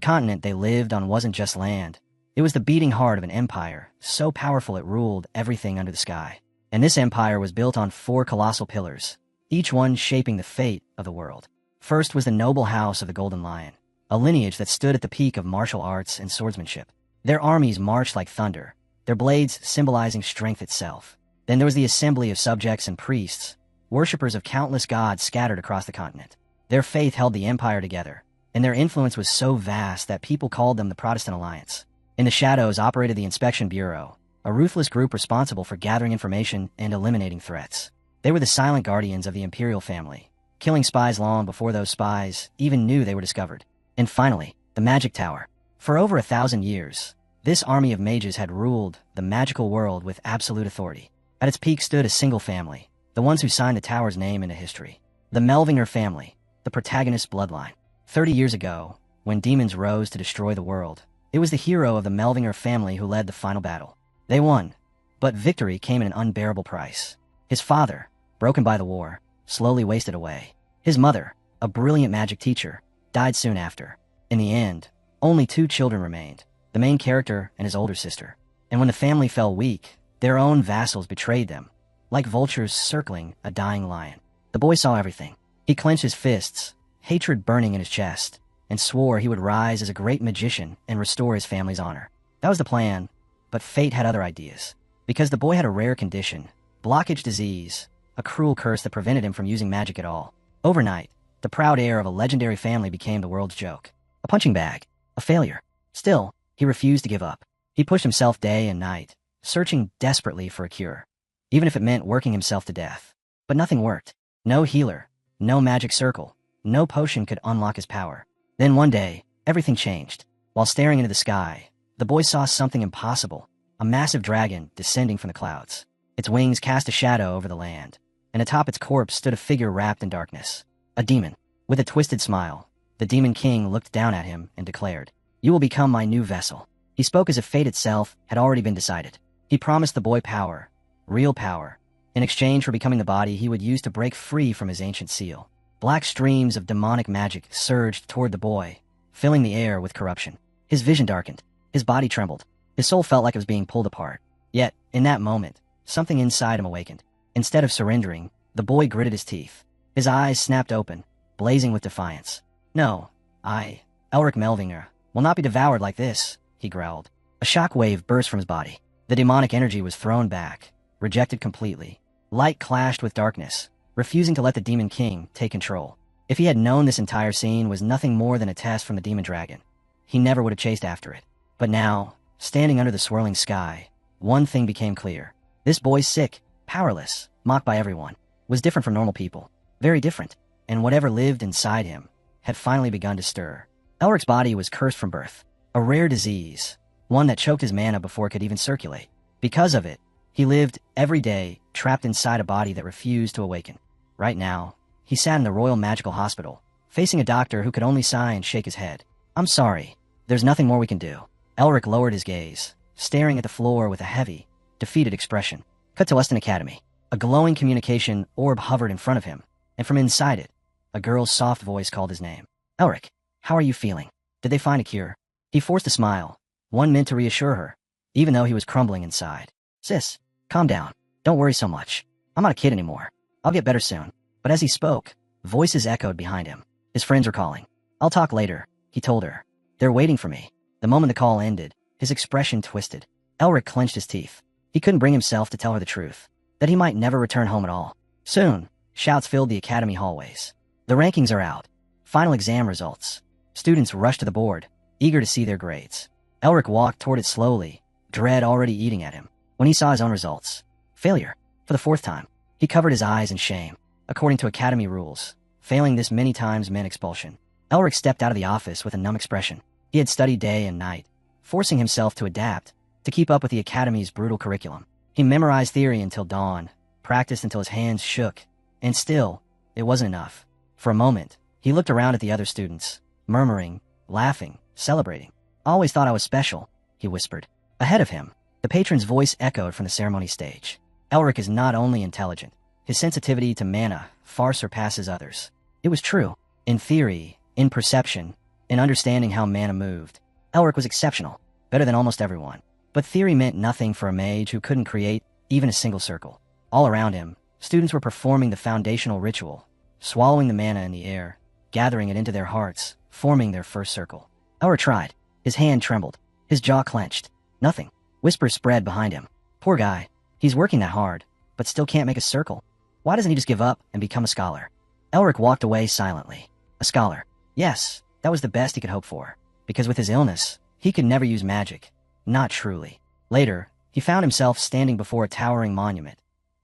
The continent they lived on wasn't just land. It was the beating heart of an empire, so powerful it ruled everything under the sky. And this empire was built on 4 colossal pillars, each one shaping the fate of the world. First was the noble house of the Golden Lion, a lineage that stood at the peak of martial arts and swordsmanship. Their armies marched like thunder, their blades symbolizing strength itself. Then there was the assembly of subjects and priests, worshippers of countless gods scattered across the continent. Their faith held the empire together, and their influence was so vast that people called them the Protestant Alliance. In the shadows operated the Inspection Bureau, a ruthless group responsible for gathering information and eliminating threats. They were the silent guardians of the imperial family, killing spies long before those spies even knew they were discovered. And finally, the Magic Tower. For over 1,000 years, this army of mages had ruled the magical world with absolute authority. At its peak stood a single family, the ones who signed the tower's name into history. The Melvinger family, the protagonist's bloodline. 30 years ago, when demons rose to destroy the world, it was the hero of the Melvinger family who led the final battle. They won, but victory came at an unbearable price. His father, broken by the war, slowly wasted away. His mother, a brilliant magic teacher, died soon after. In the end, only 2 children remained, the main character and his older sister. And when the family fell weak, their own vassals betrayed them, like vultures circling a dying lion. The boy saw everything. He clenched his fists, hatred burning in his chest, and swore he would rise as a great magician and restore his family's honor. That was the plan, but fate had other ideas. Because the boy had a rare condition, blockage disease, a cruel curse that prevented him from using magic at all. Overnight, the proud heir of a legendary family became the world's joke. A punching bag, a failure. Still, he refused to give up. He pushed himself day and night, searching desperately for a cure, even if it meant working himself to death. But nothing worked. No healer, no magic circle, no potion could unlock his power. Then one day, everything changed. While staring into the sky, the boy saw something impossible, a massive dragon descending from the clouds. Its wings cast a shadow over the land, and atop its corpse stood a figure wrapped in darkness. A demon. With a twisted smile, the Demon King looked down at him and declared, "You will become my new vessel." He spoke as if fate itself had already been decided. He promised the boy power, real power, in exchange for becoming the body he would use to break free from his ancient seal. Black streams of demonic magic surged toward the boy, filling the air with corruption. His vision darkened. His body trembled. His soul felt like it was being pulled apart. Yet, in that moment, something inside him awakened. Instead of surrendering, the boy gritted his teeth. His eyes snapped open, blazing with defiance. "No, Elric Melvinger, will not be devoured like this," he growled. A shock wave burst from his body. The demonic energy was thrown back, rejected completely. Light clashed with darkness, refusing to let the Demon King take control. If he had known this entire scene was nothing more than a test from the Demon Dragon, he never would have chased after it. But now, standing under the swirling sky, one thing became clear. This boy, sick, powerless, mocked by everyone, was different from normal people. Very different. And whatever lived inside him had finally begun to stir. Elric's body was cursed from birth, a rare disease, one that choked his mana before it could even circulate. Because of it, he lived every day trapped inside a body that refused to awaken. Right now, he sat in the Royal Magical Hospital, facing a doctor who could only sigh and shake his head. "I'm sorry, there's nothing more we can do." Elric lowered his gaze, staring at the floor with a heavy, defeated expression. Cut to Weston Academy. A glowing communication orb hovered in front of him, and from inside it, a girl's soft voice called his name. "Elric, how are you feeling? Did they find a cure?" He forced a smile, one meant to reassure her, even though he was crumbling inside. "Sis, calm down. Don't worry so much. I'm not a kid anymore. I'll get better soon." But as he spoke, voices echoed behind him. His friends were calling. "I'll talk later," he told her. "They're waiting for me." The moment the call ended, his expression twisted. Elric clenched his teeth. He couldn't bring himself to tell her the truth, that he might never return home at all. Soon, shouts filled the academy hallways. The rankings are out. Final exam results. Students rushed to the board, eager to see their grades. Elric walked toward it slowly, dread already eating at him. When he saw his own results, failure, for the 4th time, he covered his eyes in shame. According to academy rules, failing this many times meant expulsion. Elric stepped out of the office with a numb expression. He had studied day and night, forcing himself to adapt, to keep up with the academy's brutal curriculum. He memorized theory until dawn, practiced until his hands shook, and still, it wasn't enough. For a moment, he looked around at the other students, murmuring, laughing, celebrating. "Always thought I was special," he whispered. Ahead of him, the patron's voice echoed from the ceremony stage. "Elric is not only intelligent, his sensitivity to mana far surpasses others." It was true. In theory, in perception, in understanding how mana moved. Elric was exceptional, better than almost everyone. But theory meant nothing for a mage who couldn't create even a single circle. All around him, students were performing the foundational ritual, swallowing the mana in the air, gathering it into their hearts, forming their first circle. Elric tried. His hand trembled. His jaw clenched. Nothing. Whispers spread behind him. Poor guy. He's working that hard, but still can't make a circle. Why doesn't he just give up and become a scholar? Elric walked away silently. A scholar. Yes, that was the best he could hope for. Because with his illness, he could never use magic. Not truly. Later, he found himself standing before a towering monument.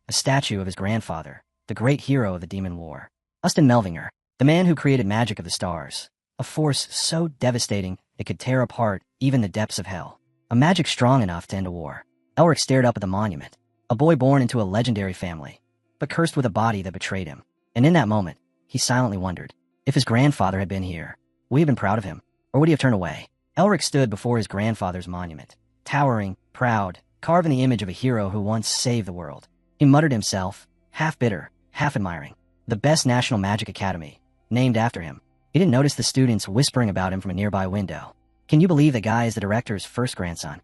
A statue of his grandfather, the great hero of the demon war. Ustin Melvinger, the man who created magic of the stars. A force so devastating it could tear apart even the depths of hell. A magic strong enough to end a war. Elric stared up at the monument. A boy born into a legendary family, but cursed with a body that betrayed him. And in that moment, he silently wondered, if his grandfather had been here, would he have been proud of him, or would he have turned away? Elric stood before his grandfather's monument, towering, proud, carved in the image of a hero who once saved the world. He muttered himself, half bitter, half admiring. The best national magic academy, named after him. He didn't notice the students whispering about him from a nearby window. Can you believe the guy is the director's first grandson?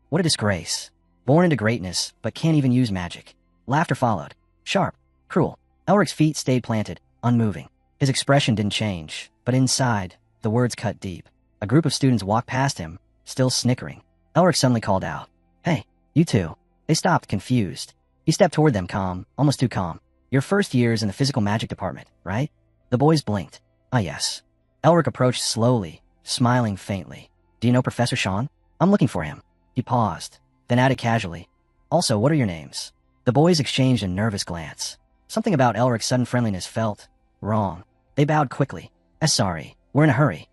What a disgrace. Born into greatness, but can't even use magic. Laughter followed. Sharp, cruel. Elric's feet stayed planted, unmoving. His expression didn't change, but inside, the words cut deep. A group of students walked past him, still snickering. Elric suddenly called out, "Hey, you two." They stopped, confused. He stepped toward them, calm, almost too calm. "Your first year's in the physical magic department, right?" The boys blinked. "Ah, yes." Elric approached slowly, smiling faintly. "Do you know Professor Sean? I'm looking for him." He paused, then added casually, "Also, what are your names?" The boys exchanged a nervous glance. Something about Elric's sudden friendliness felt wrong. They bowed quickly. Sorry, we're in a hurry."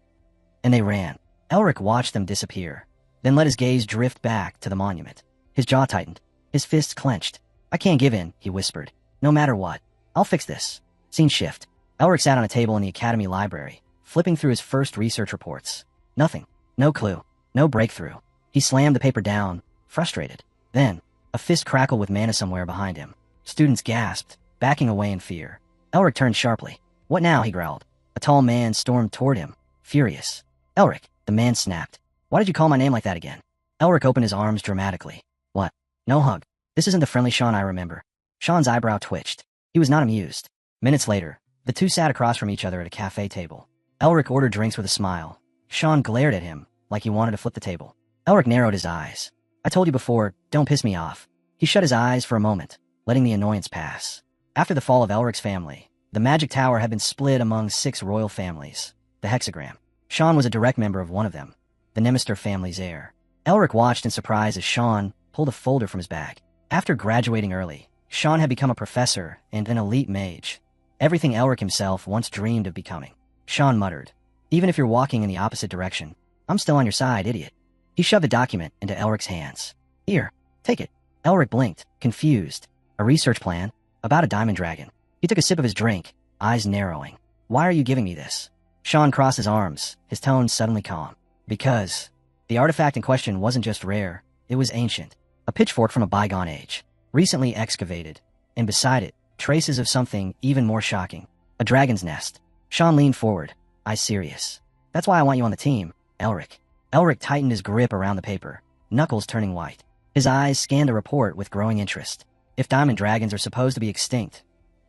And they ran. Elric watched them disappear, then let his gaze drift back to the monument. His jaw tightened. His fists clenched. "I can't give in," he whispered. "No matter what. I'll fix this." Scene shift. Elric sat on a table in the academy library, flipping through his first research reports. Nothing. No clue. No breakthrough. He slammed the paper down, frustrated. Then, a fist crackled with mana somewhere behind him. Students gasped, backing away in fear. Elric turned sharply. "What now?" he growled. A tall man stormed toward him, furious. "Elric," the man snapped. "Why did you call my name like that again?" Elric opened his arms dramatically. "What? No hug. This isn't the friendly Sean I remember." Sean's eyebrow twitched. He was not amused. Minutes later, the two sat across from each other at a cafe table. Elric ordered drinks with a smile. Sean glared at him, like he wanted to flip the table. Elric narrowed his eyes. "I told you before, don't piss me off." He shut his eyes for a moment, letting the annoyance pass. After the fall of Elric's family, the Magic Tower had been split among 6 royal families. The hexagram. Sean was a direct member of one of them, the Nemister family's heir. Elric watched in surprise as Sean pulled a folder from his bag. After graduating early, Sean had become a professor and an elite mage. Everything Elric himself once dreamed of becoming. Sean muttered, "Even if you're walking in the opposite direction, I'm still on your side, idiot." He shoved the document into Elric's hands. "Here, take it." Elric blinked, confused. A research plan? About a diamond dragon. He took a sip of his drink, eyes narrowing. "Why are you giving me this?" Sean crossed his arms, his tone suddenly calm. "Because the artifact in question wasn't just rare, it was ancient. A pitchfork from a bygone age, recently excavated, and beside it, traces of something even more shocking. A dragon's nest." Sean leaned forward, eyes serious. "That's why I want you on the team, Elric." Elric tightened his grip around the paper, knuckles turning white. His eyes scanned the report with growing interest. If diamond dragons are supposed to be extinct,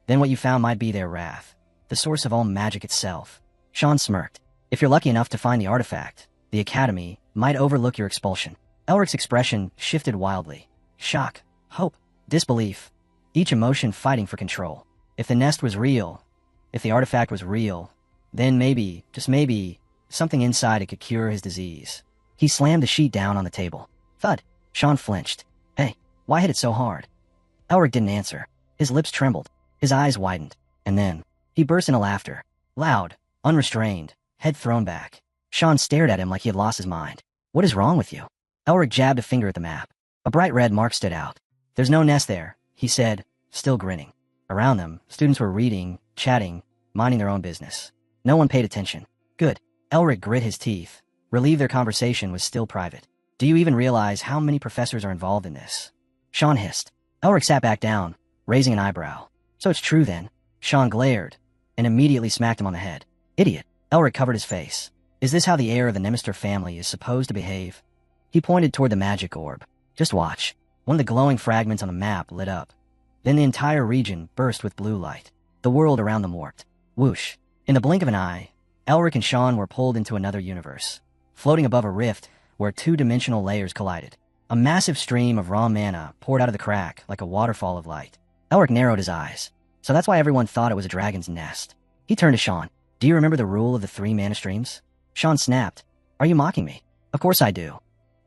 then what you found might be their wrath, the source of all magic itself. Sean smirked. "If you're lucky enough to find the artifact, the Academy might overlook your expulsion." Elric's expression shifted wildly. Shock, hope, disbelief, each emotion fighting for control. If the nest was real, if the artifact was real, then maybe, just maybe, something inside it could cure his disease. He slammed the sheet down on the table. Thud. Sean flinched. "Hey, why hit it so hard?" Elric didn't answer. His lips trembled. His eyes widened. And then, he burst into laughter. Loud, unrestrained, head thrown back. Sean stared at him like he had lost his mind. "What is wrong with you?" Elric jabbed a finger at the map. A bright red mark stood out. "There's no nest there," he said, still grinning. Around them, students were reading, chatting, minding their own business. No one paid attention. Good. Elric grit his teeth, relieved their conversation was still private. "Do you even realize how many professors are involved in this?" Sean hissed. Elric sat back down, raising an eyebrow. "So it's true then?" Sean glared, and immediately smacked him on the head. "Idiot." Elric covered his face. Is this how the heir of the Nemister family is supposed to behave? He pointed toward the magic orb. Just watch. One of the glowing fragments on the map lit up. Then the entire region burst with blue light. The world around them warped. Whoosh. In the blink of an eye, Elric and Sean were pulled into another universe, floating above a rift where two-dimensional layers collided. A massive stream of raw mana poured out of the crack like a waterfall of light. Elric narrowed his eyes. So that's why everyone thought it was a dragon's nest. He turned to Sean. Do you remember the rule of the 3 mana streams? Sean snapped. Are you mocking me? Of course I do.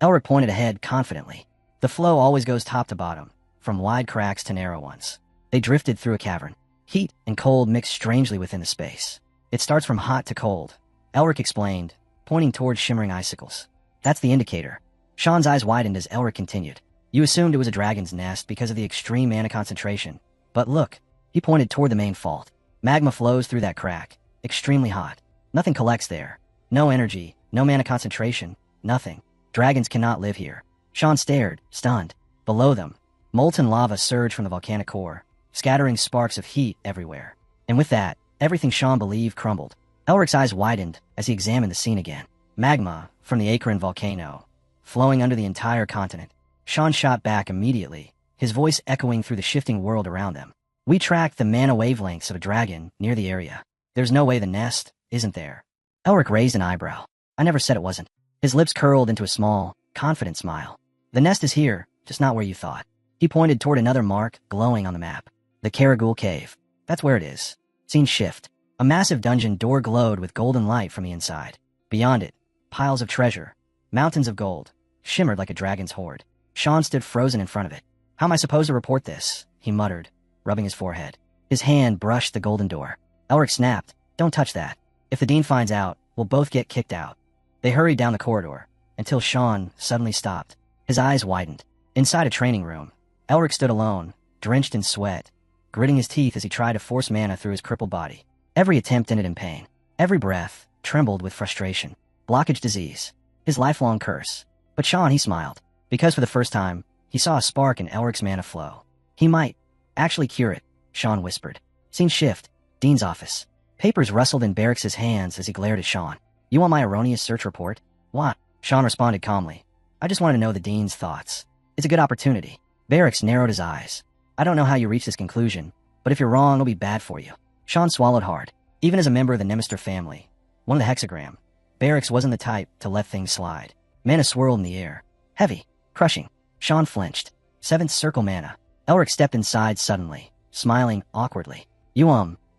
Elric pointed ahead confidently. The flow always goes top to bottom, from wide cracks to narrow ones. They drifted through a cavern. Heat and cold mixed strangely within the space. It starts from hot to cold, Elric explained, pointing toward shimmering icicles. That's the indicator. Sean's eyes widened as Elric continued. You assumed it was a dragon's nest because of the extreme mana concentration. But look, he pointed toward the main fault. Magma flows through that crack, extremely hot. Nothing collects there. No energy, no mana concentration, nothing. Dragons cannot live here. Sean stared, stunned. Below them, molten lava surged from the volcanic core, scattering sparks of heat everywhere. And with that, everything Sean believed crumbled. Elric's eyes widened as he examined the scene again. Magma from the Acheron volcano, flowing under the entire continent. Sean shot back immediately, his voice echoing through the shifting world around them. We tracked the mana wavelengths of a dragon near the area. There's no way the nest isn't there. Elric raised an eyebrow. I never said it wasn't. His lips curled into a small, confident smile. The nest is here, just not where you thought. He pointed toward another mark glowing on the map. The Karagul Cave. That's where it is. Scene shift. A massive dungeon door glowed with golden light from the inside. Beyond it, piles of treasure, mountains of gold, shimmered like a dragon's hoard. Sean stood frozen in front of it. How am I supposed to report this? He muttered, rubbing his forehead. His hand brushed the golden door. Elric snapped. Don't touch that. If the dean finds out, we'll both get kicked out. They hurried down the corridor, until Sean suddenly stopped. His eyes widened. Inside a training room, Elric stood alone, drenched in sweat, gritting his teeth as he tried to force mana through his crippled body. Every attempt ended in pain. Every breath trembled with frustration. Blockage disease. His lifelong curse. But Sean, he smiled, because for the first time, he saw a spark in Elric's mana flow. He might actually cure it, Sean whispered. Scene shift. Dean's office. Papers rustled in Barricks's hands as he glared at Sean. You want my erroneous search report? What? Sean responded calmly. I just want to know the dean's thoughts. It's a good opportunity. Barricks narrowed his eyes. I don't know how you reached this conclusion, but if you're wrong, it'll be bad for you. Sean swallowed hard. Even as a member of the Nemister family, one of the hexagram, Barricks wasn't the type to let things slide. Mana swirled in the air. Heavy. Crushing. Sean flinched. 7th circle mana. Elric stepped inside suddenly, smiling awkwardly.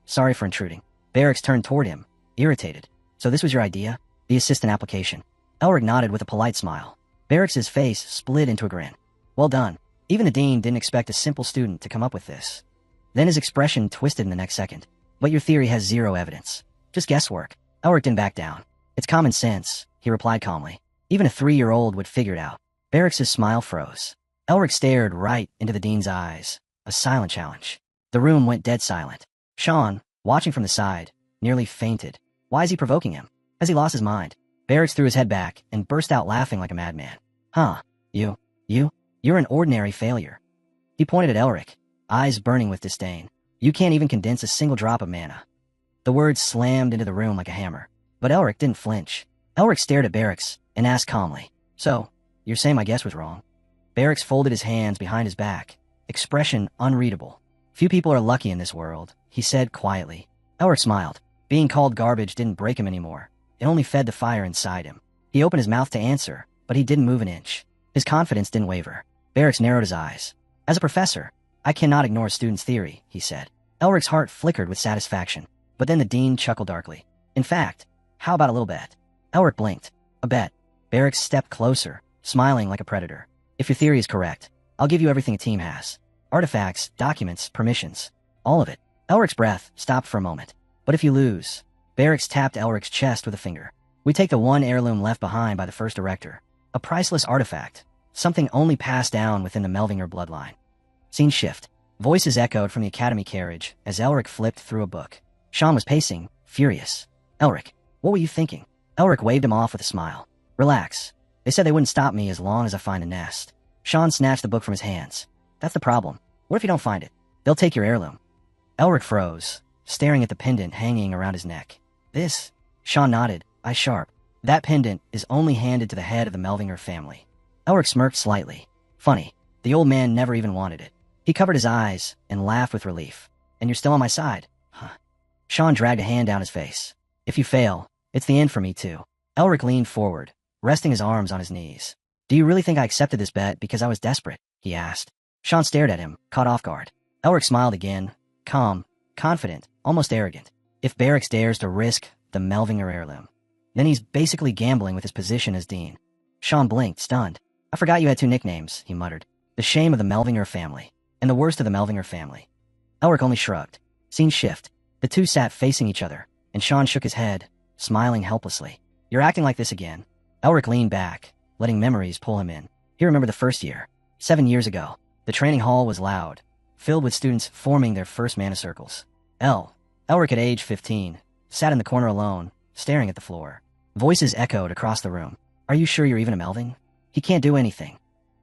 Sorry for intruding. Barricks turned toward him, irritated. So this was your idea? The assistant application. Elric nodded with a polite smile. Barricks's face split into a grin. Well done. Even the dean didn't expect a simple student to come up with this. Then his expression twisted in the next second. But your theory has zero evidence. Just guesswork. Elric didn't back down. It's common sense, he replied calmly. Even a 3-year-old would figure it out. Barricks's smile froze. Elric stared right into the dean's eyes. A silent challenge. The room went dead silent. Sean, watching from the side, nearly fainted. Why is he provoking him? Has he lost his mind? Barricks threw his head back and burst out laughing like a madman. Huh. You're an ordinary failure. He pointed at Elric, eyes burning with disdain. You can't even condense a single drop of mana. The words slammed into the room like a hammer. But Elric didn't flinch. Elric stared at Barricks and asked calmly. So, you're saying my guess was wrong? Barricks folded his hands behind his back, expression unreadable. Few people are lucky in this world, he said quietly. Elric smiled. Being called garbage didn't break him anymore. It only fed the fire inside him. He opened his mouth to answer, but he didn't move an inch. His confidence didn't waver. Barricks narrowed his eyes. As a professor, I cannot ignore a student's theory, he said. Elric's heart flickered with satisfaction. But then the dean chuckled darkly. In fact, how about a little bet? Elric blinked. A bet. Barricks stepped closer, smiling like a predator. If your theory is correct, I'll give you everything a team has. Artifacts, documents, permissions. All of it. Elric's breath stopped for a moment. But if you lose... Barricks tapped Elric's chest with a finger. We take the one heirloom left behind by the first director. A priceless artifact. Something only passed down within the Melvinger bloodline. Scene shift. Voices echoed from the academy carriage as Elric flipped through a book. Sean was pacing, furious. Elric, what were you thinking? Elric waved him off with a smile. Relax. They said they wouldn't stop me as long as I find a nest. Sean snatched the book from his hands. That's the problem. What if you don't find it? They'll take your heirloom. Elric froze, staring at the pendant hanging around his neck. This? Sean nodded, eyes sharp. That pendant is only handed to the head of the Melvinger family. Elric smirked slightly. Funny, the old man never even wanted it. He covered his eyes and laughed with relief. And you're still on my side? Huh. Sean dragged a hand down his face. If you fail, it's the end for me too. Elric leaned forward, resting his arms on his knees. Do you really think I accepted this bet because I was desperate? He asked. Sean stared at him, caught off guard. Elric smiled again, calm, confident, almost arrogant. If Barracks dares to risk the Melvinger heirloom, then he's basically gambling with his position as dean. Sean blinked, stunned. I forgot you had 2 nicknames, he muttered. The shame of the Melvinger family, and the worst of the Melvinger family. Elric only shrugged. Scene shift. The two sat facing each other, and Sean shook his head, smiling helplessly. You're acting like this again. Elric leaned back, letting memories pull him in. He remembered the first year. 7 years ago. The training hall was loud, filled with students forming their first mana circles. Elric at age 15, sat in the corner alone, staring at the floor. Voices echoed across the room. Are you sure you're even a Melving? He can't do anything.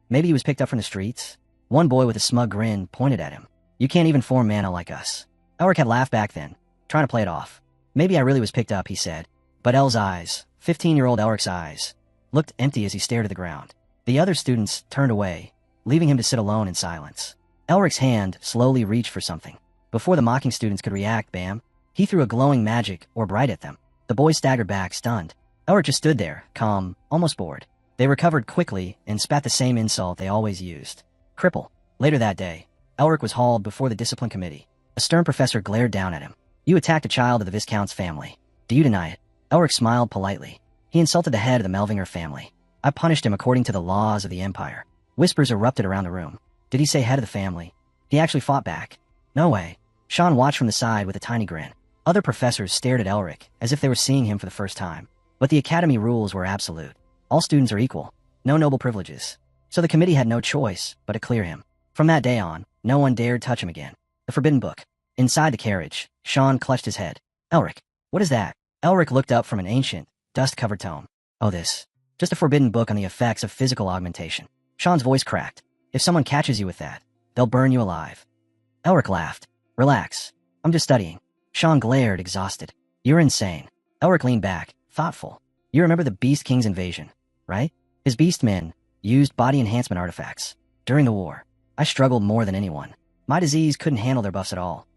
Maybe he was picked up from the streets? One boy with a smug grin pointed at him. You can't even form mana like us. Elric had laughed back then, trying to play it off. Maybe I really was picked up, he said. But El's eyes, 15-year-old Elric's eyes, looked empty as he stared at the ground. The other students turned away, leaving him to sit alone in silence. Elric's hand slowly reached for something. Before the mocking students could react, bam, he threw a glowing magic orb right at them. The boys staggered back, stunned. Elric just stood there, calm, almost bored. They recovered quickly and spat the same insult they always used. Cripple. Later that day, Elric was hauled before the discipline committee. A stern professor glared down at him. You attacked a child of the Viscount's family. Do you deny it? Elric smiled politely. He insulted the head of the Melvinger family. I punished him according to the laws of the Empire. Whispers erupted around the room. Did he say head of the family? He actually fought back. No way. Sean watched from the side with a tiny grin. Other professors stared at Elric as if they were seeing him for the first time. But the academy rules were absolute. All students are equal. No noble privileges. So the committee had no choice but to clear him. From that day on, no one dared touch him again. The forbidden book. Inside the carriage, Sean clutched his head. Elric, what is that? Elric looked up from an ancient, dust-covered tome. Oh, this. Just a forbidden book on the effects of physical augmentation. Sean's voice cracked. If someone catches you with that, they'll burn you alive. Elric laughed. Relax. I'm just studying. Sean glared, exhausted. You're insane. Elric leaned back, thoughtful. You remember the Beast King's invasion, right? His beast men used body enhancement artifacts. During the war, I struggled more than anyone. My disease couldn't handle their buffs at all.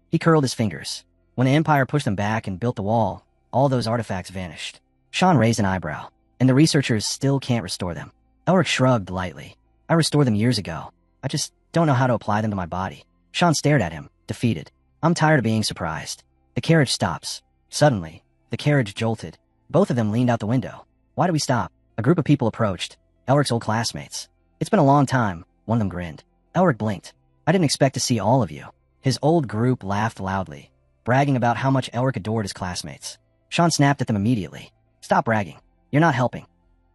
He curled his fingers. When the Empire pushed them back and built the wall, all those artifacts vanished. Sean raised an eyebrow. And the researchers still can't restore them. Elric shrugged lightly. I restored them years ago. I just don't know how to apply them to my body. Sean stared at him, defeated. I'm tired of being surprised. The carriage stops. Suddenly, the carriage jolted. Both of them leaned out the window. Why do we stop? A group of people approached. Elric's old classmates. It's been a long time, one of them grinned. Elric blinked. I didn't expect to see all of you. His old group laughed loudly, bragging about how much Elric adored his classmates. Sean snapped at them immediately. Stop bragging. You're not helping.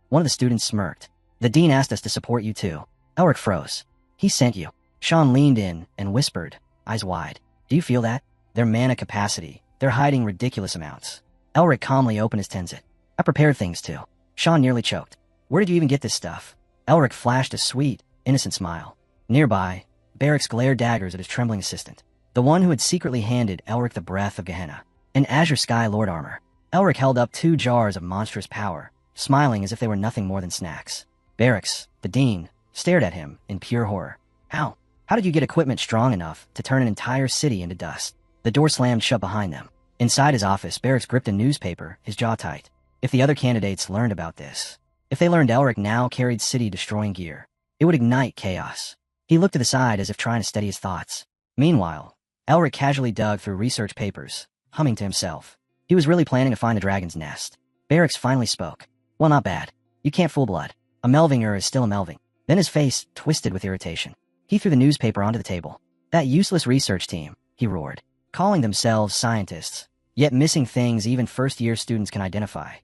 One of the students smirked. The dean asked us to support you too. Elric froze. He sent you. Sean leaned in and whispered, eyes wide. Do you feel that? Their mana capacity. They're hiding ridiculous amounts. Elric calmly opened his Tenzit. I prepared things too. Sean nearly choked. Where did you even get this stuff? Elric flashed a sweet, innocent smile. Nearby, Barracks glared daggers at his trembling assistant. The one who had secretly handed Elric the breath of Gehenna. An Azure Sky Lord armor. Elric held up 2 jars of monstrous power, smiling as if they were nothing more than snacks. Barracks, the dean, stared at him in pure horror. How? How did you get equipment strong enough to turn an entire city into dust? The door slammed shut behind them. Inside his office, Barracks gripped a newspaper, his jaw tight. If the other candidates learned about this, if they learned Elric now carried city-destroying gear, it would ignite chaos. He looked to the side as if trying to steady his thoughts. Meanwhile, Elric casually dug through research papers, humming to himself. He was really planning to find the dragon's nest. Barracks finally spoke. Well, not bad. You can't fool blood. A Melvinger is still a Melving. Then his face twisted with irritation. He threw the newspaper onto the table. That useless research team, he roared, calling themselves scientists, yet missing things even first-year students can identify.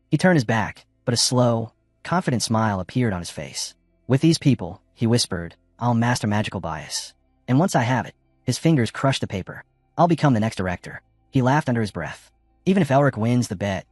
He turned his back, but a slow, confident smile appeared on his face. With these people, he whispered, I'll master magical bias. And once I have it, his fingers crushed the paper. I'll become the next director. He laughed under his breath. Even if Elric wins the bet,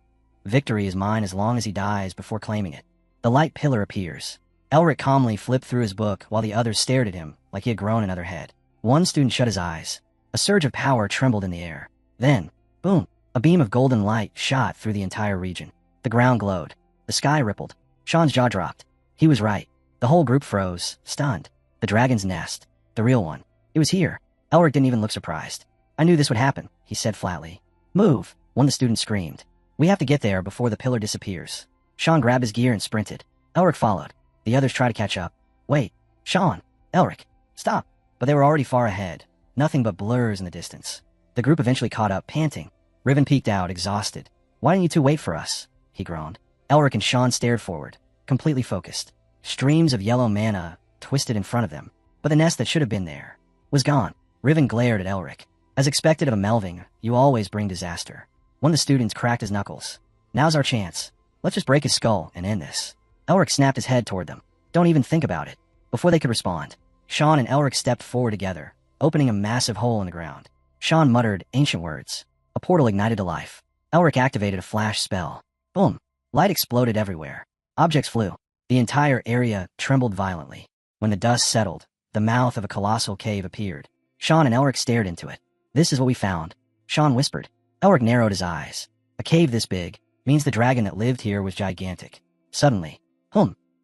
victory is mine as long as he dies before claiming it. The light pillar appears. Elric calmly flipped through his book while the others stared at him like he had grown another head. One student shut his eyes. A surge of power trembled in the air. Then, boom, a beam of golden light shot through the entire region. The ground glowed. The sky rippled. Sean's jaw dropped. He was right. The whole group froze, stunned. The dragon's nest. The real one. It was here. Elric didn't even look surprised. I knew this would happen, he said flatly. Move, one of the students screamed. We have to get there before the pillar disappears. Sean grabbed his gear and sprinted. Elric followed. The others tried to catch up. Wait, Sean, Elric, stop. But they were already far ahead. Nothing but blurs in the distance. The group eventually caught up, panting. Riven peeked out, exhausted. Why didn't you two wait for us? He groaned. Elric and Sean stared forward, completely focused. Streams of yellow mana twisted in front of them, but the nest that should have been there was gone. Riven glared at Elric. As expected of a Melving, you always bring disaster. One of the students cracked his knuckles. Now's our chance. Let's just break his skull and end this. Elric snapped his head toward them. Don't even think about it. Before they could respond, Sean and Elric stepped forward together, opening a massive hole in the ground. Sean muttered ancient words. A portal ignited to life. Elric activated a flash spell. Boom. Light exploded everywhere. Objects flew. The entire area trembled violently. When the dust settled, the mouth of a colossal cave appeared. Sean and Elric stared into it. This is what we found, Sean whispered. Elric narrowed his eyes. A cave this big means the dragon that lived here was gigantic. Suddenly,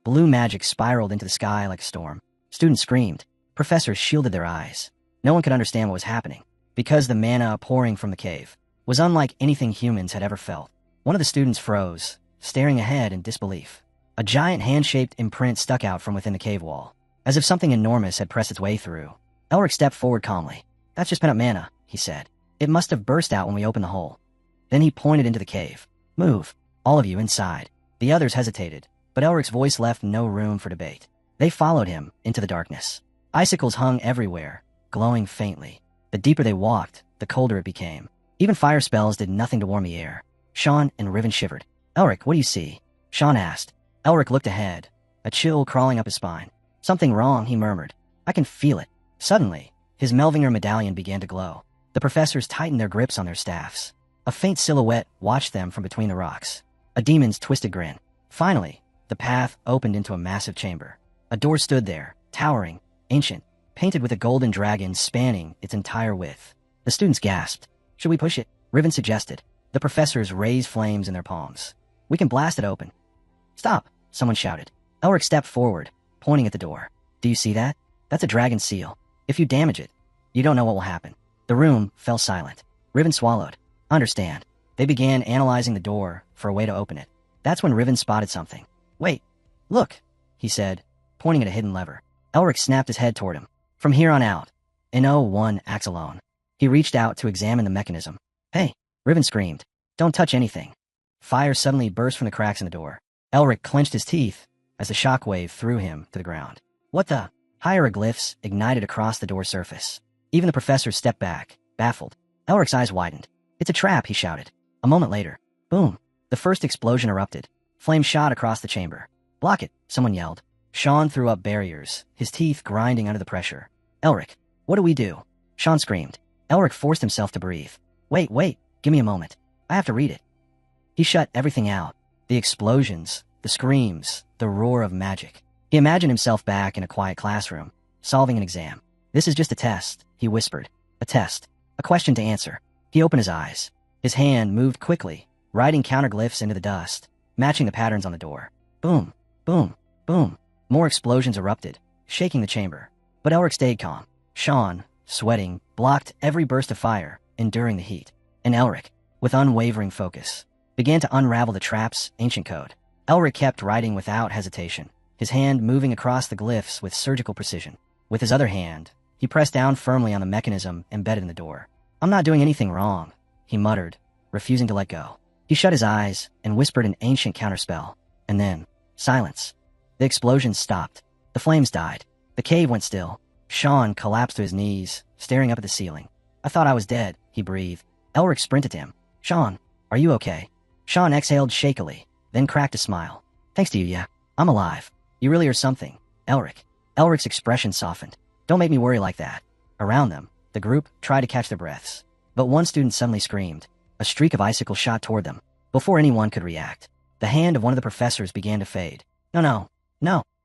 blue magic spiraled into the sky like a storm. Students screamed. Professors shielded their eyes. No one could understand what was happening, because the mana pouring from the cave was unlike anything humans had ever felt. One of the students froze, staring ahead in disbelief. A giant hand-shaped imprint stuck out from within the cave wall, as if something enormous had pressed its way through. Elric stepped forward calmly. That's just pent-up mana, he said. It must have burst out when we opened the hole. Then he pointed into the cave. Move, all of you inside. The others hesitated, but Elric's voice left no room for debate. They followed him into the darkness. Icicles hung everywhere, glowing faintly. The deeper they walked, the colder it became. Even fire spells did nothing to warm the air. Sean and Riven shivered. Elric, what do you see? Sean asked. Elric looked ahead, a chill crawling up his spine. Something wrong, he murmured. I can feel it. Suddenly, his Melvinger medallion began to glow. The professors tightened their grips on their staffs. A faint silhouette watched them from between the rocks. A demon's twisted grin. Finally, the path opened into a massive chamber. A door stood there, towering, ancient, painted with a golden dragon spanning its entire width. The students gasped. Should we push it? Riven suggested. The professors raised flames in their palms. We can blast it open. Stop, someone shouted. Elric stepped forward, pointing at the door. Do you see that? That's a dragon seal. If you damage it, you don't know what will happen. The room fell silent. Riven swallowed. Understand. They began analyzing the door for a way to open it. That's when Riven spotted something. Wait, look, he said, pointing at a hidden lever. Elric snapped his head toward him. From here on out, NO1 acts alone. He reached out to examine the mechanism. Hey, Riven screamed. Don't touch anything. Fire suddenly burst from the cracks in the door. Elric clenched his teeth as the shockwave threw him to the ground. What the? Hieroglyphs ignited across the door surface. Even the professor stepped back, baffled. Elric's eyes widened. It's a trap, he shouted. A moment later, boom, the first explosion erupted. Flames shot across the chamber. Block it, someone yelled. Sean threw up barriers, his teeth grinding under the pressure. Elric, what do we do? Sean screamed. Elric forced himself to breathe. Wait, give me a moment. I have to read it. He shut everything out. The explosions, the screams, the roar of magic. He imagined himself back in a quiet classroom, solving an exam. This is just a test, he whispered. A test. A question to answer. He opened his eyes. His hand moved quickly, writing counterglyphs into the dust, matching the patterns on the door. Boom, boom, boom. More explosions erupted, shaking the chamber. But Elric stayed calm. Sean, sweating, blocked every burst of fire, enduring the heat. And Elric, with unwavering focus, began to unravel the trap's ancient code. Elric kept writing without hesitation, his hand moving across the glyphs with surgical precision. With his other hand, he pressed down firmly on the mechanism embedded in the door. I'm not doing anything wrong, he muttered, refusing to let go. He shut his eyes and whispered an ancient counterspell. And then, silence. The explosions stopped. The flames died. The cave went still. Sean collapsed to his knees, staring up at the ceiling. I thought I was dead, he breathed. Elric sprinted to him. Sean, are you okay? Sean exhaled shakily, then cracked a smile. Thanks to you, yeah. I'm alive. You really are something, Elric. Elric's expression softened. Don't make me worry like that. Around them, the group tried to catch their breaths. But one student suddenly screamed. A streak of icicles shot toward them. Before anyone could react, the hand of one of the professors began to fade. No.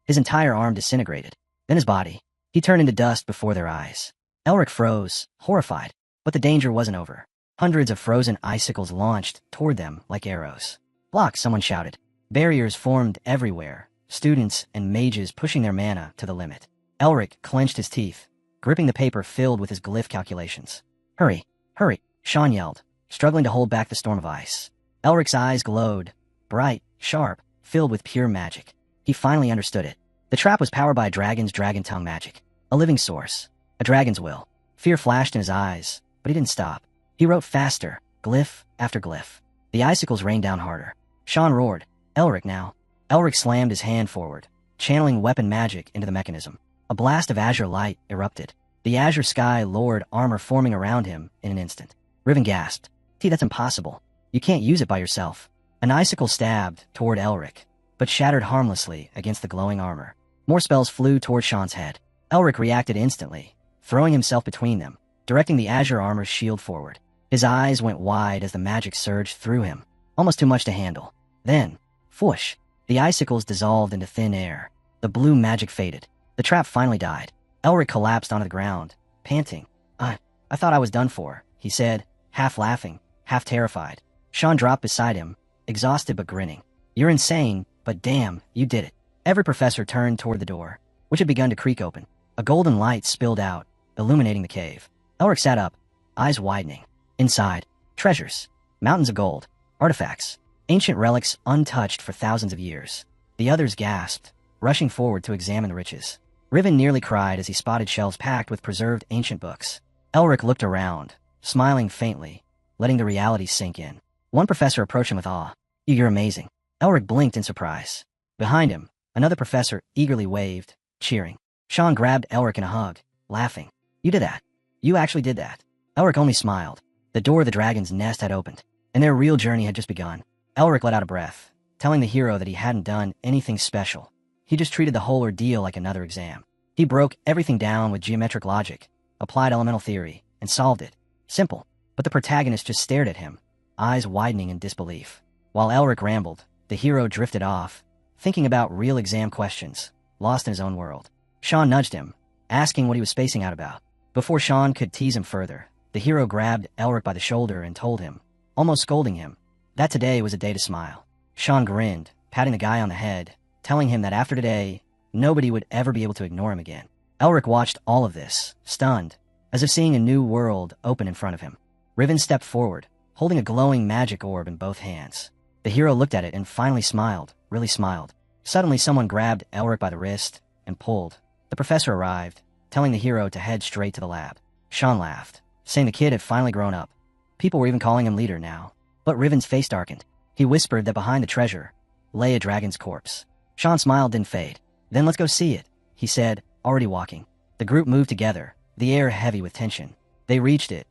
His entire arm disintegrated. Then his body. He turned into dust before their eyes. Elric froze, horrified. But the danger wasn't over. Hundreds of frozen icicles launched toward them like arrows. Block, someone shouted. Barriers formed everywhere, students and mages pushing their mana to the limit. Elric clenched his teeth, gripping the paper filled with his glyph calculations. Hurry, hurry, Sean yelled, struggling to hold back the storm of ice. Elric's eyes glowed, bright, sharp, filled with pure magic. He finally understood it. The trap was powered by a dragon's dragon tongue magic, a living source, a dragon's will. Fear flashed in his eyes, but he didn't stop. He wrote faster, glyph after glyph. The icicles rained down harder. Sean roared, Elric now. Elric slammed his hand forward, channeling weapon magic into the mechanism. A blast of azure light erupted. The azure sky lowered armor forming around him in an instant. Riven gasped. That's impossible. You can't use it by yourself. An icicle stabbed toward Elric, but shattered harmlessly against the glowing armor. More spells flew toward Sean's head. Elric reacted instantly, throwing himself between them, directing the azure armor's shield forward. His eyes went wide as the magic surged through him, almost too much to handle. Then, whoosh, the icicles dissolved into thin air. The blue magic faded. The trap finally died. Elric collapsed onto the ground, panting. I thought I was done for, he said, half laughing, half terrified. Sean dropped beside him, exhausted but grinning. You're insane, but damn, you did it. Every professor turned toward the door, which had begun to creak open. A golden light spilled out, illuminating the cave. Elric sat up, eyes widening. Inside, treasures, mountains of gold, artifacts, ancient relics untouched for thousands of years. The others gasped, rushing forward to examine the riches. Riven nearly cried as he spotted shelves packed with preserved ancient books. Elric looked around, smiling faintly, letting the reality sink in. One professor approached him with awe. You're amazing. Elric blinked in surprise. Behind him, another professor eagerly waved, cheering. Sean grabbed Elric in a hug, laughing. You did that. You actually did that. Elric only smiled. The door of the dragon's nest had opened, and their real journey had just begun. Elric let out a breath, telling the hero that he hadn't done anything special. He just treated the whole ordeal like another exam. He broke everything down with geometric logic, applied elemental theory, and solved it. Simple. But the protagonist just stared at him, eyes widening in disbelief. While Elric rambled, the hero drifted off, thinking about real exam questions, lost in his own world. Sean nudged him, asking what he was spacing out about. Before Sean could tease him further, the hero grabbed Elric by the shoulder and told him, almost scolding him, that today was a day to smile. Sean grinned, patting the guy on the head, telling him that after today, nobody would ever be able to ignore him again. Elric watched all of this, stunned, as if seeing a new world open in front of him. Riven stepped forward, holding a glowing magic orb in both hands. The hero looked at it and finally smiled, really smiled. Suddenly someone grabbed Elric by the wrist and pulled. The professor arrived, telling the hero to head straight to the lab. Sean laughed, saying the kid had finally grown up. People were even calling him leader now. But Riven's face darkened. He whispered that behind the treasure lay a dragon's corpse. Sean's smile didn't fade. Then let's go see it, he said, already walking. The group moved together, the air heavy with tension. They reached it.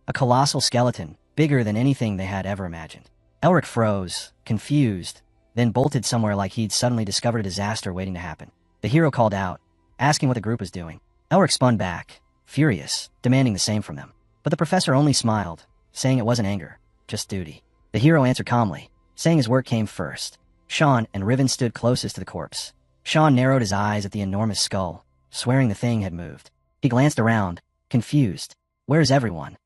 A colossal skeleton, bigger than anything they had ever imagined. Elric froze, confused, then bolted somewhere like he'd suddenly discovered a disaster waiting to happen. The hero called out, asking what the group was doing. Elric spun back, furious, demanding the same from them. But the professor only smiled, saying it wasn't anger, just duty. The hero answered calmly, saying his work came first. Sean and Riven stood closest to the corpse. Sean narrowed his eyes at the enormous skull, swearing the thing had moved. He glanced around, confused. Where's everyone?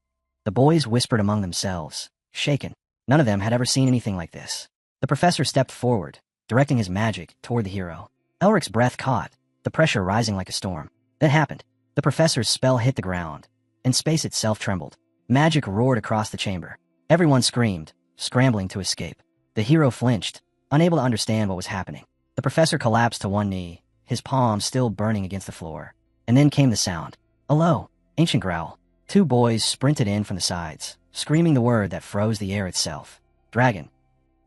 The boys whispered among themselves, shaken. None of them had ever seen anything like this. The professor stepped forward, directing his magic toward the hero. Elric's breath caught, the pressure rising like a storm. Then happened. The professor's spell hit the ground, and space itself trembled. Magic roared across the chamber. Everyone screamed, scrambling to escape. The hero flinched, unable to understand what was happening. The professor collapsed to one knee, his palms still burning against the floor. And then came the sound. A low, ancient growl. Two boys sprinted in from the sides, screaming the word that froze the air itself. Dragon.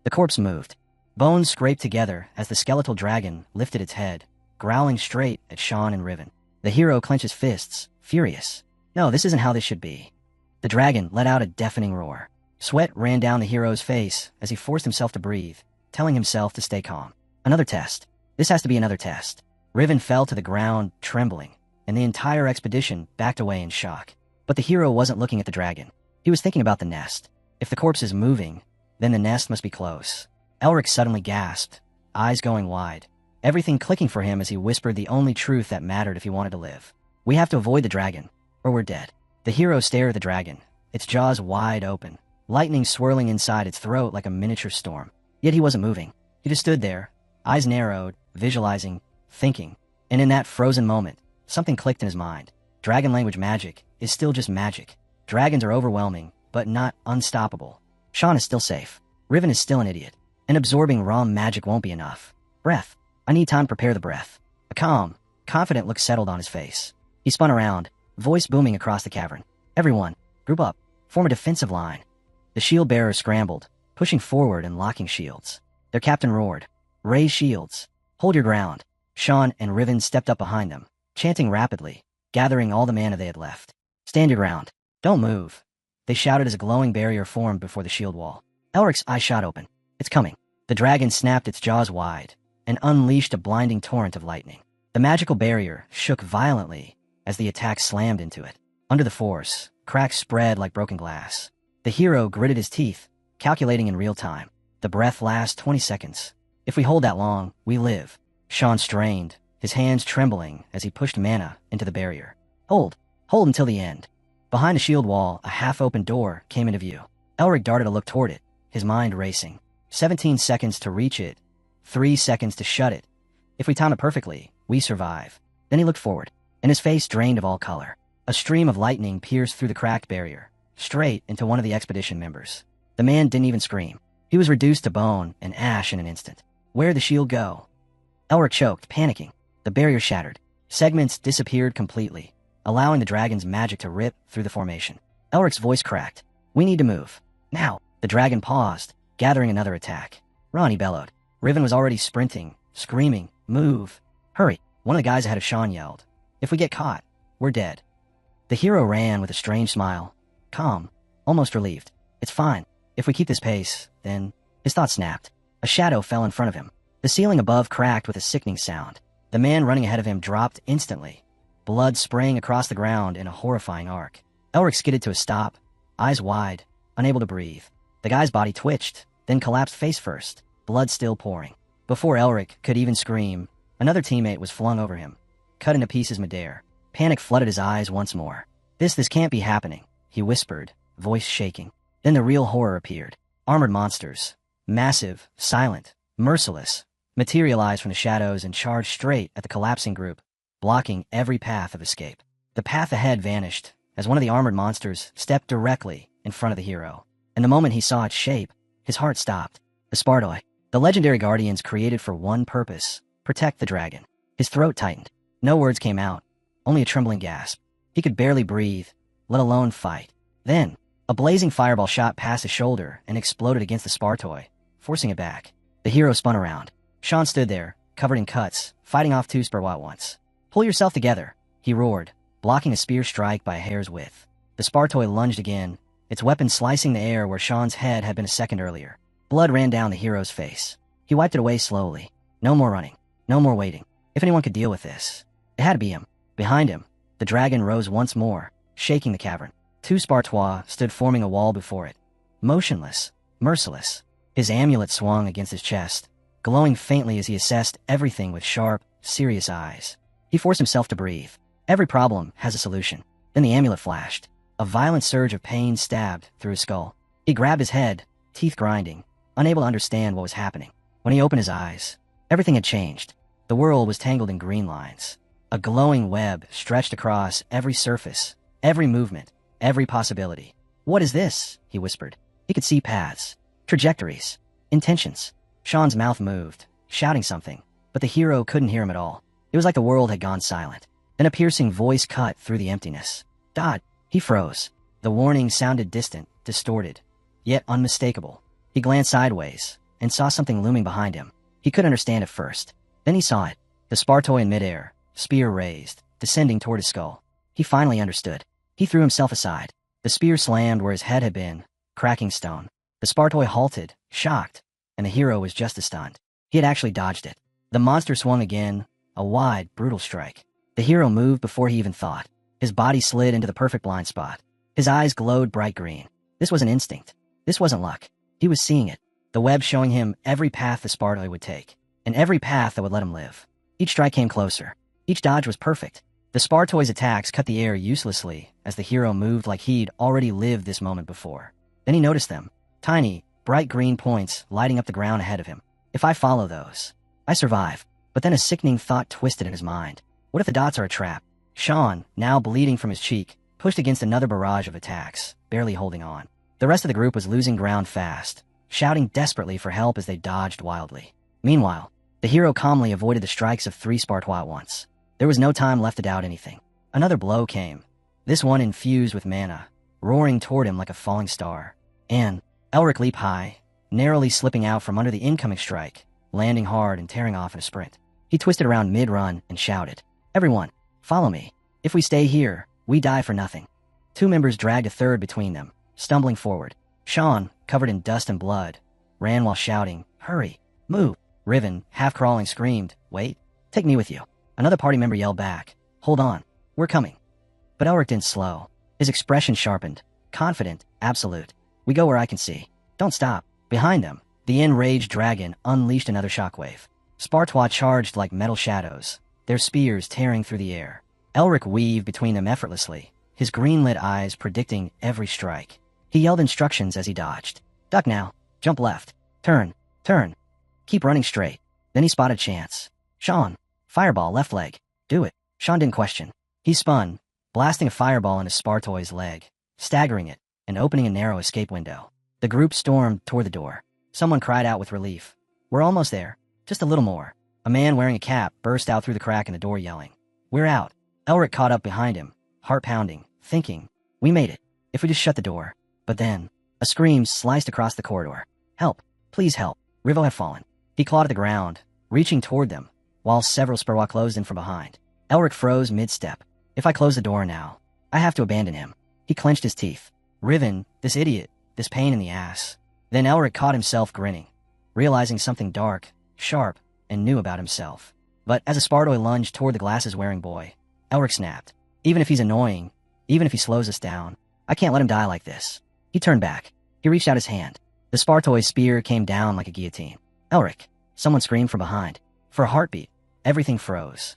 The corpse moved. Bones scraped together as the skeletal dragon lifted its head, growling straight at Sean and Riven. The hero clenched his fists, furious. No, this isn't how this should be. The dragon let out a deafening roar. Sweat ran down the hero's face as he forced himself to breathe, telling himself to stay calm. Another test. This has to be another test. Riven fell to the ground, trembling, and the entire expedition backed away in shock. But the hero wasn't looking at the dragon. He was thinking about the nest. If the corpse is moving, then the nest must be close. Elric suddenly gasped, eyes going wide, everything clicking for him as he whispered the only truth that mattered if he wanted to live. We have to avoid the dragon, or we're dead. The hero stared at the dragon, its jaws wide open, lightning swirling inside its throat like a miniature storm. Yet he wasn't moving. He just stood there, eyes narrowed, visualizing, thinking. And in that frozen moment, something clicked in his mind. Dragon language magic is still just magic. Dragons are overwhelming, but not unstoppable. Sean is still safe. Riven is still an idiot. And absorbing raw magic won't be enough. Breath. I need time to prepare the breath. A calm, confident look settled on his face. He spun around, voice booming across the cavern. Everyone, group up. Form a defensive line. The shield bearers scrambled, pushing forward and locking shields. Their captain roared, "Raise shields. Hold your ground." Sean and Riven stepped up behind them, chanting rapidly, gathering all the mana they had left. "Stand your ground. Don't move." They shouted as a glowing barrier formed before the shield wall. Elric's eyes shot open. It's coming. The dragon snapped its jaws wide and unleashed a blinding torrent of lightning. The magical barrier shook violently as the attack slammed into it. Under the force, cracks spread like broken glass. The hero gritted his teeth, calculating in real time. The breath lasts 20 seconds. If we hold that long, we live. Sean strained, his hands trembling as he pushed mana into the barrier. Hold until the end. Behind the shield wall, a half-open door came into view. Elric darted a look toward it, his mind racing. 17 seconds to reach it, 3 seconds to shut it. If we time it perfectly, we survive. Then he looked forward, and his face drained of all color. A stream of lightning pierced through the cracked barrier, straight into one of the expedition members. The man didn't even scream. He was reduced to bone and ash in an instant. Where'd the shield go? Elric choked, panicking. The barrier shattered. Segments disappeared completely, allowing the dragon's magic to rip through the formation. Elric's voice cracked. We need to move. Now. The dragon paused, gathering another attack. Run, he bellowed. Riven was already sprinting, screaming, move. Hurry. One of the guys ahead of Sean yelled. If we get caught, we're dead. The hero ran with a strange smile. Calm, almost relieved. It's fine. If we keep this pace, then... His thought snapped. A shadow fell in front of him. The ceiling above cracked with a sickening sound. The man running ahead of him dropped instantly, blood spraying across the ground in a horrifying arc. Elric skidded to a stop, eyes wide, unable to breathe. The guy's body twitched, then collapsed face first, blood still pouring. Before Elric could even scream, another teammate was flung over him, cut into pieces midair. Panic flooded his eyes once more. This can't be happening, he whispered, voice shaking. Then the real horror appeared. Armored monsters, massive, silent, merciless, materialized from the shadows and charged straight at the collapsing group, blocking every path of escape. The path ahead vanished as one of the armored monsters stepped directly in front of the hero. And the moment he saw its shape, his heart stopped. The Spartoi, the legendary guardians created for one purpose, protect the dragon. His throat tightened. No words came out, only a trembling gasp. He could barely breathe, let alone fight. Then, a blazing fireball shot past his shoulder and exploded against the Spartoi, forcing it back. The hero spun around. Sean stood there, covered in cuts, fighting off two Spartoi at once. Pull yourself together, he roared, blocking a spear strike by a hair's width. The Spartoi lunged again, its weapon slicing the air where Sean's head had been a second earlier. Blood ran down the hero's face. He wiped it away slowly. No more running. No more waiting. If anyone could deal with this, it had to be him. Behind him, the dragon rose once more, shaking the cavern. Two Spartoi stood forming a wall before it. Motionless, merciless. His amulet swung against his chest, glowing faintly as he assessed everything with sharp, serious eyes. He forced himself to breathe. Every problem has a solution. Then the amulet flashed. A violent surge of pain stabbed through his skull. He grabbed his head, teeth grinding, unable to understand what was happening. When he opened his eyes, everything had changed. The world was tangled in green lines. A glowing web stretched across every surface, every movement, every possibility. What is this? He whispered. He could see paths, trajectories, intentions. Sean's mouth moved, shouting something, but the hero couldn't hear him at all. It was like the world had gone silent. Then a piercing voice cut through the emptiness. Dod. He froze. The warning sounded distant, distorted, yet unmistakable. He glanced sideways and saw something looming behind him. He couldn't understand at first. Then he saw it. The Spartoi in midair, spear raised, descending toward his skull. He finally understood. He threw himself aside. The spear slammed where his head had been, cracking stone. The Spartoi halted, shocked, and the hero was just as stunned. He had actually dodged it. The monster swung again, a wide, brutal strike. The hero moved before he even thought. His body slid into the perfect blind spot. His eyes glowed bright green. This was an instinct. This wasn't luck. He was seeing it. The web showing him every path the Spartoi would take, and every path that would let him live. Each strike came closer. Each dodge was perfect. The Spartoi's attacks cut the air uselessly as the hero moved like he'd already lived this moment before. Then he noticed them. Tiny, bright green points lighting up the ground ahead of him. If I follow those, I survive. But then a sickening thought twisted in his mind. What if the dots are a trap? Sean, now bleeding from his cheek, pushed against another barrage of attacks, barely holding on. The rest of the group was losing ground fast, shouting desperately for help as they dodged wildly. Meanwhile, the hero calmly avoided the strikes of 3 Spartois at once. There was no time left to doubt anything. Another blow came, this one infused with mana, roaring toward him like a falling star. And Elric leaped high, narrowly slipping out from under the incoming strike, landing hard and tearing off in a sprint. He twisted around mid-run and shouted, "Everyone, follow me. If we stay here, we die for nothing." 2 members dragged a third between them, stumbling forward. Sean, covered in dust and blood, ran while shouting, "Hurry, move." Riven, half-crawling, screamed, "Wait, take me with you." Another party member yelled back, "Hold on, we're coming." But Elric didn't slow. His expression sharpened, confident, absolute. "We go where I can see. Don't stop." Behind them, the enraged dragon unleashed another shockwave. Spartois charged like metal shadows, their spears tearing through the air. Elric weaved between them effortlessly, his green-lit eyes predicting every strike. He yelled instructions as he dodged. "Duck now. Jump left. Turn. Turn. Keep running straight." Then he spotted Chance. "Sean, fireball, left leg. Do it." Sean didn't question. He spun, blasting a fireball into Spartoi's leg, staggering it, and opening a narrow escape window. The group stormed toward the door. Someone cried out with relief. "We're almost there. Just a little more." A man wearing a cap burst out through the crack in the door yelling, "We're out." Elric caught up behind him, heart pounding, thinking, "We made it. If we just shut the door." But then, a scream sliced across the corridor. "Help. Please help." Rivo had fallen. He clawed at the ground, reaching toward them, while several Spartois closed in from behind. Elric froze mid-step. "If I close the door now, I have to abandon him." He clenched his teeth. Riven, this idiot, this pain in the ass. Then Elric caught himself grinning, realizing something dark, sharp, and new about himself. But as a Spartoi lunged toward the glasses-wearing boy, Elric snapped. "Even if he's annoying, even if he slows us down, I can't let him die like this." He turned back. He reached out his hand. The Spartoi's spear came down like a guillotine. "Elric!" Someone screamed from behind. For a heartbeat, everything froze.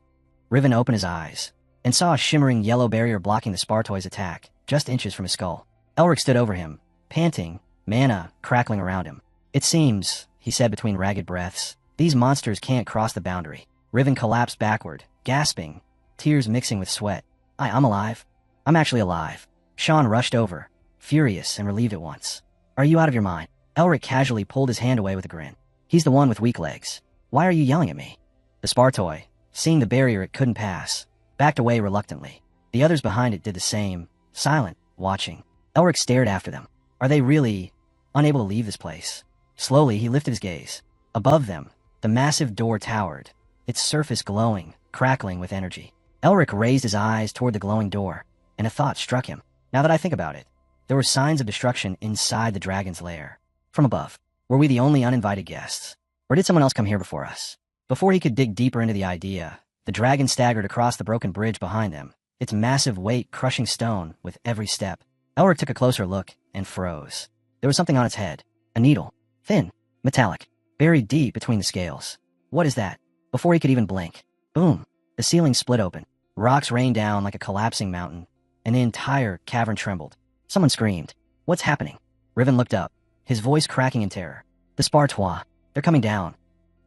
Riven opened his eyes and saw a shimmering yellow barrier blocking the Spartoi's attack, just inches from his skull. Elric stood over him, panting, mana crackling around him. "It seems," he said between ragged breaths, "these monsters can't cross the boundary." Riven collapsed backward, gasping, tears mixing with sweat. I'm alive. I'm actually alive." Sean rushed over, furious and relieved at once. "Are you out of your mind?" Elric casually pulled his hand away with a grin. "He's the one with weak legs. Why are you yelling at me?" The Spartoi, seeing the barrier it couldn't pass, backed away reluctantly. The others behind it did the same, silent, watching. Elric stared after them. Are they really unable to leave this place? Slowly, he lifted his gaze. Above them, the massive door towered, its surface glowing, crackling with energy. Elric raised his eyes toward the glowing door, and a thought struck him. Now that I think about it, there were signs of destruction inside the dragon's lair. From above, were we the only uninvited guests? Or did someone else come here before us? Before he could dig deeper into the idea, the dragon staggered across the broken bridge behind them, its massive weight crushing stone with every step. Elric took a closer look and froze. There was something on its head. A needle. Thin. Metallic. Buried deep between the scales. What is that? Before he could even blink. Boom. The ceiling split open. Rocks rained down like a collapsing mountain, and the entire cavern trembled. Someone screamed. "What's happening?" Riven looked up, his voice cracking in terror. "The Spartois. They're coming down."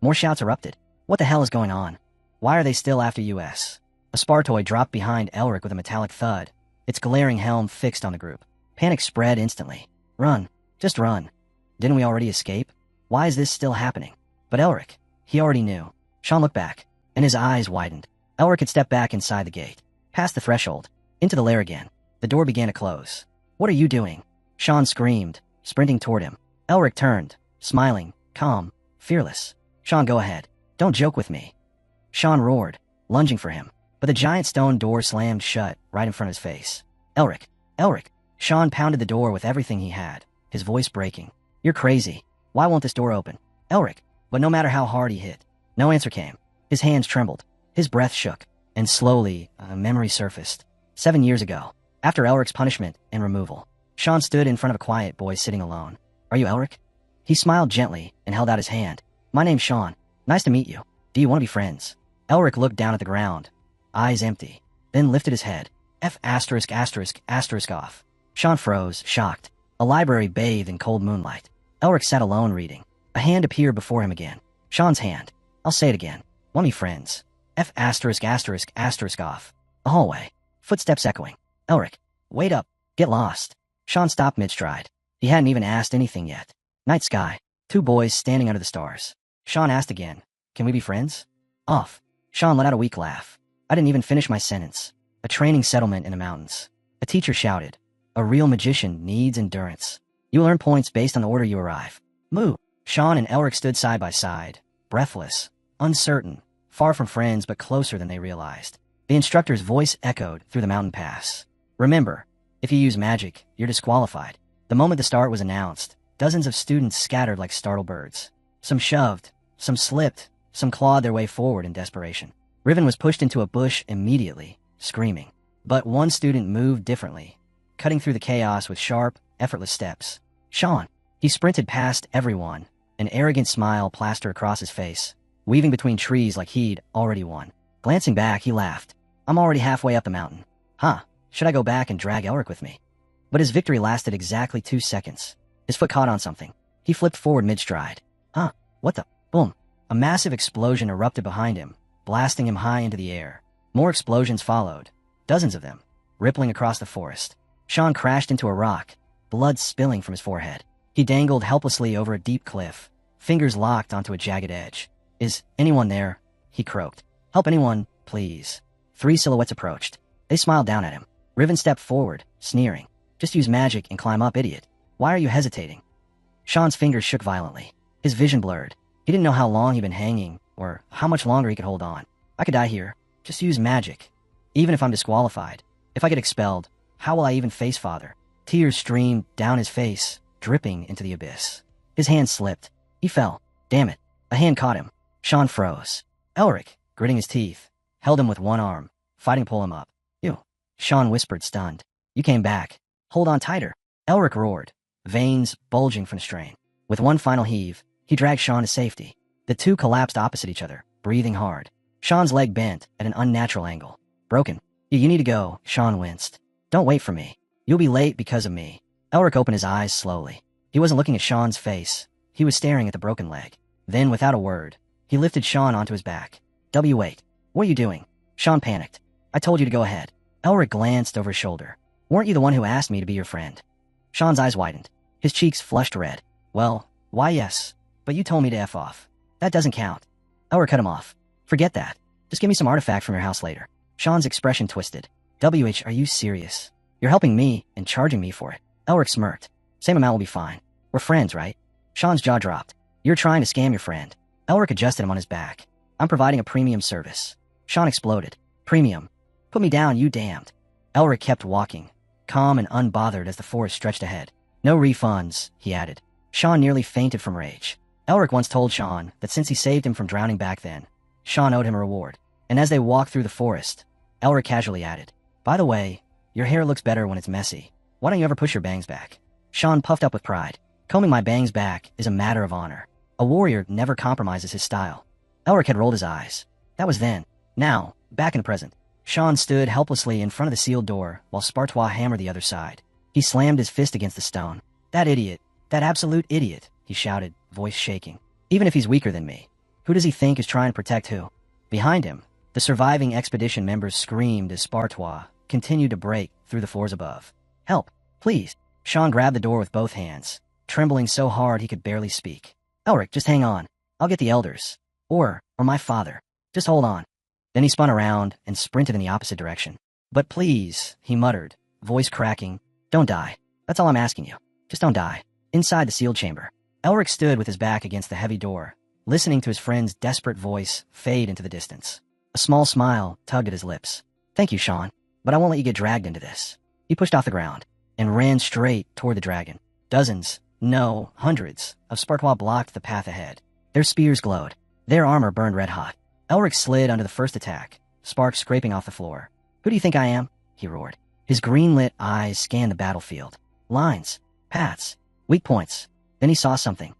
More shouts erupted. "What the hell is going on? Why are they still after us?" A Spartoi dropped behind Elric with a metallic thud, its glaring helm fixed on the group. Panic spread instantly. "Run. Just run. Didn't we already escape? Why is this still happening?" But Elric, he already knew. Sean looked back, and his eyes widened. Elric had stepped back inside the gate, past the threshold, into the lair again. The door began to close. "What are you doing?" Sean screamed, sprinting toward him. Elric turned, smiling, calm, fearless. "Sean, go ahead. Don't joke with me." Sean roared, lunging for him, but the giant stone door slammed shut right in front of his face. "Elric! Elric!" Sean pounded the door with everything he had, his voice breaking. "You're crazy. Why won't this door open?" "Elric!" But no matter how hard he hit, no answer came. His hands trembled, his breath shook, and slowly, a memory surfaced. 7 years ago, after Elric's punishment and removal, Sean stood in front of a quiet boy sitting alone. "Are you Elric?" He smiled gently and held out his hand. "My name's Sean. Nice to meet you. Do you want to be friends?" Elric looked down at the ground, eyes empty, then lifted his head. F******* off. Sean froze, shocked. A library bathed in cold moonlight. Elric sat alone reading. A hand appeared before him again. Sean's hand. I'll say it again. Want me friends? F asterisk asterisk asterisk off. A hallway. Footsteps echoing. Elric. Wait up. Get lost. Sean stopped mid-stride. He hadn't even asked anything yet. Night sky. 2 boys standing under the stars. Sean asked again. Can we be friends? Off. Sean let out a weak laugh. I didn't even finish my sentence. A training settlement in the mountains. A teacher shouted. A real magician needs endurance. You will earn points based on the order you arrive. Moo. Sean and Elric stood side by side, breathless, uncertain, far from friends but closer than they realized. The instructor's voice echoed through the mountain pass. Remember, if you use magic, you're disqualified. The moment the start was announced, dozens of students scattered like startled birds. Some shoved, some slipped, some clawed their way forward in desperation. Riven was pushed into a bush immediately, screaming. But one student moved differently, cutting through the chaos with sharp, effortless steps. Sean. He sprinted past everyone, an arrogant smile plastered across his face, weaving between trees like he'd already won. Glancing back, he laughed. I'm already halfway up the mountain. Huh, should I go back and drag Elric with me? But his victory lasted exactly 2 seconds. His foot caught on something. He flipped forward mid-stride. Huh, what the? Boom. A massive explosion erupted behind him, blasting him high into the air. More explosions followed, dozens of them, rippling across the forest. Sean crashed into a rock, blood spilling from his forehead. He dangled helplessly over a deep cliff, fingers locked onto a jagged edge. Is anyone there? He croaked. Help anyone, please. 3 silhouettes approached. They smiled down at him. Riven stepped forward, sneering. Just use magic and climb up, idiot. Why are you hesitating? Sean's fingers shook violently. His vision blurred. He didn't know how long he'd been hanging, or how much longer he could hold on. I could die here. Just use magic. Even if I'm disqualified. If I get expelled, how will I even face Father? Tears streamed down his face, dripping into the abyss. His hand slipped. He fell. Damn it. A hand caught him. Sean froze. Elric, gritting his teeth, held him with one arm, fighting to pull him up. You. Sean whispered, stunned. You came back. Hold on tighter. Elric roared, veins bulging from strain. With one final heave, he dragged Sean to safety. The two collapsed opposite each other, breathing hard. Sean's leg bent at an unnatural angle. Broken. You need to go, Sean winced. Don't wait for me. You'll be late because of me. Elric opened his eyes slowly. He wasn't looking at Sean's face. He was staring at the broken leg. Then, without a word, he lifted Sean onto his back. Wait. What are you doing? Sean panicked. I told you to go ahead. Elric glanced over his shoulder. Weren't you the one who asked me to be your friend? Sean's eyes widened. His cheeks flushed red. Well, why yes. But you told me to F off. That doesn't count. Elric cut him off. Forget that. Just give me some artifact from your house later. Sean's expression twisted. Are you serious? You're helping me and charging me for it. Elric smirked. Same amount will be fine. We're friends, right? Sean's jaw dropped. You're trying to scam your friend. Elric adjusted him on his back. I'm providing a premium service. Sean exploded. Premium. Put me down, you damned. Elric kept walking, calm and unbothered as the forest stretched ahead. No refunds, he added. Sean nearly fainted from rage. Elric once told Sean that since he saved him from drowning back then, Sean owed him a reward. And as they walked through the forest, Elric casually added, by the way, your hair looks better when it's messy. Why don't you ever push your bangs back? Sean puffed up with pride. Combing my bangs back is a matter of honor. A warrior never compromises his style. Elric had rolled his eyes. That was then. Now, back in the present. Sean stood helplessly in front of the sealed door while Spartois hammered the other side. He slammed his fist against the stone. That idiot. That absolute idiot, he shouted, voice shaking. Even if he's weaker than me. Who does he think is trying to protect who? Behind him, the surviving expedition members screamed as Spartois continued to break through the floors above. Help, please. Sean grabbed the door with both hands, trembling so hard he could barely speak. Elric, just hang on. I'll get the elders. Or my father. Just hold on. Then he spun around and sprinted in the opposite direction. But please, he muttered, voice cracking, don't die. That's all I'm asking you. Just don't die. Inside the sealed chamber, Elric stood with his back against the heavy door, listening to his friend's desperate voice fade into the distance. A small smile tugged at his lips. Thank you, Sean, but I won't let you get dragged into this. He pushed off the ground and ran straight toward the dragon. Dozens, no, hundreds, of Spartois blocked the path ahead. Their spears glowed. Their armor burned red hot. Elric slid under the first attack, sparks scraping off the floor. Who do you think I am? He roared. His green-lit eyes scanned the battlefield. Lines, paths, weak points. Then he saw something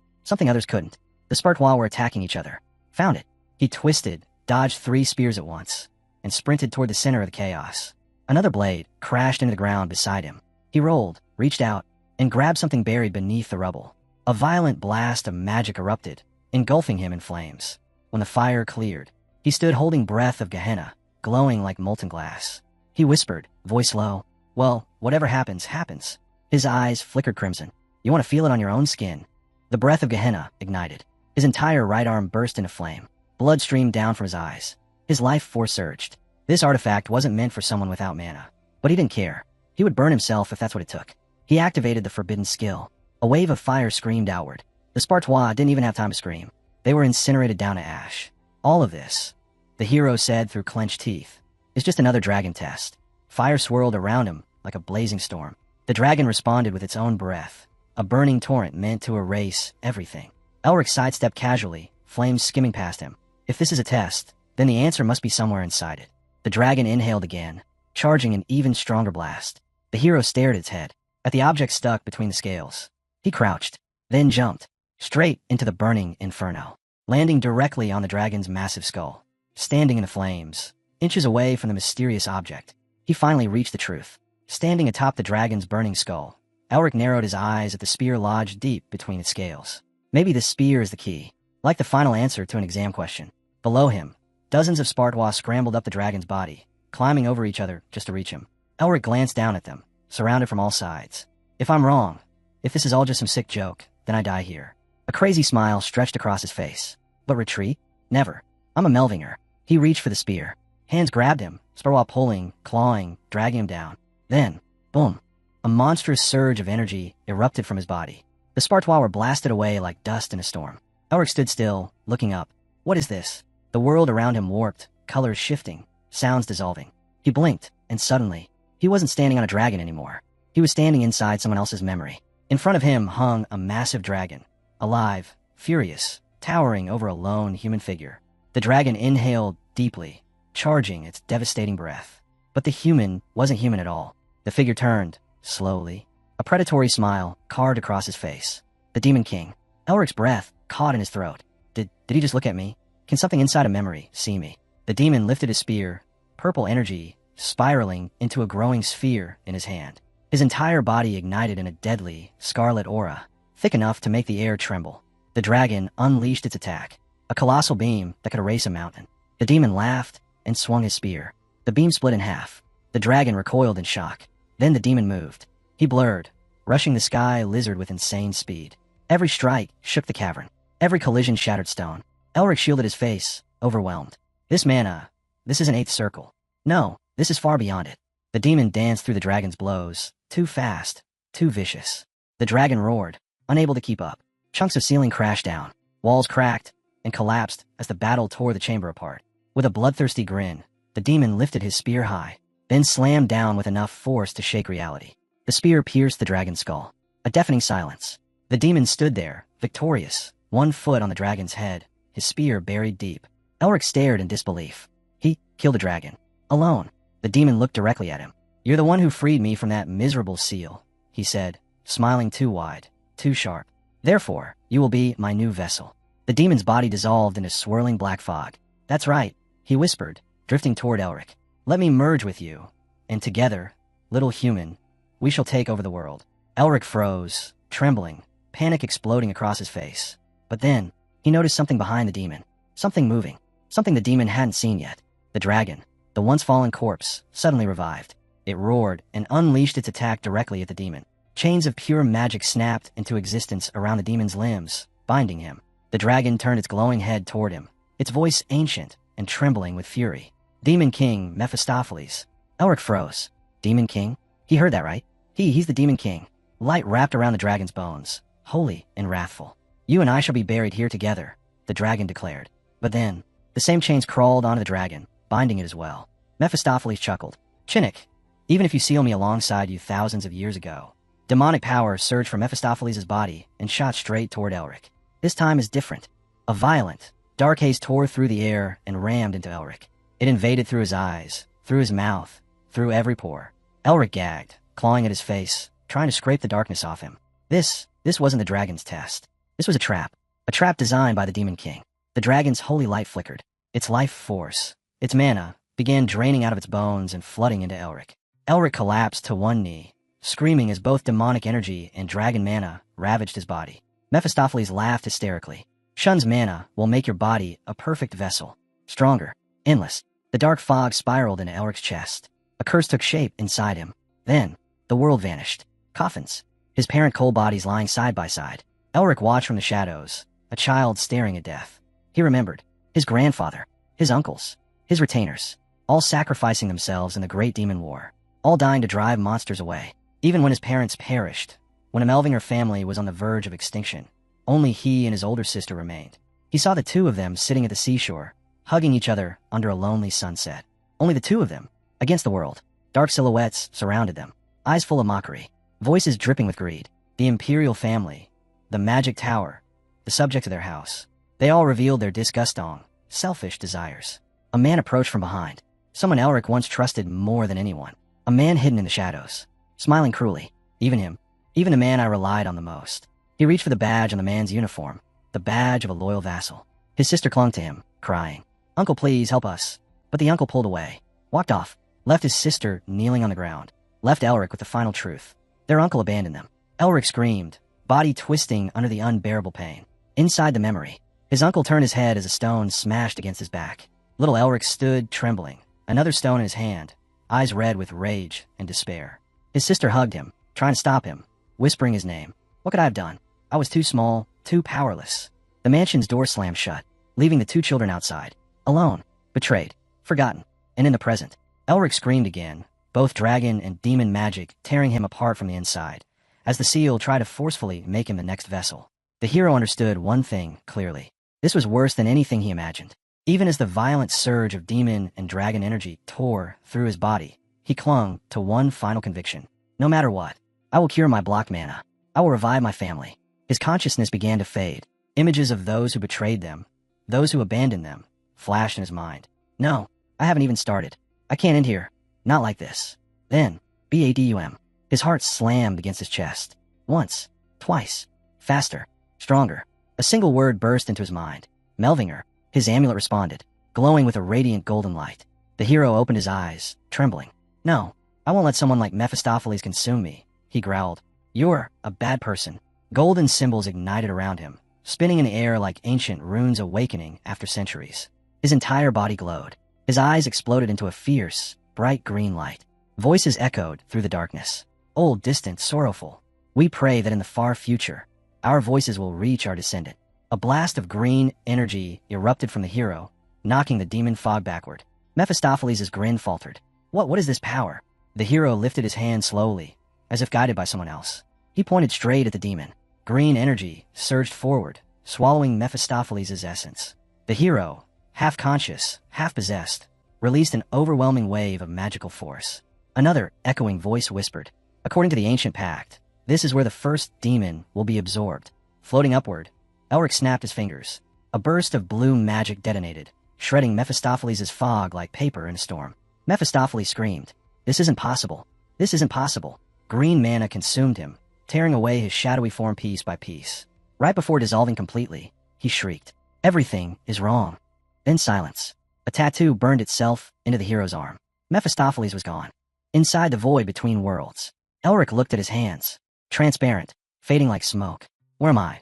others couldn't. The Spartois were attacking each other. Found it. He twisted, dodged 3 spears at once, and sprinted toward the center of the chaos. Another blade crashed into the ground beside him. He rolled, reached out, and grabbed something buried beneath the rubble. A violent blast of magic erupted, engulfing him in flames. When the fire cleared, he stood holding breath of Gehenna, glowing like molten glass. He whispered, voice low, "Well, whatever happens, happens." His eyes flickered crimson. "You want to feel it on your own skin." The breath of Gehenna ignited. His entire right arm burst into flame. Blood streamed down from his eyes. His life force surged. This artifact wasn't meant for someone without mana. But he didn't care. He would burn himself if that's what it took. He activated the forbidden skill. A wave of fire screamed outward. The Spartois didn't even have time to scream. They were incinerated down to ash. All of this, the hero said through clenched teeth, is just another dragon test. Fire swirled around him like a blazing storm. The dragon responded with its own breath, a burning torrent meant to erase everything. Elric sidestepped casually, flames skimming past him. If this is a test, then the answer must be somewhere inside it. The dragon inhaled again, charging an even stronger blast. The hero stared at its head, at the object stuck between the scales. He crouched, then jumped, straight into the burning inferno, landing directly on the dragon's massive skull. Standing in the flames, inches away from the mysterious object, he finally reached the truth. Standing atop the dragon's burning skull, Elric narrowed his eyes at the spear lodged deep between its scales. Maybe this spear is the key, like the final answer to an exam question. Below him, dozens of Spartois scrambled up the dragon's body, climbing over each other just to reach him. Elric glanced down at them, surrounded from all sides. If I'm wrong, if this is all just some sick joke, then I die here. A crazy smile stretched across his face. But retreat? Never. I'm a Melvinger. He reached for the spear. Hands grabbed him, Spartois pulling, clawing, dragging him down. Then, boom. A monstrous surge of energy erupted from his body. The Spartois were blasted away like dust in a storm. Elric stood still, looking up. What is this? The world around him warped, colors shifting, sounds dissolving. He blinked, and suddenly, he wasn't standing on a dragon anymore. He was standing inside someone else's memory. In front of him hung a massive dragon, alive, furious, towering over a lone human figure. The dragon inhaled deeply, charging its devastating breath. But the human wasn't human at all. The figure turned, slowly. A predatory smile carved across his face. The Demon King. Elric's breath caught in his throat. Did he just look at me? Can something inside a memory see me? The demon lifted his spear, purple energy spiraling into a growing sphere in his hand. His entire body ignited in a deadly, scarlet aura, thick enough to make the air tremble. The dragon unleashed its attack, a colossal beam that could erase a mountain. The demon laughed and swung his spear. The beam split in half. The dragon recoiled in shock. Then the demon moved. He blurred, rushing the sky lizard with insane speed. Every strike shook the cavern. Every collision shattered stone. Elric shielded his face, overwhelmed. This mana, this is an eighth circle. No, this is far beyond it. The demon danced through the dragon's blows, too fast, too vicious. The dragon roared, unable to keep up. Chunks of ceiling crashed down, walls cracked, and collapsed as the battle tore the chamber apart. With a bloodthirsty grin, the demon lifted his spear high, then slammed down with enough force to shake reality. The spear pierced the dragon's skull. A deafening silence. The demon stood there, victorious, 1 foot on the dragon's head, his spear buried deep. Elric stared in disbelief. He killed the dragon. Alone. The demon looked directly at him. "You're the one who freed me from that miserable seal," he said, smiling too wide, too sharp. "Therefore, you will be my new vessel." The demon's body dissolved into swirling black fog. "That's right," he whispered, drifting toward Elric. "Let me merge with you, and together, little human, we shall take over the world." Elric froze, trembling, panic exploding across his face. But then, he noticed something behind the demon. Something moving. Something the demon hadn't seen yet. The dragon, the once fallen corpse, suddenly revived. It roared and unleashed its attack directly at the demon. Chains of pure magic snapped into existence around the demon's limbs, binding him. The dragon turned its glowing head toward him, its voice ancient and trembling with fury. "Demon King Mephistopheles." Elric froze. Demon King? He heard that right. He's the Demon King. Light wrapped around the dragon's bones, holy and wrathful. "You and I shall be buried here together," the dragon declared. But then, the same chains crawled onto the dragon, binding it as well. Mephistopheles chuckled. "Chinnick, even if you seal me alongside you thousands of years ago." Demonic power surged from Mephistopheles' body and shot straight toward Elric. This time is different. A violent, dark haze tore through the air and rammed into Elric. It invaded through his eyes, through his mouth, through every pore. Elric gagged, clawing at his face, trying to scrape the darkness off him. This wasn't the dragon's test. This was a trap designed by the Demon King. The dragon's holy light flickered. Its life force, its mana, began draining out of its bones and flooding into Elric. Elric collapsed to one knee, screaming as both demonic energy and dragon mana ravaged his body. Mephistopheles laughed hysterically. Shun's mana will make your body a perfect vessel. Stronger. Endless. The dark fog spiraled into Elric's chest. A curse took shape inside him. Then, the world vanished. Coffins. His parent cold bodies lying side by side. Elric watched from the shadows, a child staring at death. He remembered. His grandfather. His uncles. His retainers. All sacrificing themselves in the Great Demon War. All dying to drive monsters away. Even when his parents perished. When a Melvinger family was on the verge of extinction. Only he and his older sister remained. He saw the two of them sitting at the seashore, hugging each other under a lonely sunset. Only the two of them, against the world. Dark silhouettes surrounded them, eyes full of mockery, voices dripping with greed. The imperial family, the magic tower, the subject of their house. They all revealed their disgusting, selfish desires. A man approached from behind. Someone Elric once trusted more than anyone. A man hidden in the shadows, smiling cruelly. Even him. Even the man I relied on the most. He reached for the badge on the man's uniform, the badge of a loyal vassal. His sister clung to him, crying, "Uncle, please help us." But the uncle pulled away, walked off, left his sister kneeling on the ground, left Elric with the final truth. Their uncle abandoned them. Elric screamed, body twisting under the unbearable pain. Inside the memory, his uncle turned his head as a stone smashed against his back. Little Elric stood, trembling, another stone in his hand, eyes red with rage and despair. His sister hugged him, trying to stop him, whispering his name. What could I have done? I was too small, too powerless. The mansion's door slammed shut, leaving the two children outside, alone, betrayed, forgotten, and in the present. Elric screamed again, both dragon and demon magic tearing him apart from the inside, as the seal tried to forcefully make him the next vessel. The hero understood one thing clearly. This was worse than anything he imagined. Even as the violent surge of demon and dragon energy tore through his body, he clung to one final conviction. No matter what, I will cure my blocked mana. I will revive my family. His consciousness began to fade. Images of those who betrayed them, those who abandoned them, flashed in his mind. No, I haven't even started. I can't end here. Not like this. Then, BADUM. His heart slammed against his chest. Once. Twice. Faster. Stronger. A single word burst into his mind. Melvinger. His amulet responded, glowing with a radiant golden light. The hero opened his eyes, trembling. No, I won't let someone like Mephistopheles consume me, he growled. You're a bad person. Golden symbols ignited around him, spinning in the air like ancient runes awakening after centuries. His entire body glowed. His eyes exploded into a fierce, bright green light. Voices echoed through the darkness. Old, distant, sorrowful. We pray that in the far future, our voices will reach our descendant. A blast of green energy erupted from the hero, knocking the demon fog backward. Mephistopheles' grin faltered. What is this power? The hero lifted his hand slowly, as if guided by someone else. He pointed straight at the demon. Green energy surged forward, swallowing Mephistopheles' essence. The hero, half conscious, half possessed, released an overwhelming wave of magical force. Another echoing voice whispered, according to the ancient pact, this is where the first demon will be absorbed. Floating upward, Elric snapped his fingers. A burst of blue magic detonated, shredding Mephistopheles' fog like paper in a storm. Mephistopheles screamed, "This isn't possible. This isn't possible." Green mana consumed him, tearing away his shadowy form piece by piece. Right before dissolving completely, he shrieked, "Everything is wrong." Then silence. A tattoo burned itself into the hero's arm. Mephistopheles was gone. Inside the void between worlds, Elric looked at his hands, transparent, fading like smoke. Where am I?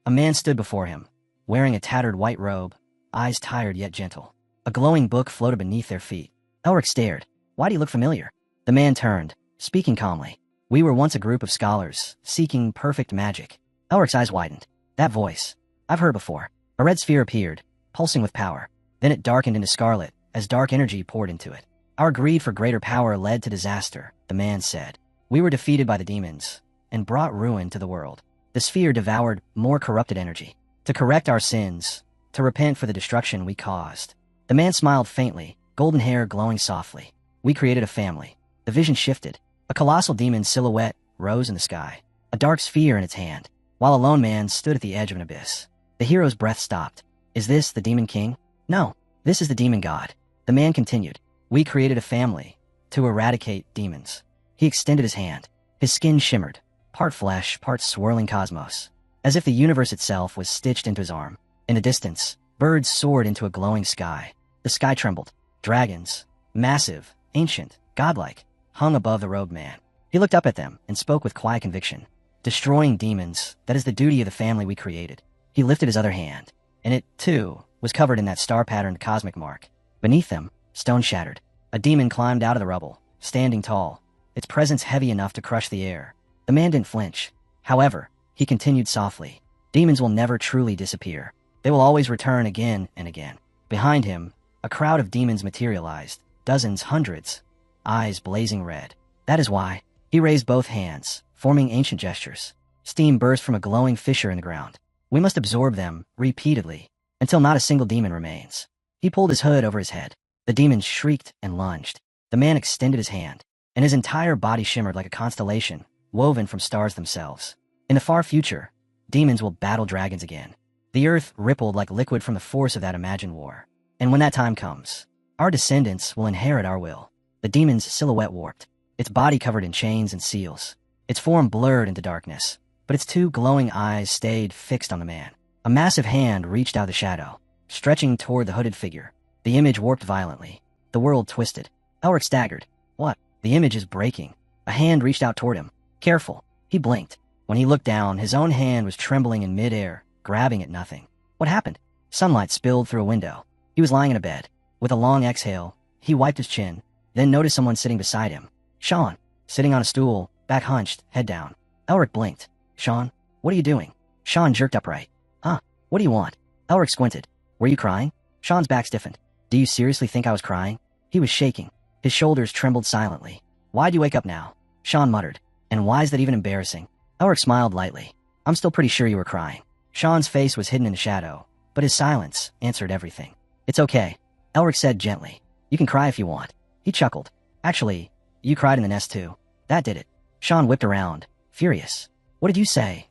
A man stood before him, wearing a tattered white robe, eyes tired yet gentle. A glowing book floated beneath their feet. Elric stared. Why do you look familiar? The man turned, speaking calmly. We were once a group of scholars, seeking perfect magic. Elric's eyes widened. That voice. I've heard before. A red sphere appeared, pulsing with power. Then it darkened into scarlet, as dark energy poured into it. Our greed for greater power led to disaster, the man said. We were defeated by the demons, and brought ruin to the world. The sphere devoured more corrupted energy. To correct our sins, to repent for the destruction we caused. The man smiled faintly, golden hair glowing softly. We created a family. The vision shifted. A colossal demon silhouette rose in the sky, a dark sphere in its hand, while a lone man stood at the edge of an abyss. The hero's breath stopped. Is this the demon king? No, this is the demon god. The man continued. We created a family to eradicate demons. He extended his hand. His skin shimmered, part flesh, part swirling cosmos, as if the universe itself was stitched into his arm. In the distance, birds soared into a glowing sky. The sky trembled. Dragons, massive, ancient, godlike, hung above the robed man. He looked up at them and spoke with quiet conviction. Destroying demons, that is the duty of the family we created. He lifted his other hand, and it, too, was covered in that star-patterned cosmic mark. Beneath them, stone shattered, a demon climbed out of the rubble, standing tall, its presence heavy enough to crush the air. The man didn't flinch. However, he continued softly. Demons will never truly disappear. They will always return again and again. Behind him, a crowd of demons materialized, dozens, hundreds, eyes blazing red. That is why he raised both hands, forming ancient gestures. Steam burst from a glowing fissure in the ground. We must absorb them, repeatedly, until not a single demon remains. He pulled his hood over his head. The demons shrieked and lunged. The man extended his hand, and his entire body shimmered like a constellation, woven from stars themselves. In the far future, demons will battle dragons again. The earth rippled like liquid from the force of that imagined war. And when that time comes, our descendants will inherit our will. The demon's silhouette warped, its body covered in chains and seals, its form blurred into darkness, but its two glowing eyes stayed fixed on the man. A massive hand reached out of the shadow, stretching toward the hooded figure. The image warped violently. The world twisted. Elric staggered. What? The image is breaking. A hand reached out toward him. Careful. He blinked. When he looked down, his own hand was trembling in midair, grabbing at nothing. What happened? Sunlight spilled through a window. He was lying in a bed. With a long exhale, he wiped his chin, then noticed someone sitting beside him. Sean, sitting on a stool, back hunched, head down. Elric blinked. Sean, what are you doing? Sean jerked upright. Huh? What do you want? Elric squinted. Were you crying? Sean's back stiffened. Do you seriously think I was crying? He was shaking. His shoulders trembled silently. Why'd you wake up now? Sean muttered. And why is that even embarrassing? Elric smiled lightly. I'm still pretty sure you were crying. Sean's face was hidden in the shadow, but his silence answered everything. It's okay, Elric said gently. You can cry if you want. He chuckled. Actually, you cried in the nest too. That did it. Sean whipped around, furious. What did you say?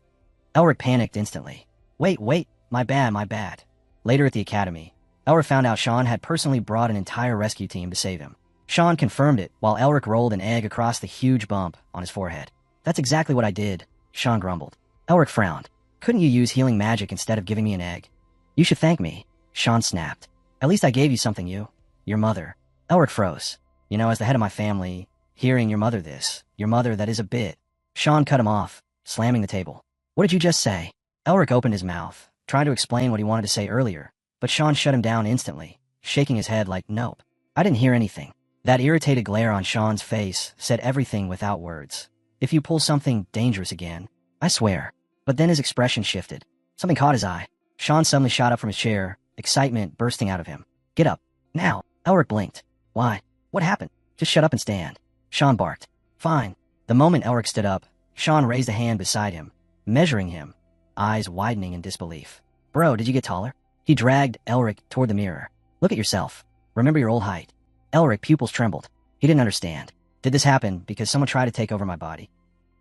Elric panicked instantly. Wait, my bad. Later at the academy, Elric found out Sean had personally brought an entire rescue team to save him. Sean confirmed it while Elric rolled an egg across the huge bump on his forehead. That's exactly what I did, Sean grumbled. Elric frowned. Couldn't you use healing magic instead of giving me an egg? You should thank me, Sean snapped. At least I gave you something, your mother. Elric froze. You know, as the head of my family, hearing your mother that is a bit. Sean cut him off, slamming the table. What did you just say? Elric opened his mouth, trying to explain what he wanted to say earlier, but Sean shut him down instantly, shaking his head like, nope. I didn't hear anything. That irritated glare on Sean's face said everything without words. If you pull something dangerous again, I swear. But then his expression shifted. Something caught his eye. Sean suddenly shot up from his chair, excitement bursting out of him. Get up. Now. Elric blinked. Why? What happened? Just shut up and stand. Sean barked. Fine. The moment Elric stood up, Sean raised a hand beside him, measuring him, eyes widening in disbelief. Bro, did you get taller? He dragged Elric toward the mirror. Look at yourself. Remember your old height. Elric pupils trembled. He didn't understand. Did this happen because someone tried to take over my body?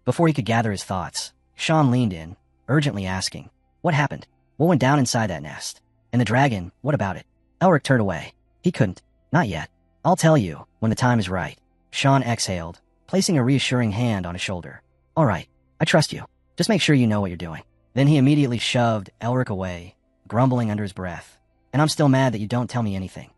Before he could gather his thoughts, Sean leaned in, urgently asking, what happened? What went down inside that nest? And the dragon, what about it? Elric turned away. He couldn't. Not yet. I'll tell you when the time is right. Sean exhaled, placing a reassuring hand on his shoulder. All right, I trust you. Just make sure you know what you're doing. Then he immediately shoved Elric away, grumbling under his breath. And I'm still mad that you don't tell me anything.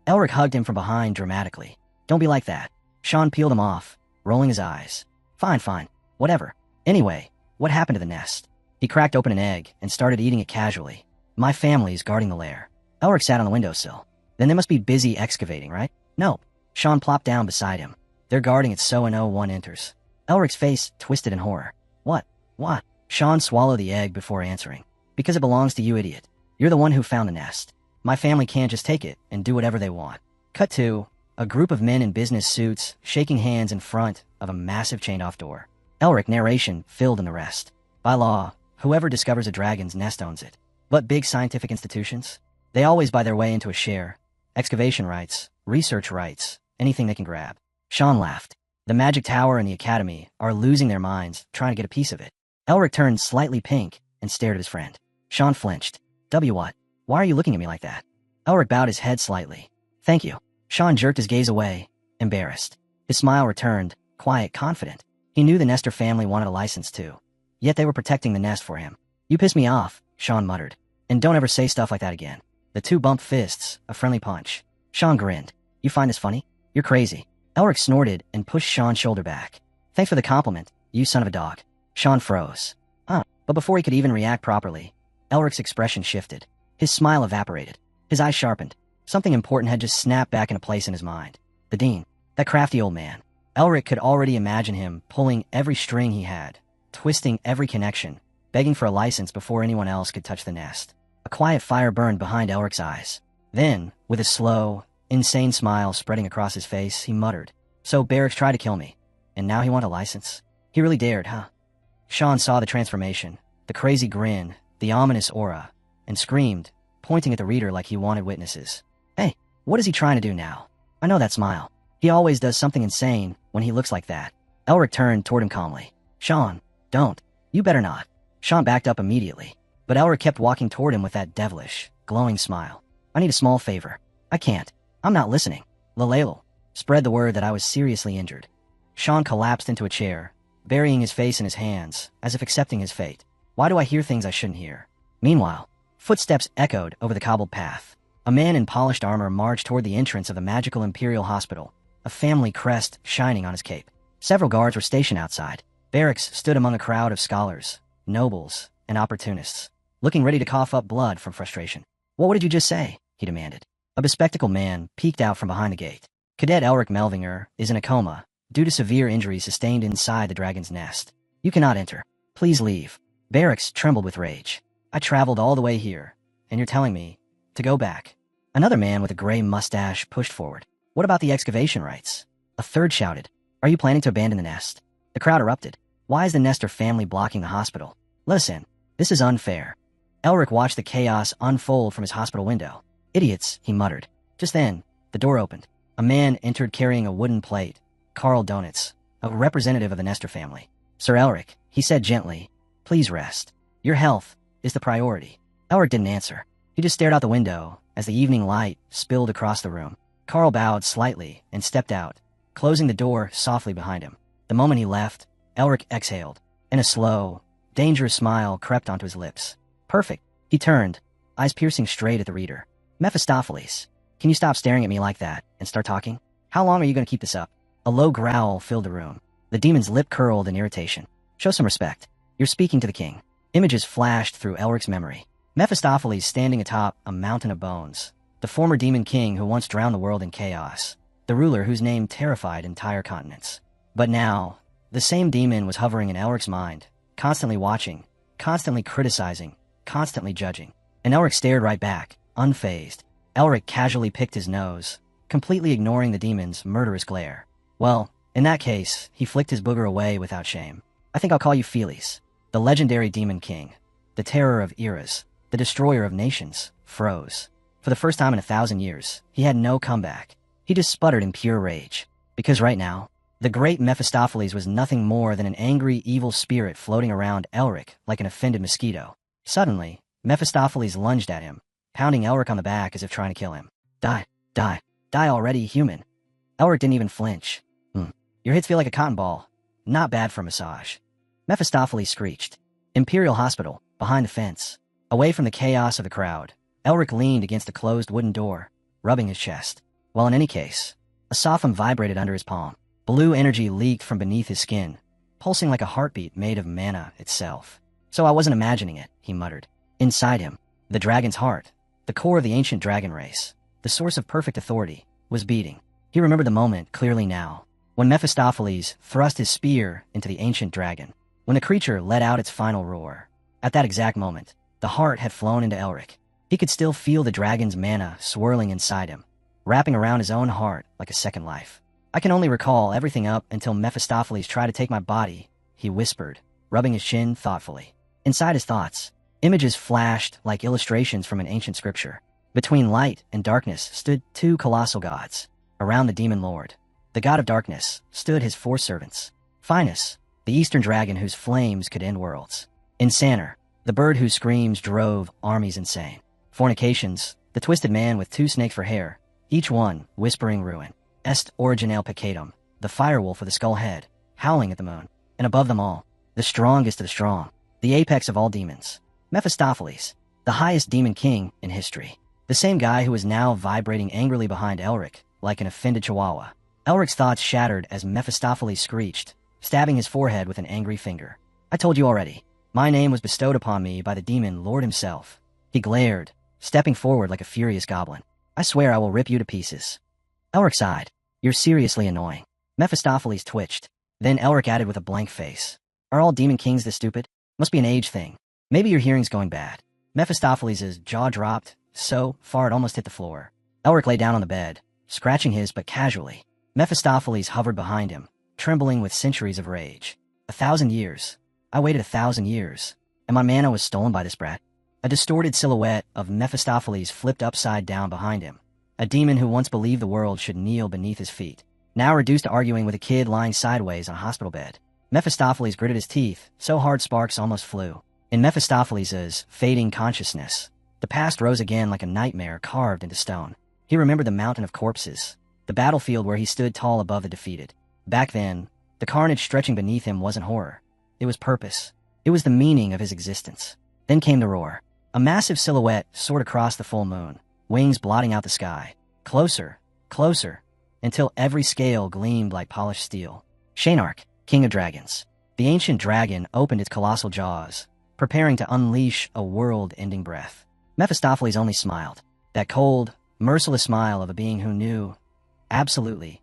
Elric hugged him from behind dramatically. Don't be like that. Sean peeled him off, rolling his eyes. Fine. Whatever. Anyway, what happened to the nest? He cracked open an egg and started eating it casually. My family's guarding the lair. Elric sat on the windowsill. Then they must be busy excavating, right? No. Sean plopped down beside him. They're guarding it so no one enters. Elric's face twisted in horror. What? Sean swallowed the egg before answering. Because it belongs to you, idiot. You're the one who found the nest. My family can't just take it and do whatever they want. Cut to a group of men in business suits shaking hands in front of a massive chained-off door. Elric narration filled in the rest. By law, whoever discovers a dragon's nest owns it. But big scientific institutions? They always buy their way into a share. Excavation rights, research rights, anything they can grab. Sean laughed. The Magic Tower and the Academy are losing their minds trying to get a piece of it. Elric turned slightly pink and stared at his friend. Sean flinched. What? Why are you looking at me like that? Elric bowed his head slightly. Thank you. Sean jerked his gaze away, embarrassed. His smile returned, quiet, confident. He knew the Nestor family wanted a license too. Yet they were protecting the nest for him. You piss me off, Sean muttered. And don't ever say stuff like that again. The two bumped fists, a friendly punch. Sean grinned. You find this funny? You're crazy. Elric snorted and pushed Sean's shoulder back. Thanks for the compliment, you son of a dog. Sean froze. But before he could even react properly, Elric's expression shifted. His smile evaporated. His eyes sharpened. Something important had just snapped back into place in his mind. The Dean. That crafty old man. Elric could already imagine him pulling every string he had, twisting every connection, begging for a license before anyone else could touch the nest. A quiet fire burned behind Elric's eyes. Then, with a slow, insane smile spreading across his face, he muttered, "So Barracks tried to kill me, and now he want a license? He really dared, huh?" Sean saw the transformation, the crazy grin, the ominous aura, and screamed, pointing at the reader like he wanted witnesses. "Hey, what is he trying to do now? I know that smile. He always does something insane when he looks like that." Elric turned toward him calmly. "Sean, don't. You better not." Sean backed up immediately, but Elric kept walking toward him with that devilish, glowing smile. "I need a small favor. I can't. I'm not listening. Yahello, spread the word that I was seriously injured." Sean collapsed into a chair, burying his face in his hands, as if accepting his fate. Why do I hear things I shouldn't hear? Meanwhile, footsteps echoed over the cobbled path. A man in polished armor marched toward the entrance of the magical Imperial Hospital, a family crest shining on his cape. Several guards were stationed outside. Barracks stood among a crowd of scholars, nobles, and opportunists, looking ready to cough up blood from frustration. "What did you just say?" he demanded. A bespectacled man peeked out from behind the gate. "Cadet Elric Melvinger is in a coma due to severe injuries sustained inside the dragon's nest. You cannot enter. Please leave." Barracks trembled with rage. "I traveled all the way here, and you're telling me to go back?" Another man with a gray mustache pushed forward. "What about the excavation rights?" A third shouted, "Are you planning to abandon the nest?" The crowd erupted. "Why is the Nestor family blocking the hospital? Let us in. This is unfair." Elric watched the chaos unfold from his hospital window. "Idiots," he muttered. Just then, the door opened. A man entered carrying a wooden plate. Carl Donitz, a representative of the Nestor family. "Sir Elric," he said gently, "please rest. Your health is the priority." Elric didn't answer. He just stared out the window as the evening light spilled across the room. Carl bowed slightly and stepped out, closing the door softly behind him. The moment he left, Elric exhaled, and a slow, dangerous smile crept onto his lips. "Perfect." He turned, eyes piercing straight at the reader. "Mephistopheles, can you stop staring at me like that and start talking? How long are you going to keep this up?" A low growl filled the room. The demon's lip curled in irritation. "Show some respect. You're speaking to the king." Images flashed through Elric's memory. Mephistopheles standing atop a mountain of bones. The former demon king who once drowned the world in chaos. The ruler whose name terrified entire continents. But now, the same demon was hovering in Elric's mind, constantly watching, constantly criticizing, constantly judging. And Elric stared right back, unfazed. Elric casually picked his nose, completely ignoring the demon's murderous glare. "Well, in that case," he flicked his booger away without shame. "I think I'll call you Felis." The legendary demon king, the terror of eras, the destroyer of nations, froze. For the first time in 1,000 years, he had no comeback. He just sputtered in pure rage. Because right now, the great Mephistopheles was nothing more than an angry, evil spirit floating around Elric like an offended mosquito. Suddenly, Mephistopheles lunged at him, pounding Elric on the back as if trying to kill him. "Die, die, die already, human." Elric didn't even flinch. Your hits feel like a cotton ball. Not bad for a massage." Mephistopheles screeched. Imperial Hospital, behind the fence. Away from the chaos of the crowd, Elric leaned against the closed wooden door, rubbing his chest. Well, in any case, a sophom vibrated under his palm. Blue energy leaked from beneath his skin, pulsing like a heartbeat made of mana itself. "So I wasn't imagining it," he muttered. Inside him, the dragon's heart, the core of the ancient dragon race, the source of perfect authority, was beating. He remembered the moment clearly now, when Mephistopheles thrust his spear into the ancient dragon, when the creature let out its final roar. At that exact moment, the heart had flown into Elric. He could still feel the dragon's mana swirling inside him, wrapping around his own heart like a second life. "I can only recall everything up until Mephistopheles tried to take my body," he whispered, rubbing his chin thoughtfully. Inside his thoughts, images flashed like illustrations from an ancient scripture. Between light and darkness stood two colossal gods. Around the demon lord, the god of darkness, stood his four servants. Phinus, the eastern dragon whose flames could end worlds. Insaner, the bird whose screams drove armies insane. Fornications, the twisted man with two snakes for hair, each one whispering ruin. Est originale peccatum, the firewolf with a skull head, howling at the moon. And above them all, the strongest of the strong, the apex of all demons, Mephistopheles, the highest demon king in history. The same guy who was now vibrating angrily behind Elric, like an offended chihuahua. Elric's thoughts shattered as Mephistopheles screeched, stabbing his forehead with an angry finger. I told you already. My name was bestowed upon me by the demon lord himself. He glared, stepping forward like a furious goblin. I swear I will rip you to pieces. Elric sighed. You're seriously annoying. Mephistopheles twitched. Then Elric added with a blank face. Are all demon kings this stupid? Must be an age thing. Maybe your hearing's going bad. Mephistopheles' jaw dropped, so far it almost hit the floor. Elric lay down on the bed, scratching his but casually. Mephistopheles hovered behind him, trembling with centuries of rage. 1,000 years. I waited 1,000 years. And my mana was stolen by this brat. A distorted silhouette of Mephistopheles flipped upside down behind him. A demon who once believed the world should kneel beneath his feet. Now reduced to arguing with a kid lying sideways on a hospital bed. Mephistopheles gritted his teeth, so hard sparks almost flew. In Mephistopheles' fading consciousness, the past rose again like a nightmare carved into stone. He remembered the mountain of corpses, the battlefield where he stood tall above the defeated. Back then, the carnage stretching beneath him wasn't horror. It was purpose. It was the meaning of his existence. Then came the roar. A massive silhouette soared across the full moon, wings blotting out the sky. Closer, closer, until every scale gleamed like polished steel. Shaynark, king of dragons. The ancient dragon opened its colossal jaws, preparing to unleash a world-ending breath. Mephistopheles only smiled. That cold, merciless smile of a being who knew, absolutely,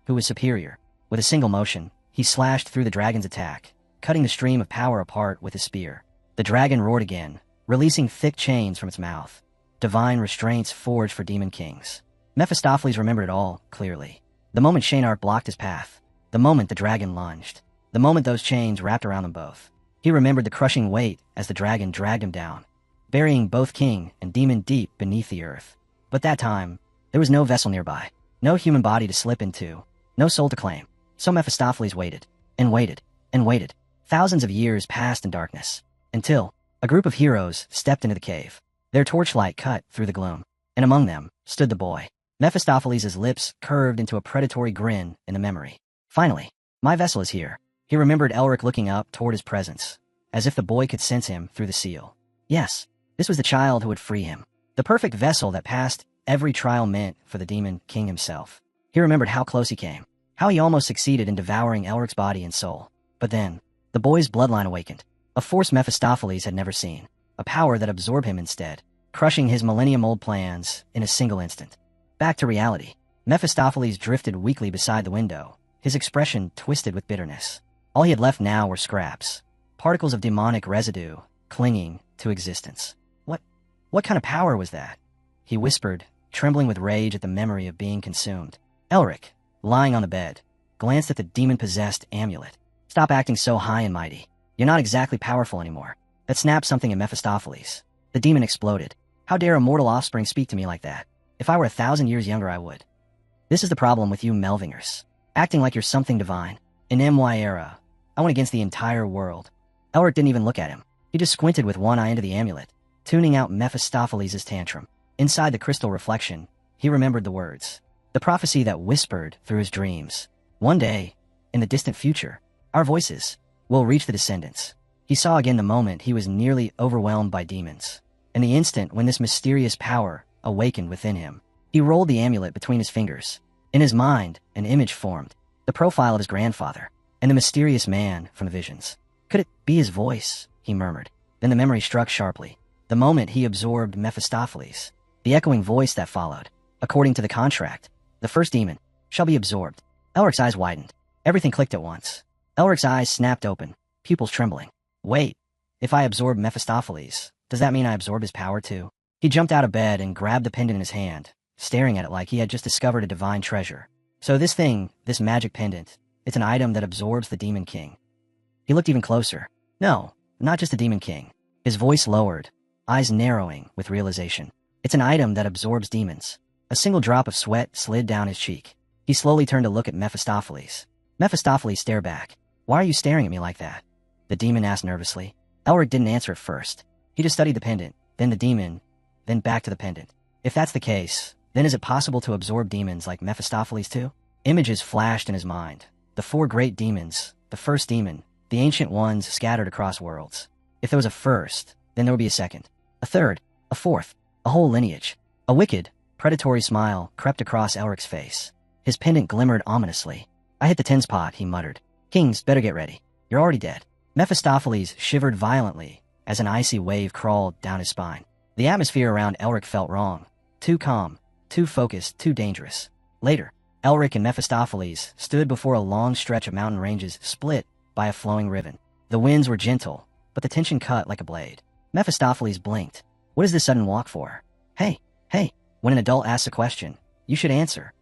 who was superior. With a single motion, he slashed through the dragon's attack, cutting the stream of power apart with his spear. The dragon roared again, releasing thick chains from its mouth. Divine restraints forged for demon kings. Mephistopheles remembered it all, clearly. The moment Shaynark blocked his path. The moment the dragon lunged. The moment those chains wrapped around them both. He remembered the crushing weight as the dragon dragged him down, burying both king and demon deep beneath the earth. But that time, there was no vessel nearby. No human body to slip into. No soul to claim. So Mephistopheles waited, and waited, and waited. Thousands of years passed in darkness, until a group of heroes stepped into the cave. Their torchlight cut through the gloom, and among them stood the boy. Mephistopheles' lips curved into a predatory grin in the memory. Finally, my vessel is here. He remembered Elric looking up toward his presence, as if the boy could sense him through the seal. Yes, this was the child who would free him. The perfect vessel that passed every trial meant for the demon king himself. He remembered how close he came, how he almost succeeded in devouring Elric's body and soul. But then, the boy's bloodline awakened, a force Mephistopheles had never seen, a power that absorbed him instead, crushing his millennium-old plans in a single instant. Back to reality, Mephistopheles drifted weakly beside the window, his expression twisted with bitterness. All he had left now were scraps, particles of demonic residue clinging to existence. What kind of power was that? He whispered, trembling with rage at the memory of being consumed. Elric, lying on the bed, glanced at the demon-possessed amulet. Stop acting so high and mighty. You're not exactly powerful anymore. That snapped something in Mephistopheles. The demon exploded. How dare a mortal offspring speak to me like that? If I were 1,000 years younger, I would. This is the problem with you Melvingers. Acting like you're something divine. In MY era, I went against the entire world. Elric didn't even look at him. He just squinted with one eye into the amulet, tuning out Mephistopheles' tantrum. Inside the crystal reflection, he remembered the words. The prophecy that whispered through his dreams. One day, in the distant future, our voices will reach the descendants. He saw again the moment he was nearly overwhelmed by demons, and the instant when this mysterious power awakened within him. He rolled the amulet between his fingers. In his mind, an image formed, the profile of his grandfather, and the mysterious man from the visions. Could it be his voice? He murmured. Then the memory struck sharply. The moment he absorbed Mephistopheles, the echoing voice that followed. According to the contract, the first demon shall be absorbed. Elric's eyes widened. Everything clicked at once. Elric's eyes snapped open, pupils trembling. Wait, if I absorb Mephistopheles, does that mean I absorb his power too? He jumped out of bed and grabbed the pendant in his hand, staring at it like he had just discovered a divine treasure. So this thing, this magic pendant, it's an item that absorbs the Demon King. He looked even closer. No, not just the Demon King. His voice lowered, eyes narrowing with realization. It's an item that absorbs demons. A single drop of sweat slid down his cheek. He slowly turned to look at Mephistopheles. Mephistopheles stared back. Why are you staring at me like that? The demon asked nervously. Elric didn't answer at first. He just studied the pendant, then the demon, then back to the pendant. If that's the case, then is it possible to absorb demons like Mephistopheles too? Images flashed in his mind. The four great demons, the first demon, the ancient ones scattered across worlds. If there was a first, then there would be a second, a third, a fourth, a whole lineage. A wicked, predatory smile crept across Elric's face. His pendant glimmered ominously. I hit the 10 spot, he muttered. Kings, better get ready. You're already dead. Mephistopheles shivered violently as an icy wave crawled down his spine. The atmosphere around Elric felt wrong. Too calm, too focused, too dangerous. Later, Elric and Mephistopheles stood before a long stretch of mountain ranges split by a flowing ribbon. The winds were gentle, but the tension cut like a blade. Mephistopheles blinked. What is this sudden walk for? Hey, when an adult asks a question, you should answer.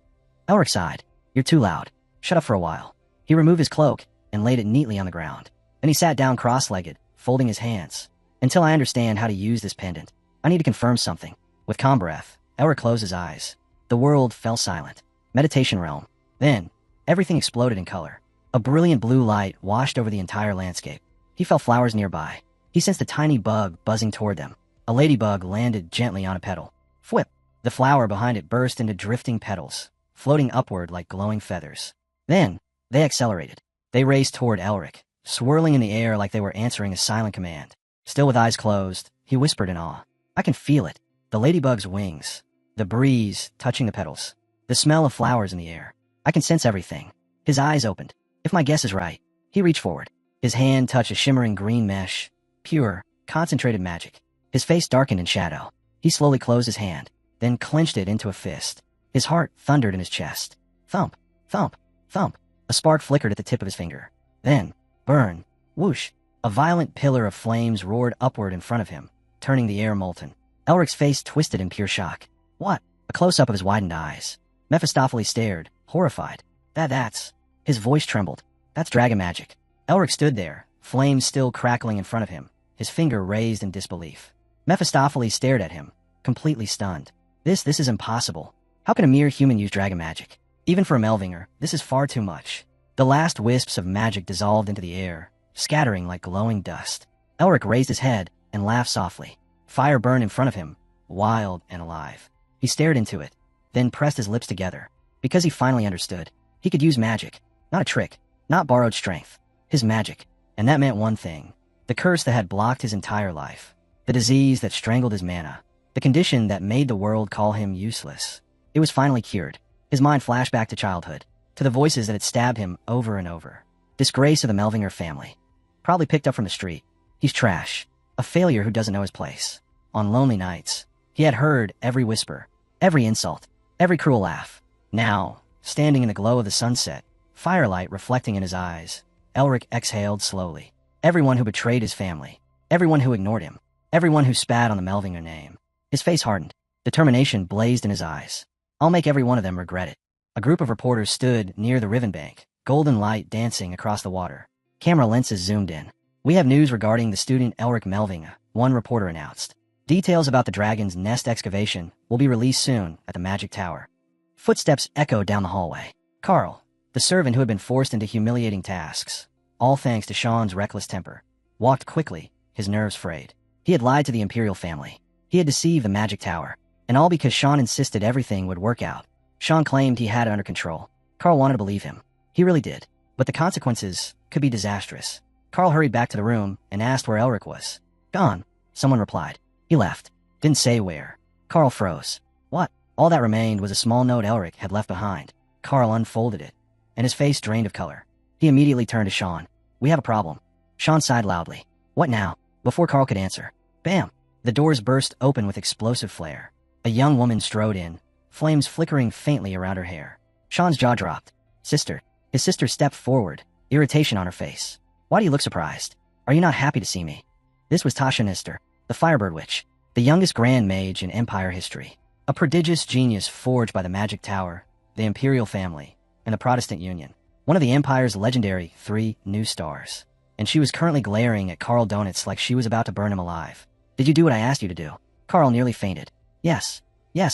Elric sighed. You're too loud. Shut up for a while. He removed his cloak and laid it neatly on the ground. Then he sat down cross-legged, folding his hands. Until I understand how to use this pendant, I need to confirm something. With calm breath, Elric closed his eyes. The world fell silent. Meditation realm. Then, everything exploded in color. A brilliant blue light washed over the entire landscape. He felt flowers nearby. He sensed a tiny bug buzzing toward them. A ladybug landed gently on a petal. Fwhip! The flower behind it burst into drifting petals, floating upward like glowing feathers. Then, they accelerated. They raced toward Elric, swirling in the air like they were answering a silent command. Still with eyes closed, he whispered in awe. I can feel it. The ladybug's wings. The breeze touching the petals. The smell of flowers in the air. I can sense everything. His eyes opened. If my guess is right, he reached forward. His hand touched a shimmering green mesh. Pure, concentrated magic. His face darkened in shadow. He slowly closed his hand, then clenched it into a fist. His heart thundered in his chest. Thump, thump, thump. A spark flickered at the tip of his finger. Then, burn, whoosh. A violent pillar of flames roared upward in front of him, turning the air molten. Elric's face twisted in pure shock. What? A close-up of his widened eyes. Mephistopheles stared, horrified. That's... His voice trembled. That's dragon magic. Elric stood there, flames still crackling in front of him, his finger raised in disbelief. Mephistopheles stared at him, completely stunned. This is impossible. How can a mere human use dragon magic? Even for a Melvinger, this is far too much. The last wisps of magic dissolved into the air, scattering like glowing dust. Elric raised his head and laughed softly. Fire burned in front of him, wild and alive. He stared into it, then pressed his lips together, because he finally understood. He could use magic, not a trick, not borrowed strength. His magic. And that meant one thing. The curse that had blocked his entire life. The disease that strangled his mana. The condition that made the world call him useless. It was finally cured. His mind flashed back to childhood, to the voices that had stabbed him over and over. Disgrace of the Melvinger family. Probably picked up from the street. He's trash. A failure who doesn't know his place. On lonely nights, he had heard every whisper, every insult, every cruel laugh. Now, standing in the glow of the sunset, firelight reflecting in his eyes, Elric exhaled slowly. Everyone who betrayed his family. Everyone who ignored him. Everyone who spat on the Melvinger name. His face hardened. Determination blazed in his eyes. I'll make every one of them regret it. A group of reporters stood near the riven bank, golden light dancing across the water. Camera lenses zoomed in. We have news regarding the student Elric Melvinger, one reporter announced. Details about the dragon's nest excavation will be released soon at the Magic Tower. Footsteps echoed down the hallway. Carl, the servant who had been forced into humiliating tasks, all thanks to Sean's reckless temper, walked quickly, his nerves frayed. He had lied to the Imperial family. He had deceived the Magic Tower. And all because Sean insisted everything would work out. Sean claimed he had it under control. Carl wanted to believe him. He really did. But the consequences could be disastrous. Carl hurried back to the room and asked where Elric was. Gone, someone replied. He left. Didn't say where. Carl froze. What? All that remained was a small note Elric had left behind. Carl unfolded it, and his face drained of color. He immediately turned to Sean. We have a problem. Sean sighed loudly. What now? Before Carl could answer. Bam! The doors burst open with explosive flare. A young woman strode in, flames flickering faintly around her hair. Sean's jaw dropped. Sister. His sister stepped forward, irritation on her face. Why do you look surprised? Are you not happy to see me? This was Tasha Nister, the Firebird Witch, the youngest Grand Mage in Empire history. A prodigious genius forged by the Magic Tower, the Imperial family, and the Protestant Union. One of the Empire's legendary 3 new stars. And she was currently glaring at Carl Donitz like she was about to burn him alive. Did you do what I asked you to do? Carl nearly fainted. Yes,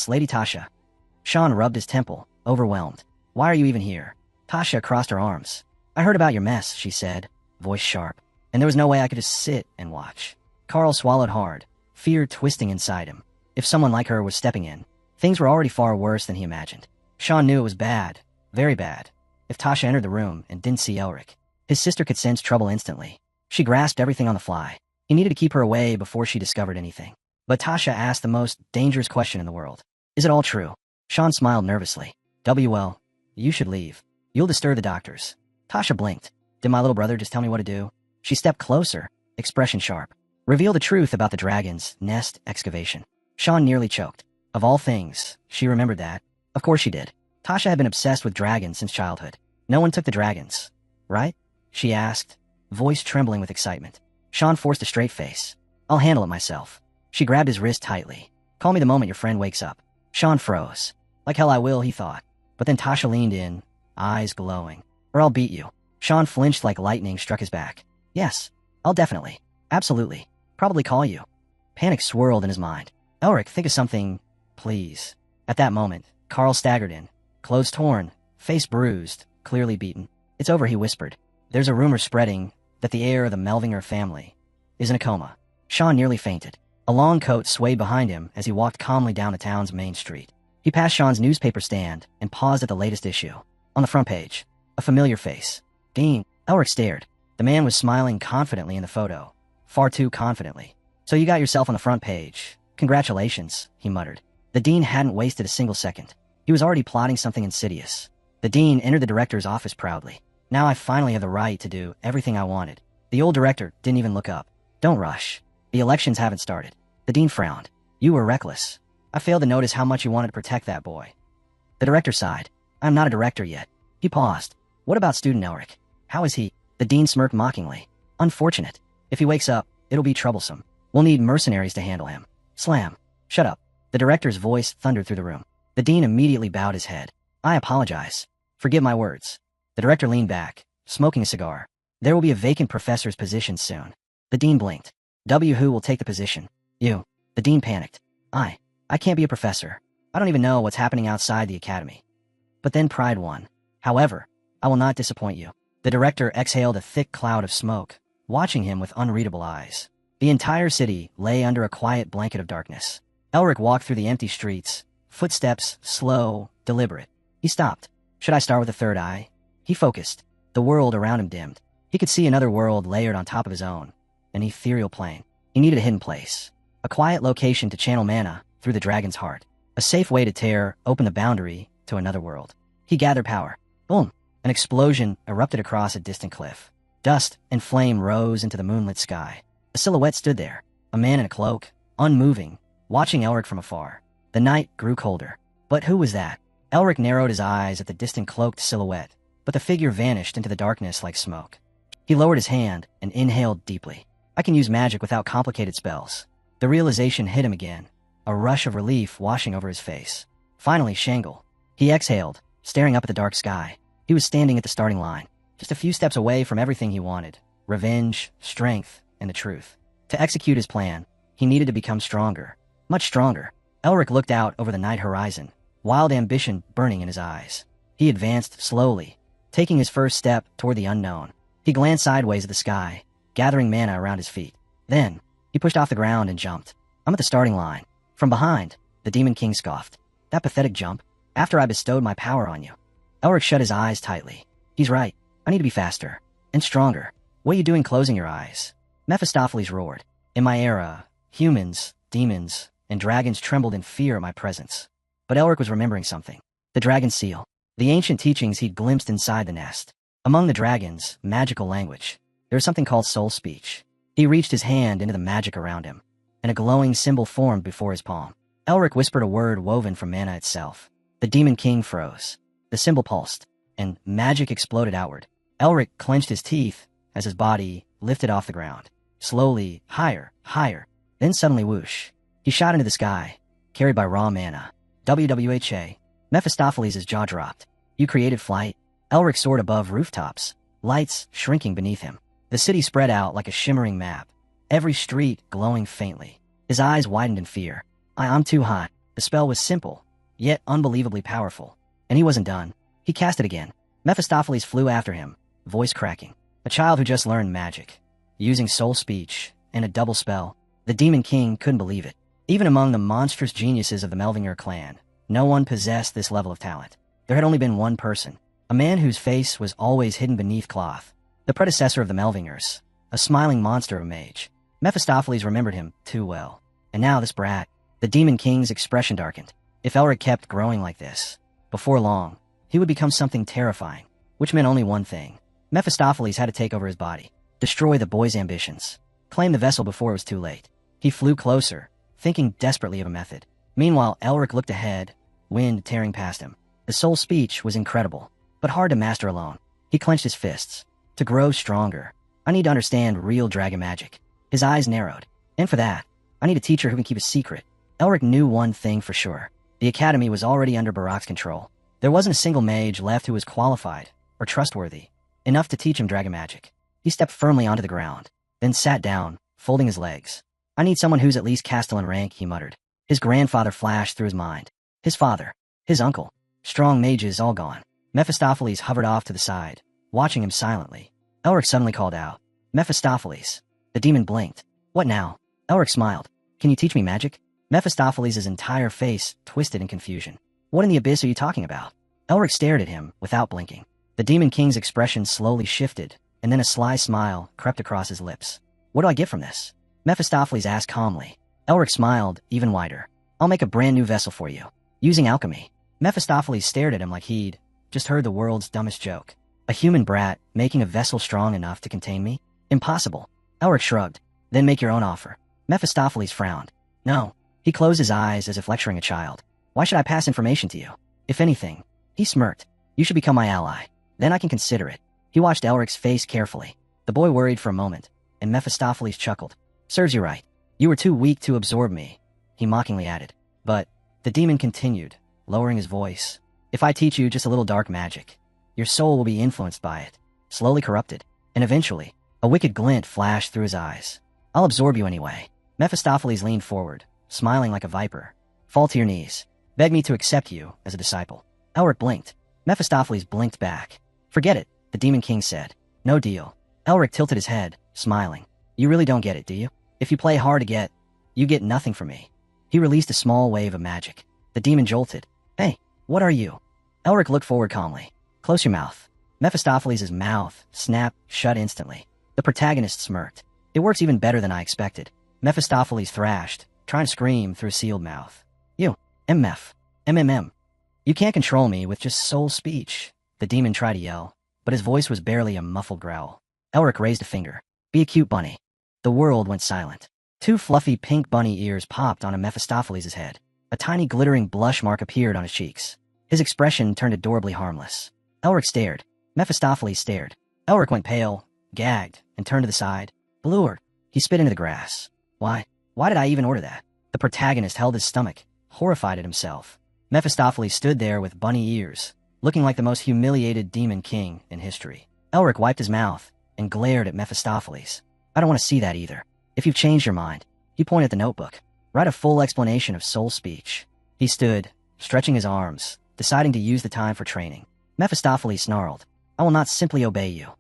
Lady Tasha. Sean rubbed his temple, overwhelmed. Why are you even here? Tasha crossed her arms. I heard about your mess, she said, voice sharp. And there was no way I could just sit and watch. Carl swallowed hard, fear twisting inside him. If someone like her was stepping in, things were already far worse than he imagined. Sean knew it was bad, very bad. If Tasha entered the room and didn't see Elric, his sister could sense trouble instantly. She grasped everything on the fly. He needed to keep her away before she discovered anything. But Tasha asked the most dangerous question in the world. Is it all true? Sean smiled nervously. You should leave. You'll disturb the doctors. Tasha blinked. Did my little brother just tell me what to do? She stepped closer, expression sharp. Reveal the truth about the dragon's nest excavation. Sean nearly choked. Of all things, she remembered that. Of course she did. Tasha had been obsessed with dragons since childhood. No one took the dragons, right? She asked, voice trembling with excitement. Sean forced a straight face. I'll handle it myself. She grabbed his wrist tightly. Call me the moment your friend wakes up. Sean froze. Like hell I will, he thought. But then Tasha leaned in, eyes glowing. Or I'll beat you. Sean flinched like lightning struck his back. Yes, I'll definitely. Absolutely. Probably call you. Panic swirled in his mind. Elric, think of something, please. At that moment, Carl staggered in. Clothes torn, face bruised, clearly beaten. It's over, he whispered. There's a rumor spreading that the heir of the Melvinger family is in a coma. Sean nearly fainted. A long coat swayed behind him as he walked calmly down the town's main street. He passed Sean's newspaper stand and paused at the latest issue. On the front page, a familiar face. Dean. Elric stared. The man was smiling confidently in the photo. Far too confidently. So you got yourself on the front page. Congratulations, he muttered. The dean hadn't wasted a single second. He was already plotting something insidious. The dean entered the director's office proudly. Now I finally have the right to do everything I wanted. The old director didn't even look up. Don't rush. The elections haven't started. The dean frowned. You were reckless. I failed to notice how much you wanted to protect that boy. The director sighed. I'm not a director yet. He paused. What about student Elric? How is he? The dean smirked mockingly. Unfortunate. If he wakes up, it'll be troublesome. We'll need mercenaries to handle him. Slam. Shut up. The director's voice thundered through the room. The dean immediately bowed his head. I apologize. Forgive my words. The director leaned back, smoking a cigar. There will be a vacant professor's position soon. The dean blinked. Who will take the position? You. The dean panicked. I can't be a professor. I don't even know what's happening outside the academy. But then pride won. However, I will not disappoint you. The director exhaled a thick cloud of smoke, watching him with unreadable eyes. The entire city lay under a quiet blanket of darkness. Elric walked through the empty streets, footsteps slow, deliberate. He stopped. Should I start with the third eye? He focused. The world around him dimmed. He could see another world layered on top of his own, an ethereal plane. He needed a hidden place, a quiet location to channel mana through the dragon's heart, a safe way to tear open the boundary to another world. He gathered power. Boom! An explosion erupted across a distant cliff. Dust and flame rose into the moonlit sky. A silhouette stood there, a man in a cloak, unmoving, watching Elric from afar. The night grew colder. But who was that? Elric narrowed his eyes at the distant cloaked silhouette, but the figure vanished into the darkness like smoke. He lowered his hand and inhaled deeply. I can use magic without complicated spells. The realization hit him again, a rush of relief washing over his face. Finally, Shangle. He exhaled, staring up at the dark sky. He was standing at the starting line, just a few steps away from everything he wanted. Revenge, strength, and the truth. To execute his plan, he needed to become stronger. Much stronger. Elric looked out over the night horizon, wild ambition burning in his eyes. He advanced slowly, taking his first step toward the unknown. He glanced sideways at the sky, gathering mana around his feet. Then, he pushed off the ground and jumped. I'm at the starting line. From behind, the Demon King scoffed. That pathetic jump, after I bestowed my power on you. Elric shut his eyes tightly. He's right. I need to be faster. And stronger. What are you doing closing your eyes? Mephistopheles roared. In my era, humans, demons, and dragons trembled in fear at my presence. But Elric was remembering something. The dragon seal. The ancient teachings he'd glimpsed inside the nest. Among the dragons' magical language, there was something called soul speech. He reached his hand into the magic around him, and a glowing symbol formed before his palm. Elric whispered a word woven from mana itself. The Demon King froze. The symbol pulsed, and magic exploded outward. Elric clenched his teeth as his body lifted off the ground. Slowly, higher, higher. Then suddenly whoosh. He shot into the sky, carried by raw mana. WWHA. Mephistopheles' jaw dropped. You created flight? Elric soared above rooftops, lights shrinking beneath him. The city spread out like a shimmering map, every street glowing faintly. His eyes widened in fear. I'm too hot. The spell was simple, yet unbelievably powerful. And he wasn't done. He cast it again. Mephistopheles flew after him, voice cracking. A child who just learned magic. Using soul speech and a double spell. The Demon King couldn't believe it. Even among the monstrous geniuses of the Melvinger clan, no one possessed this level of talent. There had only been one person. A man whose face was always hidden beneath cloth. The predecessor of the Melvingers. A smiling monster of a mage. Mephistopheles remembered him too well. And now this brat. The Demon King's expression darkened. If Elric kept growing like this, before long, he would become something terrifying. Which meant only one thing. Mephistopheles had to take over his body. destroy the boy's ambitions, claim the vessel before it was too late. He flew closer, thinking desperately of a method. Meanwhile, Elric looked ahead, wind tearing past him. The soul speech was incredible, but hard to master alone. He clenched his fists. To grow stronger, I need to understand real dragon magic. His eyes narrowed. And for that, I need a teacher who can keep a secret. Elric knew one thing for sure. The academy was already under Barak's control. There wasn't a single mage left who was qualified or trustworthy enough to teach him dragon magic. He stepped firmly onto the ground, then sat down, folding his legs. I need someone who's at least Castellan rank, he muttered. His grandfather flashed through his mind. His father, his uncle, strong mages all gone. Mephistopheles hovered off to the side, watching him silently. Elric suddenly called out, "Mephistopheles." The demon blinked. "What now?" Elric smiled. "Can you teach me magic?" Mephistopheles' entire face twisted in confusion. "What in the abyss are you talking about?" Elric stared at him without blinking. The Demon King's expression slowly shifted, and then a sly smile crept across his lips. "What do I get from this?" Mephistopheles asked calmly. Elric smiled even wider. "I'll make a brand new vessel for you, using alchemy." Mephistopheles stared at him like he'd just heard the world's dumbest joke. A human brat making a vessel strong enough to contain me? Impossible. Elric shrugged. "Then make your own offer." Mephistopheles frowned. "No." He closed his eyes as if lecturing a child. "Why should I pass information to you? If anything," he smirked, "you should become my ally. Then I can consider it." He watched Elric's face carefully. The boy worried for a moment, and Mephistopheles chuckled. "Serves you right. You were too weak to absorb me," he mockingly added. "But," the demon continued, lowering his voice, "if I teach you just a little dark magic, your soul will be influenced by it, slowly corrupted, and eventually, a wicked glint flashed through his eyes. I'll absorb you anyway." Mephistopheles leaned forward, smiling like a viper. "Fall to your knees. Beg me to accept you as a disciple." Elric blinked. Mephistopheles blinked back. "Forget it," the Demon King said. "No deal." Elric tilted his head, smiling. "You really don't get it, do you? If you play hard to get, you get nothing from me." He released a small wave of magic. The demon jolted. "Hey, what are you?" Elric looked forward calmly. "Close your mouth." Mephistopheles' mouth snapped shut instantly. The protagonist smirked. "It works even better than I expected." Mephistopheles thrashed, trying to scream through a sealed mouth. "You, MF, MMM. You can't control me with just soul speech." The demon tried to yell, but his voice was barely a muffled growl. Elric raised a finger. "Be a cute bunny." The world went silent. Two fluffy pink bunny ears popped onto Mephistopheles' head. A tiny glittering blush mark appeared on his cheeks. His expression turned adorably harmless. Elric stared. Mephistopheles stared. Elric went pale, gagged, and turned to the side. "Lord." He spit into the grass. Why did I even order that?" The protagonist held his stomach, horrified at himself. Mephistopheles stood there with bunny ears, looking like the most humiliated demon king in history. Elric wiped his mouth and glared at Mephistopheles. "I don't want to see that either. If you've changed your mind," he pointed at the notebook, "write a full explanation of soul speech." He stood, stretching his arms, deciding to use the time for training. Mephistopheles snarled, "I will not simply obey you."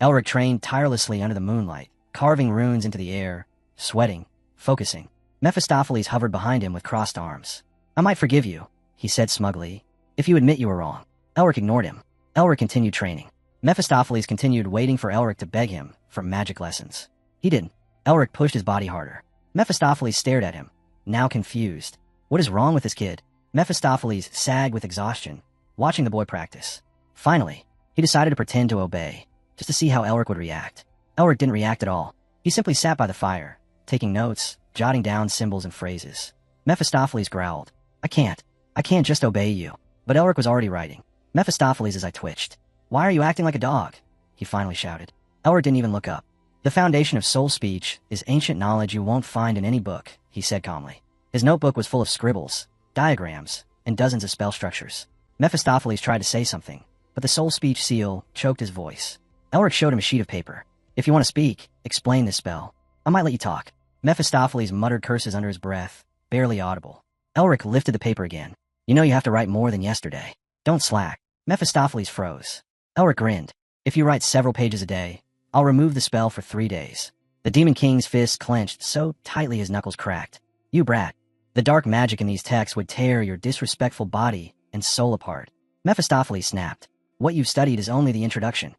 Elric trained tirelessly under the moonlight, carving runes into the air, sweating, focusing. Mephistopheles hovered behind him with crossed arms. "I might forgive you," he said smugly, "if you admit you were wrong." Elric ignored him. Elric continued training. Mephistopheles continued waiting for Elric to beg him for magic lessons. He didn't. Elric pushed his body harder. Mephistopheles stared at him, now confused. What is wrong with this kid? Mephistopheles sagged with exhaustion, watching the boy practice. Finally, he decided to pretend to obey, just to see how Elric would react. Elric didn't react at all. He simply sat by the fire, taking notes, jotting down symbols and phrases. Mephistopheles growled, I can't just obey you." But Elric was already writing. Mephistopheles' eye twitched. "Why are you acting like a dog?" he finally shouted. Elric didn't even look up. "The foundation of soul speech is ancient knowledge you won't find in any book," he said calmly. His notebook was full of scribbles, diagrams, and dozens of spell structures. Mephistopheles tried to say something, but the soul speech seal choked his voice. Elric showed him a sheet of paper. "If you want to speak, explain this spell. I might let you talk." Mephistopheles muttered curses under his breath, barely audible. Elric lifted the paper again. "You know you have to write more than yesterday. Don't slack." Mephistopheles froze. Elric grinned. "If you write several pages a day, I'll remove the spell for 3 days." The Demon King's fist clenched so tightly his knuckles cracked. "You brat. The dark magic in these texts would tear your disrespectful body and soul apart." Mephistopheles snapped. "What you've studied is only the introduction."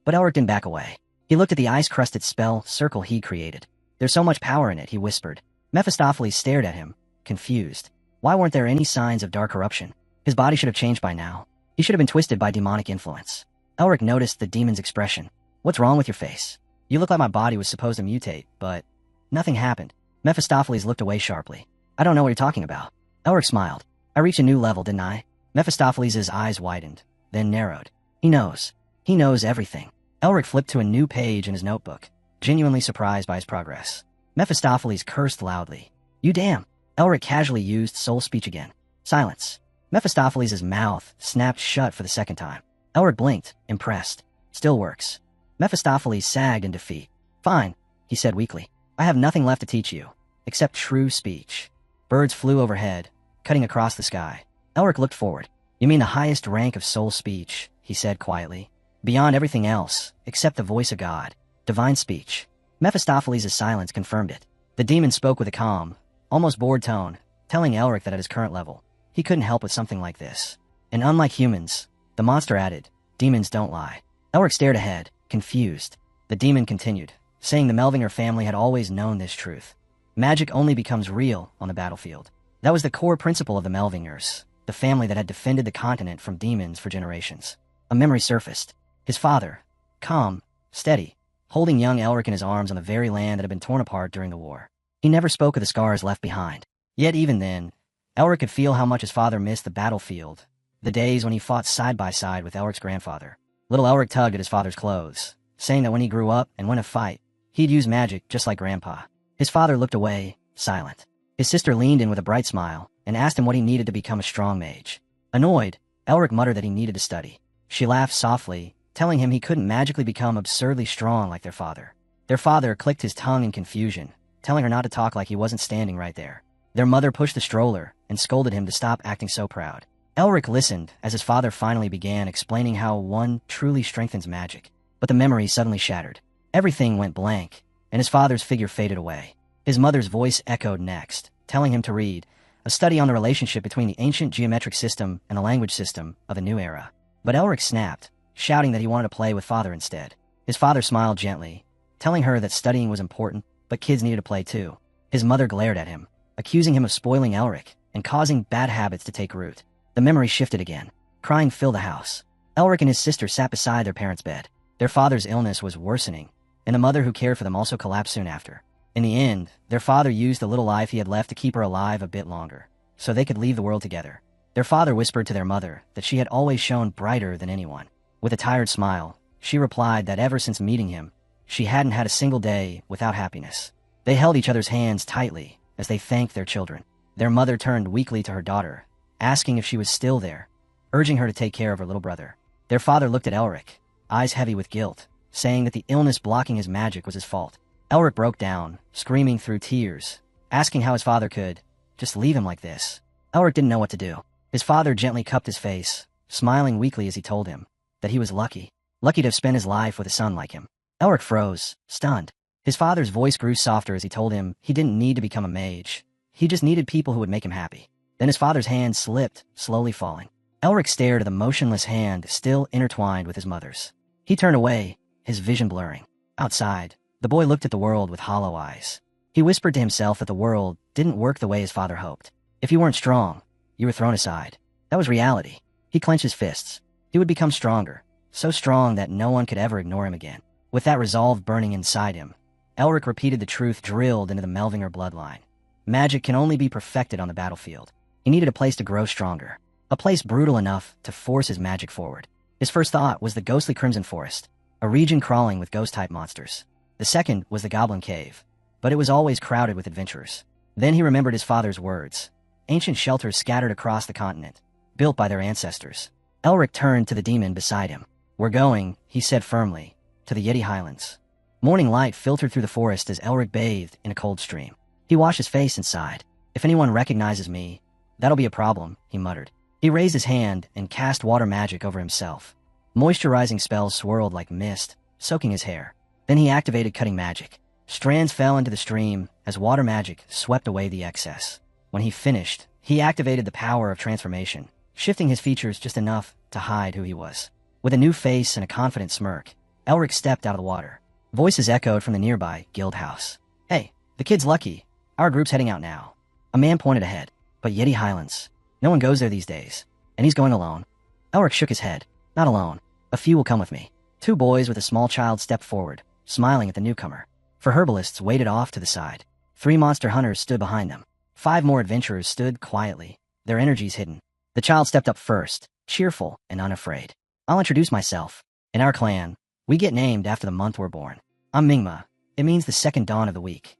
But Elric didn't back away. He looked at the ice-crusted spell circle he created. "There's so much power in it," he whispered. Mephistopheles stared at him, confused. Why weren't there any signs of dark corruption? His body should have changed by now. He should have been twisted by demonic influence. Elric noticed the demon's expression. "What's wrong with your face? You look like my body was supposed to mutate, but nothing happened. Mephistopheles looked away sharply. I don't know what you're talking about. Elric smiled. I reached a new level, didn't I? Mephistopheles' eyes widened, then narrowed. He knows. He knows everything. Elric flipped to a new page in his notebook, genuinely surprised by his progress. Mephistopheles cursed loudly. You damn. Elric casually used soul speech again. Silence. Mephistopheles' mouth snapped shut for the second time. Elric blinked, impressed. Still works. Mephistopheles sagged in defeat. Fine, he said weakly. I have nothing left to teach you, except true speech. Birds flew overhead, cutting across the sky. Elric looked forward. You mean the highest rank of soul speech, he said quietly. Beyond everything else, except the voice of God. Divine speech. Mephistopheles' silence confirmed it. The demon spoke with a calm, almost bored tone, telling Elric that at his current level, he couldn't help with something like this. And unlike humans, the monster added, demons don't lie. Elric stared ahead, confused. The demon continued, saying the Melvinger family had always known this truth. Magic only becomes real on the battlefield. That was the core principle of the Melvingers, the family that had defended the continent from demons for generations. A memory surfaced. His father, calm, steady, holding young Elric in his arms on the very land that had been torn apart during the war. He never spoke of the scars left behind. Yet even then, Elric could feel how much his father missed the battlefield, the days when he fought side by side with Elric's grandfather. Little Elric tugged at his father's clothes, saying that when he grew up and won a fight, he'd use magic just like Grandpa. His father looked away, silent. His sister leaned in with a bright smile and asked him what he needed to become a strong mage. Annoyed, Elric muttered that he needed to study. She laughed softly, telling him he couldn't magically become absurdly strong like their father. Their father clicked his tongue in confusion, telling her not to talk like he wasn't standing right there. Their mother pushed the stroller and scolded him to stop acting so proud. Elric listened as his father finally began explaining how one truly strengthens magic. But the memory suddenly shattered. Everything went blank, and his father's figure faded away. His mother's voice echoed next, telling him to read a study on the relationship between the ancient geometric system and the language system of the new era. But Elric snapped, shouting that he wanted to play with father instead. His father smiled gently, telling her that studying was important, but kids needed to play too. His mother glared at him, accusing him of spoiling Elric and causing bad habits to take root. The memory shifted again. Crying filled the house. Elric and his sister sat beside their parents' bed. Their father's illness was worsening, and the mother who cared for them also collapsed soon after. In the end, their father used the little life he had left to keep her alive a bit longer, so they could leave the world together. Their father whispered to their mother that she had always shone brighter than anyone. With a tired smile, she replied that ever since meeting him, she hadn't had a single day without happiness. They held each other's hands tightly as they thanked their children. Their mother turned weakly to her daughter, asking if she was still there, urging her to take care of her little brother. Their father looked at Elric, eyes heavy with guilt, saying that the illness blocking his magic was his fault. Elric broke down, screaming through tears, asking how his father could just leave him like this. Elric didn't know what to do. His father gently cupped his face, smiling weakly as he told him that he was lucky to have spent his life with a son like him. Elric froze, stunned. His father's voice grew softer as he told him he didn't need to become a mage. He just needed people who would make him happy. Then his father's hand slipped, slowly falling. Elric stared at the motionless hand still intertwined with his mother's. He turned away, his vision blurring. Outside, the boy looked at the world with hollow eyes. He whispered to himself that the world didn't work the way his father hoped. If you weren't strong, you were thrown aside. That was reality. He clenched his fists. He would become stronger, so strong that no one could ever ignore him again. With that resolve burning inside him, Elric repeated the truth drilled into the Melvinger bloodline. Magic can only be perfected on the battlefield. He needed a place to grow stronger, a place brutal enough to force his magic forward. His first thought was the ghostly Crimson Forest, a region crawling with ghost-type monsters. The second was the Goblin Cave, but it was always crowded with adventurers. Then he remembered his father's words, ancient shelters scattered across the continent, built by their ancestors. Elric turned to the demon beside him. We're going, he said firmly, to the Yeti Highlands. Morning light filtered through the forest as Elric bathed in a cold stream. He washed his face and sighed. If anyone recognizes me, that'll be a problem, he muttered. He raised his hand and cast water magic over himself. Moisturizing spells swirled like mist, soaking his hair. Then he activated cutting magic. Strands fell into the stream as water magic swept away the excess. When he finished, he activated the power of transformation, shifting his features just enough to hide who he was. With a new face and a confident smirk, Elric stepped out of the water. Voices echoed from the nearby guild house. Hey, the kid's lucky. Our group's heading out now. A man pointed ahead. But Yeti Highlands. No one goes there these days. And he's going alone. Elric shook his head. Not alone. A few will come with me. Two boys with a small child stepped forward, smiling at the newcomer. For herbalists waited off to the side. 3 monster hunters stood behind them. 5 more adventurers stood quietly, their energies hidden. The child stepped up first, cheerful and unafraid. I'll introduce myself. In our clan, we get named after the month we're born. I'm Mingma. It means the second dawn of the week.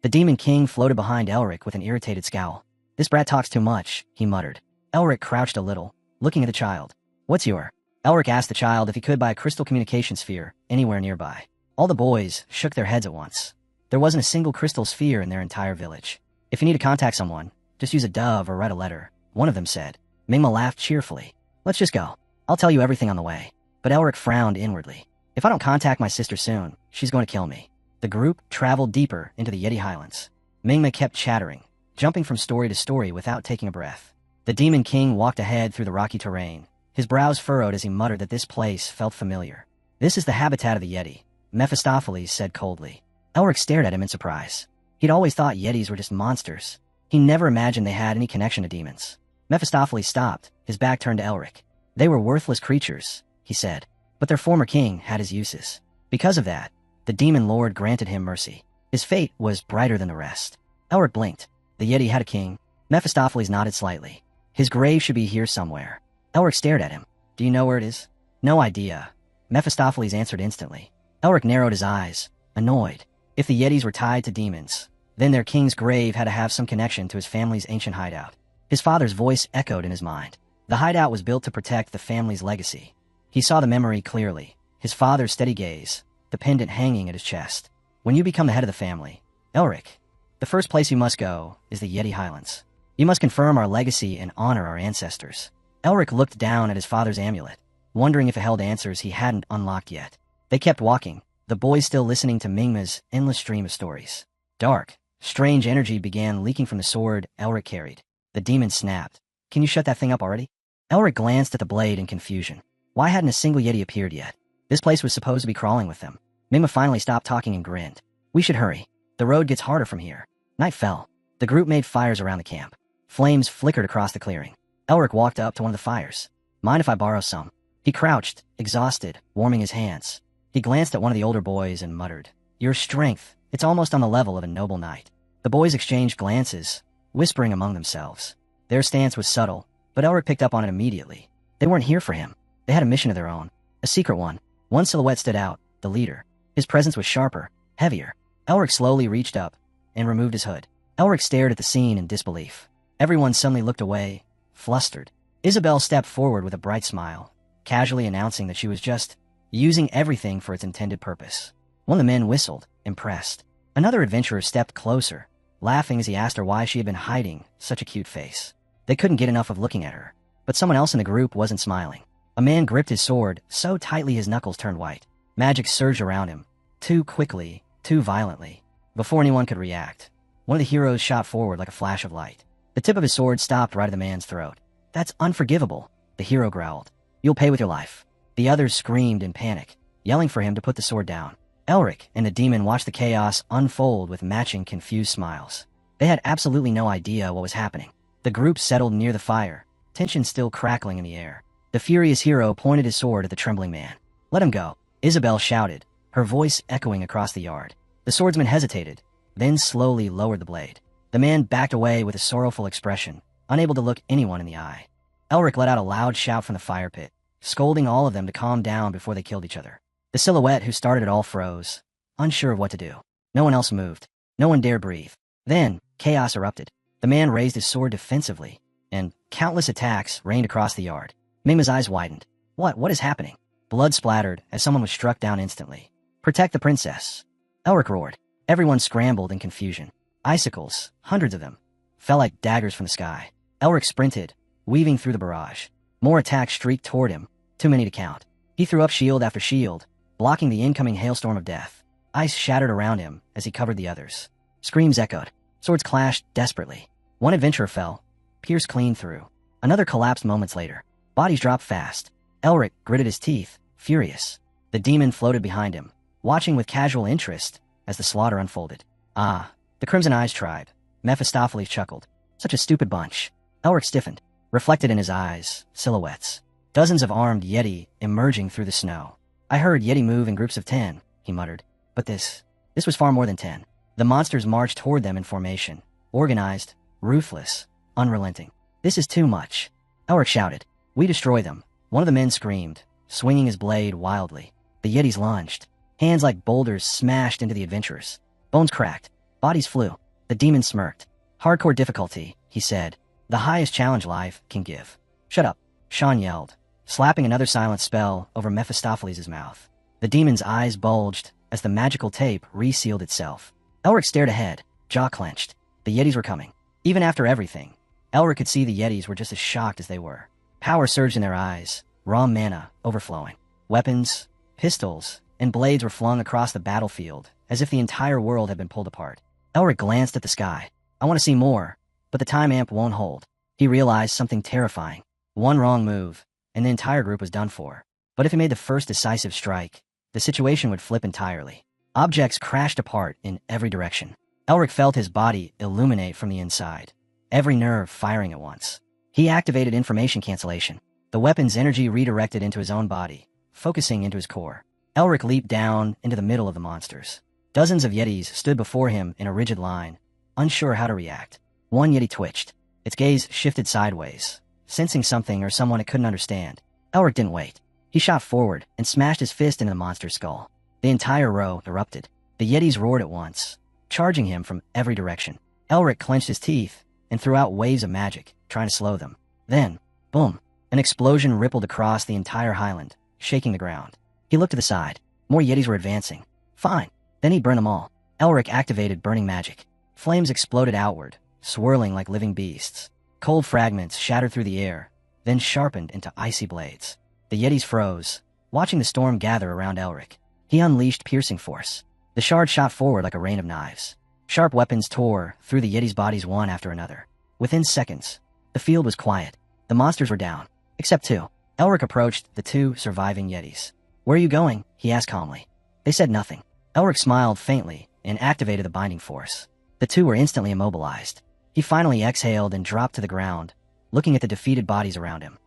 The Demon King floated behind Elric with an irritated scowl. This brat talks too much, he muttered. Elric crouched a little, looking at the child. What's your? Elric asked the child if he could buy a crystal communication sphere anywhere nearby. All the boys shook their heads at once. There wasn't a single crystal sphere in their entire village. If you need to contact someone, just use a dove or write a letter, one of them said. Mingma laughed cheerfully. Let's just go. I'll tell you everything on the way. But Elric frowned inwardly. If I don't contact my sister soon, she's going to kill me. The group traveled deeper into the Yeti Highlands. Mingma kept chattering, jumping from story to story without taking a breath. The Demon King walked ahead through the rocky terrain, his brows furrowed as he muttered that this place felt familiar. This is the habitat of the Yeti, Mephistopheles said coldly. Elric stared at him in surprise. He'd always thought Yetis were just monsters. He never imagined they had any connection to demons. Mephistopheles stopped, his back turned to Elric. They were worthless creatures, he said, but their former king had his uses. Because of that, the demon lord granted him mercy. His fate was brighter than the rest. Elric blinked. The Yeti had a king. Mephistopheles nodded slightly. His grave should be here somewhere. Elric stared at him. Do you know where it is? No idea. Mephistopheles answered instantly. Elric narrowed his eyes, annoyed. If the Yetis were tied to demons, then their king's grave had to have some connection to his family's ancient hideout. His father's voice echoed in his mind. The hideout was built to protect the family's legacy. He saw the memory clearly, his father's steady gaze, the pendant hanging at his chest. When you become the head of the family, Elric, the first place you must go is the Yeti Highlands. You must confirm our legacy and honor our ancestors. Elric looked down at his father's amulet, wondering if it held answers he hadn't unlocked yet. They kept walking, the boys still listening to Mingma's endless stream of stories. Dark, strange energy began leaking from the sword Elric carried. The demon snapped. Can you shut that thing up already? Elric glanced at the blade in confusion. Why hadn't a single Yeti appeared yet? This place was supposed to be crawling with them. Mingma finally stopped talking and grinned. We should hurry. The road gets harder from here. Night fell. The group made fires around the camp. Flames flickered across the clearing. Elric walked up to one of the fires. Mind if I borrow some? He crouched, exhausted, warming his hands. He glanced at one of the older boys and muttered, Your strength, it's almost on the level of a noble knight. The boys exchanged glances, whispering among themselves. Their stance was subtle, but Elric picked up on it immediately. They weren't here for him. They had a mission of their own, a secret one. One silhouette stood out, the leader. His presence was sharper, heavier. Elric slowly reached up and removed his hood. Elric stared at the scene in disbelief. Everyone suddenly looked away, flustered. Isabel stepped forward with a bright smile, casually announcing that she was just using everything for its intended purpose. One of the men whistled, impressed. Another adventurer stepped closer, laughing as he asked her why she had been hiding such a cute face. They couldn't get enough of looking at her, but someone else in the group wasn't smiling. A man gripped his sword so tightly his knuckles turned white. Magic surged around him, too quickly, too violently. Before anyone could react, one of the heroes shot forward like a flash of light. The tip of his sword stopped right at the man's throat. That's unforgivable, the hero growled. You'll pay with your life. The others screamed in panic, yelling for him to put the sword down. Elric and the demon watched the chaos unfold with matching confused smiles. They had absolutely no idea what was happening. The group settled near the fire, tension still crackling in the air. The furious hero pointed his sword at the trembling man. Let him go, Isabel shouted, her voice echoing across the yard. The swordsman hesitated, then slowly lowered the blade. The man backed away with a sorrowful expression, unable to look anyone in the eye. Elric let out a loud shout from the fire pit, scolding all of them to calm down before they killed each other. The silhouette who started it all froze, unsure of what to do. No one else moved. No one dared breathe. Then, chaos erupted. The man raised his sword defensively, and countless attacks rained across the yard. Mingma's eyes widened. What is happening? Blood splattered as someone was struck down instantly. Protect the princess, Elric roared. Everyone scrambled in confusion. Icicles, hundreds of them, fell like daggers from the sky. Elric sprinted, weaving through the barrage. More attacks streaked toward him, too many to count. He threw up shield after shield, blocking the incoming hailstorm of death. Ice shattered around him as he covered the others. Screams echoed. Swords clashed desperately. One adventurer fell, pierced clean through. Another collapsed moments later. Bodies dropped fast. Elric gritted his teeth, furious. The demon floated behind him, watching with casual interest as the slaughter unfolded. Ah, the Crimson Eyes tribe. Mephistopheles chuckled. Such a stupid bunch. Elric stiffened. Reflected in his eyes, silhouettes. Dozens of armed Yeti emerging through the snow. I heard Yeti move in groups of 10, he muttered. But this was far more than 10. The monsters marched toward them in formation, organized, ruthless, unrelenting. This is too much. Elric shouted. We destroy them. One of the men screamed, swinging his blade wildly. The Yetis lunged. Hands like boulders smashed into the adventurers. Bones cracked. Bodies flew. The demon smirked. Hardcore difficulty, he said. The highest challenge life can give. Shut up, Sean yelled, slapping another silent spell over Mephistopheles' mouth. The demon's eyes bulged as the magical tape resealed itself. Elric stared ahead, jaw clenched. The Yetis were coming. Even after everything, Elric could see the Yetis were just as shocked as they were. Power surged in their eyes, raw mana overflowing. Weapons, pistols, and blades were flung across the battlefield as if the entire world had been pulled apart. Elric glanced at the sky. I want to see more, but the time amp won't hold. He realized something terrifying. One wrong move, and the entire group was done for. But if he made the first decisive strike, the situation would flip entirely. Objects crashed apart in every direction. Elric felt his body illuminate from the inside, every nerve firing at once. He activated information cancellation. The weapon's energy redirected into his own body, focusing into his core. Elric leaped down into the middle of the monsters. Dozens of Yetis stood before him in a rigid line, unsure how to react. One Yeti twitched. Its gaze shifted sideways, sensing something or someone it couldn't understand. Elric didn't wait. He shot forward and smashed his fist into the monster's skull. The entire row erupted. The Yetis roared at once, charging him from every direction. Elric clenched his teeth and threw out waves of magic, trying to slow them. Then, boom, an explosion rippled across the entire highland, shaking the ground. He looked to the side. More Yetis were advancing. Fine. Then he'd burn them all. Elric activated burning magic. Flames exploded outward, swirling like living beasts. Cold fragments shattered through the air, then sharpened into icy blades. The Yetis froze, watching the storm gather around Elric. He unleashed piercing force. The shard shot forward like a rain of knives. Sharp weapons tore through the Yetis' bodies one after another. Within seconds, the field was quiet. The monsters were down, except two. Elric approached the two surviving Yetis. Where are you going? He asked calmly. They said nothing. Elric smiled faintly and activated the binding force. The two were instantly immobilized. He finally exhaled and dropped to the ground, looking at the defeated bodies around him.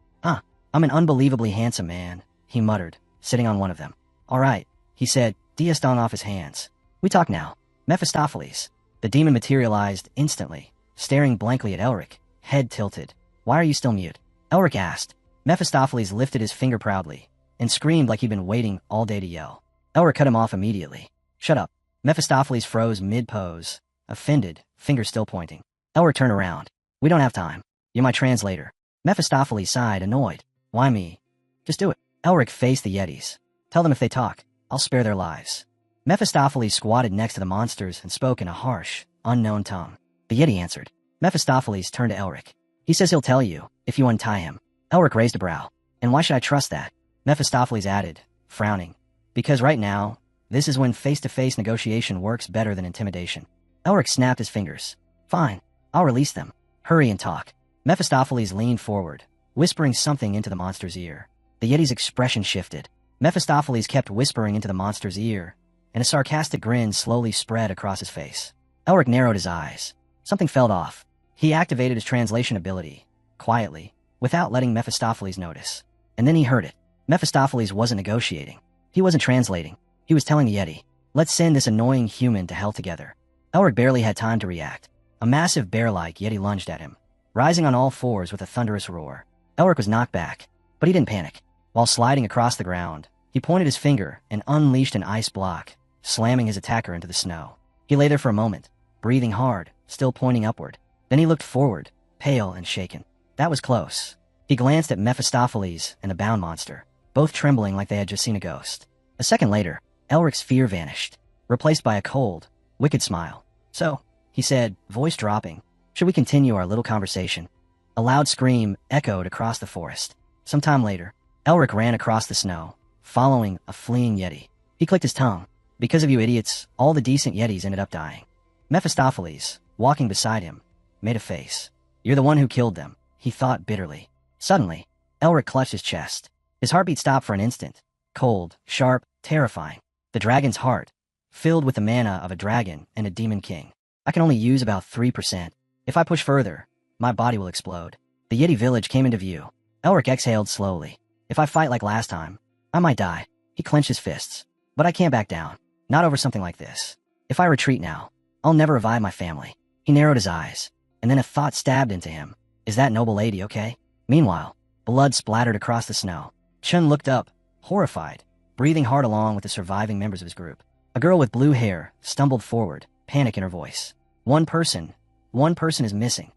I'm an unbelievably handsome man, he muttered, sitting on one of them. All right, he said, Diaston off his hands. We talk now. Mephistopheles. The demon materialized instantly, staring blankly at Elric, head tilted. Why are you still mute? Elric asked. Mephistopheles lifted his finger proudly and screamed like he'd been waiting all day to yell. Elric cut him off immediately. Shut up. Mephistopheles froze mid-pose, offended, finger still pointing. Elric turned around. We don't have time. You're my translator. Mephistopheles sighed, annoyed. Why me? Just do it. Elric faced the Yetis. Tell them if they talk, I'll spare their lives. Mephistopheles squatted next to the monsters and spoke in a harsh, unknown tongue. The Yeti answered. Mephistopheles turned to Elric. He says he'll tell you, if you untie him. Elric raised a brow. And why should I trust that? Mephistopheles added, frowning. Because right now, this is when face-to-face negotiation works better than intimidation. Elric snapped his fingers. Fine, I'll release them. Hurry and talk. Mephistopheles leaned forward, whispering something into the monster's ear. The Yeti's expression shifted. Mephistopheles kept whispering into the monster's ear, and a sarcastic grin slowly spread across his face. Elric narrowed his eyes. Something fell off. He activated his translation ability, quietly, without letting Mephistopheles notice. And then he heard it. Mephistopheles wasn't negotiating. He wasn't translating. He was telling the Yeti, let's send this annoying human to hell together. Elric barely had time to react. A massive bear-like Yeti lunged at him, rising on all fours with a thunderous roar. Elric was knocked back, but he didn't panic. While sliding across the ground, he pointed his finger and unleashed an ice block, slamming his attacker into the snow. He lay there for a moment, breathing hard, still pointing upward. Then he looked forward, pale and shaken. That was close. He glanced at Mephistopheles and the bound monster, both trembling like they had just seen a ghost. A second later, Elric's fear vanished, replaced by a cold, wicked smile. So, he said, voice dropping, should we continue our little conversation? A loud scream echoed across the forest. Some time later, Elric ran across the snow, following a fleeing Yeti. He clicked his tongue. Because of you idiots, all the decent Yetis ended up dying. Mephistopheles, walking beside him, made a face. You're the one who killed them, he thought bitterly. Suddenly, Elric clutched his chest. His heartbeat stopped for an instant. Cold, sharp, terrifying. The dragon's heart, filled with the mana of a dragon and a demon king. I can only use about 3%. If I push further, my body will explode. The Yeti village came into view. Elric exhaled slowly. If I fight like last time, I might die. He clenched his fists. But I can't back down. Not over something like this. If I retreat now, I'll never revive my family. He narrowed his eyes, and then a thought stabbed into him. Is that noble lady okay? Meanwhile, blood splattered across the snow. Chun looked up, horrified, breathing hard along with the surviving members of his group. A girl with blue hair stumbled forward, panic in her voice. One person is missing.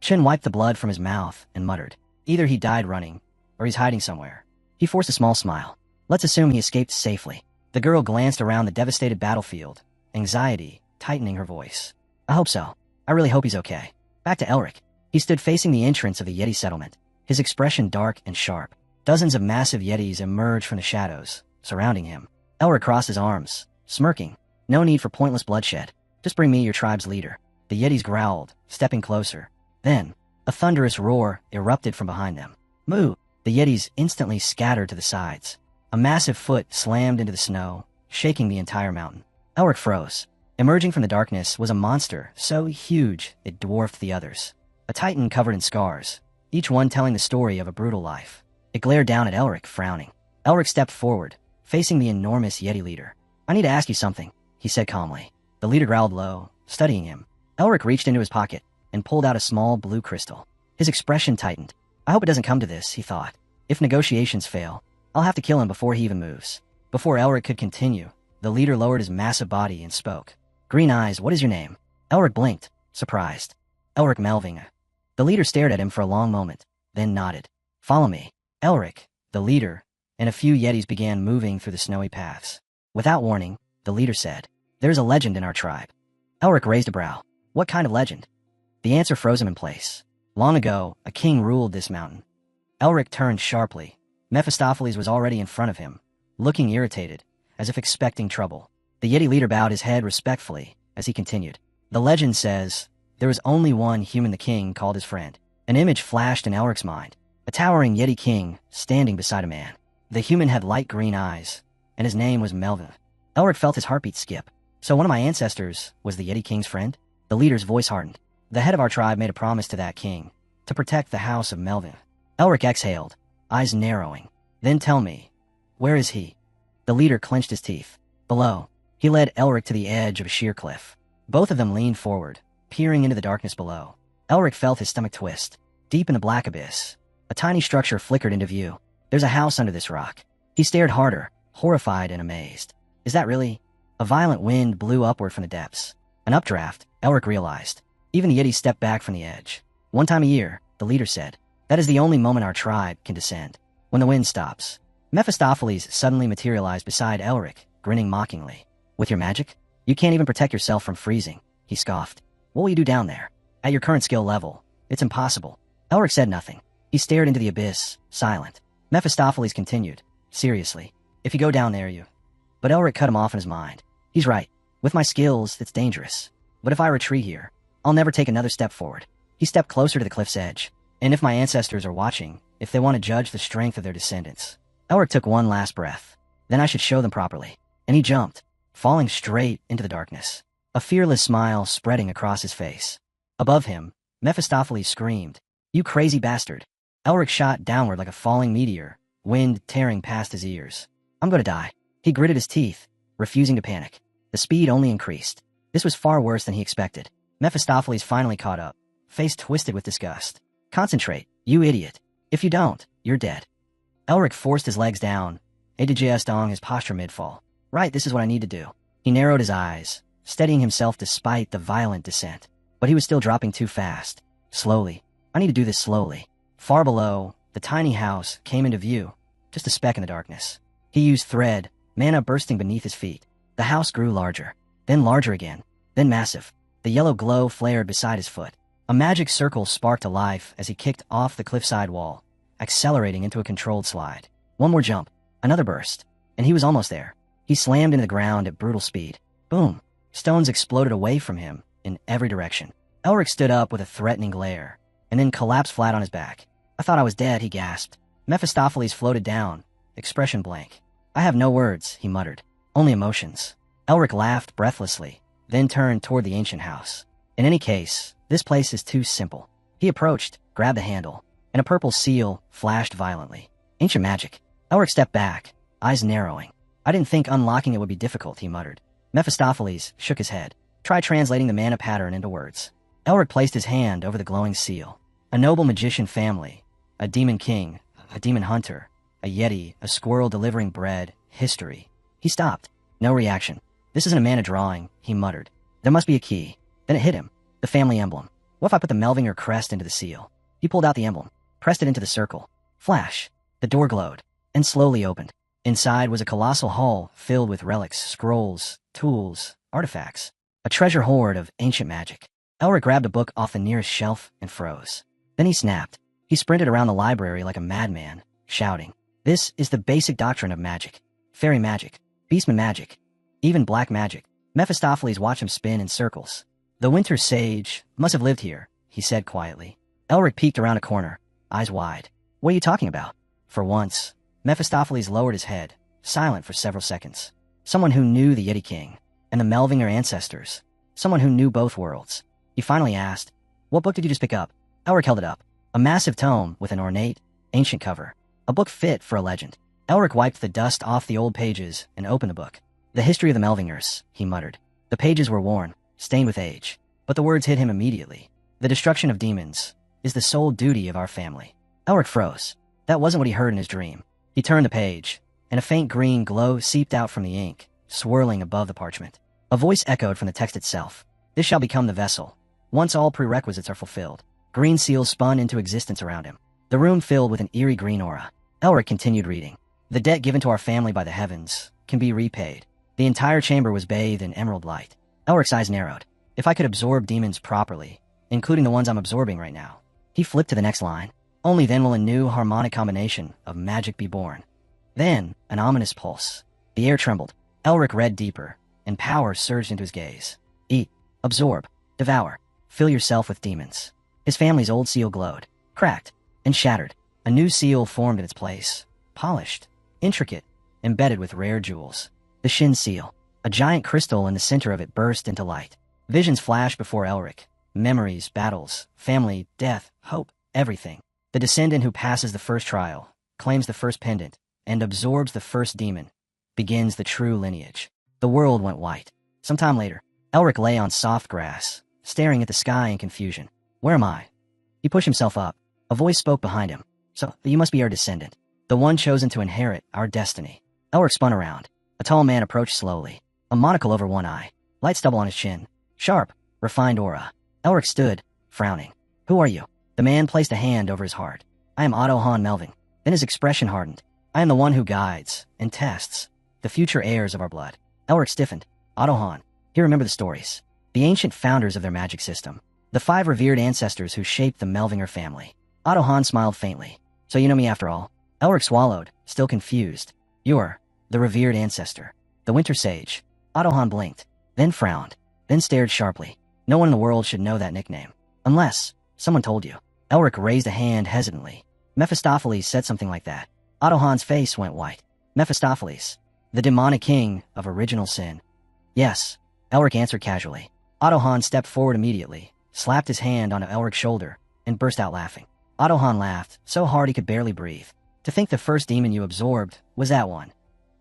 Chun wiped the blood from his mouth and muttered. Either he died running, or he's hiding somewhere. He forced a small smile. Let's assume he escaped safely. The girl glanced around the devastated battlefield, anxiety tightening her voice. I hope so. I really hope he's okay. Back to Elric. He stood facing the entrance of the Yeti settlement, his expression dark and sharp. Dozens of massive Yetis emerged from the shadows, surrounding him. Elric crossed his arms, smirking. No need for pointless bloodshed. Just bring me your tribe's leader. The Yetis growled, stepping closer. Then, a thunderous roar erupted from behind them. Moo! The Yetis instantly scattered to the sides. A massive foot slammed into the snow, shaking the entire mountain. Elric froze. Emerging from the darkness was a monster so huge it dwarfed the others. A titan covered in scars, each one telling the story of a brutal life. It glared down at Elric, frowning. Elric stepped forward, facing the enormous Yeti leader. I need to ask you something, he said calmly. The leader growled low, studying him. Elric reached into his pocket and pulled out a small blue crystal. His expression tightened. I hope it doesn't come to this, he thought. If negotiations fail, I'll have to kill him before he even moves. Before Elric could continue, the leader lowered his massive body and spoke. Green Eyes, what is your name? Elric blinked, surprised. Elric Melving. The leader stared at him for a long moment, then nodded. Follow me. Elric, the leader, and a few Yetis began moving through the snowy paths. Without warning, the leader said, There's a legend in our tribe. Elric raised a brow. What kind of legend? The answer froze him in place. Long ago, a king ruled this mountain. Elric turned sharply. Mephistopheles was already in front of him, looking irritated, as if expecting trouble. The Yeti leader bowed his head respectfully as he continued. The legend says, there is only one human the king called his friend. An image flashed in Elric's mind. A towering Yeti king standing beside a man. The human had light green eyes, and his name was Melvin. Elric felt his heartbeat skip. So one of my ancestors was the Yeti king's friend? The leader's voice hardened. The head of our tribe made a promise to that king, to protect the house of Melvin. Elric exhaled, eyes narrowing. Then tell me, where is he? The leader clenched his teeth. Below. He led Elric to the edge of a sheer cliff. Both of them leaned forward, peering into the darkness below. Elric felt his stomach twist. Deep in the black abyss, a tiny structure flickered into view. There's a house under this rock. He stared harder, horrified and amazed. Is that really? A violent wind blew upward from the depths. An updraft, Elric realized. Even the Yeti stepped back from the edge. One time a year, the leader said. That is the only moment our tribe can descend. When the wind stops. Mephistopheles suddenly materialized beside Elric, grinning mockingly. With your magic? You can't even protect yourself from freezing, he scoffed. What will you do down there? At your current skill level, it's impossible. Elric said nothing. He stared into the abyss, silent. Mephistopheles continued. Seriously, if you go down there, you... But Elric cut him off in his mind. He's right. With my skills, it's dangerous. But if I retreat here, I'll never take another step forward. He stepped closer to the cliff's edge. And if my ancestors are watching, if they want to judge the strength of their descendants... Elric took one last breath. Then I should show them properly. And he jumped, falling straight into the darkness. A fearless smile spreading across his face. Above him, Mephistopheles screamed, You crazy bastard. Elric shot downward like a falling meteor, wind tearing past his ears. I'm gonna die. He gritted his teeth, refusing to panic. The speed only increased. This was far worse than he expected. Mephistopheles finally caught up, face twisted with disgust. Concentrate, you idiot. If you don't, you're dead. Elric forced his legs down, adjusting his posture mid-fall. Right, this is what I need to do. He narrowed his eyes, steadying himself despite the violent descent. But he was still dropping too fast. Slowly. I need to do this slowly. Far below, the tiny house came into view, just a speck in the darkness. He used thread, mana bursting beneath his feet. The house grew larger, then larger again, then massive. The yellow glow flared beside his foot. A magic circle sparked to life as he kicked off the cliffside wall, accelerating into a controlled slide. One more jump, another burst, and he was almost there. He slammed into the ground at brutal speed. Boom! Stones exploded away from him in every direction. Elric stood up with a threatening glare, and then collapsed flat on his back. I thought I was dead, he gasped. Mephistopheles floated down, expression blank. I have no words, he muttered. Only emotions. Elric laughed breathlessly, then turned toward the ancient house. In any case, this place is too simple. He approached, grabbed the handle, and a purple seal flashed violently. Ancient magic. Elric stepped back, eyes narrowing. I didn't think unlocking it would be difficult, he muttered. Mephistopheles shook his head. Try translating the mana pattern into words. Elric placed his hand over the glowing seal. A noble magician family, a demon king, a demon hunter, a yeti, a squirrel delivering bread, history. He stopped. No reaction. This isn't a mana drawing, he muttered. There must be a key. Then it hit him. The family emblem. What if I put the Melvinger crest into the seal? He pulled out the emblem, pressed it into the circle. Flash. The door glowed, and slowly opened. Inside was a colossal hall filled with relics, scrolls, tools, artifacts. A treasure hoard of ancient magic. Elric grabbed a book off the nearest shelf and froze. Then he snapped. He sprinted around the library like a madman, shouting, "This is the basic doctrine of magic. Fairy magic, beastman magic, even black magic." Mephistopheles watched him spin in circles. "The winter sage must have lived here," he said quietly. Elric peeked around a corner, eyes wide. "What are you talking about?" For once, Mephistopheles lowered his head, silent for several seconds. Someone who knew the Yeti King and the Melvinger ancestors. Someone who knew both worlds. He finally asked, "What book did you just pick up?" Elric held it up. A massive tome with an ornate, ancient cover. A book fit for a legend. Elric wiped the dust off the old pages and opened the book. "The history of the Melvingers," he muttered. The pages were worn, stained with age, but the words hit him immediately. "The destruction of demons is the sole duty of our family." Elric froze. That wasn't what he heard in his dream. He turned the page, and a faint green glow seeped out from the ink, swirling above the parchment. A voice echoed from the text itself. "This shall become the vessel, once all prerequisites are fulfilled." Green seals spun into existence around him. The room filled with an eerie green aura. Elric continued reading. "The debt given to our family by the heavens can be repaid." The entire chamber was bathed in emerald light. Elric's eyes narrowed. "If I could absorb demons properly, including the ones I'm absorbing right now." He flipped to the next line. "Only then will a new harmonic combination of magic be born." Then, an ominous pulse. The air trembled. Elric read deeper, and power surged into his gaze. "Eat, absorb, devour, fill yourself with demons." His family's old seal glowed, cracked, and shattered. A new seal formed in its place, polished, intricate, embedded with rare jewels. The Shin seal. A giant crystal in the center of it burst into light. Visions flashed before Elric. Memories, battles, family, death, hope, everything. The descendant who passes the first trial, claims the first pendant, and absorbs the first demon, begins the true lineage. The world went white. Sometime later, Elric lay on soft grass, staring at the sky in confusion. "Where am I?" He pushed himself up. A voice spoke behind him. "So, you must be our descendant, the one chosen to inherit our destiny." Elric spun around. A tall man approached slowly, a monocle over one eye, light stubble on his chin, sharp, refined aura. Elric stood, frowning. "Who are you?" The man placed a hand over his heart. "I am Otto Han Melving." Then his expression hardened. "I am the one who guides and tests the future heirs of our blood." Elric stiffened. "Otto Han, you remember the stories. The ancient founders of their magic system. The 5 revered ancestors who shaped the Melvinger family." Otto Han smiled faintly. "So you know me after all?" Elric swallowed, still confused. "You're the revered ancestor. The Winter Sage." Otto Han blinked, then frowned, then stared sharply. "No one in the world should know that nickname. Unless someone told you." Elric raised a hand hesitantly. "Mephistopheles said something like that." Otto Han's face went white. "Mephistopheles, the demonic king of original sin." "Yes," Elric answered casually. Otto Han stepped forward immediately, slapped his hand on Elric's shoulder, and burst out laughing. Otto Han laughed, so hard he could barely breathe. "To think the first demon you absorbed was that one."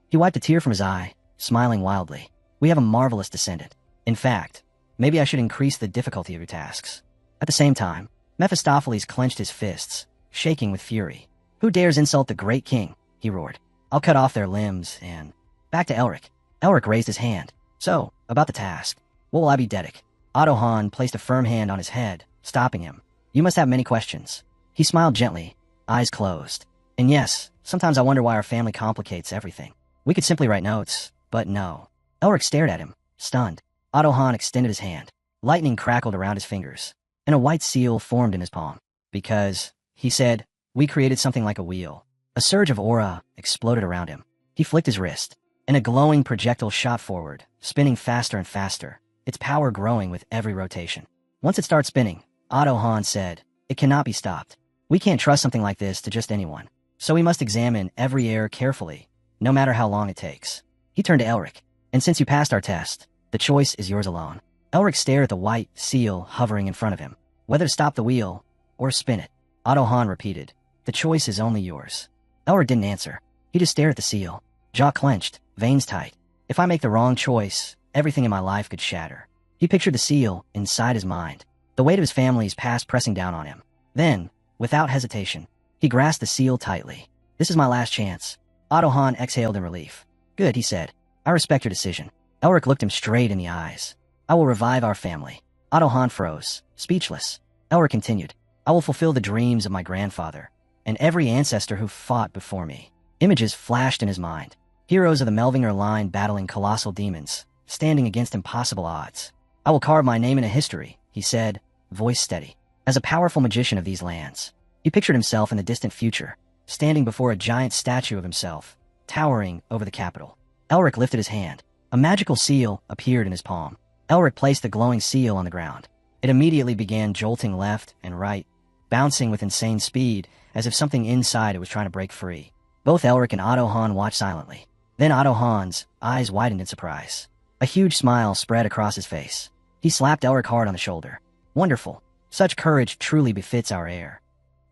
He wiped a tear from his eye, smiling wildly. "We have a marvelous descendant. In fact, maybe I should increase the difficulty of your tasks." At the same time, Mephistopheles clenched his fists, shaking with fury. "Who dares insult the great king?" he roared. "I'll cut off their limbs and—" Back to Elric. Elric raised his hand. "So, about the task. What will I be dedic?" Otto Han placed a firm hand on his head, stopping him. "You must have many questions." He smiled gently, eyes closed. "And yes, sometimes I wonder why our family complicates everything. We could simply write notes, but no." Elric stared at him, stunned. Otto Han extended his hand. Lightning crackled around his fingers, and a white seal formed in his palm. "Because," he said, "we created something like a wheel." A surge of aura exploded around him. He flicked his wrist, and a glowing projectile shot forward, spinning faster and faster, its power growing with every rotation. "Once it starts spinning," Otto Han said, "it cannot be stopped. We can't trust something like this to just anyone. So we must examine every error carefully, no matter how long it takes." He turned to Elric. "And since you passed our test, the choice is yours alone." Elric stared at the white seal hovering in front of him. "Whether to stop the wheel or spin it." Otto Han repeated, "The choice is only yours." Elric didn't answer. He just stared at the seal, jaw clenched, veins tight. "If I make the wrong choice, everything in my life could shatter. He pictured the seal inside his mind, the weight of his family's past pressing down on him. Then, without hesitation, he grasped the seal tightly. This is my last chance. Otto-han exhaled in relief. Good, he said. I respect your decision. Elric looked him straight in the eyes. I will revive our family. Otto-han froze, speechless. Elric continued. I will fulfill the dreams of my grandfather and every ancestor who fought before me. Images flashed in his mind. Heroes of the Melvinger line battling colossal demons, standing against impossible odds. I will carve my name in a history, he said, voice steady. As a powerful magician of these lands, he pictured himself in the distant future, standing before a giant statue of himself, towering over the capital. Elric lifted his hand. A magical seal appeared in his palm. Elric placed the glowing seal on the ground. It immediately began jolting left and right, bouncing with insane speed, as if something inside it was trying to break free. Both Elric and Otto-han watched silently. Then Otto-han's eyes widened in surprise. A huge smile spread across his face. He slapped Elric hard on the shoulder. Wonderful. Such courage truly befits our heir.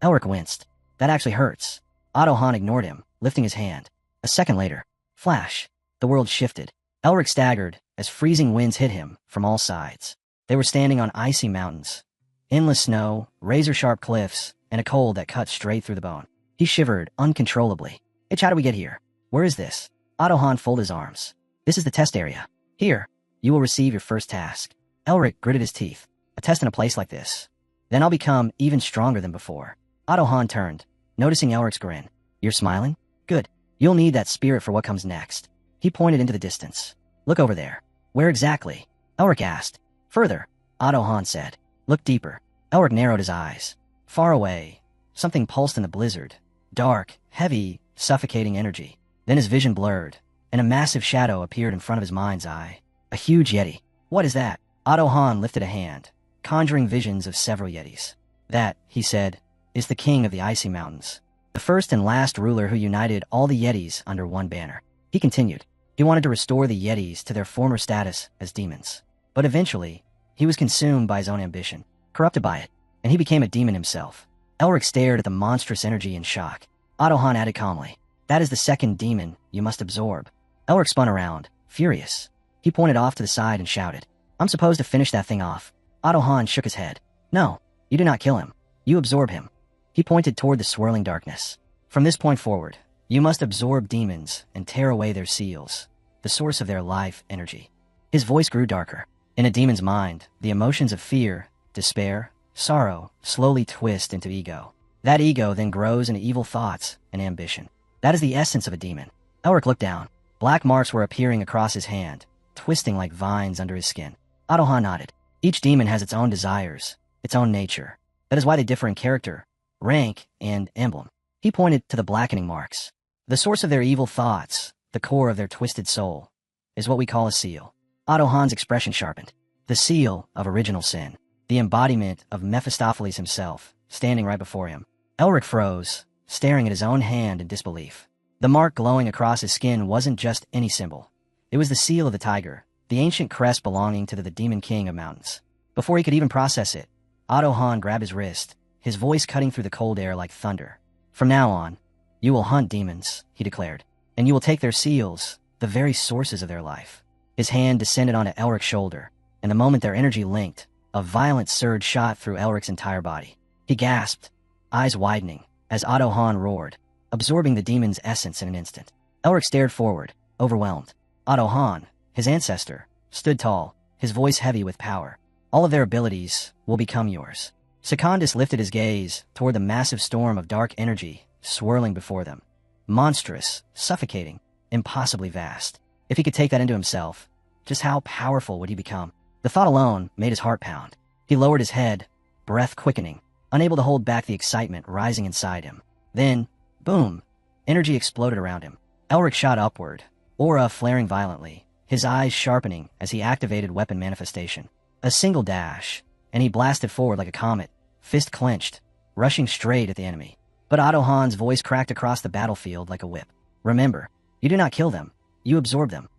Elric winced. That actually hurts. Otto-han ignored him, lifting his hand. A second later, flash. The world shifted. Elric staggered as freezing winds hit him from all sides. They were standing on icy mountains. Endless snow, razor-sharp cliffs, and a cold that cut straight through the bone. He shivered uncontrollably. Itch, how do we get here? Where is this? Otto-han folded his arms. This is the test area. Here, you will receive your first task. Elric gritted his teeth. A test in a place like this. Then I'll become even stronger than before. Otto-han turned, noticing Elric's grin. You're smiling? Good. You'll need that spirit for what comes next. He pointed into the distance. Look over there. Where exactly? Elric asked. Further, Otto-han said. Look deeper. Elric narrowed his eyes. Far away, something pulsed in the blizzard. Dark, heavy, suffocating energy. Then his vision blurred, and a massive shadow appeared in front of his mind's eye. A huge yeti. What is that? Otto-han lifted a hand, conjuring visions of several yetis. That, he said, is the king of the icy mountains. The first and last ruler who united all the yetis under one banner. He continued. He wanted to restore the yetis to their former status as demons. But eventually, he was consumed by his own ambition, corrupted by it, and he became a demon himself. Elric stared at the monstrous energy in shock. Otto-han added calmly. That is the second demon you must absorb. Elric spun around, furious. He pointed off to the side and shouted. I'm supposed to finish that thing off. Otto-han shook his head. No, you do not kill him. You absorb him. He pointed toward the swirling darkness. From this point forward, you must absorb demons and tear away their seals, the source of their life energy. His voice grew darker. In a demon's mind, the emotions of fear, despair, sorrow slowly twist into ego. That ego then grows into evil thoughts and ambition. That is the essence of a demon. Elric looked down. Black marks were appearing across his hand, twisting like vines under his skin. Otto-han nodded. Each demon has its own desires, its own nature. That is why they differ in character, rank, and emblem. He pointed to the blackening marks. The source of their evil thoughts, the core of their twisted soul, is what we call a seal. Otto-han's expression sharpened. The seal of original sin. The embodiment of Mephistopheles himself, standing right before him. Elric froze, staring at his own hand in disbelief. The mark glowing across his skin wasn't just any symbol. It was the seal of the tiger, the ancient crest belonging to the demon king of mountains. Before he could even process it, Otto-han grabbed his wrist, his voice cutting through the cold air like thunder. From now on, you will hunt demons, he declared, and you will take their seals, the very sources of their life. His hand descended onto Elric's shoulder, and the moment their energy linked, a violent surge shot through Elric's entire body. He gasped, eyes widening, as Otto-han roared, absorbing the demon's essence in an instant. Elric stared forward, overwhelmed. Otto-han, his ancestor, stood tall, his voice heavy with power. All of their abilities will become yours. Secundus lifted his gaze toward the massive storm of dark energy swirling before them. Monstrous, suffocating, impossibly vast. If he could take that into himself, just how powerful would he become? The thought alone made his heart pound. He lowered his head, breath quickening, unable to hold back the excitement rising inside him. Then, boom, energy exploded around him. Elric shot upward, aura flaring violently, his eyes sharpening as he activated weapon manifestation. A single dash, and he blasted forward like a comet, fist clenched, rushing straight at the enemy. But Otto-han's voice cracked across the battlefield like a whip. Remember, you do not kill them, you absorb them.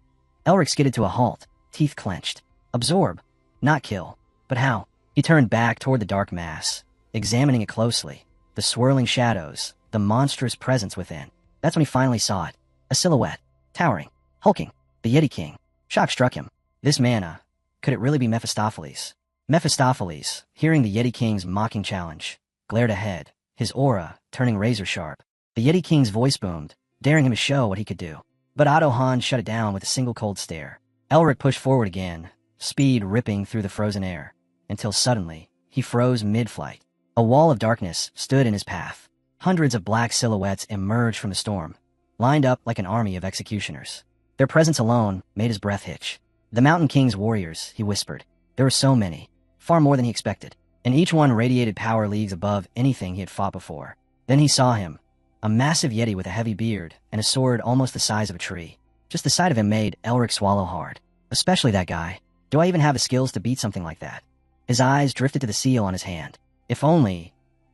Elric skidded to a halt, teeth clenched. Absorb, not kill. But how? He turned back toward the dark mass, examining it closely. The swirling shadows, the monstrous presence within. That's when he finally saw it. A silhouette, towering, hulking, the Yeti King. Shock struck him. This mana, could it really be Mephistopheles? Mephistopheles, hearing the Yeti King's mocking challenge, glared ahead, his aura turning razor-sharp. The Yeti King's voice boomed, daring him to show what he could do. But Otto-Han shut it down with a single cold stare. Elric pushed forward again, speed ripping through the frozen air, until suddenly, he froze mid-flight. A wall of darkness stood in his path. Hundreds of black silhouettes emerged from the storm, lined up like an army of executioners. Their presence alone made his breath hitch. The Mountain King's warriors, he whispered. There were so many, far more than he expected, and each one radiated power leagues above anything he had fought before. Then he saw him, a massive Yeti with a heavy beard and a sword almost the size of a tree. Just the sight of him made Elric swallow hard. Especially that guy. Do I even have the skills to beat something like that? His eyes drifted to the seal on his hand. If only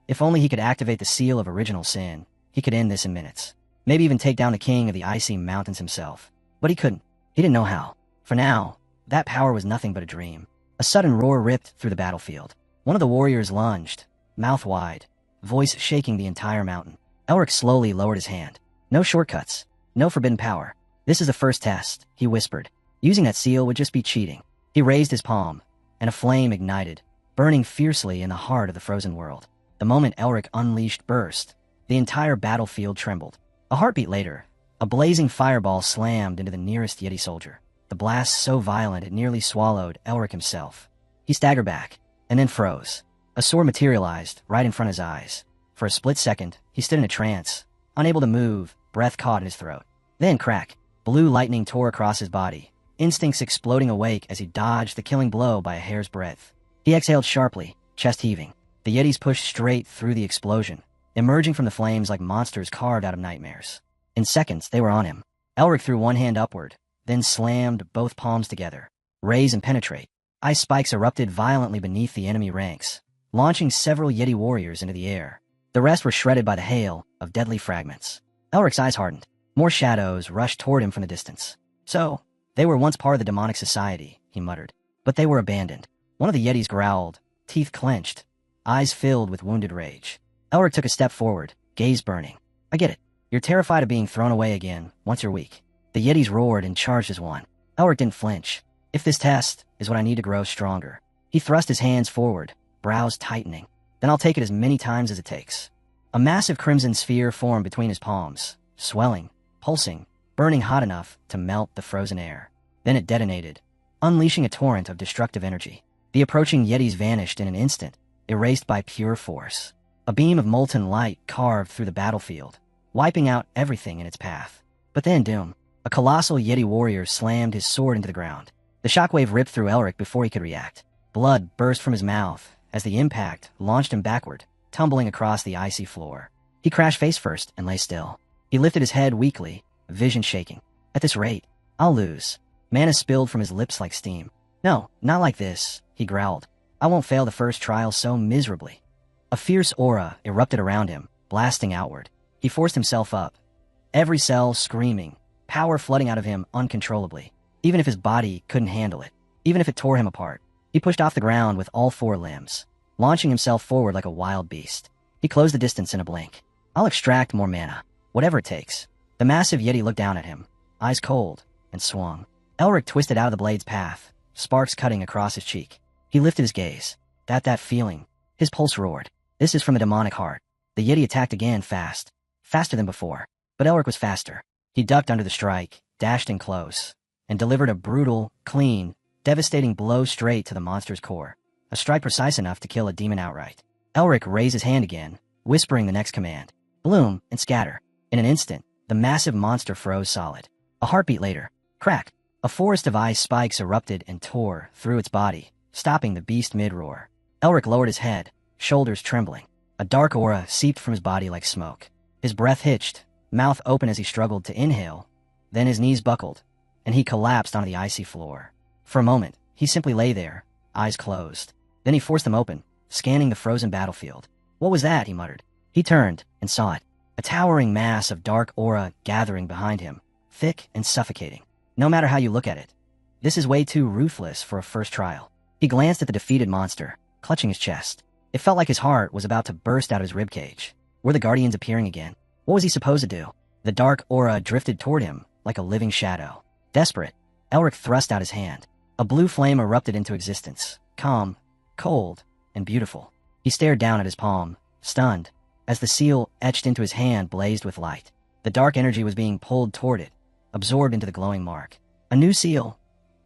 he could activate the seal of original sin, he could end this in minutes. Maybe even take down the king of the icy mountains himself. But he couldn't. He didn't know how. For now, that power was nothing but a dream. A sudden roar ripped through the battlefield. One of the warriors lunged, mouth wide, voice shaking the entire mountain. Elric slowly lowered his hand. No shortcuts. No forbidden power. This is the first test, he whispered. Using that seal would just be cheating. He raised his palm, and a flame ignited, burning fiercely in the heart of the frozen world. The moment Elric unleashed burst, the entire battlefield trembled. A heartbeat later, a blazing fireball slammed into the nearest Yeti soldier. The blast so violent it nearly swallowed Elric himself. He staggered back, and then froze. A sword materialized right in front of his eyes. For a split second, he stood in a trance, unable to move, breath caught in his throat. Then crack, blue lightning tore across his body, instincts exploding awake as he dodged the killing blow by a hair's breadth. He exhaled sharply, chest heaving. The Yetis pushed straight through the explosion, emerging from the flames like monsters carved out of nightmares. In seconds, they were on him. Elric threw one hand upward, then slammed both palms together. Raise and penetrate. Ice spikes erupted violently beneath the enemy ranks, launching several Yeti warriors into the air. The rest were shredded by the hail of deadly fragments. Elric's eyes hardened. More shadows rushed toward him from the distance. So, they were once part of the demonic society, he muttered. But they were abandoned. One of the Yetis growled, teeth clenched, eyes filled with wounded rage. Elric took a step forward, gaze burning. I get it. You're terrified of being thrown away again, once you're weak. The Yetis roared and charged as one. Elric didn't flinch. If this test is what I need to grow stronger. He thrust his hands forward, brows tightening. Then I'll take it as many times as it takes. A massive crimson sphere formed between his palms, swelling, pulsing, burning hot enough to melt the frozen air. Then it detonated, unleashing a torrent of destructive energy. The approaching Yetis vanished in an instant, erased by pure force. A beam of molten light carved through the battlefield, wiping out everything in its path. But then doom. A colossal Yeti warrior slammed his sword into the ground. The shockwave ripped through Elric before he could react. Blood burst from his mouth as the impact launched him backward, tumbling across the icy floor. He crashed face first and lay still. He lifted his head weakly, vision shaking. At this rate, I'll lose. Mana spilled from his lips like steam. No, not like this, he growled. I won't fail the first trial so miserably. A fierce aura erupted around him, blasting outward. He forced himself up, every cell screaming, power flooding out of him uncontrollably. Even if his body couldn't handle it, even if it tore him apart, he pushed off the ground with all four limbs, launching himself forward like a wild beast. He closed the distance in a blink. I'll extract more mana, whatever it takes. The massive Yeti looked down at him, eyes cold, and swung. Elric twisted out of the blade's path, sparks cutting across his cheek. He lifted his gaze. That feeling. His pulse roared. This is from a demonic heart. The Yeti attacked again fast. Faster than before. But Elric was faster. He ducked under the strike, dashed in close, and delivered a brutal, clean, devastating blow straight to the monster's core. A strike precise enough to kill a demon outright. Elric raised his hand again, whispering the next command. Bloom and scatter. In an instant, the massive monster froze solid. A heartbeat later, crack. A forest of ice spikes erupted and tore through its body, stopping the beast mid-roar. Elric lowered his head, shoulders trembling. A dark aura seeped from his body like smoke. His breath hitched, mouth open as he struggled to inhale. Then his knees buckled, and he collapsed onto the icy floor. For a moment, he simply lay there, eyes closed. Then he forced them open, scanning the frozen battlefield. What was that? He muttered. He turned and saw it. A towering mass of dark aura gathering behind him, thick and suffocating. No matter how you look at it, this is way too ruthless for a first trial. He glanced at the defeated monster, clutching his chest. It felt like his heart was about to burst out of his ribcage. Were the Guardians appearing again? What was he supposed to do? The dark aura drifted toward him like a living shadow. Desperate, Elric thrust out his hand. A blue flame erupted into existence, calm, cold, and beautiful. He stared down at his palm, stunned, as the seal etched into his hand blazed with light. The dark energy was being pulled toward it, absorbed into the glowing mark. A new seal,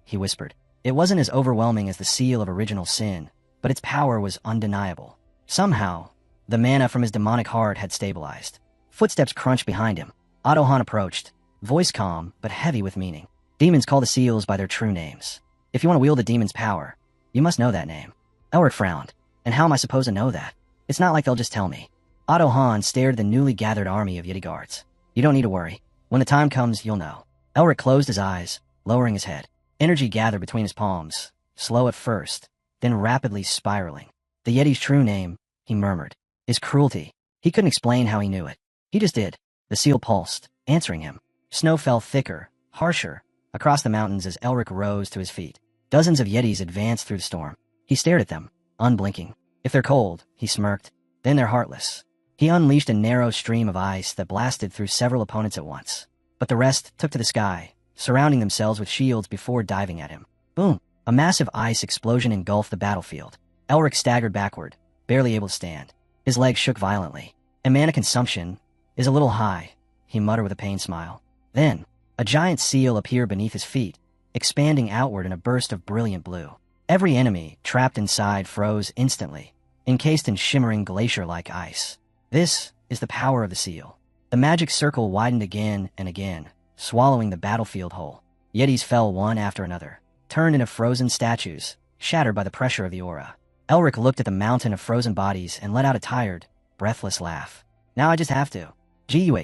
he whispered. It wasn't as overwhelming as the seal of original sin, but its power was undeniable. Somehow, the mana from his demonic heart had stabilized. Footsteps crunched behind him. Adohan approached, voice calm but heavy with meaning. Demons call the seals by their true names. If you want to wield a demon's power, you must know that name. Elric frowned. And how am I supposed to know that? It's not like they'll just tell me. Adohan stared at the newly gathered army of Yeti guards. You don't need to worry. When the time comes, you'll know. Elric closed his eyes, lowering his head. Energy gathered between his palms, slow at first, then rapidly spiraling. The Yeti's true name, he murmured, is cruelty. He couldn't explain how he knew it. He just did. The seal pulsed, answering him. Snow fell thicker, harsher, across the mountains as Elric rose to his feet. Dozens of Yetis advanced through the storm. He stared at them, unblinking. If they're cold, he smirked, then they're heartless. He unleashed a narrow stream of ice that blasted through several opponents at once. But the rest took to the sky, surrounding themselves with shields before diving at him. Boom! A massive ice explosion engulfed the battlefield. Elric staggered backward, barely able to stand. His legs shook violently. And mana consumption is a little high, he muttered with a pained smile. Then, a giant seal appeared beneath his feet, expanding outward in a burst of brilliant blue. Every enemy trapped inside froze instantly, encased in shimmering glacier-like ice. This is the power of the seal. The magic circle widened again and again, swallowing the battlefield whole. Yetis fell one after another, turned into frozen statues, shattered by the pressure of the aura. Elric looked at the mountain of frozen bodies and let out a tired, breathless laugh. Now I just have to. Guh.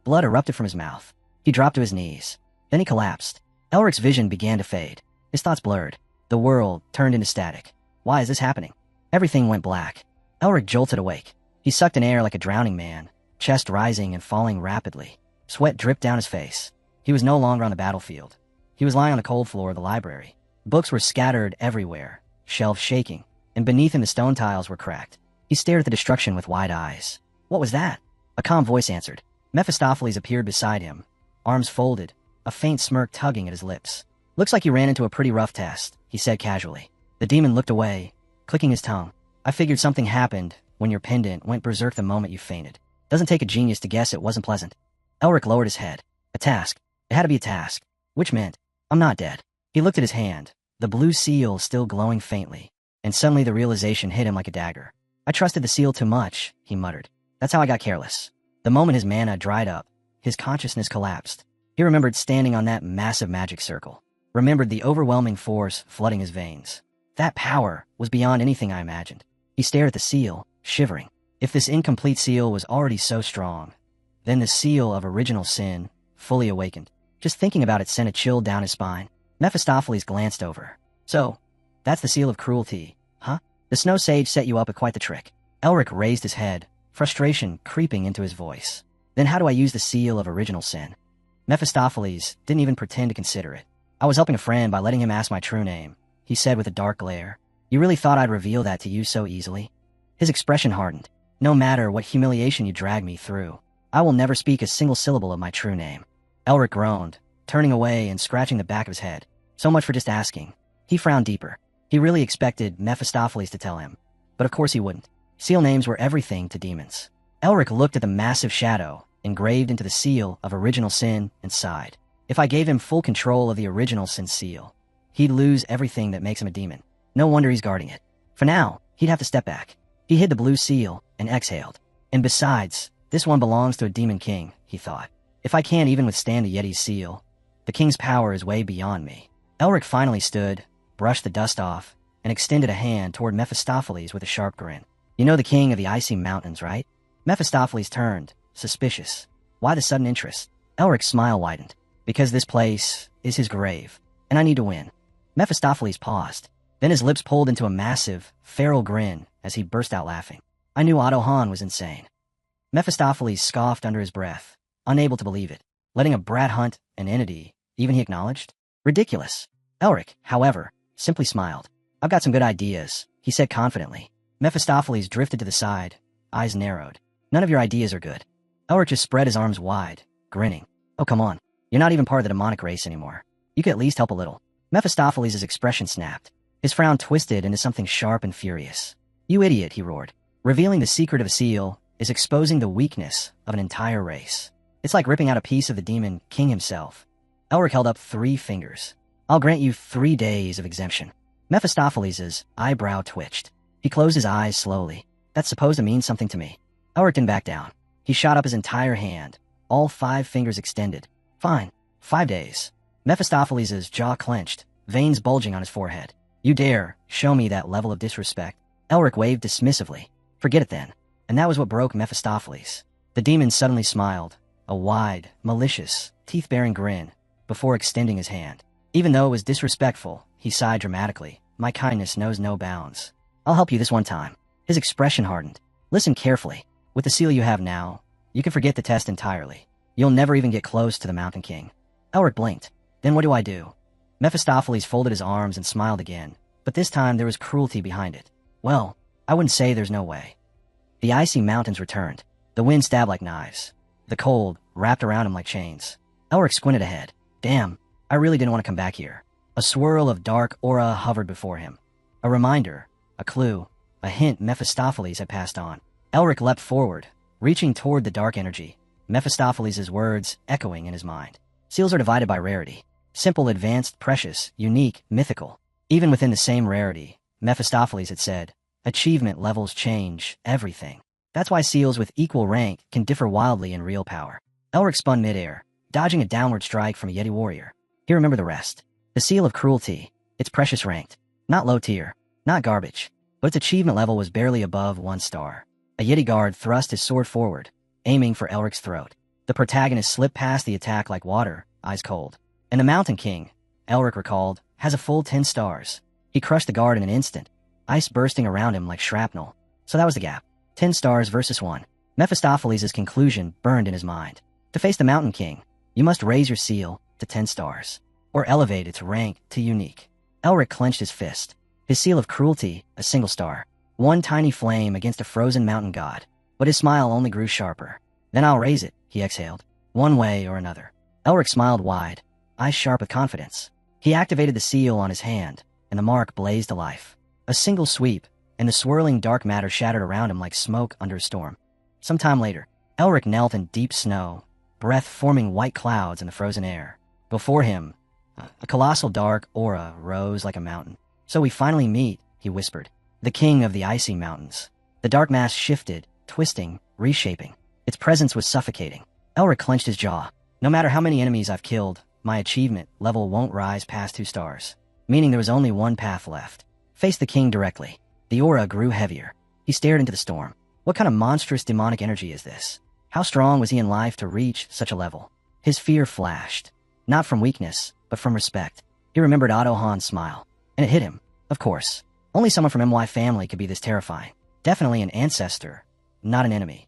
Blood erupted from his mouth. He dropped to his knees. Then he collapsed. Elric's vision began to fade. His thoughts blurred. The world turned into static. Why is this happening? Everything went black. Elric jolted awake. He sucked in air like a drowning man, chest rising and falling rapidly. Sweat dripped down his face. He was no longer on the battlefield. He was lying on the cold floor of the library. Books were scattered everywhere, shelves shaking, and beneath him the stone tiles were cracked. He stared at the destruction with wide eyes. What was that? A calm voice answered. Mephistopheles appeared beside him, arms folded, a faint smirk tugging at his lips. Looks like you ran into a pretty rough test, he said casually. The demon looked away, clicking his tongue. I figured something happened when your pendant went berserk the moment you fainted. Doesn't take a genius to guess it wasn't pleasant. Elric lowered his head. A task. It had to be a task. Which meant, I'm not dead. He looked at his hand, the blue seal still glowing faintly, and suddenly the realization hit him like a dagger. I trusted the seal too much, he muttered. That's how I got careless. The moment his mana dried up, his consciousness collapsed. He remembered standing on that massive magic circle. Remembered the overwhelming force flooding his veins. That power was beyond anything I imagined. He stared at the seal, shivering. If this incomplete seal was already so strong, then the seal of original sin, fully awakened. Just thinking about it sent a chill down his spine. Mephistopheles glanced over. So, that's the seal of cruelty, huh? The snow sage set you up with quite the trick. Elric raised his head, frustration creeping into his voice. Then how do I use the seal of original sin? Mephistopheles didn't even pretend to consider it. I was helping a friend by letting him ask my true name, he said with a dark glare. You really thought I'd reveal that to you so easily? His expression hardened. No matter what humiliation you drag me through, I will never speak a single syllable of my true name. Elric groaned, turning away and scratching the back of his head. So much for just asking. He frowned deeper. He really expected Mephistopheles to tell him. But of course he wouldn't. Seal names were everything to demons. Elric looked at the massive shadow, engraved into the seal of original sin, and sighed. If I gave him full control of the original sin seal, he'd lose everything that makes him a demon. No wonder he's guarding it. For now, he'd have to step back. He hid the blue seal and exhaled. And besides, this one belongs to a demon king, he thought. If I can't even withstand the Yeti's seal, the king's power is way beyond me. Elric finally stood, brushed the dust off, and extended a hand toward Mephistopheles with a sharp grin. You know the king of the icy mountains, right? Mephistopheles turned, suspicious. Why the sudden interest? Elric's smile widened. Because this place is his grave, and I need to win. Mephistopheles paused. Then his lips pulled into a massive, feral grin as he burst out laughing. I knew Adohan was insane. Mephistopheles scoffed under his breath, unable to believe it. Letting a brat hunt an entity, even he acknowledged? Ridiculous. Elric, however, simply smiled. I've got some good ideas, he said confidently. Mephistopheles drifted to the side, eyes narrowed. None of your ideas are good. Elric just spread his arms wide, grinning. Oh, come on. You're not even part of the demonic race anymore. You could at least help a little. Mephistopheles' expression snapped. His frown twisted into something sharp and furious. "You idiot," he roared. "Revealing the secret of a seal is exposing the weakness of an entire race. It's like ripping out a piece of the demon king himself." Elric held up 3 fingers. "I'll grant you 3 days of exemption." Mephistopheles' eyebrow twitched. He closed his eyes slowly. "That's supposed to mean something to me." Elric didn't back down. He shot up his entire hand, all 5 fingers extended. "Fine. 5 days." Mephistopheles' jaw clenched, veins bulging on his forehead. "You dare show me that level of disrespect?" Elric waved dismissively. "Forget it then." And that was what broke Mephistopheles. The demon suddenly smiled, a wide, malicious, teeth-baring grin, before extending his hand. Even though it was disrespectful, he sighed dramatically. "My kindness knows no bounds. I'll help you this one time." His expression hardened. "Listen carefully. With the seal you have now, you can forget the test entirely. You'll never even get close to the Mountain King." Elric blinked. "Then what do I do?" Mephistopheles folded his arms and smiled again, but this time there was cruelty behind it. "Well, I wouldn't say there's no way." The icy mountains returned. The wind stabbed like knives. The cold wrapped around him like chains. Elric squinted ahead. "Damn, I really didn't want to come back here." A swirl of dark aura hovered before him. A reminder, a clue, a hint Mephistopheles had passed on. Elric leapt forward, reaching toward the dark energy, Mephistopheles' words echoing in his mind. Seals are divided by rarity. Simple, advanced, precious, unique, mythical. Even within the same rarity, Mephistopheles had said, achievement levels change everything. That's why seals with equal rank can differ wildly in real power. Elric spun midair, dodging a downward strike from a Yeti warrior. He remembered the rest. The seal of cruelty, its precious ranked. Not low tier, not garbage, but its achievement level was barely above 1 star. A Yeti guard thrust his sword forward, aiming for Elric's throat. The protagonist slipped past the attack like water, eyes cold. And the Mountain King, Elric recalled, has a full 10 stars. He crushed the guard in an instant, ice bursting around him like shrapnel. So that was the gap. 10 stars versus 1. Mephistopheles' conclusion burned in his mind. To face the Mountain King, you must raise your seal to 10 stars, or elevate its rank to unique. Elric clenched his fist. His seal of cruelty, a single star. 1 tiny flame against a frozen mountain god. But his smile only grew sharper. "Then I'll raise it," he exhaled. "One way or another." Elric smiled wide, eyes sharp with confidence. He activated the seal on his hand, and the mark blazed to life. A single sweep, and the swirling dark matter shattered around him like smoke under a storm. Some time later, Elric knelt in deep snow, breath forming white clouds in the frozen air. Before him, a colossal dark aura rose like a mountain. "So we finally meet," he whispered. "The king of the icy mountains." The dark mass shifted, twisting, reshaping. Its presence was suffocating. Elric clenched his jaw. "No matter how many enemies I've killed, my achievement level won't rise past 2 stars. Meaning there was only one path left. Face the king directly." The aura grew heavier. He stared into the storm. What kind of monstrous demonic energy is this? How strong was he in life to reach such a level? His fear flashed. Not from weakness, but from respect. He remembered Otto Hahn's smile. And it hit him. Of course. Only someone from MY family could be this terrifying. Definitely an ancestor, not an enemy.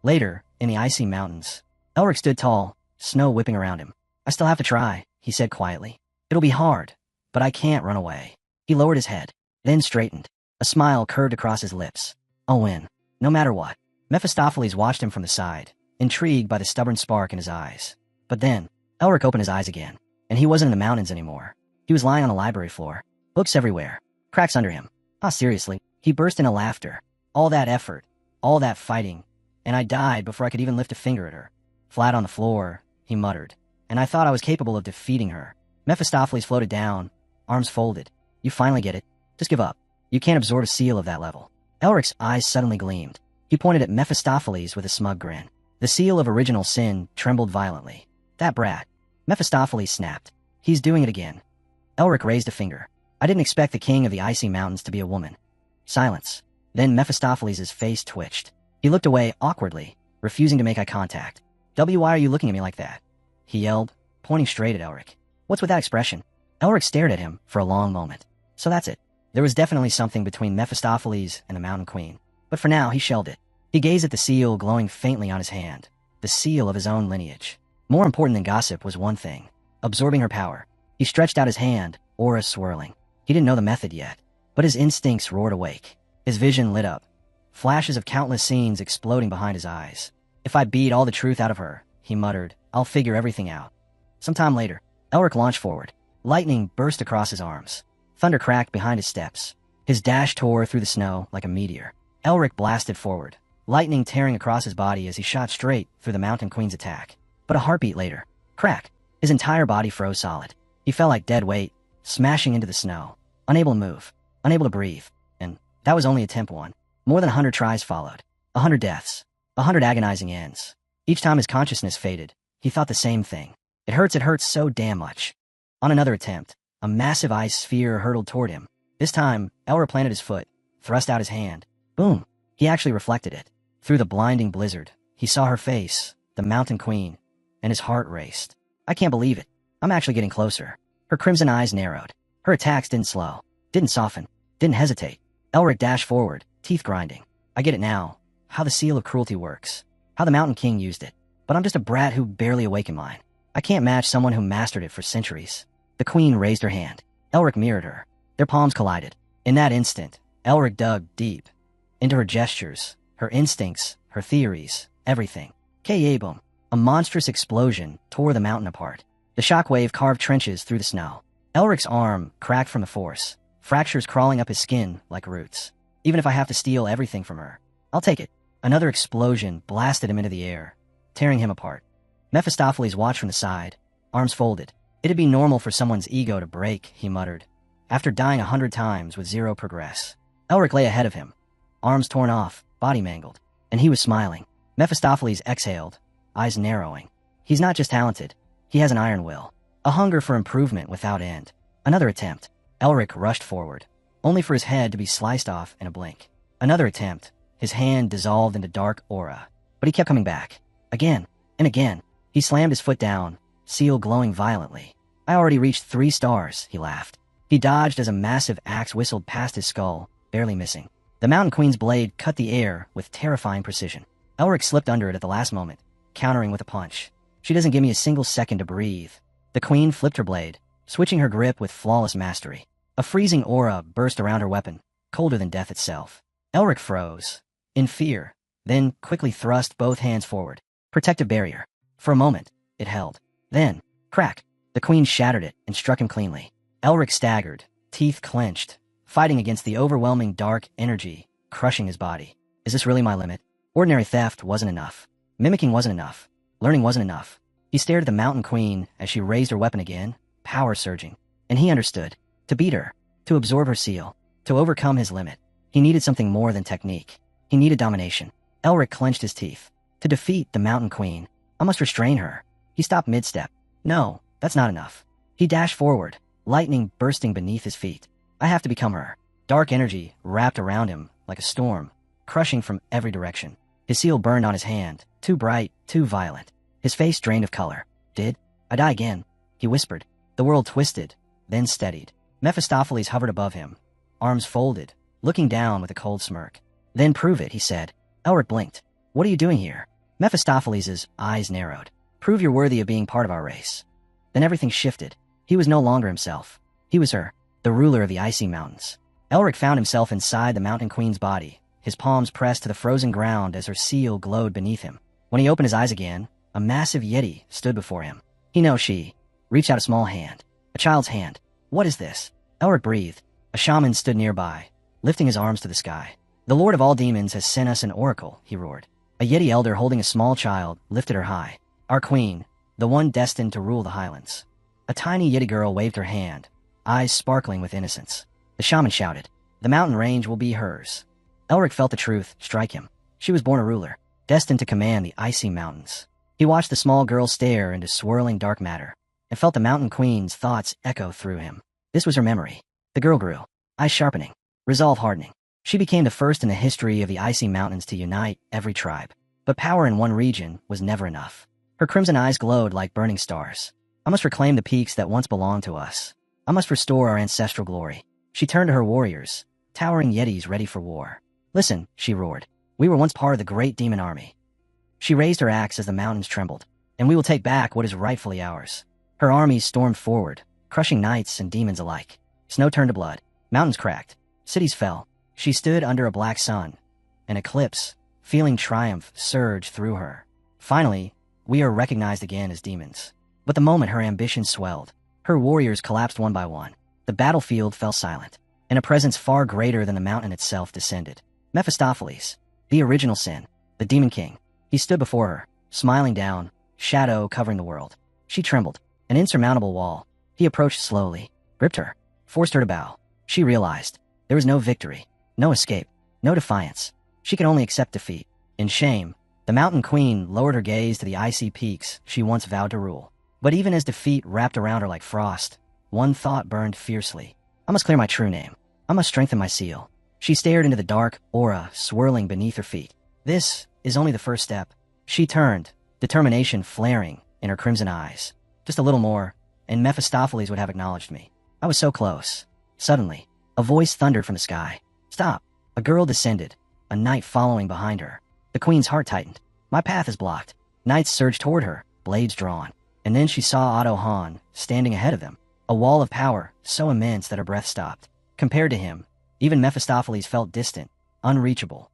Later, in the icy mountains, Elric stood tall, snow whipping around him. "I still have to try," he said quietly. "It'll be hard, but I can't run away." He lowered his head, then straightened. A smile curved across his lips. "I'll win, no matter what." Mephistopheles watched him from the side, intrigued by the stubborn spark in his eyes. But then, Elric opened his eyes again, and he wasn't in the mountains anymore. He was lying on the library floor, books everywhere, cracks under him. "Ah, seriously?" He burst into laughter. "All that effort, all that fighting, and I died before I could even lift a finger at her. Flat on the floor," he muttered, "and I thought I was capable of defeating her." Mephistopheles floated down, arms folded. "You finally get it. Just give up. You can't absorb a seal of that level." Elric's eyes suddenly gleamed. He pointed at Mephistopheles with a smug grin. The seal of original sin trembled violently. "That brat." Mephistopheles snapped. "He's doing it again." Elric raised a finger. "I didn't expect the king of the icy mountains to be a woman." Silence. Then Mephistopheles' face twitched. He looked away awkwardly, refusing to make eye contact. Why are you looking at me like that?" he yelled, pointing straight at Elric. "What's with that expression?" Elric stared at him for a long moment. So that's it. There was definitely something between Mephistopheles and the Mountain Queen. But for now, he shelved it. He gazed at the seal glowing faintly on his hand, the seal of his own lineage. More important than gossip was one thing: absorbing her power. He stretched out his hand, aura swirling. He didn't know the method yet, but his instincts roared awake. His vision lit up, flashes of countless scenes exploding behind his eyes. "If I beat all the truth out of her," he muttered, "I'll figure everything out." Sometime later, Elric launched forward. Lightning burst across his arms. Thunder cracked behind his steps. His dash tore through the snow like a meteor. Elric blasted forward, lightning tearing across his body as he shot straight through the Mountain Queen's attack. But a heartbeat later, crack! His entire body froze solid. He fell like dead weight, smashing into the snow, unable to move, unable to breathe. And that was only attempt 1. More than 100 tries followed. 100 deaths. 100 agonizing ends. Each time his consciousness faded, he thought the same thing. It hurts so damn much. On another attempt, a massive ice sphere hurtled toward him. This time, Elric planted his foot, thrust out his hand. Boom! He actually reflected it. Through the blinding blizzard, he saw her face, the Mountain Queen, and his heart raced. I can't believe it. I'm actually getting closer. Her crimson eyes narrowed. Her attacks didn't slow, didn't soften, didn't hesitate. Elric dashed forward, teeth grinding. I get it now. How the seal of cruelty works. How the Mountain King used it. But I'm just a brat who barely awakened mine. I can't match someone who mastered it for centuries. The Queen raised her hand. Elric mirrored her. Their palms collided. In that instant, Elric dug deep into her gestures, her instincts, her theories, everything. K-boom. A monstrous explosion tore the mountain apart. The shockwave carved trenches through the snow. Elric's arm cracked from the force, fractures crawling up his skin like roots. Even if I have to steal everything from her, I'll take it. Another explosion blasted him into the air, tearing him apart. Mephistopheles watched from the side, arms folded. It'd be normal for someone's ego to break, he muttered. After dying 100 times with zero progress. Elric lay ahead of him, arms torn off, body mangled, and he was smiling. Mephistopheles exhaled, eyes narrowing. He's not just talented, he has an iron will, a hunger for improvement without end. Another attempt. Elric rushed forward, only for his head to be sliced off in a blink. Another attempt. His hand dissolved into dark aura, but he kept coming back. Again and again. He slammed his foot down, seal glowing violently. I already reached 3 stars, he laughed. He dodged as a massive axe whistled past his skull, barely missing. The Mountain Queen's blade cut the air with terrifying precision. Elric slipped under it at the last moment, countering with a punch. She doesn't give me a single second to breathe. The Queen flipped her blade, switching her grip with flawless mastery. A freezing aura burst around her weapon, colder than death itself. Elric froze, in fear, then quickly thrust both hands forward. Protective barrier. For a moment, it held. Then, crack! The Queen shattered it and struck him cleanly. Elric staggered, teeth clenched, fighting against the overwhelming dark energy, crushing his body. Is this really my limit? Ordinary theft wasn't enough. Mimicking wasn't enough. Learning wasn't enough. He stared at the Mountain Queen as she raised her weapon again, power surging. And he understood. To beat her, to absorb her seal, to overcome his limit, he needed something more than technique. He needed domination. Elric clenched his teeth. To defeat the Mountain Queen, I must restrain her. He stopped mid-step. No, that's not enough. He dashed forward, lightning bursting beneath his feet. I have to become her. Dark energy wrapped around him like a storm, crushing from every direction. His seal burned on his hand, too bright, too violent. His face drained of color. Did I die again? He whispered. The world twisted, then steadied. Mephistopheles hovered above him, arms folded, looking down with a cold smirk. Then prove it, he said. Elric blinked. What are you doing here? Mephistopheles' eyes narrowed. Prove you're worthy of being part of our race. Then everything shifted. He was no longer himself. He was her, the ruler of the icy mountains. Elric found himself inside the Mountain Queen's body, his palms pressed to the frozen ground as her seal glowed beneath him. When he opened his eyes again, a massive yeti stood before him. He knows she reached out a small hand, a child's hand. What is this? Elric breathed. A shaman stood nearby, lifting his arms to the sky. The Lord of all demons has sent us an oracle, he roared. A yeti elder holding a small child lifted her high. Our queen, the one destined to rule the highlands. A tiny yeti girl waved her hand, eyes sparkling with innocence. The shaman shouted, the mountain range will be hers. Elric felt the truth strike him. She was born a ruler, destined to command the icy mountains. He watched the small girl stare into swirling dark matter, and felt the Mountain Queen's thoughts echo through him. This was her memory. The girl grew, eyes sharpening, resolve hardening. She became the first in the history of the icy mountains to unite every tribe. But power in one region was never enough. Her crimson eyes glowed like burning stars. I must reclaim the peaks that once belonged to us. I must restore our ancestral glory. She turned to her warriors, towering yetis ready for war. Listen, she roared. We were once part of the great demon army. She raised her axe as the mountains trembled, and we will take back what is rightfully ours. Her armies stormed forward, crushing knights and demons alike. Snow turned to blood. Mountains cracked. Cities fell. She stood under a black sun. An eclipse, feeling triumph, surged through her. Finally, we are recognized again as demons. But the moment her ambition swelled, Her warriors collapsed one by one. The battlefield fell silent, and a presence far greater than the mountain itself descended. Mephistopheles, the original sin, the Demon King. He stood before her, smiling down, shadow covering the world. She trembled, an insurmountable wall. He approached slowly, gripped her, forced her to bow. She realized there was no victory, no escape, no defiance. She could only accept defeat. In shame, the Mountain Queen lowered her gaze to the icy peaks she once vowed to rule. But even as defeat wrapped around her like frost, one thought burned fiercely. I must clear my true name. I must strengthen my seal. She stared into the dark aura swirling beneath her feet. This is only the first step. She turned, determination flaring in her crimson eyes. Just a little more, and Mephistopheles would have acknowledged me. I was so close. Suddenly, a voice thundered from the sky. Stop! A girl descended, a knight following behind her. The queen's heart tightened. My path is blocked. Knights surged toward her, blades drawn. And then she saw Otto Hahn standing ahead of them. A wall of power, so immense that her breath stopped. Compared to him, even Mephistopheles felt distant, unreachable.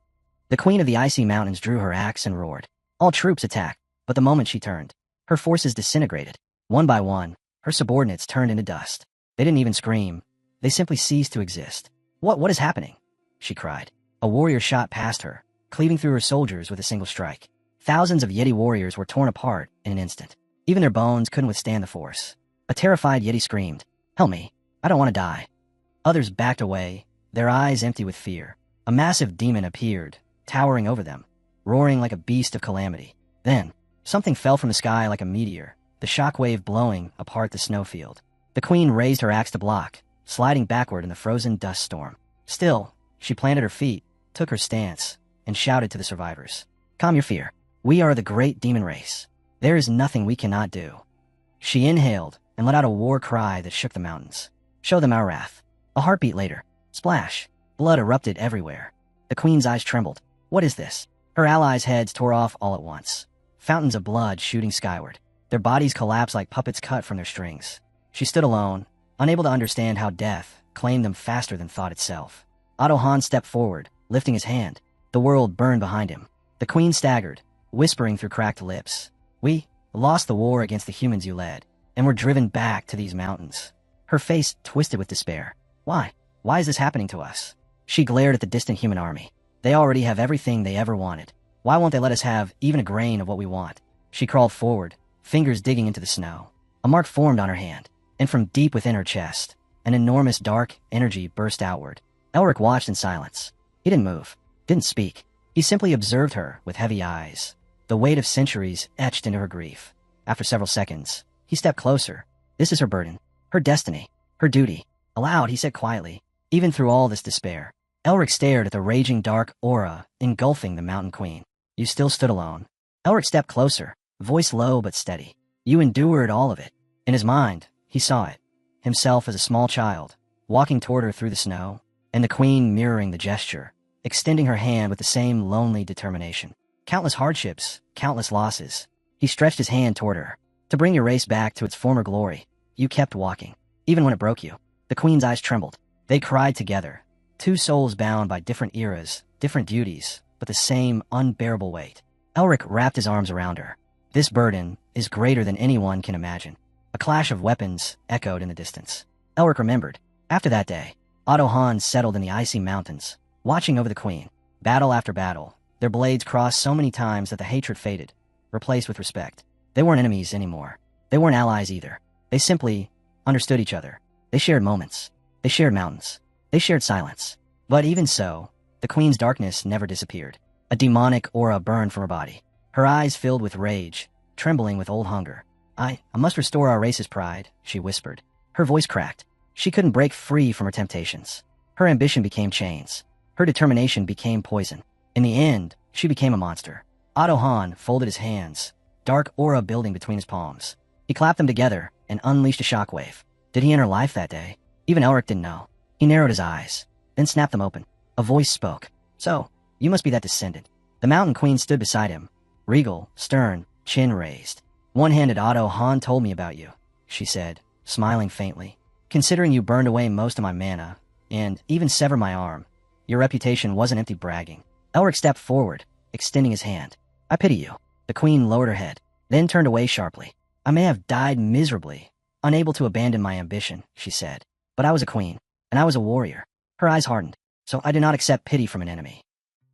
The queen of the icy mountains drew her axe and roared. All troops attacked, but the moment she turned, her forces disintegrated. One by one, her subordinates turned into dust. They didn't even scream. They simply ceased to exist. What is happening? She cried. A warrior shot past her, cleaving through her soldiers with a single strike. Thousands of Yeti warriors were torn apart in an instant. Even their bones couldn't withstand the force. A terrified Yeti screamed, "Help me, I don't want to die." Others backed away, their eyes empty with fear. A massive demon appeared, towering over them, roaring like a beast of calamity. Then, something fell from the sky like a meteor, the shockwave blowing apart the snowfield. The queen raised her axe to block, sliding backward in the frozen dust storm. Still, she planted her feet, took her stance, and shouted to the survivors. Calm your fear. We are the great demon race. There is nothing we cannot do. She inhaled and let out a war cry that shook the mountains. Show them our wrath. A heartbeat later, splash, blood erupted everywhere. The queen's eyes trembled. What is this? Her allies' heads tore off all at once. Fountains of blood shooting skyward. Their bodies collapsed like puppets cut from their strings. She stood alone, unable to understand how death claimed them faster than thought itself. Otto Hahn stepped forward, lifting his hand. The world burned behind him. The queen staggered, whispering through cracked lips. We lost the war against the humans you led, and were driven back to these mountains. Her face twisted with despair. Why? Why is this happening to us? She glared at the distant human army. They already have everything they ever wanted. Why won't they let us have even a grain of what we want? She crawled forward, fingers digging into the snow. A mark formed on her hand, and from deep within her chest, an enormous dark energy burst outward. Elric watched in silence. He didn't move, didn't speak. He simply observed her with heavy eyes, the weight of centuries etched into her grief. After several seconds, he stepped closer. This is her burden, her destiny, her duty. Aloud, he said quietly, even through all this despair. Elric stared at the raging dark aura engulfing the Mountain Queen. You still stood alone. Elric stepped closer, voice low but steady. You endured all of it. In his mind, he saw it. Himself as a small child, walking toward her through the snow, and the queen mirroring the gesture, extending her hand with the same lonely determination. Countless hardships, countless losses. He stretched his hand toward her. To bring your race back to its former glory, you kept walking, even when it broke you. The queen's eyes trembled. They cried together. Two souls bound by different eras, different duties, but the same unbearable weight. Elric wrapped his arms around her. This burden is greater than anyone can imagine. A clash of weapons echoed in the distance. Elric remembered. After that day, Otto Hahn settled in the icy mountains, watching over the queen. Battle after battle, their blades crossed so many times that the hatred faded, replaced with respect. They weren't enemies anymore. They weren't allies either. They simply understood each other. They shared moments. They shared mountains. They shared silence. But even so, the queen's darkness never disappeared. A demonic aura burned from her body. Her eyes filled with rage, trembling with old hunger. I must restore our race's pride, she whispered. Her voice cracked. She couldn't break free from her temptations. Her ambition became chains. Her determination became poison. In the end, she became a monster. Otto Hahn folded his hands, dark aura building between his palms. He clapped them together and unleashed a shockwave. Did he enter life that day? Even Elric didn't know. He narrowed his eyes, then snapped them open. A voice spoke. So, you must be that descendant. The Mountain Queen stood beside him, regal, stern, chin raised. One-handed Otto Hahn told me about you, she said, smiling faintly. Considering you burned away most of my mana, and even severed my arm, your reputation wasn't empty bragging. Elric stepped forward, extending his hand. I pity you. The queen lowered her head, then turned away sharply. I may have died miserably, Unable to abandon my ambition, she said. But I was a queen, and I was a warrior. Her eyes hardened. So I did not accept pity from an enemy.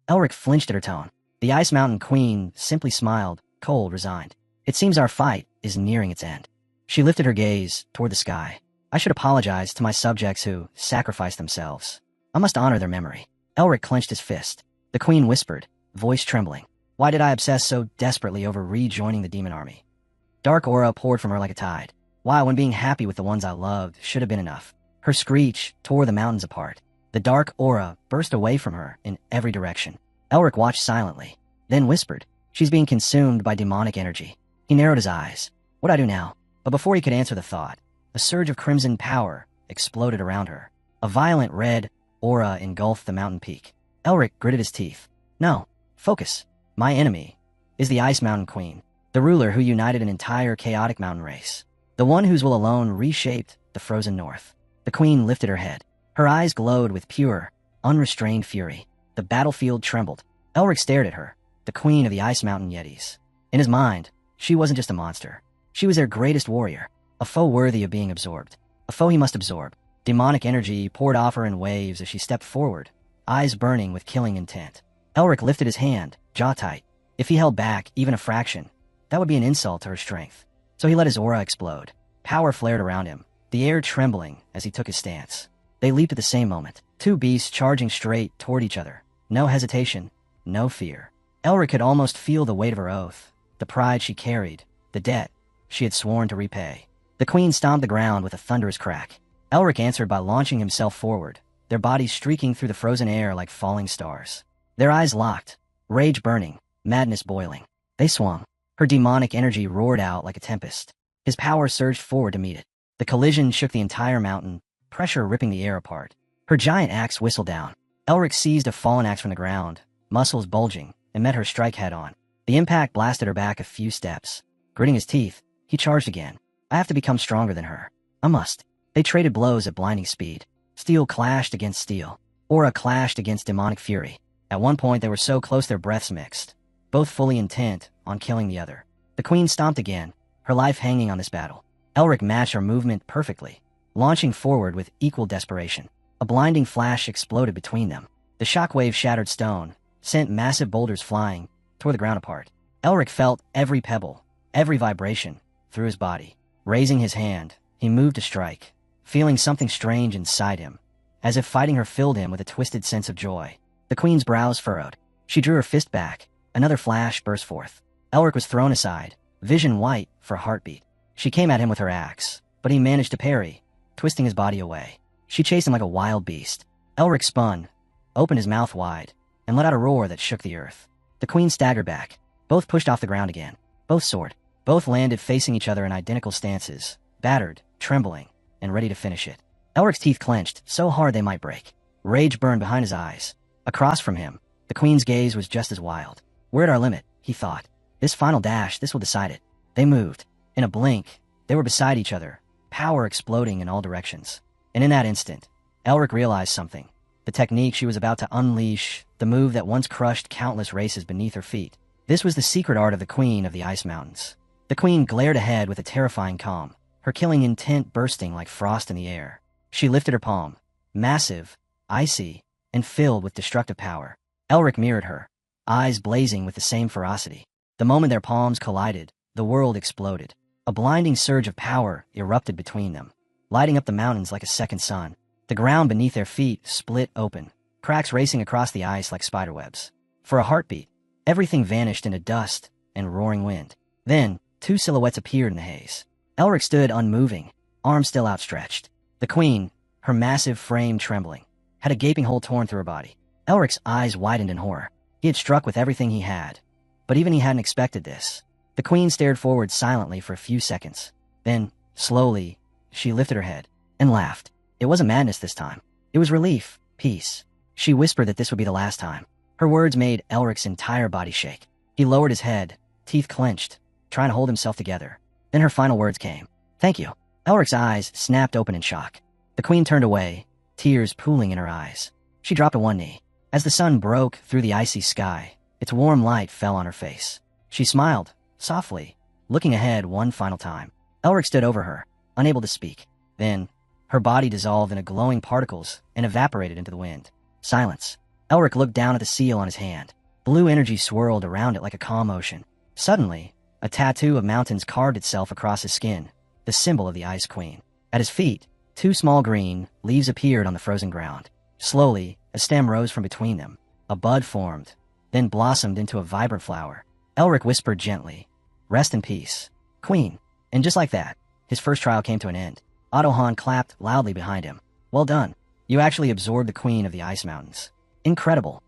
Elric flinched at her tone. The Ice Mountain Queen simply smiled, cold, resigned. It seems our fight is nearing its end. She lifted her gaze toward the sky. I should apologize to my subjects who sacrificed themselves. I must honor their memory. Elric clenched his fist. The queen whispered, voice trembling. Why did I obsess so desperately over rejoining the demon army? Dark aura poured from her like a tide. Why, when being happy with the ones I loved should have been enough. Her screech tore the mountains apart. The dark aura burst away from her in every direction. Elric watched silently, then whispered, she's being consumed by demonic energy. He narrowed his eyes. What do I do now? But before he could answer the thought, a surge of crimson power exploded around her. A violent red aura engulfed the mountain peak. Elric gritted his teeth. No, focus. My enemy is the Ice Mountain Queen, the ruler who united an entire chaotic mountain race. The one whose will alone reshaped the frozen north. The queen lifted her head. Her eyes glowed with pure, unrestrained fury. The battlefield trembled. Elric stared at her, the queen of the Ice Mountain Yetis. In his mind, she wasn't just a monster. She was their greatest warrior, a foe worthy of being absorbed. A foe he must absorb. Demonic energy poured off her in waves as she stepped forward, eyes burning with killing intent. Elric lifted his hand, jaw tight. If he held back even a fraction, that would be an insult to her strength. So he let his aura explode. Power flared around him, the air trembling as he took his stance. They leaped at the same moment, two beasts charging straight toward each other. No hesitation, no fear. Elric could almost feel the weight of her oath, the pride she carried, the debt she had sworn to repay. The queen stomped the ground with a thunderous crack. Elric answered by launching himself forward, their bodies streaking through the frozen air like falling stars. Their eyes locked, rage burning, madness boiling. They swung. Her demonic energy roared out like a tempest. His power surged forward to meet it. The collision shook the entire mountain, pressure ripping the air apart. Her giant axe whistled down. Elric seized a fallen axe from the ground, muscles bulging, and met her strike head-on. The impact blasted her back a few steps. Gritting his teeth, he charged again. I have to become stronger than her. I must. They traded blows at blinding speed. Steel clashed against steel. Aura clashed against demonic fury. At one point, they were so close their breaths mixed, both fully intent on killing the other. The queen stomped again, her life hanging on this battle. Elric matched her movement perfectly, launching forward with equal desperation. A blinding flash exploded between them. The shockwave shattered stone, sent massive boulders flying, tore the ground apart. Elric felt every pebble, every vibration, through his body. Raising his hand, he moved to strike, feeling something strange inside him, as if fighting her filled him with a twisted sense of joy. The queen's brows furrowed. She drew her fist back. Another flash burst forth. Elric was thrown aside, vision white for a heartbeat. She came at him with her axe, but he managed to parry, twisting his body away. She chased him like a wild beast. Elric spun, opened his mouth wide, and let out a roar that shook the earth. The queen staggered back. Both pushed off the ground again. Both soared. Both landed facing each other in identical stances, battered, trembling, and ready to finish it. Elric's teeth clenched, so hard they might break. Rage burned behind his eyes. Across from him, the queen's gaze was just as wild. We're at our limit, he thought. This final dash, this will decide it. They moved. In a blink, they were beside each other, power exploding in all directions. And in that instant, Elric realized something. The technique she was about to unleash, the move that once crushed countless races beneath her feet. This was the secret art of the queen of the Ice Mountains. The queen glared ahead with a terrifying calm, her killing intent bursting like frost in the air. She lifted her palm, massive, icy, and filled with destructive power. Elric mirrored her, eyes blazing with the same ferocity. The moment their palms collided, the world exploded. A blinding surge of power erupted between them, lighting up the mountains like a second sun. The ground beneath their feet split open, cracks racing across the ice like spiderwebs. For a heartbeat, everything vanished into dust and roaring wind. Then, two silhouettes appeared in the haze. Elric stood unmoving, arms still outstretched. The queen, her massive frame trembling, had a gaping hole torn through her body. Elric's eyes widened in horror. He had struck with everything he had, but even he hadn't expected this. The queen stared forward silently for a few seconds. Then, slowly, she lifted her head and laughed. It wasn't madness this time. It was relief, peace. She whispered that this would be the last time. Her words made Elric's entire body shake. He lowered his head, teeth clenched, trying to hold himself together. Then her final words came. Thank you. Elric's eyes snapped open in shock. The queen turned away, tears pooling in her eyes. She dropped to one knee. As the sun broke through the icy sky, its warm light fell on her face. She smiled, softly, looking ahead one final time. Elric stood over her, unable to speak. Then, her body dissolved into glowing particles and evaporated into the wind. Silence. Elric looked down at the seal on his hand. Blue energy swirled around it like a calm ocean. Suddenly, a tattoo of mountains carved itself across his skin, the symbol of the Ice Queen. At his feet, 2 small green leaves appeared on the frozen ground. Slowly, a stem rose from between them. A bud formed, then blossomed into a vibrant flower. Elric whispered gently, "Rest in peace, Queen." And just like that, his first trial came to an end. Otto clapped loudly behind him. "Well done. You actually absorbed the Queen of the Ice Mountains. Incredible."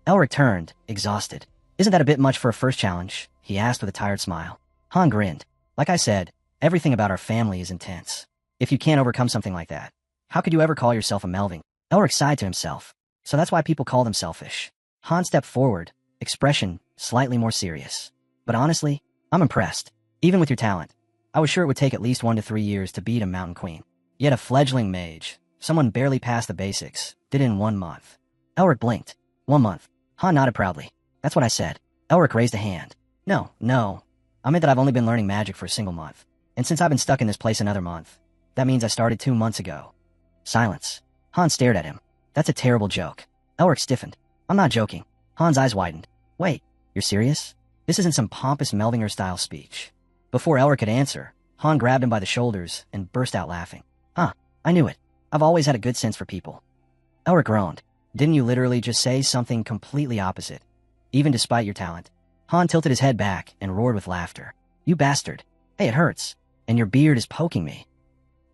Elric turned, exhausted. "Isn't that a bit much for a first challenge?" he asked with a tired smile. Han grinned. "Like I said, everything about our family is intense. If you can't overcome something like that, how could you ever call yourself a Melving?" Elric sighed to himself. "So that's why people call them selfish." Han stepped forward, expression slightly more serious. "But honestly, I'm impressed. Even with your talent, I was sure it would take at least 1 to 3 years to beat a Mountain Queen. Yet a fledgling mage, someone barely past the basics, did it in 1 month." Elric blinked. 1 month. Han nodded proudly. "That's what I said." Elric raised a hand. No. I meant that I've only been learning magic for a single month. And since I've been stuck in this place another month, that means I started 2 months ago." Silence. Han stared at him. "That's a terrible joke." Elric stiffened. "I'm not joking." Han's eyes widened. "Wait, you're serious? This isn't some pompous Melvinger-style speech." Before Elric could answer, Han grabbed him by the shoulders and burst out laughing. "Huh, I knew it. I've always had a good sense for people." Elric groaned. "Didn't you literally just say something completely opposite, even despite your talent?" Han tilted his head back and roared with laughter. "You bastard. Hey, it hurts. And your beard is poking me."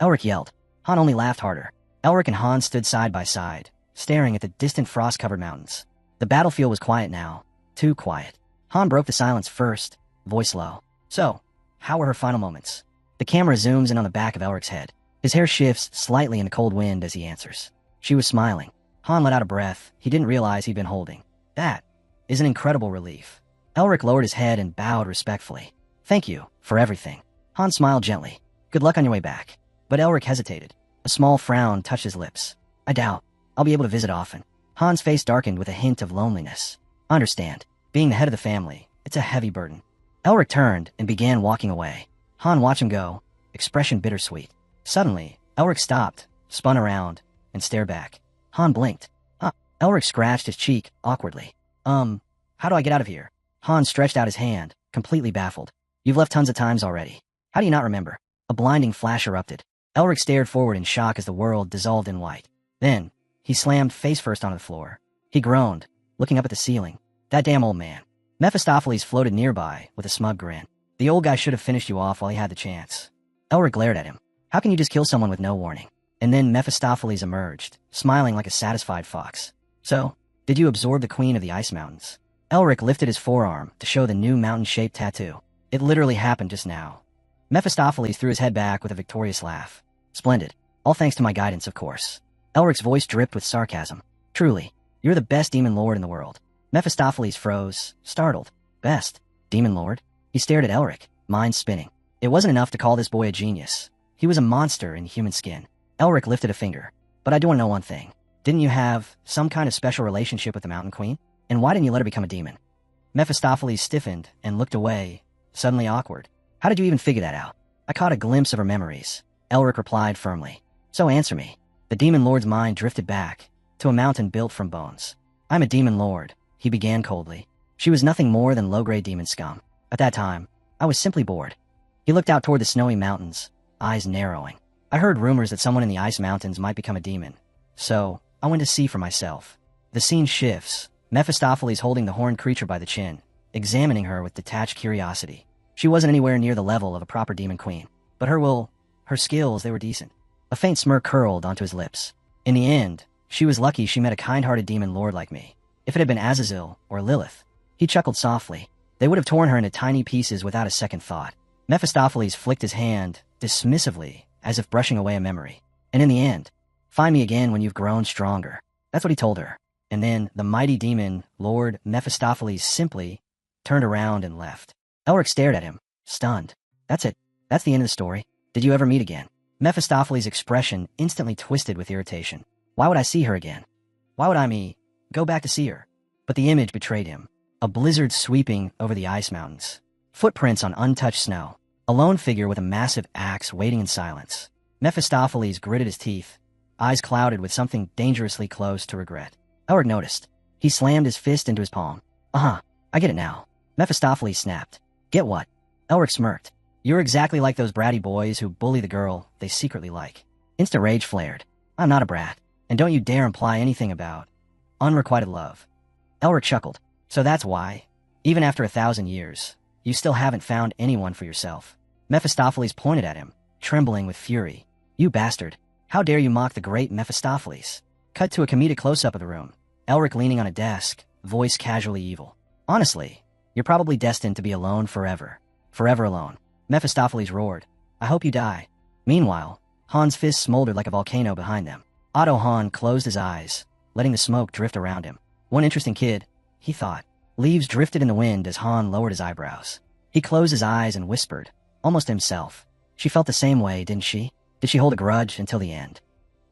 Elric yelled. Han only laughed harder. Elric and Han stood side by side, staring at the distant frost-covered mountains. The battlefield was quiet now. Too quiet. Han broke the silence first, voice low. "So, how were her final moments?" The camera zooms in on the back of Elric's head. His hair shifts slightly in the cold wind as he answers. She was smiling. Han let out a breath he didn't realize he'd been holding. "That is an incredible relief." Elric lowered his head and bowed respectfully. "Thank you for everything." Han smiled gently. "Good luck on your way back." But Elric hesitated. A small frown touched his lips. "I doubt I'll be able to visit often." Han's face darkened with a hint of loneliness. "I understand. Being the head of the family, it's a heavy burden." Elric turned and began walking away. Han watched him go, expression bittersweet. Suddenly, Elric stopped, spun around, and stared back. Han blinked. "Huh." Elric scratched his cheek awkwardly. How do I get out of here?" Han stretched out his hand, completely baffled. "You've left tons of times already. How do you not remember?" A blinding flash erupted. Elric stared forward in shock as the world dissolved in white. Then, he slammed face first onto the floor. He groaned, looking up at the ceiling. "That damn old man." Mephistopheles floated nearby with a smug grin. "The old guy should have finished you off while he had the chance." Elric glared at him. "How can you just kill someone with no warning?" And then Mephistopheles emerged, smiling like a satisfied fox. "So, did you absorb the Queen of the Ice Mountains?" Elric lifted his forearm to show the new mountain-shaped tattoo. "It literally happened just now." Mephistopheles threw his head back with a victorious laugh. "Splendid. All thanks to my guidance, of course." Elric's voice dripped with sarcasm. "Truly, you're the best demon lord in the world." Mephistopheles froze, startled. "Best? Demon lord?" He stared at Elric, mind spinning. It wasn't enough to call this boy a genius. He was a monster in human skin. Elric lifted a finger. "But I do want to know one thing. Didn't you have some kind of special relationship with the Mountain Queen? And why didn't you let her become a demon?" Mephistopheles stiffened and looked away, suddenly awkward. "How did you even figure that out?" "I caught a glimpse of her memories," Elric replied firmly. "So answer me." The demon lord's mind drifted back to a mountain built from bones. "I'm a demon lord," he began coldly. "She was nothing more than low-grade demon scum. At that time, I was simply bored." He looked out toward the snowy mountains, eyes narrowing. "I heard rumors that someone in the ice mountains might become a demon, so I went to see for myself." The scene shifts, Mephistopheles holding the horned creature by the chin, examining her with detached curiosity. She wasn't anywhere near the level of a proper demon queen, but her skills, they were decent. A faint smirk curled onto his lips. In the end, she was lucky she met a kind-hearted demon lord like me. If it had been Azazel or Lilith, he chuckled softly, they would have torn her into tiny pieces without a second thought. Mephistopheles flicked his hand, dismissively, as if brushing away a memory. "And in the end, find me again when you've grown stronger." That's what he told her. And then the mighty demon, Lord Mephistopheles, simply turned around and left. Elric stared at him, stunned. "That's it. That's the end of the story. Did you ever meet again?" Mephistopheles' expression instantly twisted with irritation. "Why would I see her again? Why would I go back to see her?" But the image betrayed him. A blizzard sweeping over the ice mountains. Footprints on untouched snow. A lone figure with a massive axe waiting in silence. Mephistopheles gritted his teeth, eyes clouded with something dangerously close to regret. Elric noticed. He slammed his fist into his palm. Uh-huh, I get it now. Mephistopheles snapped. Get what? Elric smirked. You're exactly like those bratty boys who bully the girl they secretly like. Instant rage flared. I'm not a brat, and don't you dare imply anything about unrequited love. Elric chuckled. So that's why, even after 1,000 years, you still haven't found anyone for yourself. Mephistopheles pointed at him, trembling with fury. You bastard. How dare you mock the great Mephistopheles? Cut to a comedic close-up of the room. Elric leaning on a desk, voice casually evil. Honestly, you're probably destined to be alone forever. Forever alone. Mephistopheles roared. I hope you die. Meanwhile, Han's fist smoldered like a volcano behind them. Otto Hahn closed his eyes, letting the smoke drift around him. One interesting kid, he thought. Leaves drifted in the wind as Han lowered his eyebrows. He closed his eyes and whispered, almost to himself. She felt the same way, didn't she? Did she hold a grudge until the end?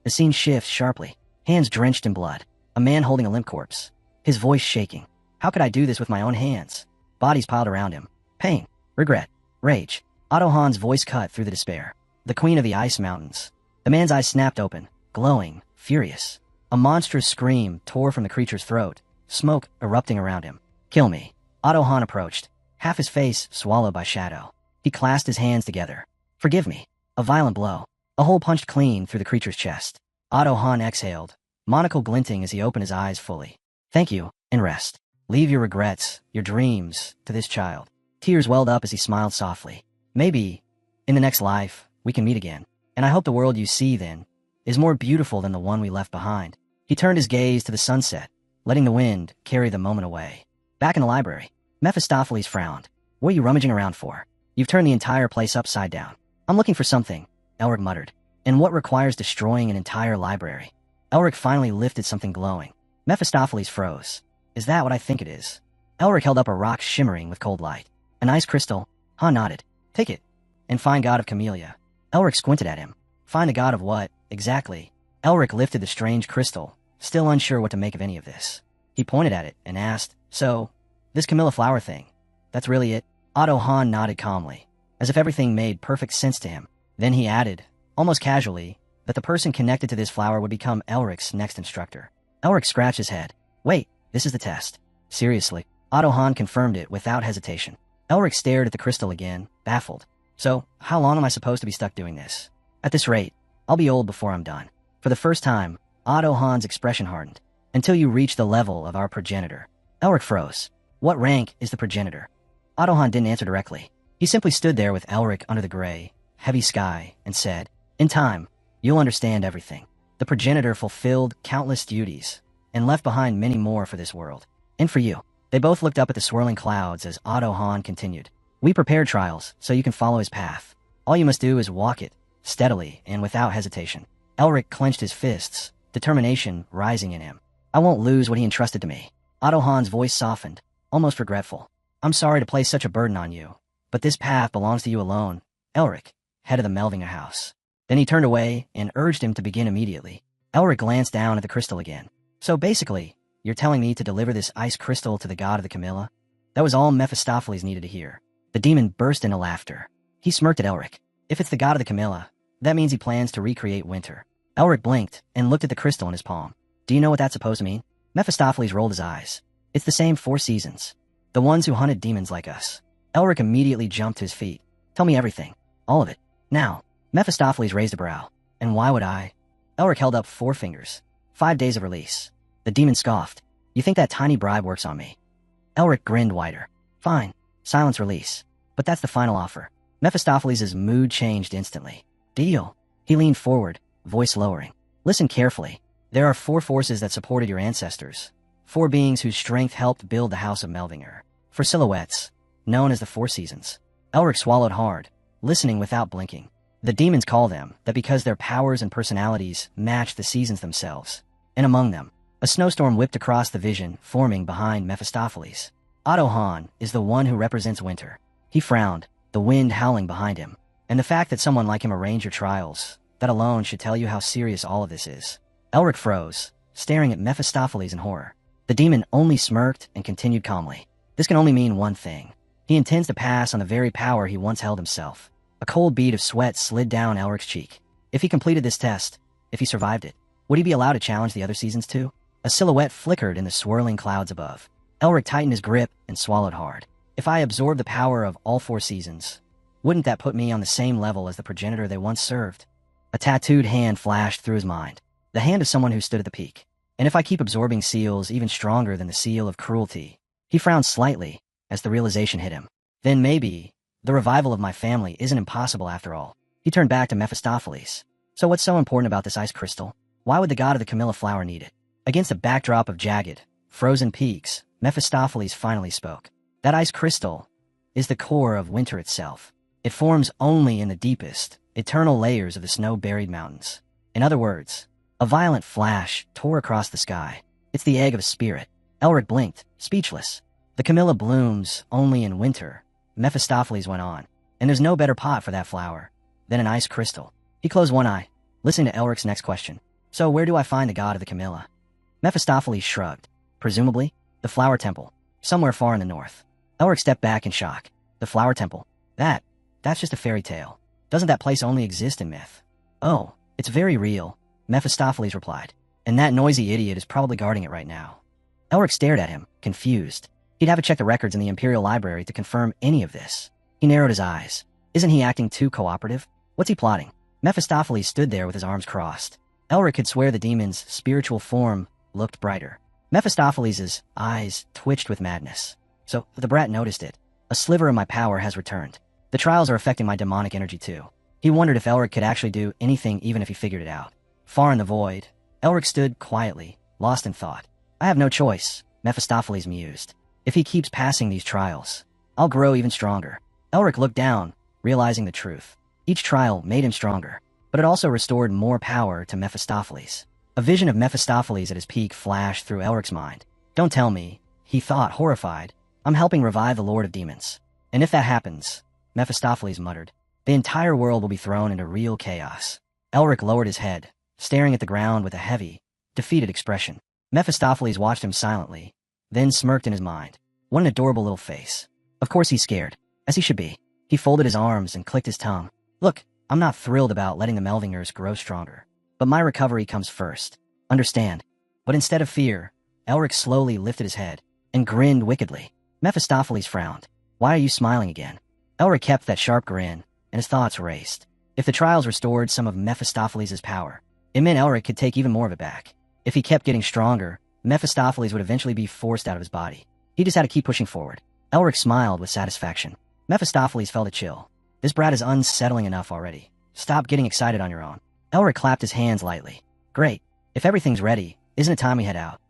The scene shifts sharply, hands drenched in blood. A man holding a limp corpse, his voice shaking. How could I do this with my own hands? Bodies piled around him. Pain, regret, rage. Otto Hahn's voice cut through the despair. The queen of the ice mountains. The man's eyes snapped open, glowing, furious. A monstrous scream tore from the creature's throat, smoke erupting around him. Kill me. Otto Hahn approached, half his face swallowed by shadow. He clasped his hands together. Forgive me. A violent blow. A hole punched clean through the creature's chest. Otto Hahn exhaled, monocle glinting as he opened his eyes fully. Thank you, and rest. Leave your regrets, your dreams, to this child. Tears welled up as he smiled softly. Maybe, in the next life, we can meet again. And I hope the world you see then is more beautiful than the one we left behind. He turned his gaze to the sunset, letting the wind carry the moment away. Back in the library, Mephistopheles frowned. What are you rummaging around for? You've turned the entire place upside down. I'm looking for something, Elric muttered. And what requires destroying an entire library? Elric finally lifted something glowing. Mephistopheles froze. Is that what I think it is? Elric held up a rock shimmering with cold light. An ice crystal? Han nodded. Take it. And find God of Camellia. Elric squinted at him. Find the god of what, exactly? Elric lifted the strange crystal, still unsure what to make of any of this. He pointed at it and asked, So, this Camilla flower thing, that's really it? Otto Hahn nodded calmly, as if everything made perfect sense to him. Then he added, almost casually, that the person connected to this flower would become Elric's next instructor. Elric scratched his head. Wait, this is the test. Seriously. Otto Hahn confirmed it without hesitation. Elric stared at the crystal again, baffled. So, how long am I supposed to be stuck doing this? At this rate, I'll be old before I'm done. For the first time, Otto Hahn's expression hardened. Until you reach the level of our progenitor. Elric froze. What rank is the progenitor? Otto Hahn didn't answer directly. He simply stood there with Elric under the gray, heavy sky, and said, In time, you'll understand everything. The progenitor fulfilled countless duties, and left behind many more for this world. And for you. They both looked up at the swirling clouds as Otto Hahn continued. We prepared trials, so you can follow his path. All you must do is walk it, steadily and without hesitation. Elric clenched his fists, determination rising in him. I won't lose what he entrusted to me. Otto Hahn's voice softened, almost regretful. I'm sorry to place such a burden on you, but this path belongs to you alone, Elric, head of the Melvinger house. Then he turned away and urged him to begin immediately. Elric glanced down at the crystal again. So basically, you're telling me to deliver this ice crystal to the god of the Camilla? That was all Mephistopheles needed to hear. The demon burst into laughter. He smirked at Elric. If it's the god of the Camilla, that means he plans to recreate winter. Elric blinked and looked at the crystal in his palm. Do you know what that's supposed to mean? Mephistopheles rolled his eyes. It's the same 4 seasons. The ones who hunted demons like us. Elric immediately jumped to his feet. Tell me everything. All of it. Now. Mephistopheles raised a brow. And why would I? Elric held up 4 fingers. 5 days of release. The demon scoffed. You think that tiny bribe works on me? Elric grinned wider. Fine. Silence release. But that's the final offer. Mephistopheles' mood changed instantly. Deal. He leaned forward, voice lowering. Listen carefully. There are 4 forces that supported your ancestors. 4 beings whose strength helped build the House of Melvinger. 4 silhouettes, known as the 4 seasons. Elric swallowed hard, listening without blinking. The demons call them that because their powers and personalities match the seasons themselves. And among them, a snowstorm whipped across the vision, forming behind Mephistopheles. Otto Hahn is the one who represents winter. He frowned, the wind howling behind him. And the fact that someone like him arranged your trials, that alone should tell you how serious all of this is. Elric froze, staring at Mephistopheles in horror. The demon only smirked and continued calmly. This can only mean one thing. He intends to pass on the very power he once held himself. A cold bead of sweat slid down Elric's cheek. If he completed this test, if he survived it, would he be allowed to challenge the other seasons too? A silhouette flickered in the swirling clouds above. Elric tightened his grip and swallowed hard. If I absorb the power of all 4 seasons, wouldn't that put me on the same level as the progenitor they once served? A tattooed hand flashed through his mind. The hand of someone who stood at the peak. And if I keep absorbing seals even stronger than the seal of cruelty? He frowned slightly as the realization hit him. Then maybe the revival of my family isn't impossible after all. He turned back to Mephistopheles. So what's so important about this ice crystal? Why would the god of the Camilla flower need it? Against a backdrop of jagged, frozen peaks, Mephistopheles finally spoke. That ice crystal is the core of winter itself. It forms only in the deepest, eternal layers of the snow-buried mountains. In other words, a violent flash tore across the sky. It's the egg of a spirit. Elric blinked, speechless. The Camilla blooms only in winter, Mephistopheles went on. And there's no better pot for that flower than an ice crystal. He closed one eye, listening to Elric's next question. So where do I find the god of the Camilla? Mephistopheles shrugged. Presumably, the flower temple, somewhere far in the north. Elric stepped back in shock. The flower temple? That's just a fairy tale. Doesn't that place only exist in myth? Oh, it's very real, Mephistopheles replied. And that noisy idiot is probably guarding it right now. Elric stared at him, confused. He'd have to check the records in the Imperial Library to confirm any of this. He narrowed his eyes. Isn't he acting too cooperative? What's he plotting? Mephistopheles stood there with his arms crossed. Elric could swear the demon's spiritual form looked brighter. Mephistopheles' eyes twitched with madness. So, the brat noticed it. A sliver of my power has returned. The trials are affecting my demonic energy too. He wondered if Elric could actually do anything even if he figured it out. Far in the void, Elric stood quietly, lost in thought. I have no choice, Mephistopheles mused. If he keeps passing these trials, I'll grow even stronger. Elric looked down, realizing the truth. Each trial made him stronger, but it also restored more power to Mephistopheles. A vision of Mephistopheles at his peak flashed through Elric's mind. Don't tell me, he thought, horrified. I'm helping revive the Lord of Demons. And if that happens, Mephistopheles muttered, the entire world will be thrown into real chaos. Elric lowered his head, staring at the ground with a heavy, defeated expression. Mephistopheles watched him silently, then smirked in his mind. What an adorable little face. Of course he's scared, as he should be. He folded his arms and clicked his tongue. Look, I'm not thrilled about letting the Melvingers grow stronger. But my recovery comes first. Understand? But instead of fear, Elric slowly lifted his head and grinned wickedly. Mephistopheles frowned. Why are you smiling again? Elric kept that sharp grin, and his thoughts raced. If the trials restored some of Mephistopheles' power, it meant Elric could take even more of it back. If he kept getting stronger, Mephistopheles would eventually be forced out of his body. He just had to keep pushing forward. Elric smiled with satisfaction. Mephistopheles felt a chill. This brat is unsettling enough already. Stop getting excited on your own. Elric clapped his hands lightly. Great. If everything's ready, isn't it time we head out?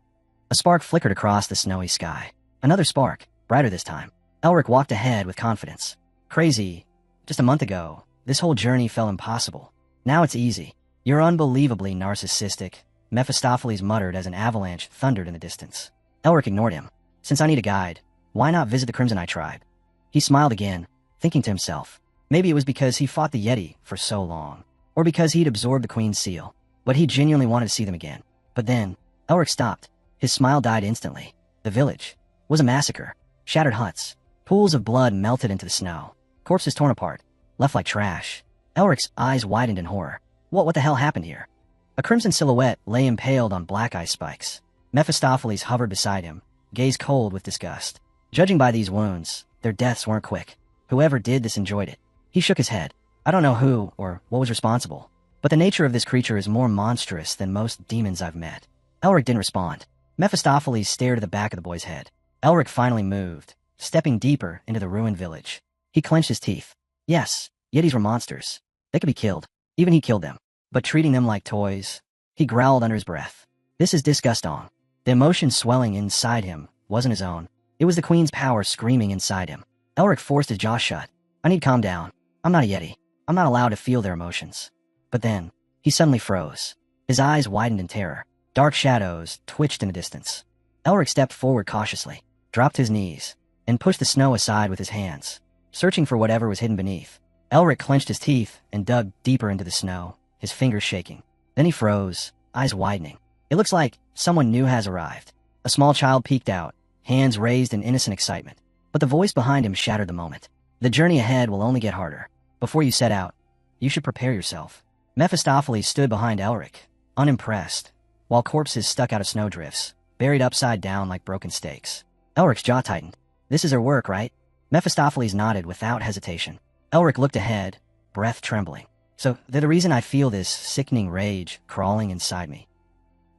A spark flickered across the snowy sky. Another spark, brighter this time. Elric walked ahead with confidence. Crazy. Just a month ago, this whole journey felt impossible. Now it's easy. You're unbelievably narcissistic, Mephistopheles muttered as an avalanche thundered in the distance. Elric ignored him. Since I need a guide, why not visit the Crimson Eye tribe? He smiled again, thinking to himself. Maybe it was because he fought the Yeti for so long, or because he'd absorbed the Queen's seal, but he genuinely wanted to see them again. But then, Elric stopped. His smile died instantly. The village was a massacre. Shattered huts, pools of blood melted into the snow, corpses torn apart, left like trash. Elric's eyes widened in horror. What the hell happened here? A crimson silhouette lay impaled on black ice spikes. Mephistopheles hovered beside him, gaze cold with disgust. Judging by these wounds, their deaths weren't quick. Whoever did this enjoyed it. He shook his head. I don't know who or what was responsible, but the nature of this creature is more monstrous than most demons I've met. Elric didn't respond. Mephistopheles stared at the back of the boy's head. Elric finally moved, stepping deeper into the ruined village. He clenched his teeth. Yes, Yetis were monsters. They could be killed. Even he killed them. But treating them like toys, he growled under his breath. This is disgusting. The emotion swelling inside him wasn't his own. It was the Queen's power screaming inside him. Elric forced his jaw shut. I need to calm down. I'm not a Yeti. I'm not allowed to feel their emotions. But then, he suddenly froze. His eyes widened in terror. Dark shadows twitched in the distance. Elric stepped forward cautiously, dropped to his knees, and pushed the snow aside with his hands, searching for whatever was hidden beneath. Elric clenched his teeth and dug deeper into the snow, his fingers shaking. Then he froze, eyes widening. It looks like someone new has arrived. A small child peeked out, hands raised in innocent excitement. But the voice behind him shattered the moment. The journey ahead will only get harder. Before you set out, you should prepare yourself. Mephistopheles stood behind Elric, unimpressed, while corpses stuck out of snowdrifts, buried upside down like broken stakes. Elric's jaw tightened. This is her work, right? Mephistopheles nodded without hesitation. Elric looked ahead, breath trembling. So, they're the reason I feel this sickening rage crawling inside me.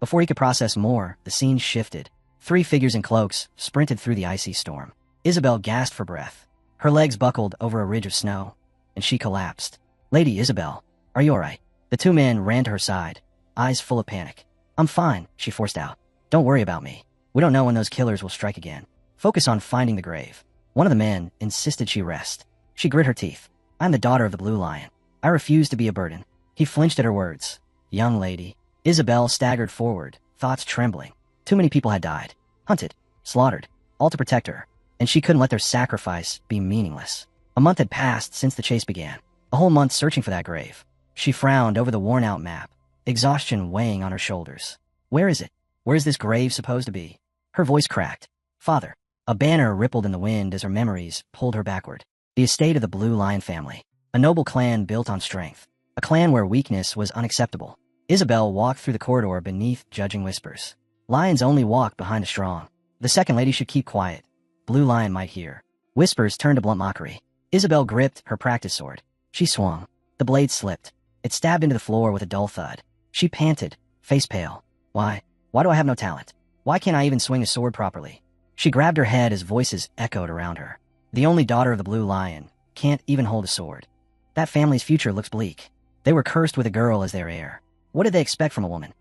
Before he could process more, the scene shifted. 3 figures in cloaks sprinted through the icy storm. Isabel gasped for breath. Her legs buckled over a ridge of snow, and she collapsed. Lady Isabel, are you alright? The 2 men ran to her side, eyes full of panic. I'm fine, she forced out. Don't worry about me. We don't know when those killers will strike again. Focus on finding the grave. One of the men insisted she rest. She grit her teeth. I'm the daughter of the Blue Lion. I refuse to be a burden. He flinched at her words. Young lady. Isabel staggered forward, thoughts trembling. Too many people had died. Hunted. Slaughtered. All to protect her. And she couldn't let their sacrifice be meaningless. A month had passed since the chase began. A whole month searching for that grave. She frowned over the worn-out map, exhaustion weighing on her shoulders. Where is it? Where is this grave supposed to be? Her voice cracked. Father. A banner rippled in the wind as her memories pulled her backward. The estate of the Blue Lion family. A noble clan built on strength. A clan where weakness was unacceptable. Isabel walked through the corridor beneath judging whispers. Lions only walk behind the strong. The second lady should keep quiet. Blue Lion might hear. Whispers turned to blunt mockery. Isabel gripped her practice sword. She swung. The blade slipped. It stabbed into the floor with a dull thud. She panted, face pale. Why? Why do I have no talent? Why can't I even swing a sword properly? She grabbed her head as voices echoed around her. The only daughter of the Blue Lion can't even hold a sword. That family's future looks bleak. They were cursed with a girl as their heir. What did they expect from a woman?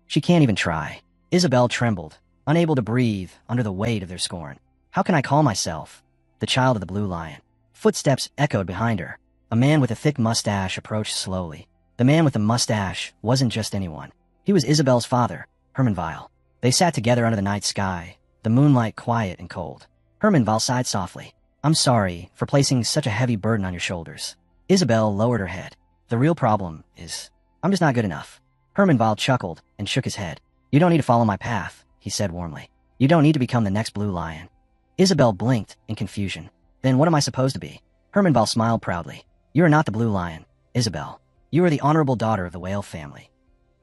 She can't even try. Isabel trembled, unable to breathe under the weight of their scorn. How can I call myself the child of the Blue Lion? Footsteps echoed behind her. A man with a thick mustache approached slowly. The man with the mustache wasn't just anyone. He was Isabel's father, Hermanvile. They sat together under the night sky, the moonlight quiet and cold. Hermanvile sighed softly. I'm sorry for placing such a heavy burden on your shoulders. Isabel lowered her head. The real problem is, I'm just not good enough. Hermanvile chuckled and shook his head. You don't need to follow my path, he said warmly. You don't need to become the next Blue Lion. Isabel blinked in confusion. Then what am I supposed to be? Hermanvile smiled proudly. You are not the Blue Lion, Isabel. You are the honorable daughter of the whale family.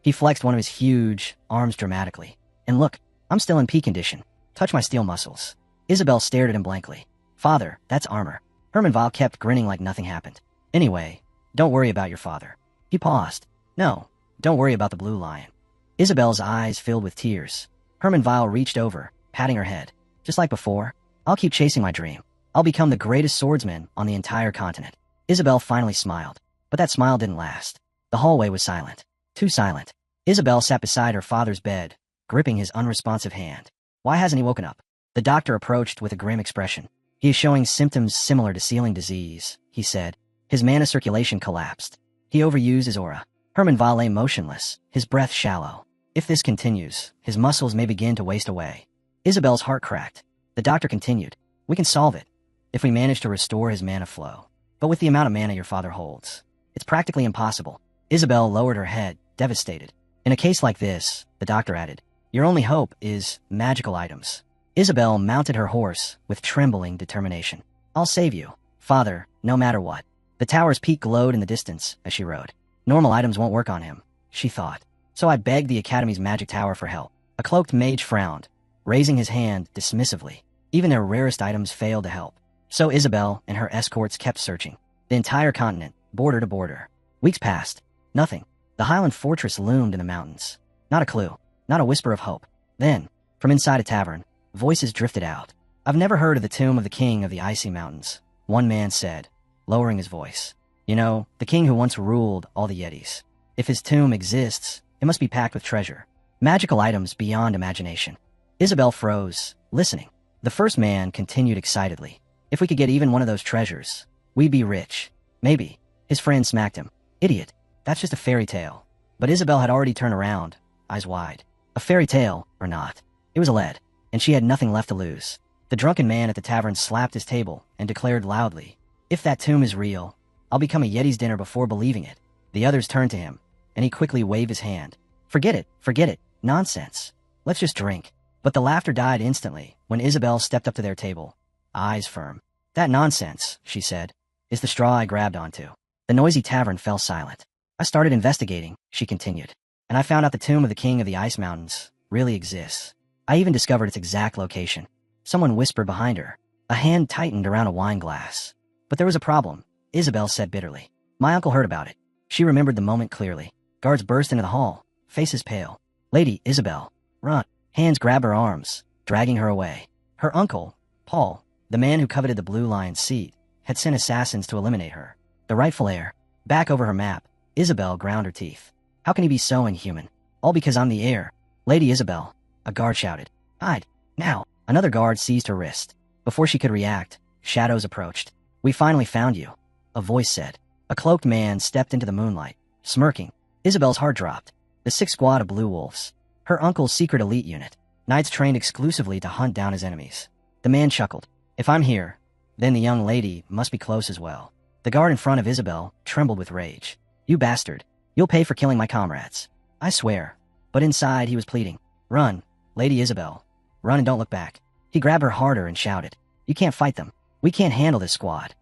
He flexed one of his huge arms dramatically. And look, I'm still in peak condition. Touch my steel muscles. Isabel stared at him blankly. Father, that's armor. Hermanvile kept grinning like nothing happened. Anyway, don't worry about your father. He paused. No, don't worry about the Blue Lion. Isabel's eyes filled with tears. Hermanvile reached over, patting her head. Just like before, I'll keep chasing my dream. I'll become the greatest swordsman on the entire continent. Isabel finally smiled. But that smile didn't last. The hallway was silent. Too silent. Isabel sat beside her father's bed, gripping his unresponsive hand. Why hasn't he woken up? The doctor approached with a grim expression. He is showing symptoms similar to ceiling disease, he said. His mana circulation collapsed. He overused his aura. Hermanvile lay motionless, his breath shallow. If this continues, his muscles may begin to waste away. Isabel's heart cracked. The doctor continued. We can solve it, if we manage to restore his mana flow. But with the amount of mana your father holds, it's practically impossible. Isabel lowered her head, devastated. In a case like this, the doctor added, your only hope is magical items. Isabel mounted her horse with trembling determination. I'll save you, father, no matter what. The tower's peak glowed in the distance as she rode. Normal items won't work on him, she thought. So I begged the Academy's magic tower for help. A cloaked mage frowned, raising his hand dismissively. Even their rarest items failed to help. So Isabel and her escorts kept searching. The entire continent, border to border. Weeks passed. Nothing. The Highland fortress loomed in the mountains. Not a clue. Not a whisper of hope. Then, from inside a tavern, voices drifted out. I've never heard of the tomb of the king of the icy mountains, one man said, lowering his voice. You know, the king who once ruled all the Yetis. If his tomb exists, it must be packed with treasure. Magical items beyond imagination. Isabel froze, listening. The first man continued excitedly. If we could get even one of those treasures, we'd be rich. Maybe. His friend smacked him. Idiot. That's just a fairy tale. But Isabel had already turned around, eyes wide. A fairy tale, or not. It was a lead, and she had nothing left to lose. The drunken man at the tavern slapped his table and declared loudly, if that tomb is real, I'll become a Yeti's dinner before believing it. The others turned to him, and he quickly waved his hand. Forget it, nonsense. Let's just drink. But the laughter died instantly when Isabel stepped up to their table, eyes firm. That nonsense, she said, is the straw I grabbed onto. The noisy tavern fell silent. I started investigating, she continued, and I found out the tomb of the king of the ice mountains really exists. I even discovered its exact location. Someone whispered behind her. A hand tightened around a wine glass. But there was a problem, Isabel said bitterly. My uncle heard about it. She remembered the moment clearly. Guards burst into the hall, faces pale. Lady Isabel, run. Hands grabbed her arms, dragging her away. Her uncle, Paul, the man who coveted the Blue Lion's seat, had sent assassins to eliminate her. The rightful heir. Back over her map, Isabel ground her teeth. How can he be so inhuman? All because I'm the heir. Lady Isabel, a guard shouted. Hide, now. Another guard seized her wrist. Before she could react, shadows approached. We finally found you, a voice said. A cloaked man stepped into the moonlight, smirking. Isabel's heart dropped. The 6th squad of Blue Wolves. Her uncle's secret elite unit. Knights trained exclusively to hunt down his enemies. The man chuckled. If I'm here, then the young lady must be close as well. The guard in front of Isabel trembled with rage. You bastard. You'll pay for killing my comrades. I swear. But inside he was pleading. Run, Lady Isabel. Run and don't look back. He grabbed her harder and shouted. You can't fight them. We can't handle this squad.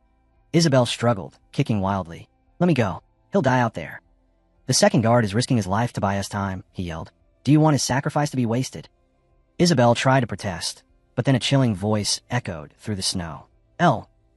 Isabel struggled, kicking wildly. Let me go. He'll die out there. The second guard is risking his life to buy us time, he yelled. Do you want his sacrifice to be wasted? Isabel tried to protest, but then a chilling voice echoed through the snow.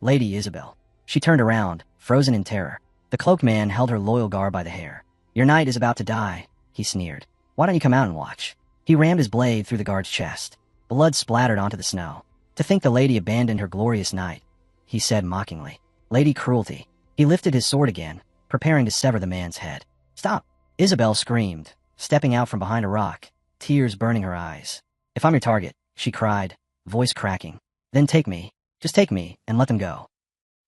Lady Isabel. She turned around, frozen in terror. The cloaked man held her loyal guard by the hair. Your knight is about to die, he sneered. Why don't you come out and watch? He rammed his blade through the guard's chest. Blood splattered onto the snow. To think the lady abandoned her glorious knight, he said mockingly. Lady Cruelty. He lifted his sword again, preparing to sever the man's head. Stop! Isabel screamed, stepping out from behind a rock, tears burning her eyes. If I'm your target, she cried, voice cracking, then take me, just take me, and let them go.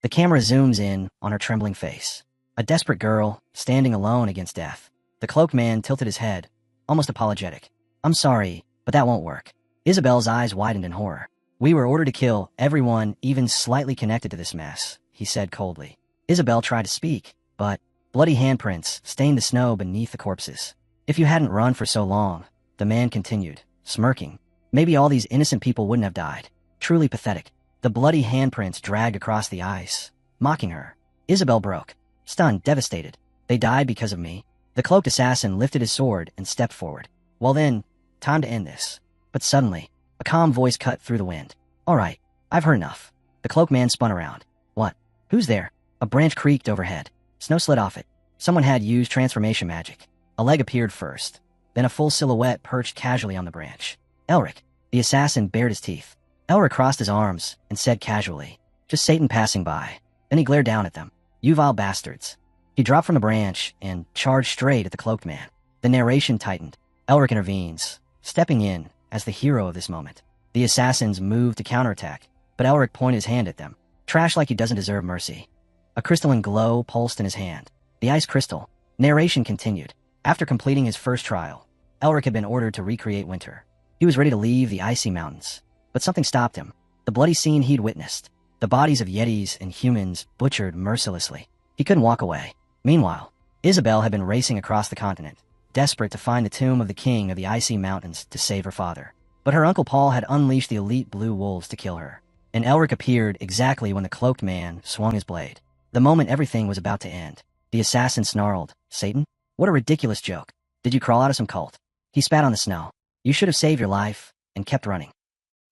The camera zooms in on her trembling face. A desperate girl, standing alone against death. The cloaked man tilted his head, almost apologetic. I'm sorry, but that won't work. Isabel's eyes widened in horror. We were ordered to kill everyone even slightly connected to this mess, he said coldly. Isabel tried to speak, but bloody handprints stained the snow beneath the corpses. If you hadn't run for so long, the man continued, smirking, maybe all these innocent people wouldn't have died. Truly pathetic. The bloody handprints dragged across the ice, mocking her. Isabel broke, stunned, devastated. They died because of me. The cloaked assassin lifted his sword and stepped forward. Well then, time to end this. But suddenly, a calm voice cut through the wind. All right, I've heard enough. The cloaked man spun around. What? Who's there? A branch creaked overhead. Snow slid off it. Someone had used transformation magic. A leg appeared first. Then a full silhouette perched casually on the branch. Elric. The assassin bared his teeth. Elric crossed his arms and said casually, just Satan passing by. Then he glared down at them. You vile bastards. He dropped from the branch and charged straight at the cloaked man. The narration tightened. Elric intervenes, stepping in as the hero of this moment. The assassins moved to counterattack, but Elric pointed his hand at them. Trash like he doesn't deserve mercy. A crystalline glow pulsed in his hand. The ice crystal. Narration continued. After completing his first trial, Elric had been ordered to recreate winter. He was ready to leave the icy mountains. But something stopped him. The bloody scene he'd witnessed. The bodies of Yetis and humans butchered mercilessly. He couldn't walk away. Meanwhile, Isabel had been racing across the continent, desperate to find the tomb of the king of the icy mountains to save her father. But her uncle Paul had unleashed the elite blue wolves to kill her. And Elric appeared exactly when the cloaked man swung his blade. The moment everything was about to end. The assassin snarled, Satan? What a ridiculous joke. Did you crawl out of some cult? He spat on the snow. You should have saved your life, and kept running.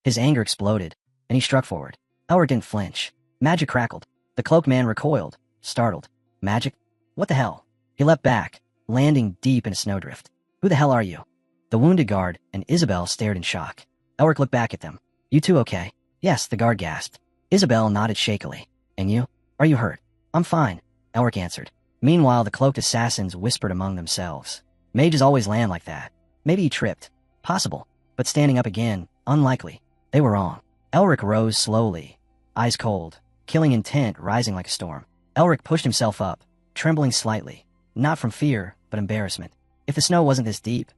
His anger exploded, and he struck forward. Elric didn't flinch. Magic crackled. The cloaked man recoiled, startled. Magic? What the hell? He leapt back, landing deep in a snowdrift. Who the hell are you? The wounded guard and Isabel stared in shock. Elric looked back at them. You two okay? Yes, the guard gasped. Isabel nodded shakily. And you? Are you hurt? I'm fine, Elric answered. Meanwhile, the cloaked assassins whispered among themselves. Mages always land like that. Maybe he tripped. Possible. But standing up again, unlikely. They were wrong. Elric rose slowly, eyes cold, killing intent rising like a storm. Elric pushed himself up, trembling slightly, not from fear, but embarrassment. If the snow wasn't this deep,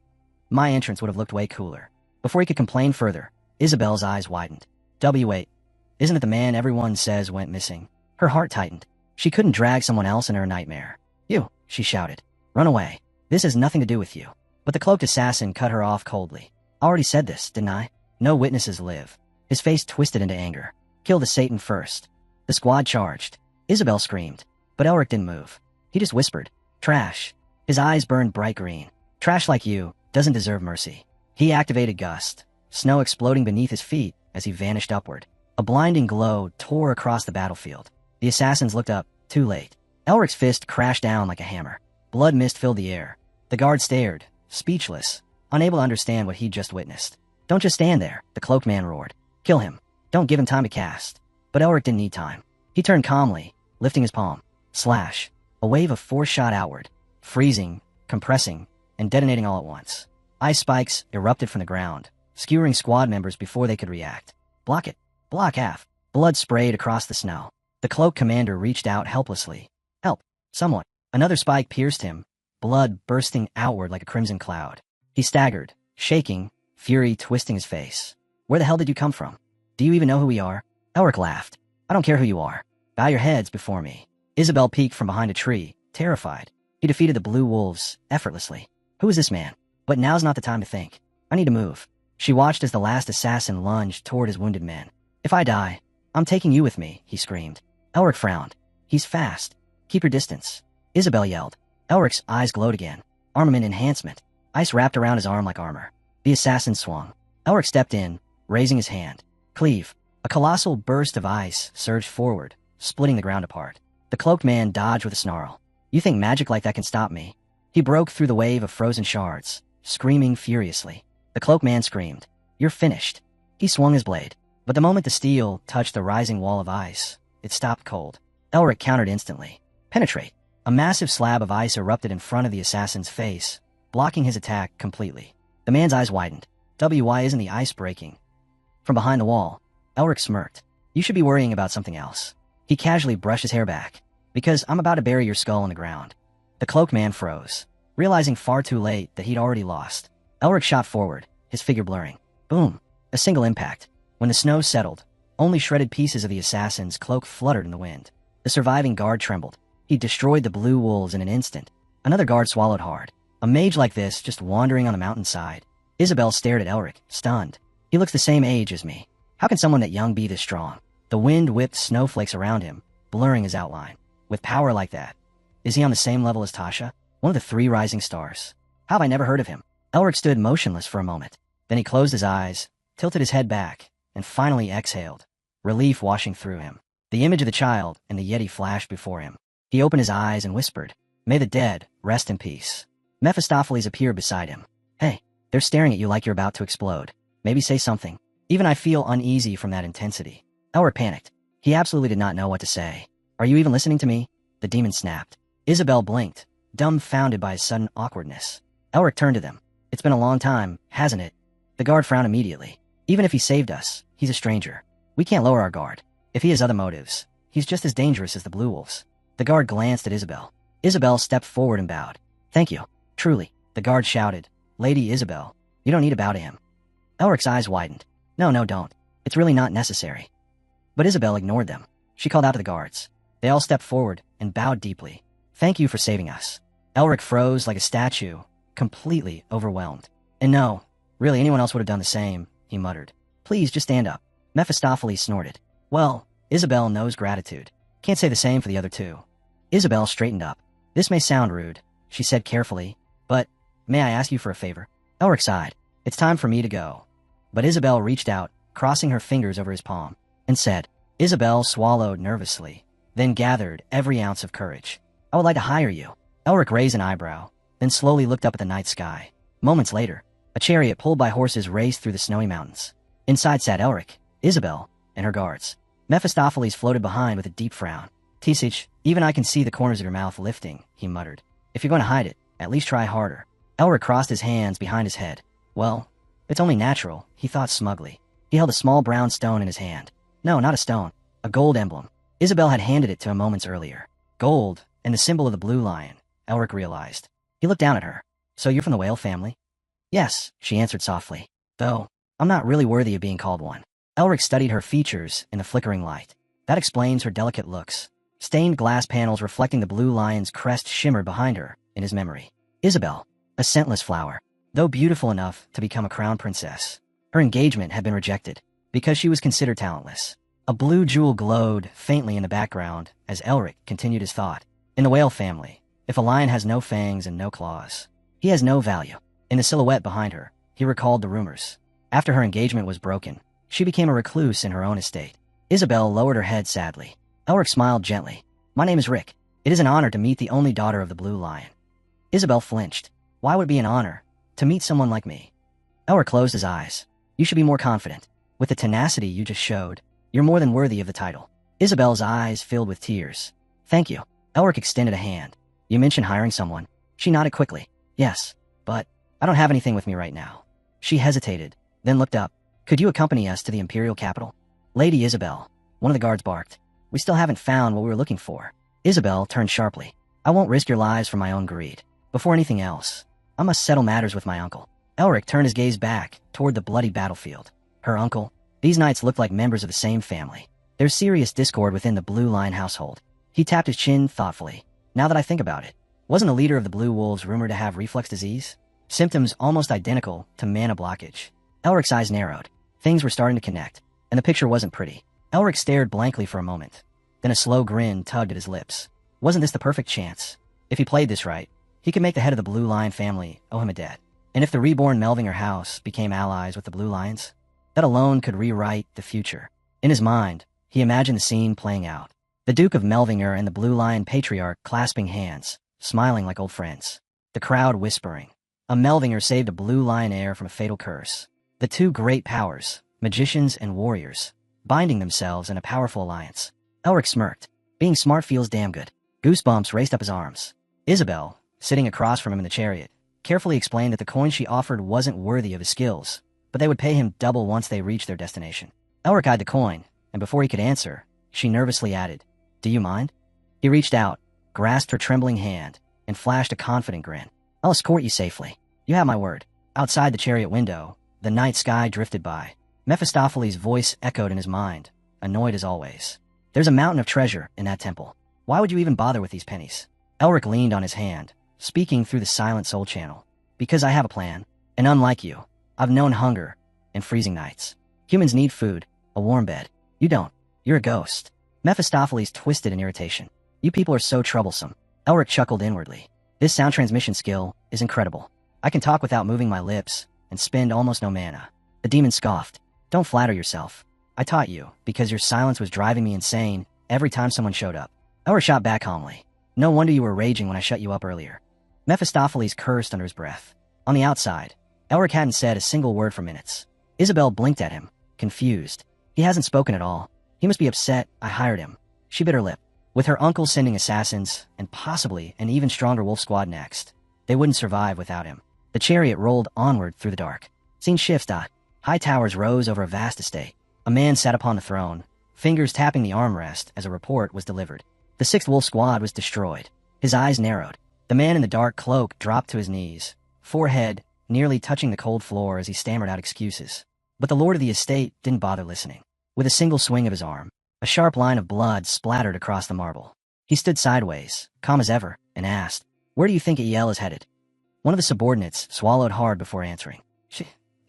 my entrance would have looked way cooler. Before he could complain further, Isabel's eyes widened. Wait, isn't it the man everyone says went missing? Her heart tightened. She couldn't drag someone else into her nightmare. You, she shouted. Run away. This has nothing to do with you. But the cloaked assassin cut her off coldly. I already said this, didn't I? No witnesses live. His face twisted into anger. Kill the Satan first. The squad charged. Isabel screamed. But Elric didn't move. He just whispered, "Trash." His eyes burned bright green. "Trash like you doesn't deserve mercy." He activated Gust, snow exploding beneath his feet as he vanished upward. A blinding glow tore across the battlefield. The assassins looked up, too late. Elric's fist crashed down like a hammer. Blood mist filled the air. The guard stared, speechless, unable to understand what he'd just witnessed. "Don't just stand there," the cloaked man roared. "Kill him. Don't give him time to cast." But Elric didn't need time. He turned calmly, lifting his palm. Slash. A wave of force shot outward, freezing, compressing, and detonating all at once. Ice spikes erupted from the ground, skewering squad members before they could react. "Block it. Block half." Blood sprayed across the snow. The cloaked commander reached out helplessly. "Help. Someone." Another spike pierced him, blood bursting outward like a crimson cloud. He staggered, shaking, fury twisting his face. "Where the hell did you come from? Do you even know who we are?" Elric laughed. "I don't care who you are. Bow your heads before me." Isabel peeked from behind a tree, terrified. He defeated the blue wolves effortlessly. Who is this man? But now's not the time to think. I need to move. She watched as the last assassin lunged toward his wounded men. "If I die, I'm taking you with me," he screamed. Elric frowned. "He's fast. Keep your distance." Isabel yelled. Elric's eyes glowed again. Armament enhancement. Ice wrapped around his arm like armor. The assassin swung. Elric stepped in, raising his hand. Cleave. A colossal burst of ice surged forward, splitting the ground apart. The cloaked man dodged with a snarl. "You think magic like that can stop me?" He broke through the wave of frozen shards, screaming furiously. The cloaked man screamed. "You're finished." He swung his blade. But the moment the steel touched the rising wall of ice, it stopped cold. Elric countered instantly. Penetrate. A massive slab of ice erupted in front of the assassin's face, blocking his attack completely. The man's eyes widened. "Why isn't the ice breaking?" From behind the wall, Elric smirked. "You should be worrying about something else." He casually brushed his hair back. "Because I'm about to bury your skull in the ground." The cloaked man froze, realizing far too late that he'd already lost. Elric shot forward, his figure blurring. Boom. A single impact. When the snow settled, only shredded pieces of the assassin's cloak fluttered in the wind. The surviving guard trembled. He destroyed the blue wolves in an instant. Another guard swallowed hard. A mage like this just wandering on the mountainside. Isabel stared at Elric, stunned. "He looks the same age as me. How can someone that young be this strong?" The wind whipped snowflakes around him, blurring his outline. With power like that, is he on the same level as Tasha? One of the 3 rising stars. How have I never heard of him? Elric stood motionless for a moment. Then he closed his eyes, tilted his head back, and finally exhaled, relief washing through him. The image of the child and the Yeti flashed before him. He opened his eyes and whispered, "May the dead rest in peace." Mephistopheles appeared beside him. "Hey, they're staring at you like you're about to explode. Maybe say something." "Even I feel uneasy from that intensity." Elric panicked. He absolutely did not know what to say. "Are you even listening to me?" The demon snapped. Isabel blinked, dumbfounded by his sudden awkwardness. Elric turned to them. "It's been a long time, hasn't it?" The guard frowned immediately. "Even if he saved us, he's a stranger. We can't lower our guard. If he has other motives, he's just as dangerous as the Blue Wolves." The guard glanced at Isabel. Isabel stepped forward and bowed. "Thank you. Truly." The guard shouted, "Lady Isabel, you don't need to bow to him." Elric's eyes widened. No, don't. It's really not necessary." But Isabel ignored them. She called out to the guards. They all stepped forward and bowed deeply. "Thank you for saving us." Elric froze like a statue, completely overwhelmed. "And no, really anyone else would have done the same," he muttered. "Please just stand up." Mephistopheles snorted. "Well, Isabel knows gratitude. Can't say the same for the other 2. Isabel straightened up. "This may sound rude," she said carefully, "but may I ask you for a favor?" Elric sighed. "It's time for me to go." But Isabel reached out, crossing her fingers over his palm, and said. Isabel swallowed nervously, then gathered every ounce of courage. "I would like to hire you." Elric raised an eyebrow, then slowly looked up at the night sky. Moments later, a chariot pulled by horses raced through the snowy mountains. Inside sat Elric, Isabel, and her guards. Mephistopheles floated behind with a deep frown. "Tisich, even I can see the corners of your mouth lifting," he muttered. "If you're going to hide it, at least try harder." Elric crossed his hands behind his head. "Well, it's only natural," he thought smugly. He held a small brown stone in his hand. No, not a stone. A gold emblem. Isabel had handed it to him moments earlier. Gold, and the symbol of the blue lion, Elric realized. He looked down at her. "So you're from the whale family?" "Yes," she answered softly. "Though, I'm not really worthy of being called one." Elric studied her features in the flickering light. That explains her delicate looks. Stained glass panels reflecting the blue lion's crest shimmered behind her in his memory. Isabel, a scentless flower, though beautiful enough to become a crown princess. Her engagement had been rejected because she was considered talentless. A blue jewel glowed faintly in the background as Elric continued his thought. In the whale family, if a lion has no fangs and no claws, he has no value. In the silhouette behind her, he recalled the rumors. After her engagement was broken, she became a recluse in her own estate. Isabel lowered her head sadly. Elric smiled gently. My name is Rick. It is an honor to meet the only daughter of the Blue Lion. Isabel flinched. Why would it be an honor to meet someone like me? Elric closed his eyes. You should be more confident. With the tenacity you just showed, you're more than worthy of the title. Isabel's eyes filled with tears. Thank you. Elric extended a hand. You mentioned hiring someone. She nodded quickly. Yes, but I don't have anything with me right now. She hesitated, then looked up. Could you accompany us to the Imperial capital? Lady Isabel, one of the guards barked. We still haven't found what we were looking for. Isabel turned sharply. I won't risk your lives for my own greed. Before anything else, I must settle matters with my uncle. Elric turned his gaze back toward the bloody battlefield. Her uncle? These knights looked like members of the same family. There's serious discord within the Blue Lion household. He tapped his chin thoughtfully. Now that I think about it, wasn't the leader of the Blue Wolves rumored to have reflux disease? Symptoms almost identical to mana blockage. Elric's eyes narrowed. Things were starting to connect, and the picture wasn't pretty. Elric stared blankly for a moment. Then a slow grin tugged at his lips. Wasn't this the perfect chance? If he played this right, he could make the head of the Blue Lion family owe him a debt. And if the reborn Melvinger house became allies with the Blue Lions, that alone could rewrite the future. In his mind, he imagined the scene playing out. The Duke of Melvinger and the Blue Lion Patriarch clasping hands, smiling like old friends. The crowd whispering. A Melvinger saved a Blue Lion heir from a fatal curse. The two great powers, magicians and warriors, binding themselves in a powerful alliance. Elric smirked. Being smart feels damn good. Goosebumps raced up his arms. Isabel, sitting across from him in the chariot, carefully explained that the coin she offered wasn't worthy of his skills, but they would pay him double once they reached their destination. Elric eyed the coin, and before he could answer, she nervously added, Do you mind? He reached out, grasped her trembling hand, and flashed a confident grin. I'll escort you safely. You have my word. Outside the chariot window, the night sky drifted by. Mephistopheles' voice echoed in his mind, annoyed as always. There's a mountain of treasure in that temple. Why would you even bother with these pennies? Elric leaned on his hand, speaking through the silent soul channel. Because I have a plan, and unlike you, I've known hunger and freezing nights. Humans need food, a warm bed. You don't. You're a ghost. Mephistopheles twisted in irritation. You people are so troublesome. Elric chuckled inwardly. This sound transmission skill is incredible. I can talk without moving my lips and spend almost no mana. The demon scoffed. Don't flatter yourself. I taught you because your silence was driving me insane every time someone showed up. Elric shot back calmly. No wonder you were raging when I shut you up earlier. Mephistopheles cursed under his breath. On the outside, Elric hadn't said a single word for minutes. Isabel blinked at him, confused. He hasn't spoken at all. He must be upset I hired him. She bit her lip. With her uncle sending assassins, and possibly an even stronger wolf squad next, they wouldn't survive without him. The chariot rolled onward through the dark. Scene shifts. High towers rose over a vast estate. A man sat upon the throne, fingers tapping the armrest as a report was delivered. The sixth wolf squad was destroyed. His eyes narrowed. The man in the dark cloak dropped to his knees, forehead nearly touching the cold floor as he stammered out excuses. But the lord of the estate didn't bother listening. With a single swing of his arm, a sharp line of blood splattered across the marble. He stood sideways, calm as ever, and asked, Where do you think Yahello is headed? One of the subordinates swallowed hard before answering.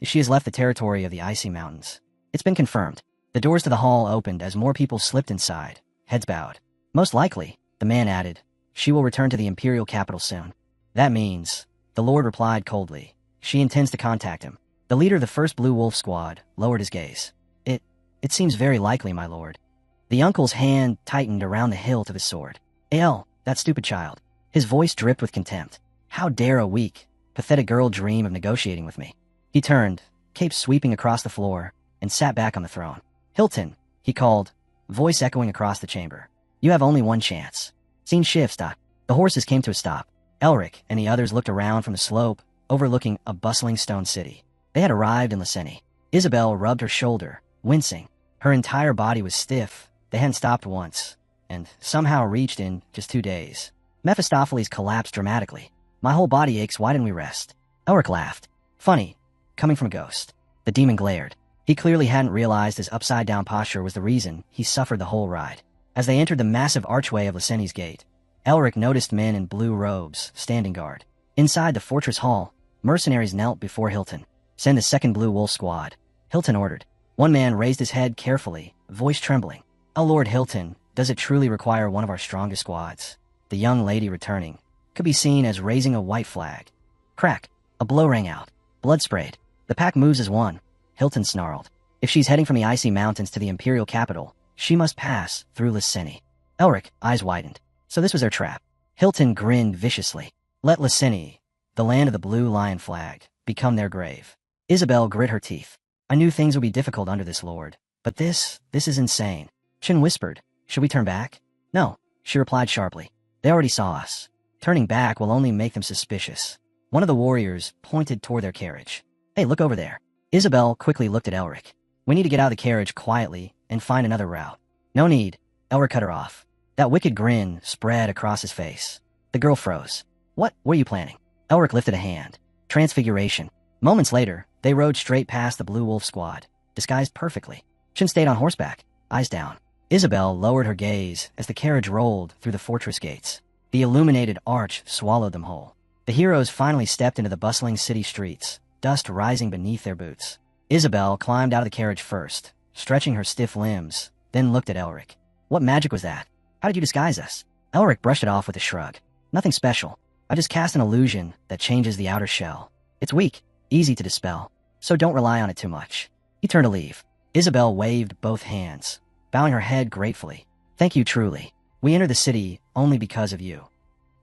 She has left the territory of the icy mountains. It's been confirmed. The doors to the hall opened as more people slipped inside, heads bowed. Most likely, the man added, she will return to the Imperial capital soon. That means, the Lord replied coldly, she intends to contact him. The leader of the first Blue Wolf squad lowered his gaze. It seems very likely, my lord. The uncle's hand tightened around the hilt of his sword. That stupid child. His voice dripped with contempt. How dare a weak, pathetic girl dream of negotiating with me? He turned, cape sweeping across the floor, and sat back on the throne. Hilton, he called, voice echoing across the chamber. You have only one chance. Scene shifts. The horses came to a stop. Elric and the others looked around from the slope, overlooking a bustling stone city. They had arrived in Lyseni. Isabel rubbed her shoulder, wincing. Her entire body was stiff. They hadn't stopped once, and somehow reached in just 2 days. Mephistopheles collapsed dramatically. My whole body aches, why didn't we rest? Elric laughed. Funny, coming from a ghost. The demon glared. He clearly hadn't realized his upside-down posture was the reason he suffered the whole ride. As they entered the massive archway of Lyseni's gate, Elric noticed men in blue robes standing guard. Inside the fortress hall, mercenaries knelt before Hilton. Send the second Blue Wolf squad, Hilton ordered. One man raised his head carefully voice trembling. Oh, Lord Hilton, does it truly require one of our strongest squads? The young lady returning could be seen as raising a white flag. Crack. A blow rang out. Blood sprayed. The pack moves as one. Hilton snarled. If she's heading from the icy mountains to the imperial capital, she must pass through Lyseni. Elric, eyes widened. So this was their trap. Hilton grinned viciously. Let Lyseni, the land of the blue lion flag, become their grave. Isabel grit her teeth. I knew things would be difficult under this lord. But this is insane. Chin whispered. Should we turn back? No, she replied sharply. They already saw us. Turning back will only make them suspicious. One of the warriors pointed toward their carriage. Hey, look over there. Isabel quickly looked at Elric. We need to get out of the carriage quietly and find another route. No need. Elric cut her off. That wicked grin spread across his face. The girl froze. What were you planning? Elric lifted a hand. Transfiguration. Moments later, they rode straight past the Blue Wolf squad, disguised perfectly. Chin stayed on horseback, eyes down. Isabel lowered her gaze as the carriage rolled through the fortress gates. The illuminated arch swallowed them whole. The heroes finally stepped into the bustling city streets, dust rising beneath their boots. Isabel climbed out of the carriage first, stretching her stiff limbs, then looked at Elric. What magic was that? How did you disguise us? Elric brushed it off with a shrug. Nothing special. I just cast an illusion that changes the outer shell. It's weak, easy to dispel, so don't rely on it too much. He turned to leave. Isabel waved both hands, bowing her head gratefully. Thank you truly. We entered the city only because of you.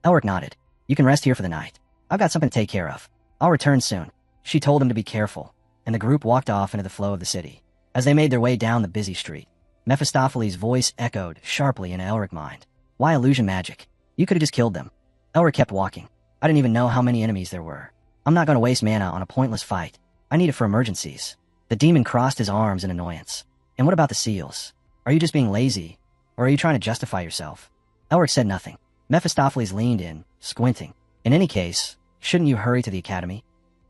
Elric nodded. You can rest here for the night. I've got something to take care of. I'll return soon. She told him to be careful, and the group walked off into the flow of the city. As they made their way down the busy street, Mephistopheles' voice echoed sharply in Elric's mind. Why illusion magic? You could have just killed them. Elric kept walking. I didn't even know how many enemies there were. I'm not going to waste mana on a pointless fight. I need it for emergencies. The demon crossed his arms in annoyance. And what about the seals? Are you just being lazy, or are you trying to justify yourself? Elric said nothing. Mephistopheles leaned in, squinting. In any case, shouldn't you hurry to the academy?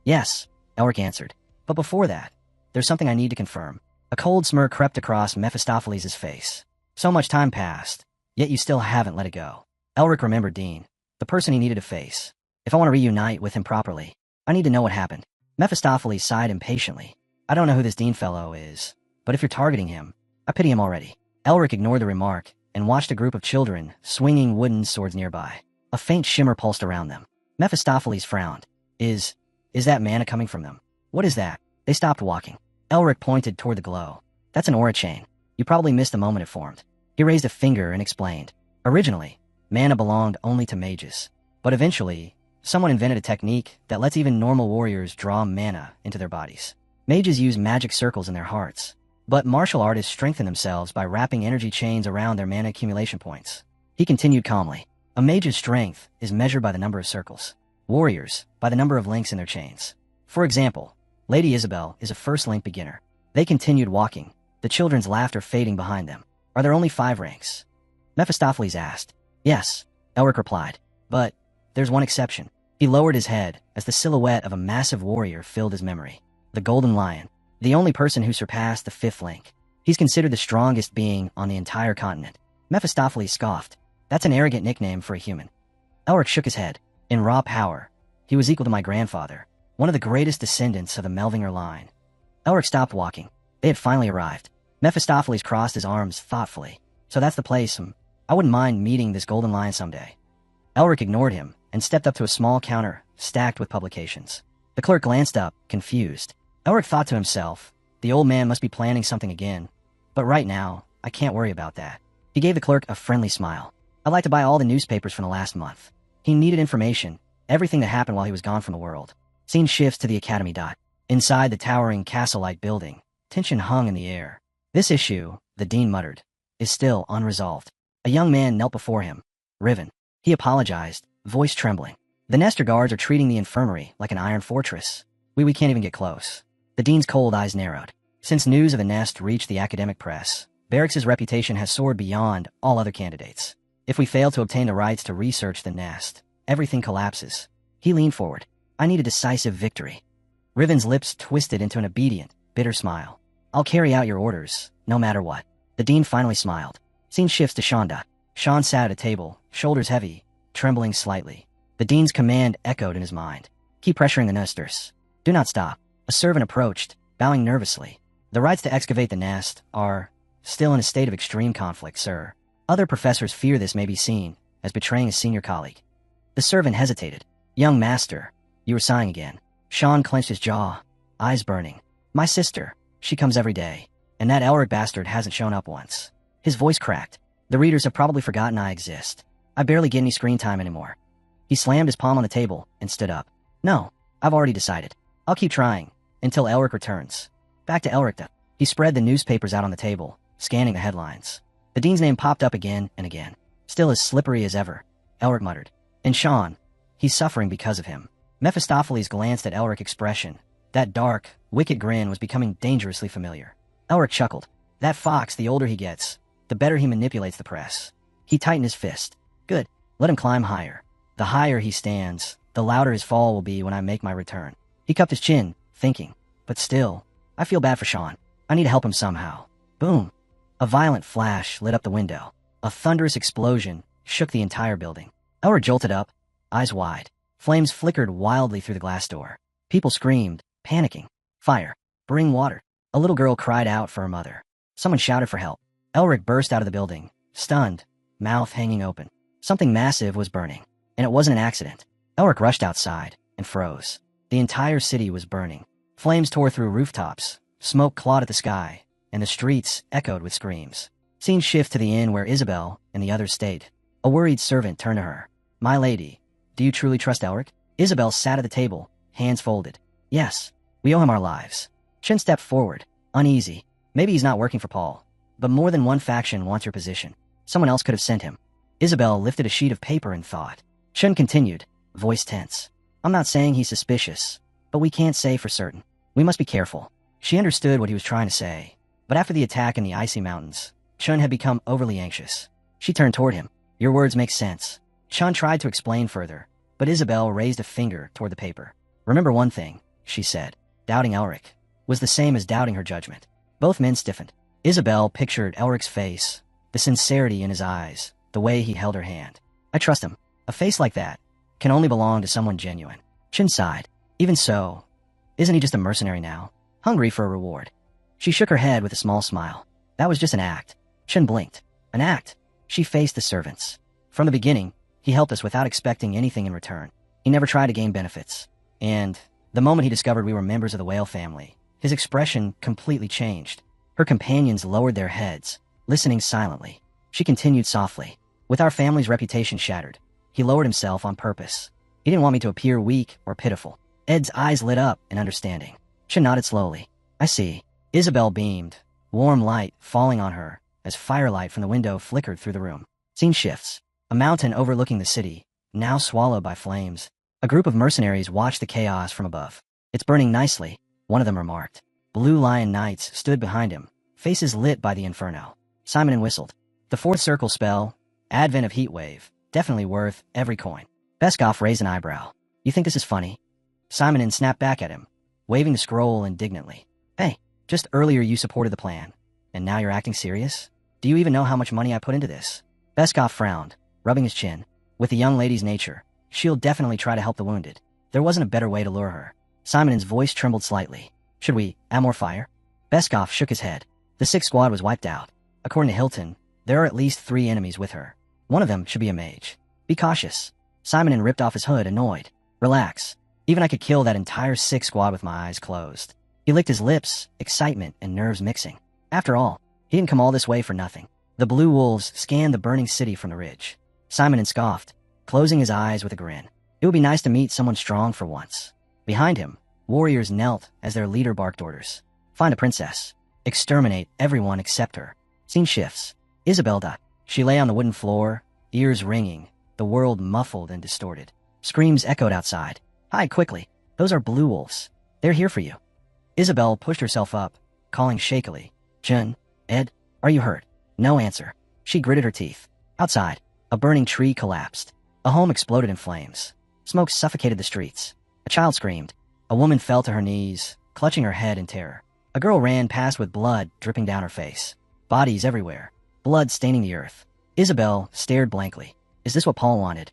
Yes, Elric answered. But before that, there's something I need to confirm. A cold smirk crept across Mephistopheles' face. So much time passed, yet you still haven't let it go. Elric remembered Dean, the person he needed to face. If I want to reunite with him properly, I need to know what happened. Mephistopheles sighed impatiently. I don't know who this Dean fellow is, but if you're targeting him, I pity him already. Elric ignored the remark and watched a group of children swinging wooden swords nearby. A faint shimmer pulsed around them. Mephistopheles frowned. Is that mana coming from them? What is that? They stopped walking. Elric pointed toward the glow. That's an aura chain. You probably missed the moment it formed. He raised a finger and explained. Originally, mana belonged only to mages. But eventually, someone invented a technique that lets even normal warriors draw mana into their bodies. Mages use magic circles in their hearts. But martial artists strengthen themselves by wrapping energy chains around their mana accumulation points. He continued calmly. A mage's strength is measured by the number of circles. Warriors, by the number of links in their chains. For example, Lady Isabel is a first link beginner. They continued walking, the children's laughter fading behind them. Are there only 5 ranks? Mephistopheles asked. Yes, Elric replied. But there's one exception. He lowered his head as the silhouette of a massive warrior filled his memory. The Golden Lion. The only person who surpassed the 5th link. He's considered the strongest being on the entire continent. Mephistopheles scoffed. That's an arrogant nickname for a human. Elric shook his head. In raw power, he was equal to my grandfather, one of the greatest descendants of the Melvinger line. Elric stopped walking. They had finally arrived. Mephistopheles crossed his arms thoughtfully. So that's the place. I wouldn't mind meeting this Golden Lion someday. Elric ignored him and stepped up to a small counter stacked with publications. The clerk glanced up, confused. Elric thought to himself, the old man must be planning something again. But right now, I can't worry about that. He gave the clerk a friendly smile. I'd like to buy all the newspapers from the last month. He needed information, everything that happened while he was gone from the world. Scene shifts to the academy. Inside the towering castle-like building, tension hung in the air. This issue, the dean muttered, is still unresolved. A young man knelt before him, riven. He apologized, voice trembling. The Nestor guards are treating the infirmary like an iron fortress. We can't even get close. The dean's cold eyes narrowed. Since news of the nest reached the academic press, Barracks' reputation has soared beyond all other candidates. If we fail to obtain the rights to research the nest, everything collapses. He leaned forward. I need a decisive victory. Riven's lips twisted into an obedient, bitter smile. I'll carry out your orders, no matter what. The dean finally smiled. Scene shifts to Shonda. Sean sat at a table, shoulders heavy, trembling slightly. The dean's command echoed in his mind. Keep pressuring the nesters. Do not stop. A servant approached, bowing nervously. The rights to excavate the nest are still in a state of extreme conflict, sir. Other professors fear this may be seen as betraying a senior colleague. The servant hesitated. Young master, you were sighing again. Sean clenched his jaw, eyes burning. My sister, she comes every day, and that Elric bastard hasn't shown up once. His voice cracked. The readers have probably forgotten I exist. I barely get any screen time anymore. He slammed his palm on the table and stood up. No, I've already decided. I'll keep trying until Elric returns. Back to Elric. He spread the newspapers out on the table, scanning the headlines. The dean's name popped up again and again. Still as slippery as ever, Elric muttered. And Sean, he's suffering because of him. Mephistopheles glanced at Elric's expression. That dark, wicked grin was becoming dangerously familiar. Elric chuckled. That fox, the older he gets, the better he manipulates the press. He tightened his fist. Good, let him climb higher. The higher he stands, the louder his fall will be when I make my return. He cupped his chin, thinking. But still, I feel bad for Sean. I need to help him somehow. Boom. A violent flash lit up the window. A thunderous explosion shook the entire building. Elric jolted up, eyes wide. Flames flickered wildly through the glass door. People screamed, panicking. Fire. Bring water. A little girl cried out for her mother. Someone shouted for help. Elric burst out of the building, stunned, mouth hanging open. Something massive was burning, and it wasn't an accident. Elric rushed outside and froze. The entire city was burning. Flames tore through rooftops, smoke clawed at the sky, and the streets echoed with screams. Scene shift to the inn where Isabel and the others stayed. A worried servant turned to her. My lady, do you truly trust Elric? Isabel sat at the table, hands folded. Yes, we owe him our lives. Shin stepped forward, uneasy. Maybe he's not working for Paul, but more than one faction wants your position. Someone else could have sent him. Isabel lifted a sheet of paper and thought. Shin continued, voice tense. I'm not saying he's suspicious, but we can't say for certain. We must be careful. She understood what he was trying to say, but after the attack in the icy mountains, Chun had become overly anxious. She turned toward him. Your words make sense. Chun tried to explain further, but Isabel raised a finger toward the paper. Remember one thing, she said. Doubting Elric was the same as doubting her judgment. Both men stiffened. Isabel pictured Elric's face, the sincerity in his eyes, the way he held her hand. I trust him. A face like that can only belong to someone genuine. Chin sighed. Even so, isn't he just a mercenary now, hungry for a reward? She shook her head with a small smile. That was just an act. Chin blinked. An act? She faced the servants. From the beginning, he helped us without expecting anything in return. He never tried to gain benefits. And the moment he discovered we were members of the whale family, his expression completely changed. Her companions lowered their heads, listening silently. She continued softly. With our family's reputation shattered, he lowered himself on purpose. He didn't want me to appear weak or pitiful. Ed's eyes lit up in understanding. She nodded slowly. I see. Isabel beamed, warm light falling on her as firelight from the window flickered through the room. Scene shifts. A mountain overlooking the city, now swallowed by flames. A group of mercenaries watched the chaos from above. It's burning nicely, one of them remarked. Blue Lion Knights stood behind him, faces lit by the inferno. Simon whistled. The fourth circle spell, Advent of Heatwave, definitely worth every coin. Beskov raised an eyebrow. You think this is funny? Simon snapped back at him, waving the scroll indignantly. Hey, just earlier you supported the plan, and now you're acting serious? Do you even know how much money I put into this? Beskov frowned, rubbing his chin. With the young lady's nature, she'll definitely try to help the wounded. There wasn't a better way to lure her. Simon's voice trembled slightly. Should we add more fire? Beskov shook his head. The sixth squad was wiped out. According to Hilton, there are at least 3 enemies with her. One of them should be a mage. Be cautious. Simon ripped off his hood, annoyed. Relax. Even I could kill that entire 6 squad with my eyes closed. He licked his lips, excitement and nerves mixing. After all, he didn't come all this way for nothing. The blue wolves scanned the burning city from the ridge. Simon scoffed, closing his eyes with a grin. It would be nice to meet someone strong for once. Behind him, warriors knelt as their leader barked orders. Find a princess. Exterminate everyone except her. Scene shifts. Isabelda. She lay on the wooden floor, ears ringing, the world muffled and distorted. Screams echoed outside. Hide quickly. Those are blue wolves. They're here for you. Isabel pushed herself up, calling shakily. Jun, Ed, are you hurt? No answer. She gritted her teeth. Outside, a burning tree collapsed. A home exploded in flames. Smoke suffocated the streets. A child screamed. A woman fell to her knees, clutching her head in terror. A girl ran past with blood dripping down her face. Bodies everywhere. Blood staining the earth. Isabel stared blankly. Is this what Paul wanted?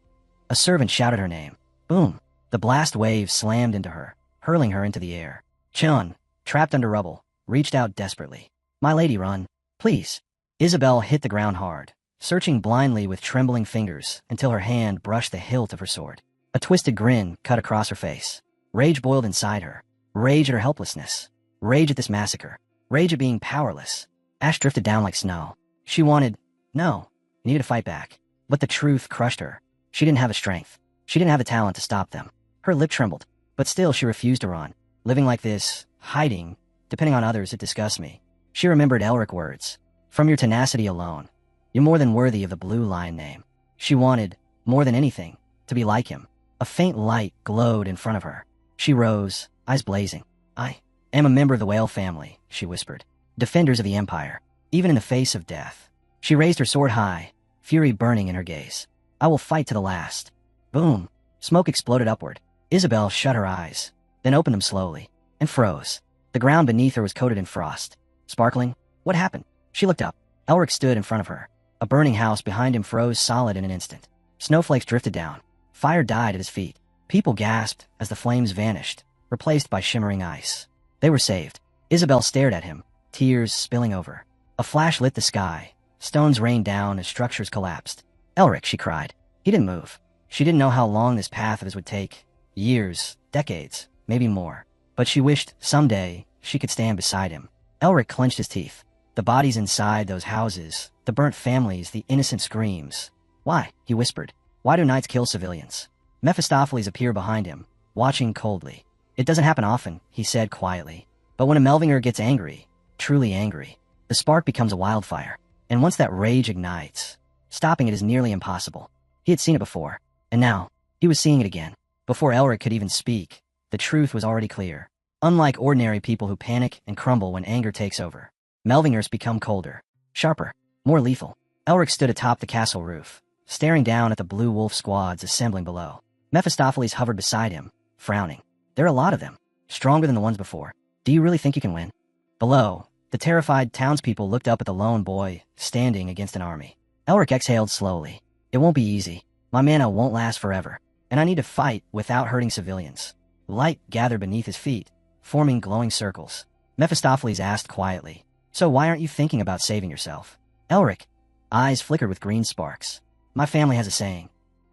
A servant shouted her name. Boom. The blast wave slammed into her, hurling her into the air. Chun, trapped under rubble, reached out desperately. My lady, run. Please. Isabel hit the ground hard, searching blindly with trembling fingers until her hand brushed the hilt of her sword. A twisted grin cut across her face. Rage boiled inside her. Rage at her helplessness. Rage at this massacre. Rage at being powerless. Ash drifted down like snow. She wanted... No. Needed to fight back. But the truth crushed her. She didn't have the strength. She didn't have the talent to stop them. Her lip trembled. But still she refused to run. Living like this, hiding, depending on others, it disgusts me. She remembered Elric's words. From your tenacity alone, you're more than worthy of the Blue Lion name. She wanted, more than anything, to be like him. A faint light glowed in front of her. She rose, eyes blazing. I am a member of the Whale family, she whispered. Defenders of the Empire, even in the face of death. She raised her sword high, fury burning in her gaze. I will fight to the last. Boom. Smoke exploded upward. Isabel shut her eyes, then opened them slowly, and froze. The ground beneath her was coated in frost. Sparkling? What happened? She looked up. Elric stood in front of her. A burning house behind him froze solid in an instant. Snowflakes drifted down. Fire died at his feet. People gasped as the flames vanished, replaced by shimmering ice. They were saved. Isabel stared at him, tears spilling over. A flash lit the sky. Stones rained down as structures collapsed. Elric, she cried. He didn't move. She didn't know how long this path of his would take. Years, decades, maybe more. But she wished, someday, she could stand beside him. Elric clenched his teeth. The bodies inside those houses, the burnt families, the innocent screams. Why? He whispered. Why do knights kill civilians? Mephistopheles appeared behind him, watching coldly. It doesn't happen often, he said quietly. But when a Melvinger gets angry, truly angry, the spark becomes a wildfire. And once that rage ignites, stopping it is nearly impossible. He had seen it before, and now, he was seeing it again. Before Elric could even speak, the truth was already clear. Unlike ordinary people who panic and crumble when anger takes over, Melvingers become colder, sharper, more lethal. Elric stood atop the castle roof, staring down at the blue wolf squads assembling below. Mephistopheles hovered beside him, frowning. There are a lot of them, stronger than the ones before. Do you really think you can win? Below, the terrified townspeople looked up at the lone boy, standing against an army. Elric exhaled slowly. It won't be easy. My mana won't last forever, and I need to fight without hurting civilians. Light gathered beneath his feet, forming glowing circles. Mephistopheles asked quietly, So why aren't you thinking about saving yourself? Elric, eyes flickered with green sparks. My family has a saying.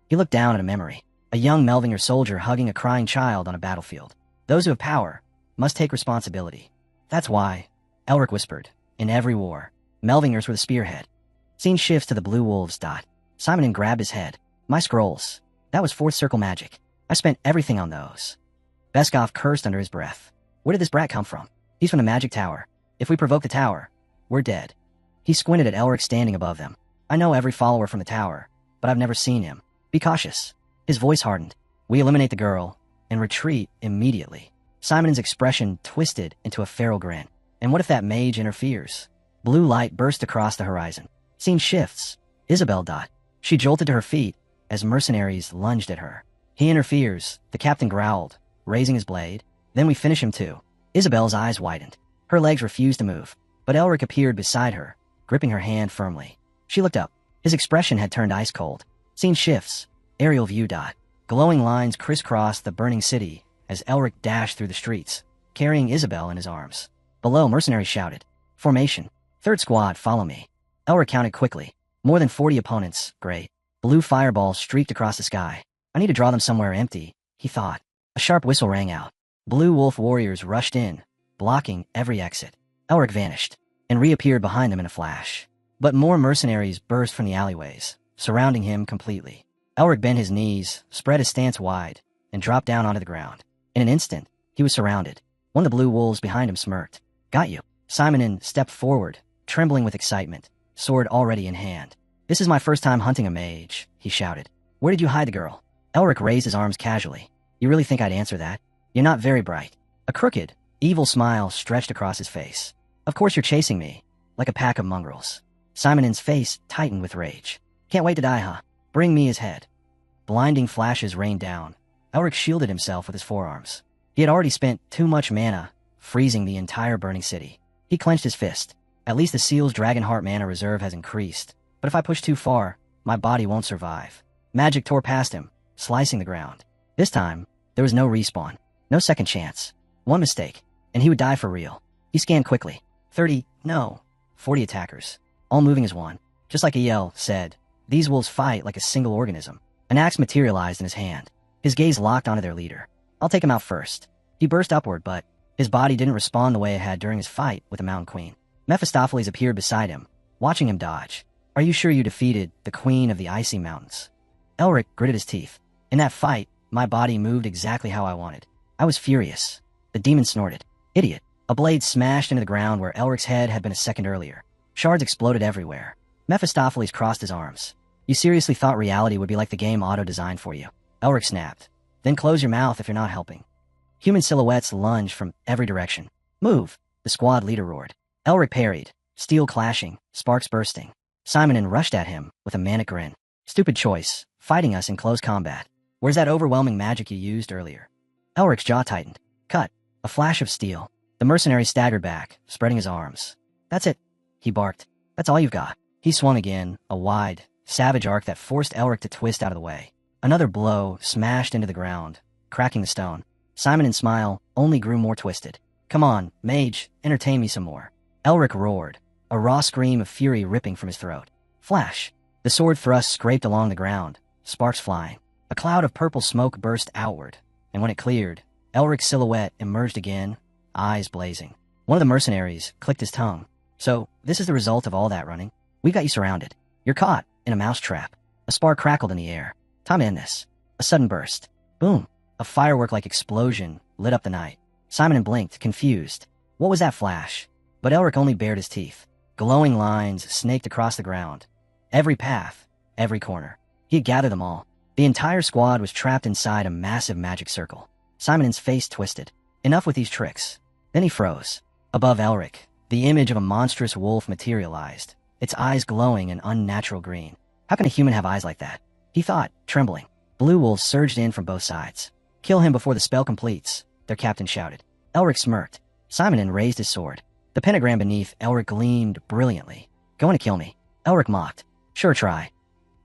He looked down at a memory. A young Melvinger soldier hugging a crying child on a battlefield. Those who have power must take responsibility. That's why, Elric whispered, in every war, Melvingers were the spearhead. Scene shifts to the blue wolves. Simon grabbed his head. My scrolls. That was fourth circle magic. I spent everything on those. Beskov cursed under his breath. Where did this brat come from? He's from the magic tower. If we provoke the tower, we're dead. He squinted at Elric standing above them. I know every follower from the tower, but I've never seen him. Be cautious. His voice hardened. We eliminate the girl and retreat immediately. Simon's expression twisted into a feral grin. And what if that mage interferes? Blue light burst across the horizon. Scene shifts. Isabel. She jolted to her feet as mercenaries lunged at her. He interferes, the captain growled, raising his blade. Then we finish him too. Isabel's eyes widened. Her legs refused to move, but Elric appeared beside her, gripping her hand firmly. She looked up. His expression had turned ice cold. Scene shifts. Aerial view. Glowing lines crisscrossed the burning city as Elric dashed through the streets, carrying Isabel in his arms. Below, mercenaries shouted. Formation. Third squad, follow me. Elric counted quickly. More than 40 opponents. Great. Blue fireballs streaked across the sky. I need to draw them somewhere empty, he thought. A sharp whistle rang out. Blue wolf warriors rushed in, blocking every exit. Elric vanished, and reappeared behind them in a flash. But more mercenaries burst from the alleyways, surrounding him completely. Elric bent his knees, spread his stance wide, and dropped down onto the ground. In an instant, he was surrounded. One of the blue wolves behind him smirked. Got you. Simonin stepped forward, trembling with excitement, sword already in hand. This is my first time hunting a mage, he shouted. Where did you hide the girl? Elric raised his arms casually. You really think I'd answer that? You're not very bright. A crooked, evil smile stretched across his face. Of course you're chasing me, like a pack of mongrels. Simonin's face tightened with rage. Can't wait to die, huh? Bring me his head. Blinding flashes rained down. Elric shielded himself with his forearms. He had already spent too much mana, freezing the entire burning city. He clenched his fist. At least the seal's Dragonheart mana reserve has increased. But if I push too far, my body won't survive. Magic tore past him, slicing the ground. This time, there was no respawn. No second chance. One mistake, and he would die for real. He scanned quickly. 30, no. 40 attackers, all moving as one. Just like Yahello said, these wolves fight like a single organism. An axe materialized in his hand. His gaze locked onto their leader. I'll take him out first. He burst upward, but his body didn't respond the way it had during his fight with the Mountain Queen. Mephistopheles appeared beside him, watching him dodge. Are you sure you defeated the Queen of the Icy Mountains? Elric gritted his teeth. In that fight, my body moved exactly how I wanted. I was furious. The demon snorted. Idiot. A blade smashed into the ground where Elric's head had been a second earlier. Shards exploded everywhere. Mephistopheles crossed his arms. You seriously thought reality would be like the game auto-designed for you? Elric snapped. Then close your mouth if you're not helping. Human silhouettes lunged from every direction. Move, the squad leader roared. Elric parried, steel clashing, sparks bursting. Simonin rushed at him with a manic grin. Stupid choice, fighting us in close combat. Where's that overwhelming magic you used earlier? Elric's jaw tightened. Cut. A flash of steel. The mercenary staggered back, spreading his arms. That's it, he barked. That's all you've got. He swung again, a wide, savage arc that forced Elric to twist out of the way. Another blow smashed into the ground, cracking the stone. Simonin's smile only grew more twisted. Come on, Mage, entertain me some more. Elric roared, a raw scream of fury ripping from his throat. Flash. The sword thrust scraped along the ground, sparks flying. A cloud of purple smoke burst outward, and when it cleared, Elric's silhouette emerged again, eyes blazing. One of the mercenaries clicked his tongue. So, this is the result of all that running? We've got you surrounded. You're caught in a mousetrap. A spark crackled in the air. Time to end this. A sudden burst. Boom. A firework-like explosion lit up the night. Simonin blinked, confused. What was that flash? But Elric only bared his teeth. Glowing lines snaked across the ground. Every path, every corner. He had gathered them all. The entire squad was trapped inside a massive magic circle. Simonin's face twisted. Enough with these tricks. Then he froze. Above Elric, the image of a monstrous wolf materialized, its eyes glowing an unnatural green. How can a human have eyes like that? He thought, trembling. Blue wolves surged in from both sides. Kill him before the spell completes, their captain shouted. Elric smirked. Simonin raised his sword. The pentagram beneath Elric gleamed brilliantly. Going to kill me? Elric mocked. Sure try.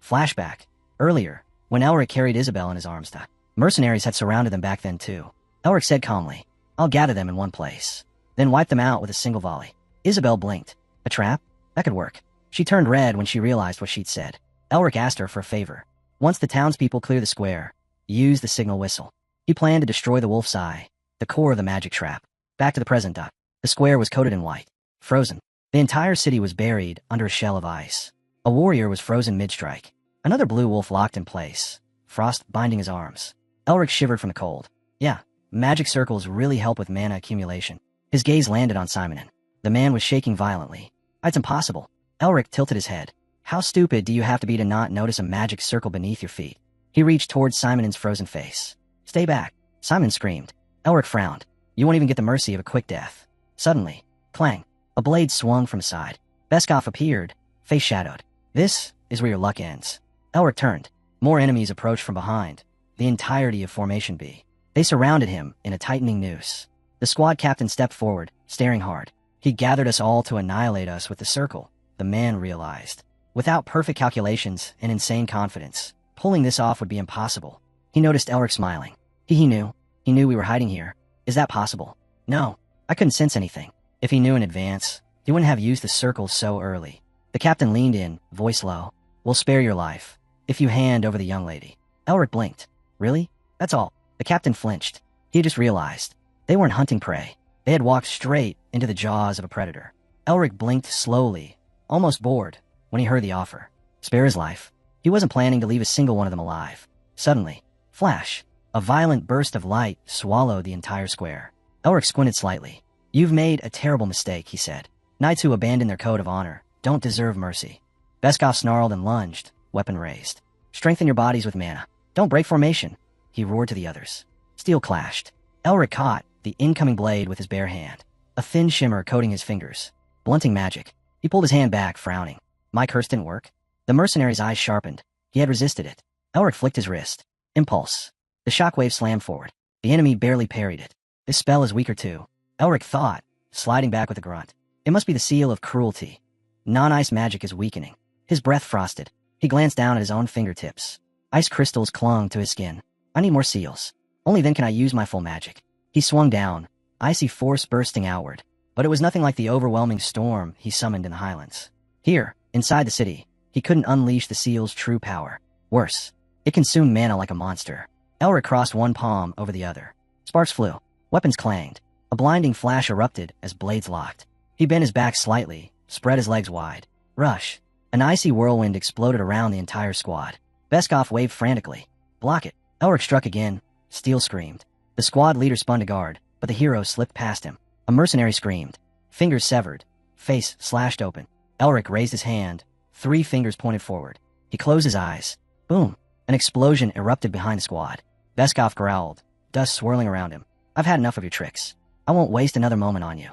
Flashback. Earlier, when Elric carried Isabel in his arms, the mercenaries had surrounded them back then too. Elric said calmly, I'll gather them in one place, then wipe them out with a single volley. Isabel blinked. A trap? That could work. She turned red when she realized what she'd said. Elric asked her for a favor. Once the townspeople clear the square, use the signal whistle. He planned to destroy the wolf's eye, the core of the magic trap. Back to the present, Doc. The square was coated in white, frozen. The entire city was buried under a shell of ice. A warrior was frozen mid-strike. Another blue wolf locked in place, frost binding his arms. Elric shivered from the cold. Yeah, magic circles really help with mana accumulation. His gaze landed on Simonin. The man was shaking violently. It's impossible. Elric tilted his head. How stupid do you have to be to not notice a magic circle beneath your feet? He reached towards Simonin's frozen face. Stay back. Simonin screamed. Elric frowned. You won't even get the mercy of a quick death. Suddenly, clang. A blade swung from his side. Beskov appeared, face shadowed. This is where your luck ends. Elric turned. More enemies approached from behind. The entirety of Formation B. They surrounded him in a tightening noose. The squad captain stepped forward, staring hard. He gathered us all to annihilate us with the circle, the man realized. Without perfect calculations and insane confidence, pulling this off would be impossible. He noticed Elric smiling. He knew. He knew we were hiding here. Is that possible? No. I couldn't sense anything. If he knew in advance, he wouldn't have used the circle so early. The captain leaned in, voice low. We'll spare your life, if you hand over the young lady. Elric blinked. Really? That's all. The captain flinched. He had just realized. They weren't hunting prey. They had walked straight into the jaws of a predator. Elric blinked slowly, almost bored, when he heard the offer. Spare his life. He wasn't planning to leave a single one of them alive. Suddenly, flash. A violent burst of light swallowed the entire square. Elric squinted slightly. You've made a terrible mistake, he said. Knights who abandon their code of honor don't deserve mercy. Beskov snarled and lunged, weapon raised. Strengthen your bodies with mana. Don't break formation, he roared to the others. Steel clashed. Elric caught the incoming blade with his bare hand, a thin shimmer coating his fingers. Blunting magic. He pulled his hand back, frowning. My curse didn't work. The mercenary's eyes sharpened. He had resisted it. Elric flicked his wrist. Impulse. The shockwave slammed forward. The enemy barely parried it. This spell is weaker too. Elric thought, sliding back with a grunt. It must be the seal of cruelty. Non-ice magic is weakening. His breath frosted. He glanced down at his own fingertips. Ice crystals clung to his skin. I need more seals. Only then can I use my full magic. He swung down, icy force bursting outward. But it was nothing like the overwhelming storm he summoned in the highlands. Here, inside the city, he couldn't unleash the seal's true power. Worse, it consumed mana like a monster. Elric crossed one palm over the other. Sparks flew. Weapons clanged. A blinding flash erupted as blades locked. He bent his back slightly, spread his legs wide. Rush. An icy whirlwind exploded around the entire squad. Beskov waved frantically. Block it. Elric struck again. Steel screamed. The squad leader spun to guard, but the hero slipped past him. A mercenary screamed. Fingers severed. Face slashed open. Elric raised his hand. 3 fingers pointed forward. He closed his eyes. Boom. An explosion erupted behind the squad. Beskov growled, dust swirling around him. I've had enough of your tricks. I won't waste another moment on you.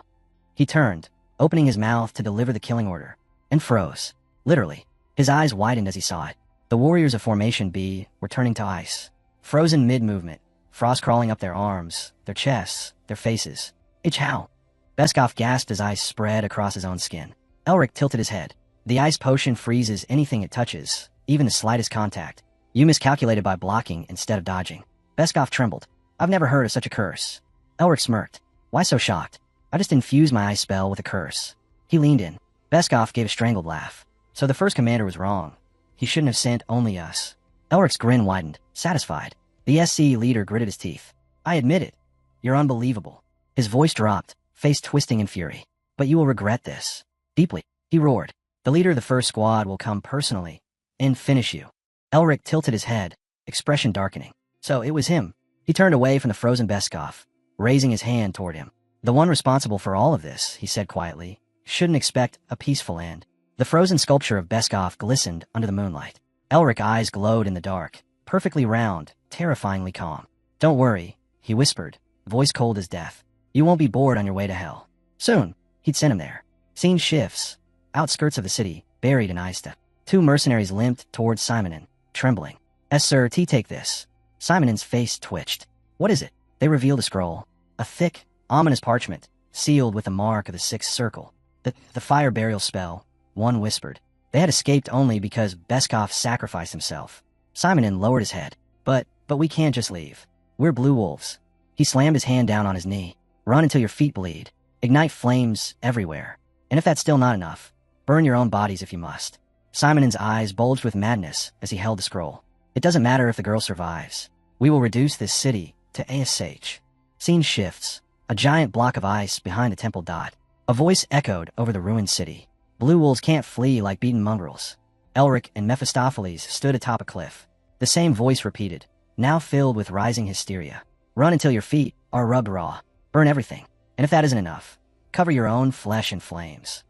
He turned, opening his mouth to deliver the killing order, and froze. Literally. His eyes widened as he saw it. The warriors of Formation B were turning to ice. Frozen mid-movement, frost crawling up their arms, their chests, their faces. It's how. Beskov gasped as ice spread across his own skin. Elric tilted his head. The ice potion freezes anything it touches, even the slightest contact. You miscalculated by blocking instead of dodging. Beskov trembled. I've never heard of such a curse. Elric smirked. Why so shocked? I just infused my ice spell with a curse. He leaned in. Beskov gave a strangled laugh. So the first commander was wrong. He shouldn't have sent only us. Elric's grin widened, satisfied. The SC leader gritted his teeth. I admit it. You're unbelievable. His voice dropped, face twisting in fury. But you will regret this. Deeply. He roared. The leader of the first squad will come personally and finish you. Elric tilted his head, expression darkening. So it was him. He turned away from the frozen Beskov, raising his hand toward him. The one responsible for all of this, he said quietly, shouldn't expect a peaceful end. The frozen sculpture of Beskov glistened under the moonlight. Elric's eyes glowed in the dark, perfectly round, terrifyingly calm. Don't worry, he whispered, voice cold as death. You won't be bored on your way to hell. Soon, he'd send him there. Scene shifts. Outskirts of the city, buried in Ista. 2 mercenaries limped towards Simonin, trembling. Sir, take this. Simonin's face twitched. What is it? They revealed a scroll. A thick, ominous parchment, sealed with the mark of the 6th circle. The fire burial spell, one whispered. They had escaped only because Beskov sacrificed himself. Simonin lowered his head. But we can't just leave. We're blue wolves. He slammed his hand down on his knee. Run until your feet bleed. Ignite flames everywhere. And if that's still not enough, burn your own bodies if you must. Simonin's eyes bulged with madness as he held the scroll. It doesn't matter if the girl survives. We will reduce this city to ASH. Scene shifts. A giant block of ice behind the temple dot. A voice echoed over the ruined city. Blue wolves can't flee like beaten mongrels. Elric and Mephistopheles stood atop a cliff. The same voice repeated, now filled with rising hysteria. Run until your feet are rubbed raw. Burn everything. And if that isn't enough, cover your own flesh in flames.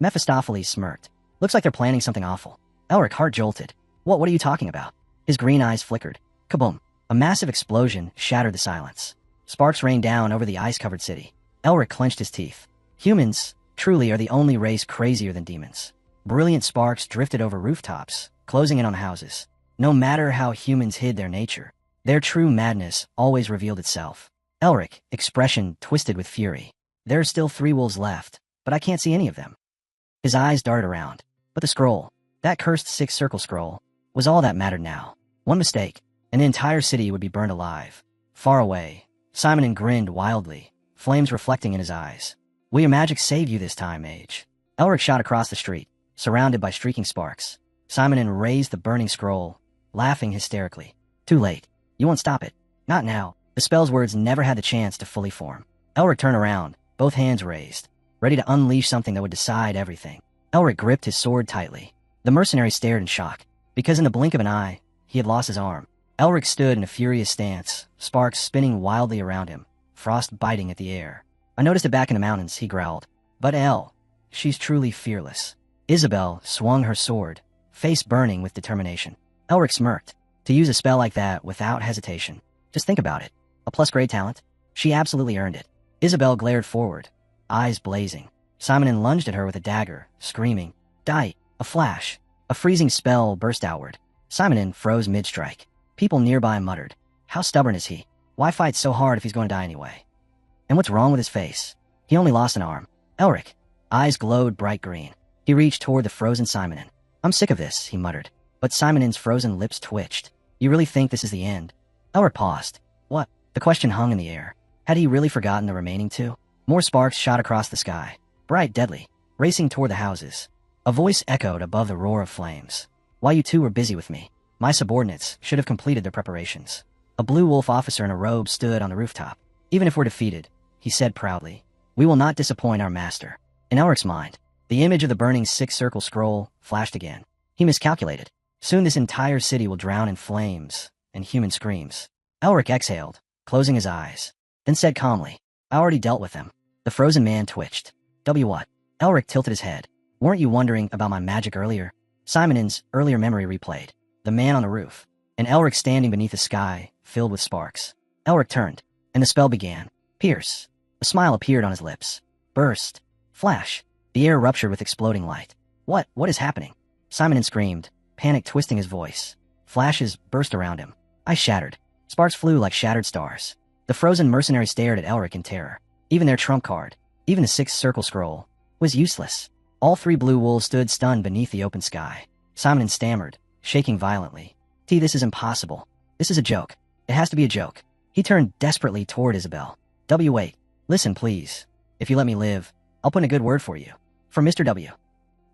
Mephistopheles smirked. Looks like they're planning something awful. Elric heart jolted. What are you talking about? His green eyes flickered. Kaboom. A massive explosion shattered the silence. Sparks rained down over the ice-covered city. Elric clenched his teeth. Humans, truly, are the only race crazier than demons. Brilliant sparks drifted over rooftops, closing in on houses. No matter how humans hid their nature, their true madness always revealed itself. Elric, expression twisted with fury. There are still 3 wolves left, but I can't see any of them. His eyes darted around. But the scroll, that cursed 6th circle scroll, was all that mattered now. One mistake, and the entire city would be burned alive. Far away, Simonin grinned wildly, flames reflecting in his eyes. Will your magic save you this time, Mage? Elric shot across the street, surrounded by streaking sparks. Simonin raised the burning scroll, laughing hysterically. Too late. You won't stop it. Not now. The spell's words never had the chance to fully form. Elric turned around, both hands raised, ready to unleash something that would decide everything. Elric gripped his sword tightly. The mercenary stared in shock, because in the blink of an eye, he had lost his arm. Elric stood in a furious stance, sparks spinning wildly around him, frost biting at the air. I noticed it back in the mountains, he growled. But she's truly fearless. Isabel swung her sword, face burning with determination. Elric smirked. To use a spell like that without hesitation. Just think about it. A plus-grade talent? She absolutely earned it. Isabel glared forward, eyes blazing. Simonin lunged at her with a dagger, screaming, Die! A flash. A freezing spell burst outward. Simonin froze mid-strike. People nearby muttered, How stubborn is he? Why fight so hard if he's going to die anyway? And what's wrong with his face? He only lost an arm. Elric. Eyes glowed bright green. He reached toward the frozen Simonin. I'm sick of this, he muttered. But Simonin's frozen lips twitched. You really think this is the end? Elric paused. What? The question hung in the air. Had he really forgotten the remaining 2? More sparks shot across the sky, bright, deadly, racing toward the houses. A voice echoed above the roar of flames. While you two were busy with me, my subordinates should have completed their preparations. A blue wolf officer in a robe stood on the rooftop. Even if we're defeated, he said proudly, we will not disappoint our master. In Elric's mind, the image of the burning six-circle scroll flashed again. He miscalculated. Soon this entire city will drown in flames and human screams. Elric exhaled, closing his eyes, then said calmly, I already dealt with them. The frozen man twitched. What? Elric tilted his head. Weren't you wondering about my magic earlier? Simonon's earlier memory replayed. The man on the roof, and Elric standing beneath the sky, filled with sparks. Elric turned, and the spell began. Pierce. A smile appeared on his lips. Burst. Flash. The air ruptured with exploding light. What is happening? Simonon screamed, panic twisting his voice. Flashes burst around him. Eyes shattered. Sparks flew like shattered stars. The frozen mercenary stared at Elric in terror. Even their trump card, even the six-circle scroll, was useless. All three blue wolves stood stunned beneath the open sky. Simonon stammered, shaking violently. This is impossible. This is a joke. It has to be a joke. He turned desperately toward Isabel. Wait. Listen, please. If you let me live, I'll put in a good word for you. For Mr. W.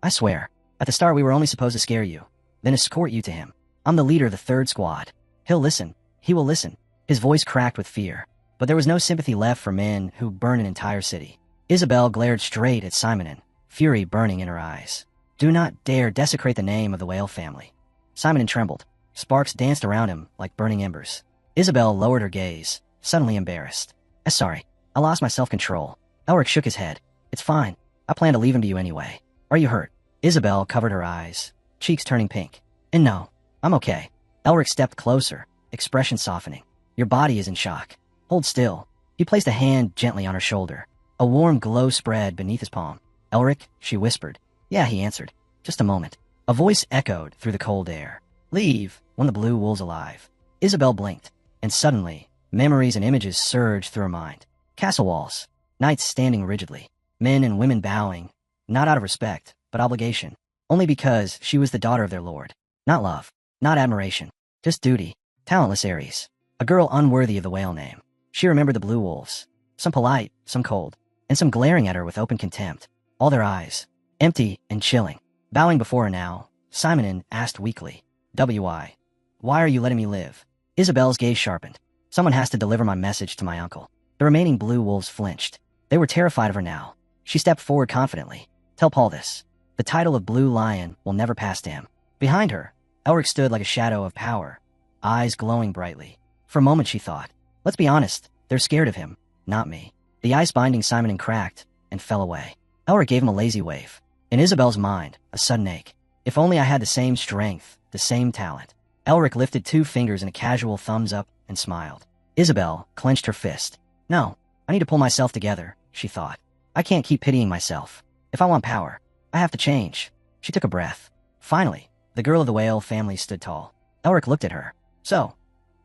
I swear, at the start we were only supposed to scare you, then escort you to him. I'm the leader of the third squad. He'll listen. He will listen. His voice cracked with fear, but there was no sympathy left for men who burn an entire city. Isabel glared straight at Simonon, fury burning in her eyes. Do not dare desecrate the name of the whale family. Simonon trembled. Sparks danced around him like burning embers. Isabel lowered her gaze, suddenly embarrassed. Sorry, I lost my self-control. Elric shook his head. It's fine. I plan to leave him to you anyway. Are you hurt? Isabel covered her eyes, cheeks turning pink. And no, I'm okay. Elric stepped closer, expression softening. Your body is in shock. Hold still. He placed a hand gently on her shoulder. A warm glow spread beneath his palm. Elric, she whispered. Yeah, he answered. Just a moment. A voice echoed through the cold air. Leave, when the blue wolves alive. Isabel blinked, and suddenly, memories and images surged through her mind. Castle walls, knights standing rigidly, men and women bowing, not out of respect, but obligation, only because she was the daughter of their lord. Not love, not admiration, just duty. Talentless Ares, a girl unworthy of the whale name. She remembered the blue wolves, some polite, some cold, and some glaring at her with open contempt, all their eyes, empty and chilling. Bowing before her now, Simonon asked weakly, why are you letting me live? Isabel's gaze sharpened. Someone has to deliver my message to my uncle. The remaining blue wolves flinched. They were terrified of her now. She stepped forward confidently. Tell Paul this. The title of Blue Lion will never pass to him. Behind her, Elric stood like a shadow of power, eyes glowing brightly. For a moment she thought, let's be honest, they're scared of him, not me. The ice binding Simonon cracked and fell away. Elric gave him a lazy wave. In Isabel's mind, a sudden ache. If only I had the same strength, the same talent. Elric lifted two fingers in a casual thumbs up and smiled. Isabel clenched her fist. No, I need to pull myself together, she thought. I can't keep pitying myself. If I want power, I have to change. She took a breath. Finally, the girl of the whale family stood tall. Elric looked at her. So,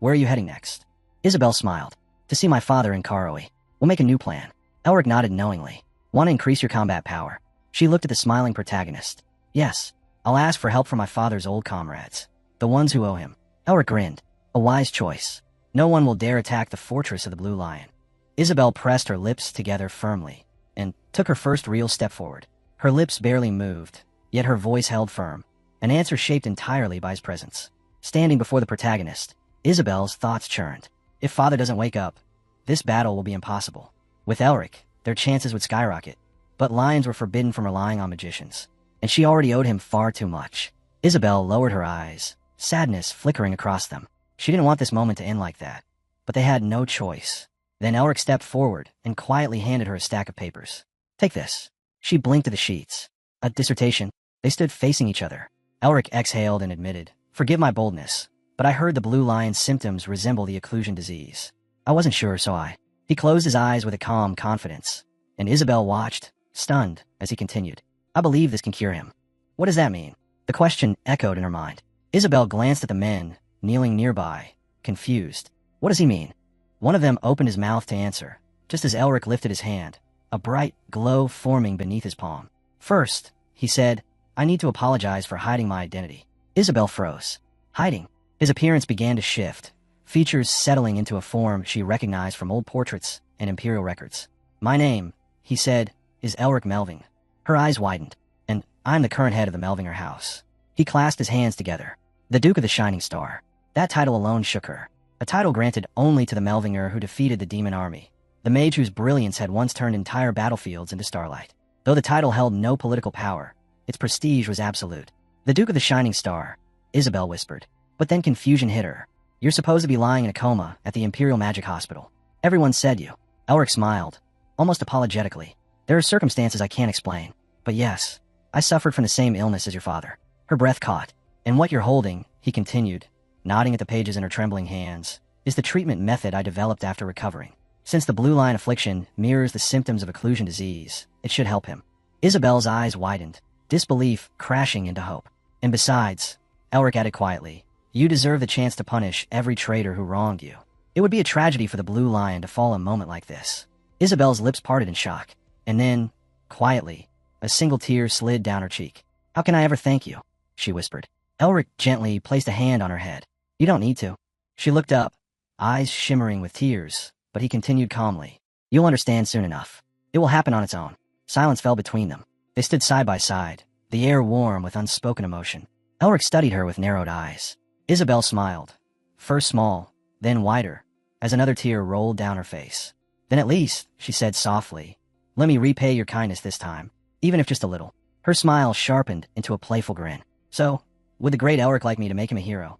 where are you heading next? Isabel smiled. To see my father in Karoe. We'll make a new plan. Elric nodded knowingly. Want to increase your combat power? She looked at the smiling protagonist. Yes, I'll ask for help from my father's old comrades. The ones who owe him. Elric grinned. A wise choice. No one will dare attack the fortress of the Blue Lion. Isabel pressed her lips together firmly and took her first real step forward. Her lips barely moved, yet her voice held firm, an answer shaped entirely by his presence. Standing before the protagonist, Isabel's thoughts churned. If father doesn't wake up, this battle will be impossible. With Elric, their chances would skyrocket, but lions were forbidden from relying on magicians, and she already owed him far too much. Isabel lowered her eyes, sadness flickering across them. She didn't want this moment to end like that, but they had no choice. Then Elric stepped forward and quietly handed her a stack of papers. Take this. She blinked at the sheets. A dissertation. They stood facing each other. Elric exhaled and admitted, forgive my boldness, but I heard the Blue Lion's symptoms resemble the occlusion disease. I wasn't sure, so I. He closed his eyes with a calm confidence, and Isabel watched, stunned, as he continued. I believe this can cure him. What does that mean? The question echoed in her mind. Isabel glanced at the men, kneeling nearby, confused. What does he mean? One of them opened his mouth to answer, just as Elric lifted his hand, a bright glow forming beneath his palm. First, he said, I need to apologize for hiding my identity. Isabel froze. Hiding. His appearance began to shift, features settling into a form she recognized from old portraits and imperial records. My name, he said, is Elric Melving. Her eyes widened. And I'm the current head of the Melvinger house. He clasped his hands together. The Duke of the Shining Star. That title alone shook her. A title granted only to the Melvinger who defeated the demon army. The mage whose brilliance had once turned entire battlefields into starlight. Though the title held no political power, its prestige was absolute. The Duke of the Shining Star, Isabel whispered. But then confusion hit her. You're supposed to be lying in a coma at the Imperial Magic Hospital. Everyone said you. Elric smiled, almost apologetically. There are circumstances I can't explain. But yes, I suffered from the same illness as your father. Her breath caught. And what you're holding, he continued, nodding at the pages in her trembling hands, is the treatment method I developed after recovering. Since the blue line affliction mirrors the symptoms of occlusion disease, it should help him. Isabel's eyes widened, disbelief crashing into hope. And besides, Elric added quietly, you deserve the chance to punish every traitor who wronged you. It would be a tragedy for the Blue Lion to fall a moment like this. Isabel's lips parted in shock, and then, quietly, a single tear slid down her cheek. How can I ever thank you? She whispered. Elric gently placed a hand on her head. You don't need to. She looked up, eyes shimmering with tears, but he continued calmly. You'll understand soon enough. It will happen on its own. Silence fell between them. They stood side by side, the air warm with unspoken emotion. Elric studied her with narrowed eyes. Isabel smiled, first small, then wider, as another tear rolled down her face. Then at least, she said softly, let me repay your kindness this time, even if just a little. Her smile sharpened into a playful grin. So, would the great Elric like me to make him a hero?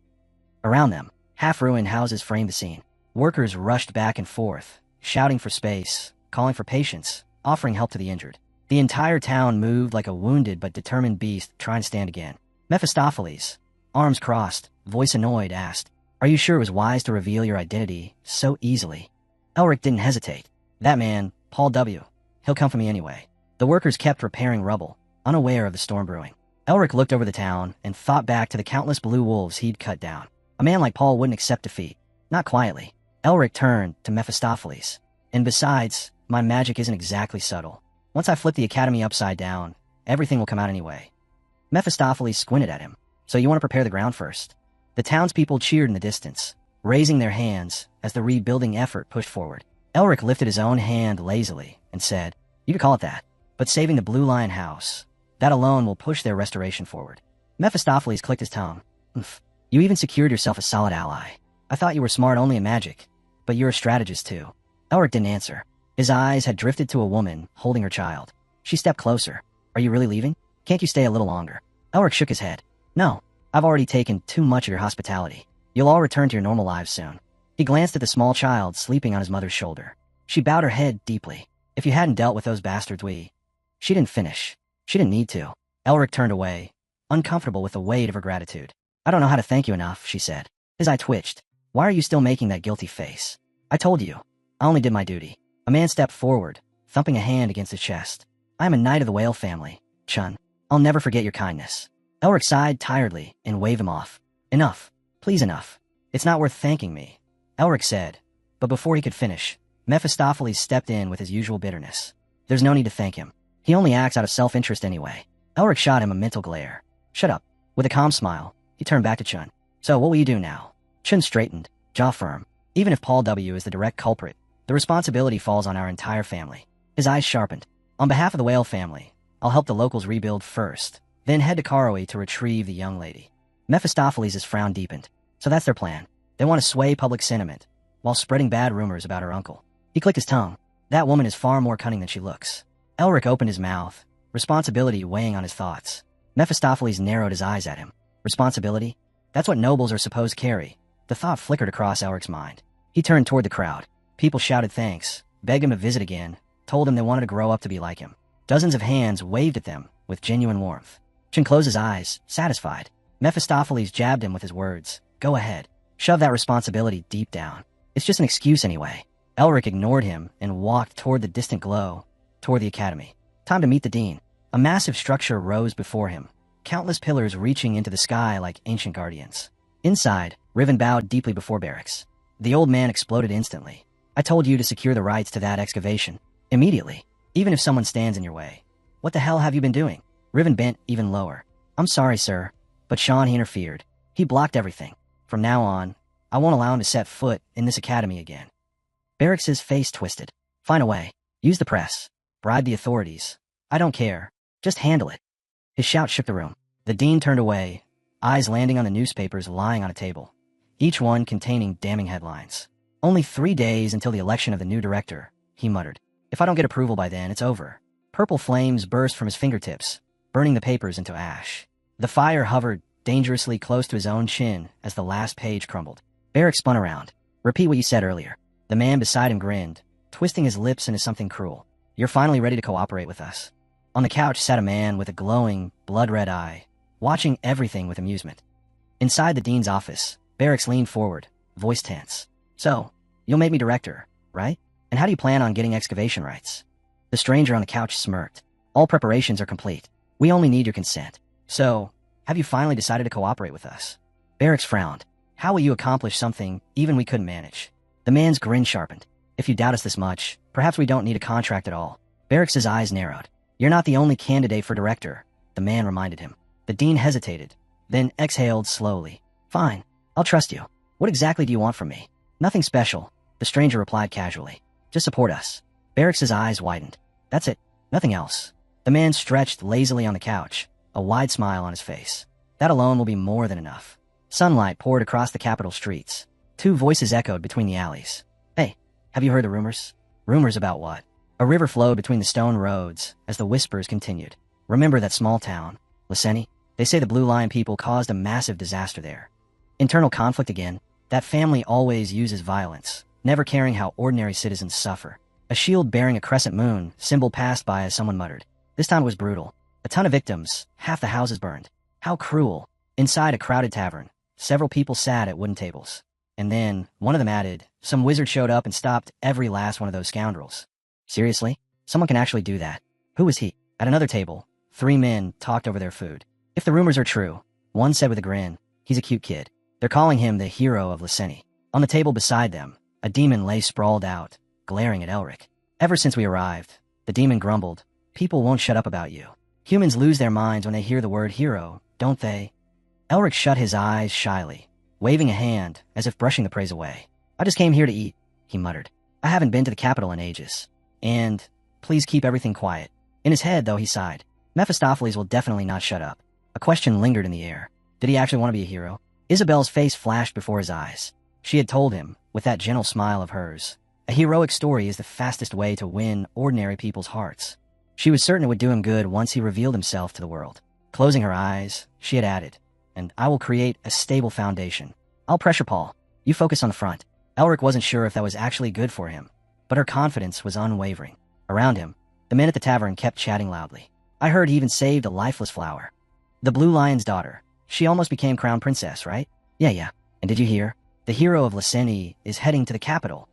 Around them, half-ruined houses framed the scene. Workers rushed back and forth, shouting for space, calling for patience, offering help to the injured. The entire town moved like a wounded but determined beast trying to stand again. Mephistopheles, arms crossed, voice annoyed, asked, Are you sure it was wise to reveal your identity so easily? Elric didn't hesitate. That man, Paul W., he'll come for me anyway. The workers kept repairing rubble, unaware of the storm brewing. Elric looked over the town and thought back to the countless blue wolves he'd cut down. A man like Paul wouldn't accept defeat. Not quietly. Elric turned to Mephistopheles. And besides, my magic isn't exactly subtle. Once I flip the academy upside down, everything will come out anyway. Mephistopheles squinted at him. So you want to prepare the ground first? The townspeople cheered in the distance, raising their hands as the rebuilding effort pushed forward. Elric lifted his own hand lazily and said, You could call it that, but saving the Blue Lion house, that alone will push their restoration forward. Mephistopheles clicked his tongue. You even secured yourself a solid ally. I thought you were smart only in magic, but you're a strategist too. Elric didn't answer. His eyes had drifted to a woman holding her child. She stepped closer. Are you really leaving? Can't you stay a little longer? Elric shook his head. No, I've already taken too much of your hospitality. You'll all return to your normal lives soon. He glanced at the small child sleeping on his mother's shoulder. She bowed her head deeply. If you hadn't dealt with those bastards, She didn't finish. She didn't need to. Elric turned away, uncomfortable with the weight of her gratitude. I don't know how to thank you enough, she said. His eye twitched. Why are you still making that guilty face? I told you. I only did my duty. A man stepped forward, thumping a hand against his chest. I am a knight of the whale family, Chun. I'll never forget your kindness. Elric sighed tiredly and waved him off. Enough. Please enough. It's not worth thanking me, Elric said. But before he could finish, Mephistopheles stepped in with his usual bitterness. There's no need to thank him. He only acts out of self-interest anyway. Elric shot him a mental glare. Shut up. With a calm smile, he turned back to Chun. So what will you do now? Chun straightened, jaw firm. Even if Paul W. is the direct culprit, the responsibility falls on our entire family. His eyes sharpened. On behalf of the whale family, I'll help the locals rebuild first, then head to Karoe to retrieve the young lady. Mephistopheles' frown deepened. So that's their plan. They want to sway public sentiment, while spreading bad rumors about her uncle. He clicked his tongue. That woman is far more cunning than she looks. Elric opened his mouth, responsibility weighing on his thoughts. Mephistopheles narrowed his eyes at him. Responsibility? That's what nobles are supposed to carry. The thought flickered across Elric's mind. He turned toward the crowd. People shouted thanks, begged him to visit again, told him they wanted to grow up to be like him. Dozens of hands waved at them with genuine warmth. Chun closed his eyes, satisfied. Mephistopheles jabbed him with his words. Go ahead. Shove that responsibility deep down. It's just an excuse anyway. Elric ignored him and walked toward the distant glow, toward the academy. Time to meet the dean. A massive structure rose before him, countless pillars reaching into the sky like ancient guardians. Inside, Riven bowed deeply before Barracks. The old man exploded instantly. I told you to secure the rights to that excavation. Immediately. Even if someone stands in your way. What the hell have you been doing? Riven bent even lower. I'm sorry, sir. But Sean, he interfered. He blocked everything. From now on, I won't allow him to set foot in this academy again. Barracks' face twisted. Find a way. Use the press. Bribe the authorities. I don't care. Just handle it. His shout shook the room. The dean turned away, eyes landing on the newspapers lying on a table, each one containing damning headlines. Only 3 days until the election of the new director, he muttered. If I don't get approval by then, it's over. Purple flames burst from his fingertips, burning the papers into ash. The fire hovered dangerously close to his own chin as the last page crumbled. Barrick spun around. Repeat what you said earlier. The man beside him grinned, twisting his lips into something cruel. You're finally ready to cooperate with us. On the couch sat a man with a glowing, blood-red eye, watching everything with amusement. Inside the dean's office, Barracks leaned forward, voice tense. So, you'll make me director, right? And how do you plan on getting excavation rights? The stranger on the couch smirked. All preparations are complete. We only need your consent. So, have you finally decided to cooperate with us? Barracks frowned. How will you accomplish something even we couldn't manage? The man's grin sharpened. If you doubt us this much, perhaps we don't need a contract at all. Barracks' eyes narrowed. You're not the only candidate for director, the man reminded him. The dean hesitated, then exhaled slowly. Fine, I'll trust you. What exactly do you want from me? Nothing special, the stranger replied casually. Just support us. Barracks' eyes widened. That's it, nothing else. The man stretched lazily on the couch, a wide smile on his face. That alone will be more than enough. Sunlight poured across the capital streets. 2 voices echoed between the alleys. Hey, have you heard the rumors? Rumors about what? A river flowed between the stone roads as the whispers continued. Remember that small town, Lyseni? They say the Blue Lion people caused a massive disaster there. Internal conflict again. That family always uses violence, never caring how ordinary citizens suffer. A shield bearing a crescent moon, symbol passed by as someone muttered. This time was brutal. A ton of victims, half the houses burned. How cruel. Inside a crowded tavern, several people sat at wooden tables. And then, one of them added, some wizard showed up and stopped every last one of those scoundrels. Seriously? Someone can actually do that. Who was he? At another table, 3 men talked over their food. If the rumors are true, one said with a grin, he's a cute kid. They're calling him the hero of Lyseni. On the table beside them, a demon lay sprawled out, glaring at Elric. Ever since we arrived, the demon grumbled, people won't shut up about you. Humans lose their minds when they hear the word hero, don't they? Elric shut his eyes shyly, waving a hand as if brushing the praise away. I just came here to eat, he muttered. I haven't been to the capital in ages. And, please keep everything quiet. In his head, though, he sighed. Mephistopheles will definitely not shut up. A question lingered in the air. Did he actually want to be a hero? Isabel's face flashed before his eyes. She had told him, with that gentle smile of hers, a heroic story is the fastest way to win ordinary people's hearts. She was certain it would do him good once he revealed himself to the world. Closing her eyes, she had added, and I will create a stable foundation. I'll pressure Paul. You focus on the front. Elric wasn't sure if that was actually good for him, but her confidence was unwavering. Around him, the men at the tavern kept chatting loudly. I heard he even saved a lifeless flower. The Blue Lion's daughter. She almost became crown princess, right? Yeah. And did you hear? The hero of Lyseni is heading to the capital.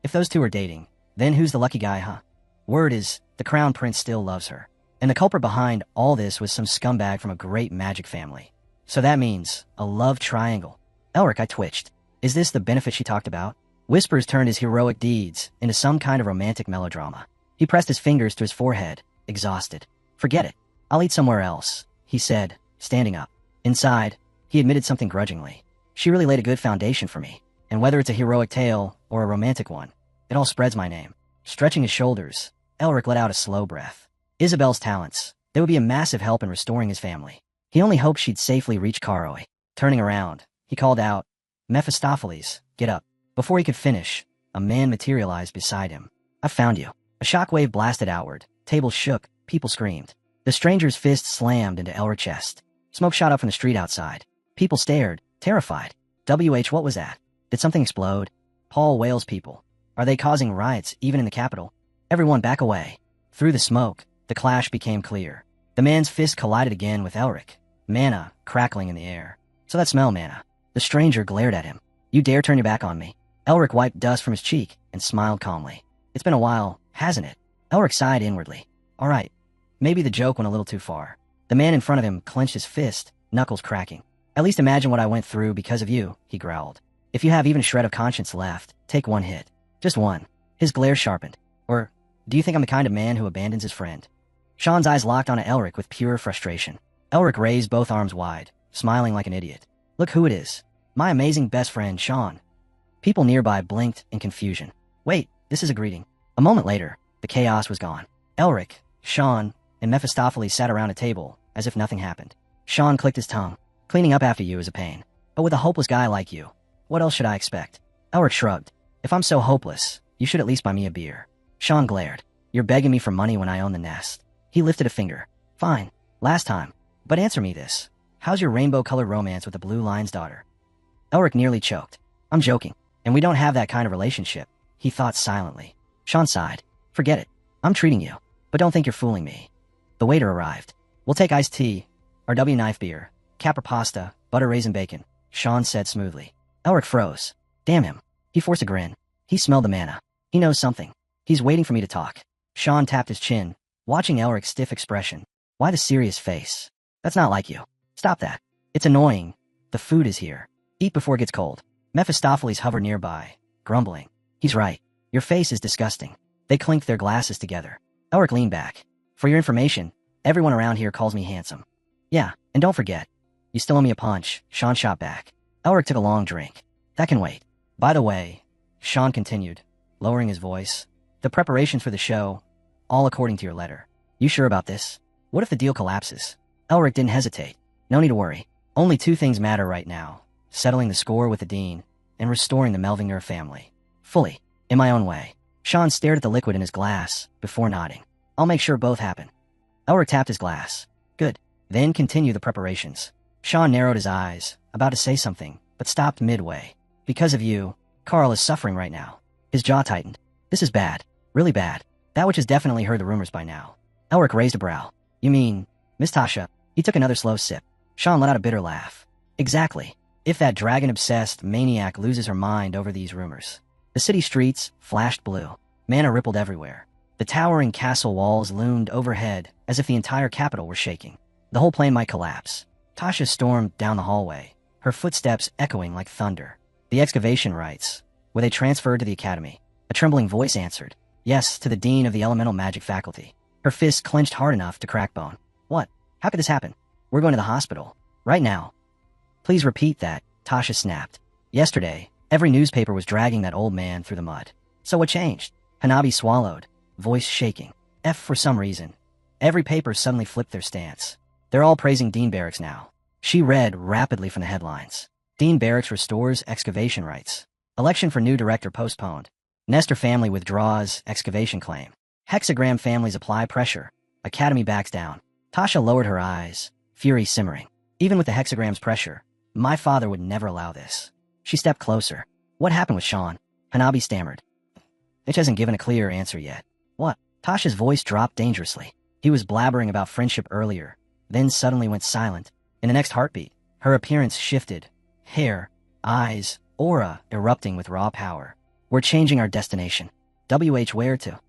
If those two are dating, then who's the lucky guy, huh? Word is, the crown prince still loves her. And the culprit behind all this was some scumbag from a great magic family. So that means a love triangle. Elric, I twitched. Is this the benefit she talked about? Whispers turned his heroic deeds into some kind of romantic melodrama. He pressed his fingers to his forehead, exhausted. Forget it. I'll eat somewhere else, he said, standing up. Inside, he admitted something grudgingly. She really laid a good foundation for me. And whether it's a heroic tale or a romantic one, it all spreads my name. Stretching his shoulders, Elric let out a slow breath. Isabel's talents, they would be a massive help in restoring his family. He only hoped she'd safely reach Karoi. Turning around, he called out, Mephistopheles, get up. Before he could finish, a man materialized beside him. I found you. A shockwave blasted outward. Tables shook. People screamed. The stranger's fist slammed into Elric's chest. Smoke shot up from the street outside. People stared, terrified. What was that? Did something explode? Paul wails people. Are they causing riots even in the capital? Everyone back away. Through the smoke, the clash became clear. The man's fist collided again with Elric. Mana crackling in the air. So that smell, Mana. The stranger glared at him. You dare turn your back on me? Elric wiped dust from his cheek and smiled calmly. It's been a while, hasn't it? Elric sighed inwardly. All right. Maybe the joke went a little too far. The man in front of him clenched his fist, knuckles cracking. At least imagine what I went through because of you, he growled. If you have even a shred of conscience left, take one hit. Just one. His glare sharpened. Or, do you think I'm the kind of man who abandons his friend? Sean's eyes locked onto Elric with pure frustration. Elric raised both arms wide, smiling like an idiot. Look who it is. My amazing best friend, Sean. People nearby blinked in confusion. Wait, this is a greeting. A moment later, The chaos was gone. Elric, Sean, and Mephistopheles sat around a table as if nothing happened. Sean clicked his tongue. Cleaning up after you is a pain. But with a hopeless guy like you, what else should I expect? Elric shrugged. If I'm so hopeless, you should at least buy me a beer. Sean glared. You're begging me for money when I own the nest. He lifted a finger. Fine. Last time. But answer me this. How's your rainbow-colored romance with the Blue Lion's daughter? Elric nearly choked. I'm joking. And we don't have that kind of relationship. He thought silently. Sean sighed. Forget it. I'm treating you. But don't think you're fooling me. The waiter arrived. We'll take iced tea, RW knife beer, capra pasta, butter raisin bacon, Sean said smoothly. Elric froze. Damn him. He forced a grin. He smelled the manna. He knows something. He's waiting for me to talk. Sean tapped his chin, watching Elric's stiff expression. Why the serious face? That's not like you. Stop that. It's annoying. The food is here. Eat before it gets cold. Mephistopheles hovered nearby, grumbling. He's right. Your face is disgusting. They clinked their glasses together. Elric leaned back. For your information, everyone around here calls me handsome. Yeah, and don't forget. You still owe me a punch, Sean shot back. Elric took a long drink. That can wait. By the way, Sean continued, lowering his voice, the preparations for the show, all according to your letter. You sure about this? What if the deal collapses? Elric didn't hesitate. No need to worry. Only two things matter right now. Settling the score with the Dean, and restoring the Melvinger family. Fully. In my own way. Sean stared at the liquid in his glass, before nodding. I'll make sure both happen. Elric tapped his glass. Good. Then continue the preparations. Sean narrowed his eyes, about to say something, but stopped midway. Because of you, Carl is suffering right now. His jaw tightened. This is bad. Really bad. That witch has definitely heard the rumors by now. Elric raised a brow. You mean, Miss Tasha? He took another slow sip. Sean let out a bitter laugh. Exactly. If that dragon-obsessed maniac loses her mind over these rumors. The city streets flashed blue. Mana rippled everywhere. The towering castle walls loomed overhead as if the entire capital were shaking. The whole plane might collapse. Tasha stormed down the hallway, her footsteps echoing like thunder. The excavation rites. Were they transferred to the academy? A trembling voice answered. Yes, to the dean of the elemental magic faculty. Her fists clenched hard enough to crack bone. What? How could this happen? We're going to the hospital. Right now. Please repeat that, Tasha snapped. Yesterday, every newspaper was dragging that old man through the mud. So what changed? Hanabi swallowed, voice shaking. For some reason. Every paper suddenly flipped their stance. They're all praising Dean Barracks now. She read rapidly from the headlines. Dean Barracks restores excavation rights. Election for new director postponed. Nestor family withdraws excavation claim. Hexagram families apply pressure. Academy backs down. Tasha lowered her eyes, fury simmering. Even with the hexagram's pressure, my father would never allow this. She stepped closer. What happened with Sean? Hanabi stammered. Mitch hasn't given a clear answer yet. What? Tasha's voice dropped dangerously. He was blabbering about friendship earlier, then suddenly went silent. In the next heartbeat, her appearance shifted. Hair, eyes, aura erupting with raw power. We're changing our destination. Where to?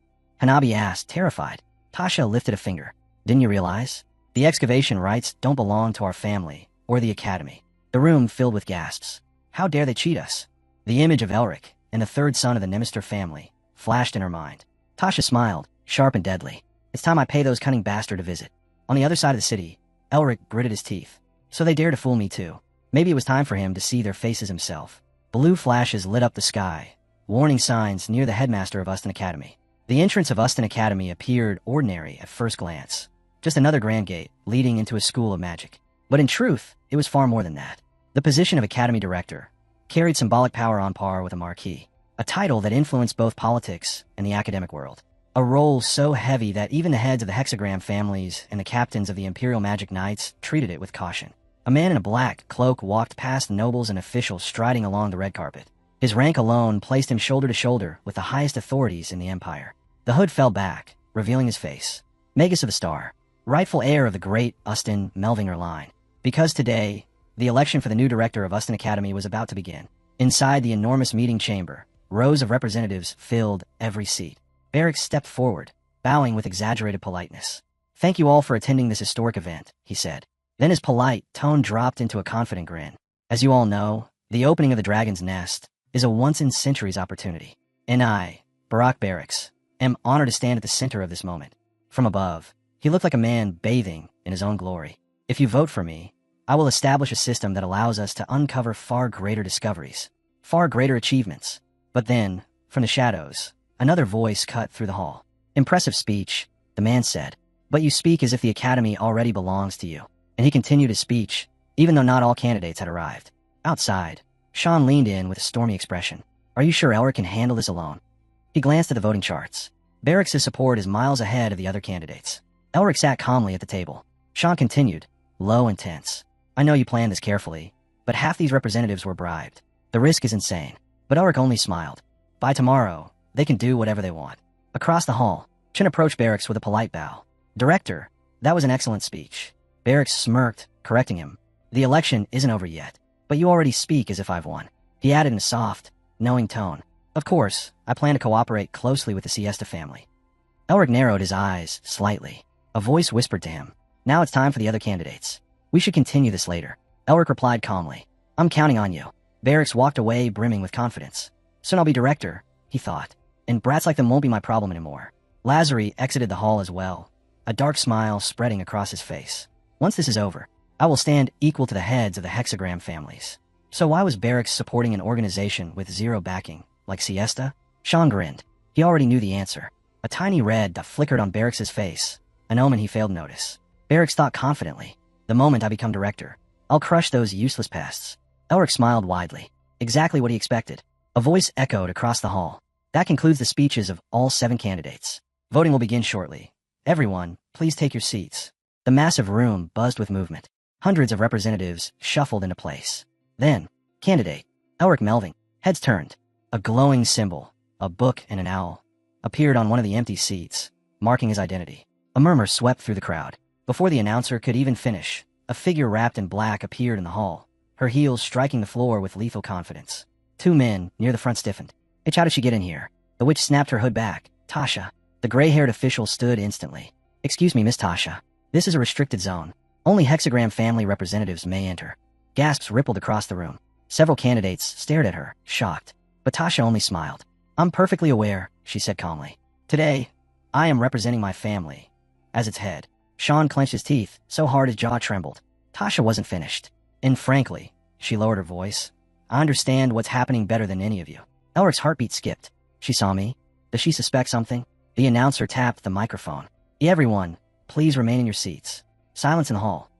Hanabi asked, terrified. Tasha lifted a finger. Didn't you realize? The excavation rights don't belong to our family, or the academy. The room filled with gasps. How dare they cheat us? The image of Elric, and the third son of the Nemister family, flashed in her mind. Tasha smiled, sharp and deadly. It's time I pay those cunning bastard a visit. On the other side of the city, Elric gritted his teeth. So they dare to fool me too. Maybe it was time for him to see their faces himself. Blue flashes lit up the sky, warning signs near the headmaster of Uston Academy. The entrance of Uston Academy appeared ordinary at first glance. Just another grand gate leading into a school of magic. But in truth, it was far more than that. The position of Academy Director carried symbolic power on par with a marquis, a title that influenced both politics and the academic world. A role so heavy that even the heads of the hexagram families and the captains of the Imperial Magic Knights treated it with caution. A man in a black cloak walked past nobles and officials striding along the red carpet. His rank alone placed him shoulder to shoulder with the highest authorities in the Empire. The hood fell back, revealing his face. Magus of the Star, rightful heir of the great Uston Melvinger line. Because today, the election for the new director of Uston Academy was about to begin. Inside the enormous meeting chamber, rows of representatives filled every seat. Barracks stepped forward, bowing with exaggerated politeness. Thank you all for attending this historic event, he said. Then his polite tone dropped into a confident grin. As you all know, the opening of the Dragon's Nest is a once-in-centuries opportunity. And I, Barack Barracks, am honored to stand at the center of this moment. From above, he looked like a man bathing in his own glory. If you vote for me, I will establish a system that allows us to uncover far greater discoveries, far greater achievements. But then, from the shadows, another voice cut through the hall. Impressive speech, the man said. But you speak as if the academy already belongs to you. And he continued his speech, even though not all candidates had arrived. Outside, Sean leaned in with a stormy expression. Are you sure Elric can handle this alone? He glanced at the voting charts. Barracks' support is miles ahead of the other candidates. Elric sat calmly at the table. Sean continued, low and tense. I know you planned this carefully, but half these representatives were bribed. The risk is insane. But Elric only smiled. By tomorrow, they can do whatever they want. Across the hall, Chin approached Barracks with a polite bow. Director, that was an excellent speech. Barracks smirked, correcting him. The election isn't over yet, but you already speak as if I've won. He added in a soft, knowing tone. Of course, I plan to cooperate closely with the Siesta family. Elric narrowed his eyes slightly. A voice whispered to him. Now it's time for the other candidates. We should continue this later. Elric replied calmly. I'm counting on you. Barracks walked away brimming with confidence. Soon I'll be director, he thought. And brats like them won't be my problem anymore. Lazari exited the hall as well, a dark smile spreading across his face. Once this is over, I will stand equal to the heads of the hexagram families. So why was Barracks supporting an organization with zero backing, like Siesta? Sean grinned. He already knew the answer. A tiny red dot flickered on Barracks' face, an omen he failed to notice. Barracks thought confidently. The moment I become director, I'll crush those useless pests. Elric smiled widely. Exactly what he expected. A voice echoed across the hall. That concludes the speeches of all 7 candidates. Voting will begin shortly. Everyone, please take your seats. The massive room buzzed with movement. Hundreds of representatives shuffled into place. Then, candidate, Elric Melving, heads turned. A glowing symbol, a book and an owl, appeared on one of the empty seats, marking his identity. A murmur swept through the crowd. Before the announcer could even finish, a figure wrapped in black appeared in the hall, her heels striking the floor with lethal confidence. 2 men near the front stiffened. Itch, how did she get in here? The witch snapped her hood back. Tasha. The gray-haired official stood instantly. Excuse me, Miss Tasha. This is a restricted zone. Only hexagram family representatives may enter. Gasps rippled across the room. Several candidates stared at her, shocked. But Tasha only smiled. I'm perfectly aware, she said calmly. Today, I am representing my family. As its head, Sean clenched his teeth so hard his jaw trembled. Tasha wasn't finished. And frankly, she lowered her voice, I understand what's happening better than any of you. Elric's heartbeat skipped. She saw me? Does she suspect something? The announcer tapped the microphone. Everyone, please remain in your seats. Silence in the hall.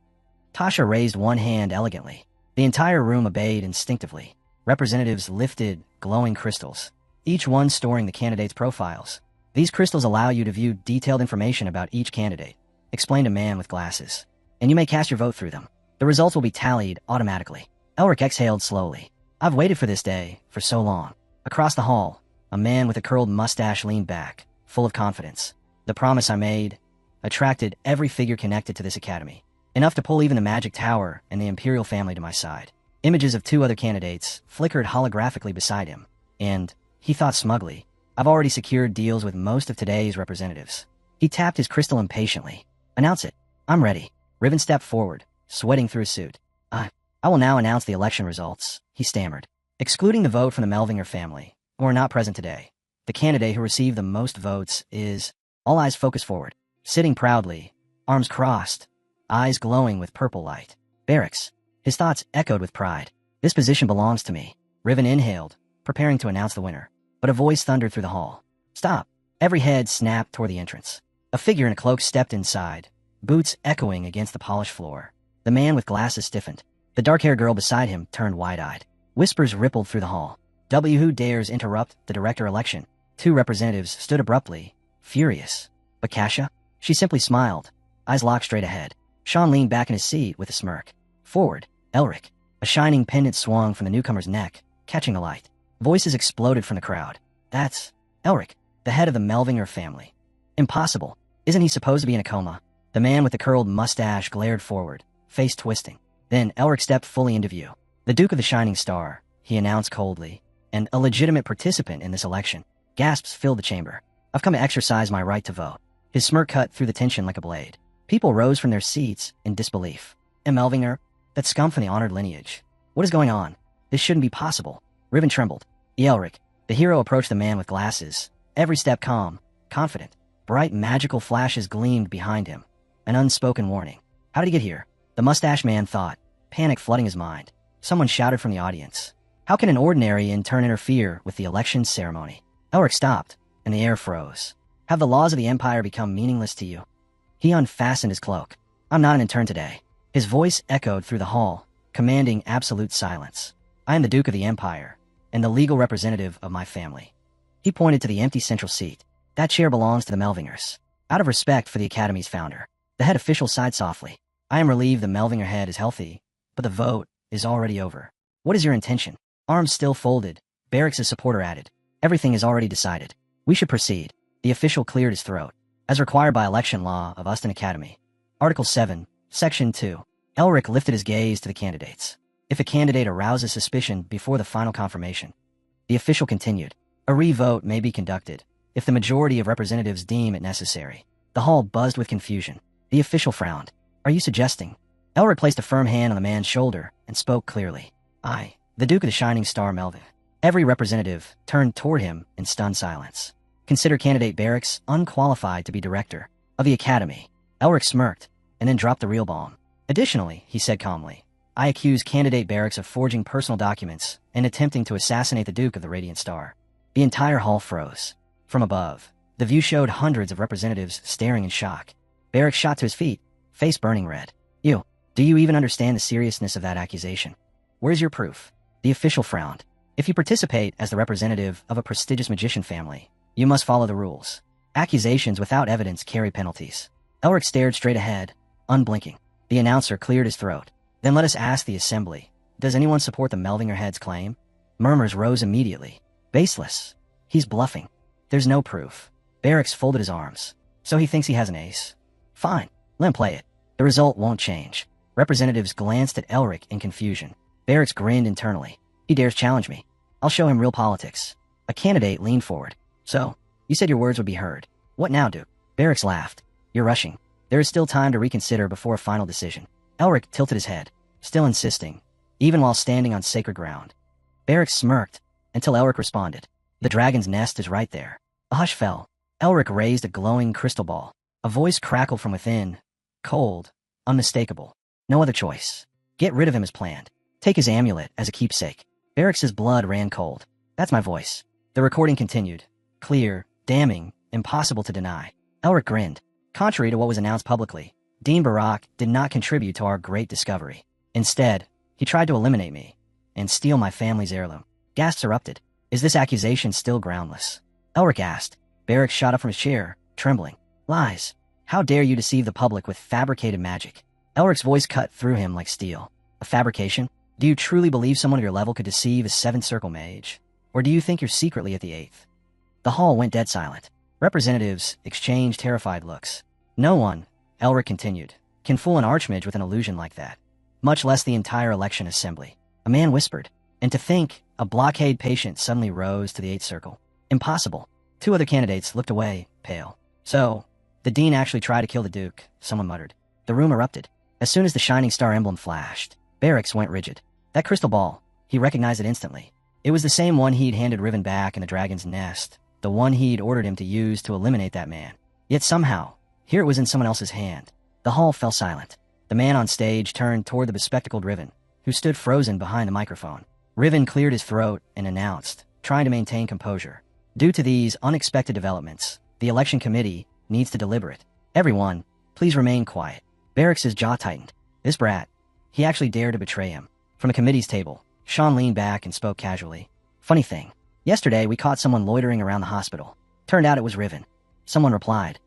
Tasha raised one hand elegantly. The entire room obeyed instinctively. Representatives lifted glowing crystals, each one storing the candidates' profiles. These crystals allow you to view detailed information about each candidate, explained a man with glasses. And you may cast your vote through them. The results will be tallied automatically. Elric exhaled slowly. I've waited for this day for so long. Across the hall, a man with a curled mustache leaned back, full of confidence. The promise I made attracted every figure connected to this academy, enough to pull even the Magic Tower and the Imperial family to my side. Images of 2 other candidates flickered holographically beside him, and, he thought smugly, I've already secured deals with most of today's representatives. He tapped his crystal impatiently. Announce it. I'm ready. Riven stepped forward, sweating through his suit. I will now announce the election results, he stammered. Excluding the vote from the Melvinger family, who are not present today, the candidate who received the most votes is... All eyes focused forward, sitting proudly, arms crossed, eyes glowing with purple light. Barracks. His thoughts echoed with pride. This position belongs to me. Riven inhaled, preparing to announce the winner. But a voice thundered through the hall. Stop. Every head snapped toward the entrance. A figure in a cloak stepped inside, boots echoing against the polished floor. The man with glasses stiffened. The dark-haired girl beside him turned wide-eyed. Whispers rippled through the hall. Who dares interrupt the director election? 2 representatives stood abruptly, furious. But Kasha? She simply smiled, eyes locked straight ahead. Sean leaned back in his seat with a smirk. Forward, Elric. A shining pendant swung from the newcomer's neck, catching the light. Voices exploded from the crowd. That's Elric, the head of the Melvinger family. Impossible. Isn't he supposed to be in a coma? The man with the curled mustache glared forward, face twisting. Then Elric stepped fully into view. The Duke of the Shining Star, he announced coldly, and a legitimate participant in this election. Gasps filled the chamber. I've come to exercise my right to vote. His smirk cut through the tension like a blade. People rose from their seats in disbelief. Melvinger? That scum from the honored lineage. What is going on? This shouldn't be possible. Riven trembled. Elric. The hero approached the man with glasses, every step calm, confident. Bright magical flashes gleamed behind him. An unspoken warning. How did he get here? The mustache man thought, panic flooding his mind. Someone shouted from the audience. How can an ordinary intern interfere with the election ceremony? Elric stopped, and the air froze. Have the laws of the Empire become meaningless to you? He unfastened his cloak. I'm not an intern today. His voice echoed through the hall, commanding absolute silence. I am the Duke of the Empire, and the legal representative of my family. He pointed to the empty central seat. That chair belongs to the Melvingers. Out of respect for the Academy's founder, the head official sighed softly. I am relieved the Melvinger head is healthy, but the vote is already over. What is your intention? Arms still folded, Barracks' supporter added. Everything is already decided. We should proceed. The official cleared his throat. As required by election law of Uston Academy. Article 7, Section 2. Elric lifted his gaze to the candidates. If a candidate arouses suspicion before the final confirmation, the official continued, a re-vote may be conducted if the majority of representatives deem it necessary. The hall buzzed with confusion. The official frowned. Are you suggesting? Elric placed a firm hand on the man's shoulder and spoke clearly. I, the Duke of the Shining Star Melvin. Every representative turned toward him in stunned silence. Consider candidate Barracks unqualified to be director of the Academy. Elric smirked and then dropped the real bomb. Additionally, he said calmly, I accuse candidate Barracks of forging personal documents and attempting to assassinate the Duke of the Radiant Star. The entire hall froze. From above, the view showed hundreds of representatives staring in shock. Barracks shot to his feet, face burning red. Do you even understand the seriousness of that accusation? Where's your proof? The official frowned. If you participate as the representative of a prestigious magician family, you must follow the rules. Accusations without evidence carry penalties. Elric stared straight ahead, unblinking. The announcer cleared his throat. Then let us ask the assembly, does anyone support the Melvinger head's claim? Murmurs rose immediately. Baseless. He's bluffing. There's no proof. Barracks folded his arms. So he thinks he has an ace. Fine, let him play it. The result won't change. Representatives glanced at Elric in confusion. Barracks grinned internally. He dares challenge me. I'll show him real politics. A candidate leaned forward. So, you said your words would be heard. What now, Duke? Barracks laughed. You're rushing. There is still time to reconsider before a final decision. Elric tilted his head, still insisting, even while standing on sacred ground. Barracks smirked until Elric responded. The dragon's nest is right there. A hush fell. Elric raised a glowing crystal ball. A voice crackled from within. Cold. Unmistakable. No other choice. Get rid of him as planned. Take his amulet as a keepsake. Barracks' blood ran cold. That's my voice. The recording continued. Clear, damning, impossible to deny. Elric grinned. Contrary to what was announced publicly, Dean Barak did not contribute to our great discovery. Instead, he tried to eliminate me and steal my family's heirloom. Gasps erupted. Is this accusation still groundless? Elric asked. Barracks shot up from his chair, trembling. Lies. How dare you deceive the public with fabricated magic? Elric's voice cut through him like steel. A fabrication? Do you truly believe someone of your level could deceive a 7th Circle mage? Or do you think you're secretly at the 8th? The hall went dead silent. Representatives exchanged terrified looks. No one, Elric continued, can fool an archmage with an illusion like that. Much less the entire election assembly. A man whispered. And to think, a blockade patient suddenly rose to the 8th Circle. Impossible. 2 other candidates looked away, pale. So, the dean actually tried to kill the Duke, someone muttered. The room erupted. As soon as the Shining Star emblem flashed, Barracks went rigid. That crystal ball, he recognized it instantly. It was the same one he'd handed Riven back in the dragon's nest, the one he'd ordered him to use to eliminate that man. Yet somehow, here it was in someone else's hand. The hall fell silent. The man on stage turned toward the bespectacled Riven, who stood frozen behind the microphone. Riven cleared his throat and announced, trying to maintain composure. Due to these unexpected developments, the election committee needs to deliberate. Everyone, please remain quiet. Barracks' jaw tightened. This brat. He actually dared to betray him. From the committee's table, Sean leaned back and spoke casually. Funny thing. Yesterday, we caught someone loitering around the hospital. Turned out it was Riven. Someone replied.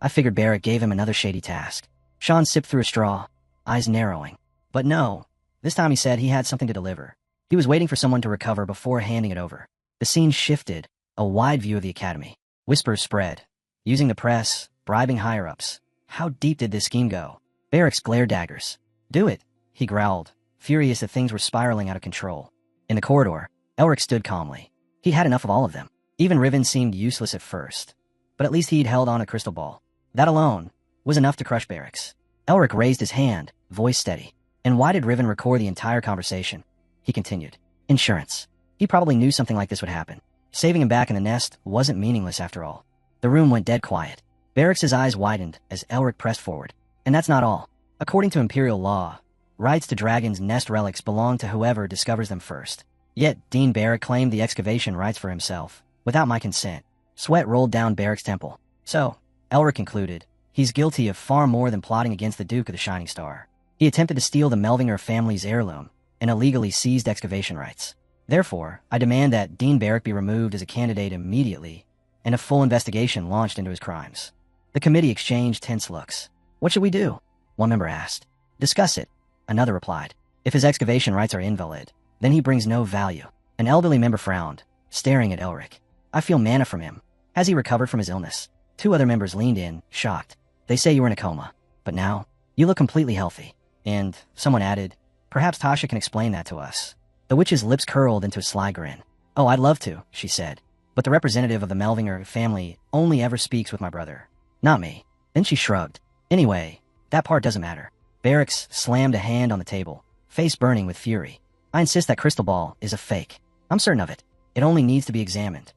I figured Barrett gave him another shady task. Sean sipped through a straw, eyes narrowing. But no. This time he said he had something to deliver. He was waiting for someone to recover before handing it over. The scene shifted, a wide view of the academy. Whispers spread. Using the press, bribing higher-ups. How deep did this scheme go? Barracks glared daggers. Do it, he growled, furious that things were spiraling out of control. In the corridor, Elric stood calmly. He'd had enough of all of them. Even Riven seemed useless at first. But at least he'd held on a crystal ball. That alone was enough to crush Barracks. Elric raised his hand, voice steady. And why did Riven record the entire conversation? He continued. Insurance. He probably knew something like this would happen. Saving him back in the nest wasn't meaningless after all. The room went dead quiet. Barracks' eyes widened as Elric pressed forward. And that's not all. According to Imperial law, rights to dragons' nest relics belong to whoever discovers them first. Yet, Dean Barrack claimed the excavation rights for himself, without my consent. Sweat rolled down Barrack's temple. So, Elric concluded, he's guilty of far more than plotting against the Duke of the Shining Star. He attempted to steal the Melvinger family's heirloom and illegally seized excavation rights. Therefore, I demand that Dean Beric be removed as a candidate immediately and a full investigation launched into his crimes. The committee exchanged tense looks. What should we do? One member asked. Discuss it. Another replied. If his excavation rights are invalid, then he brings no value. An elderly member frowned, staring at Elric. I feel mana from him. Has he recovered from his illness? Two other members leaned in, shocked. They say you were in a coma. But now, you look completely healthy. And, someone added, perhaps Tasha can explain that to us. The witch's lips curled into a sly grin. Oh, I'd love to, she said. But the representative of the Melvinger family only ever speaks with my brother. Not me. Then she shrugged. Anyway, that part doesn't matter. Barracks slammed a hand on the table, face burning with fury. I insist that crystal ball is a fake. I'm certain of it. It only needs to be examined.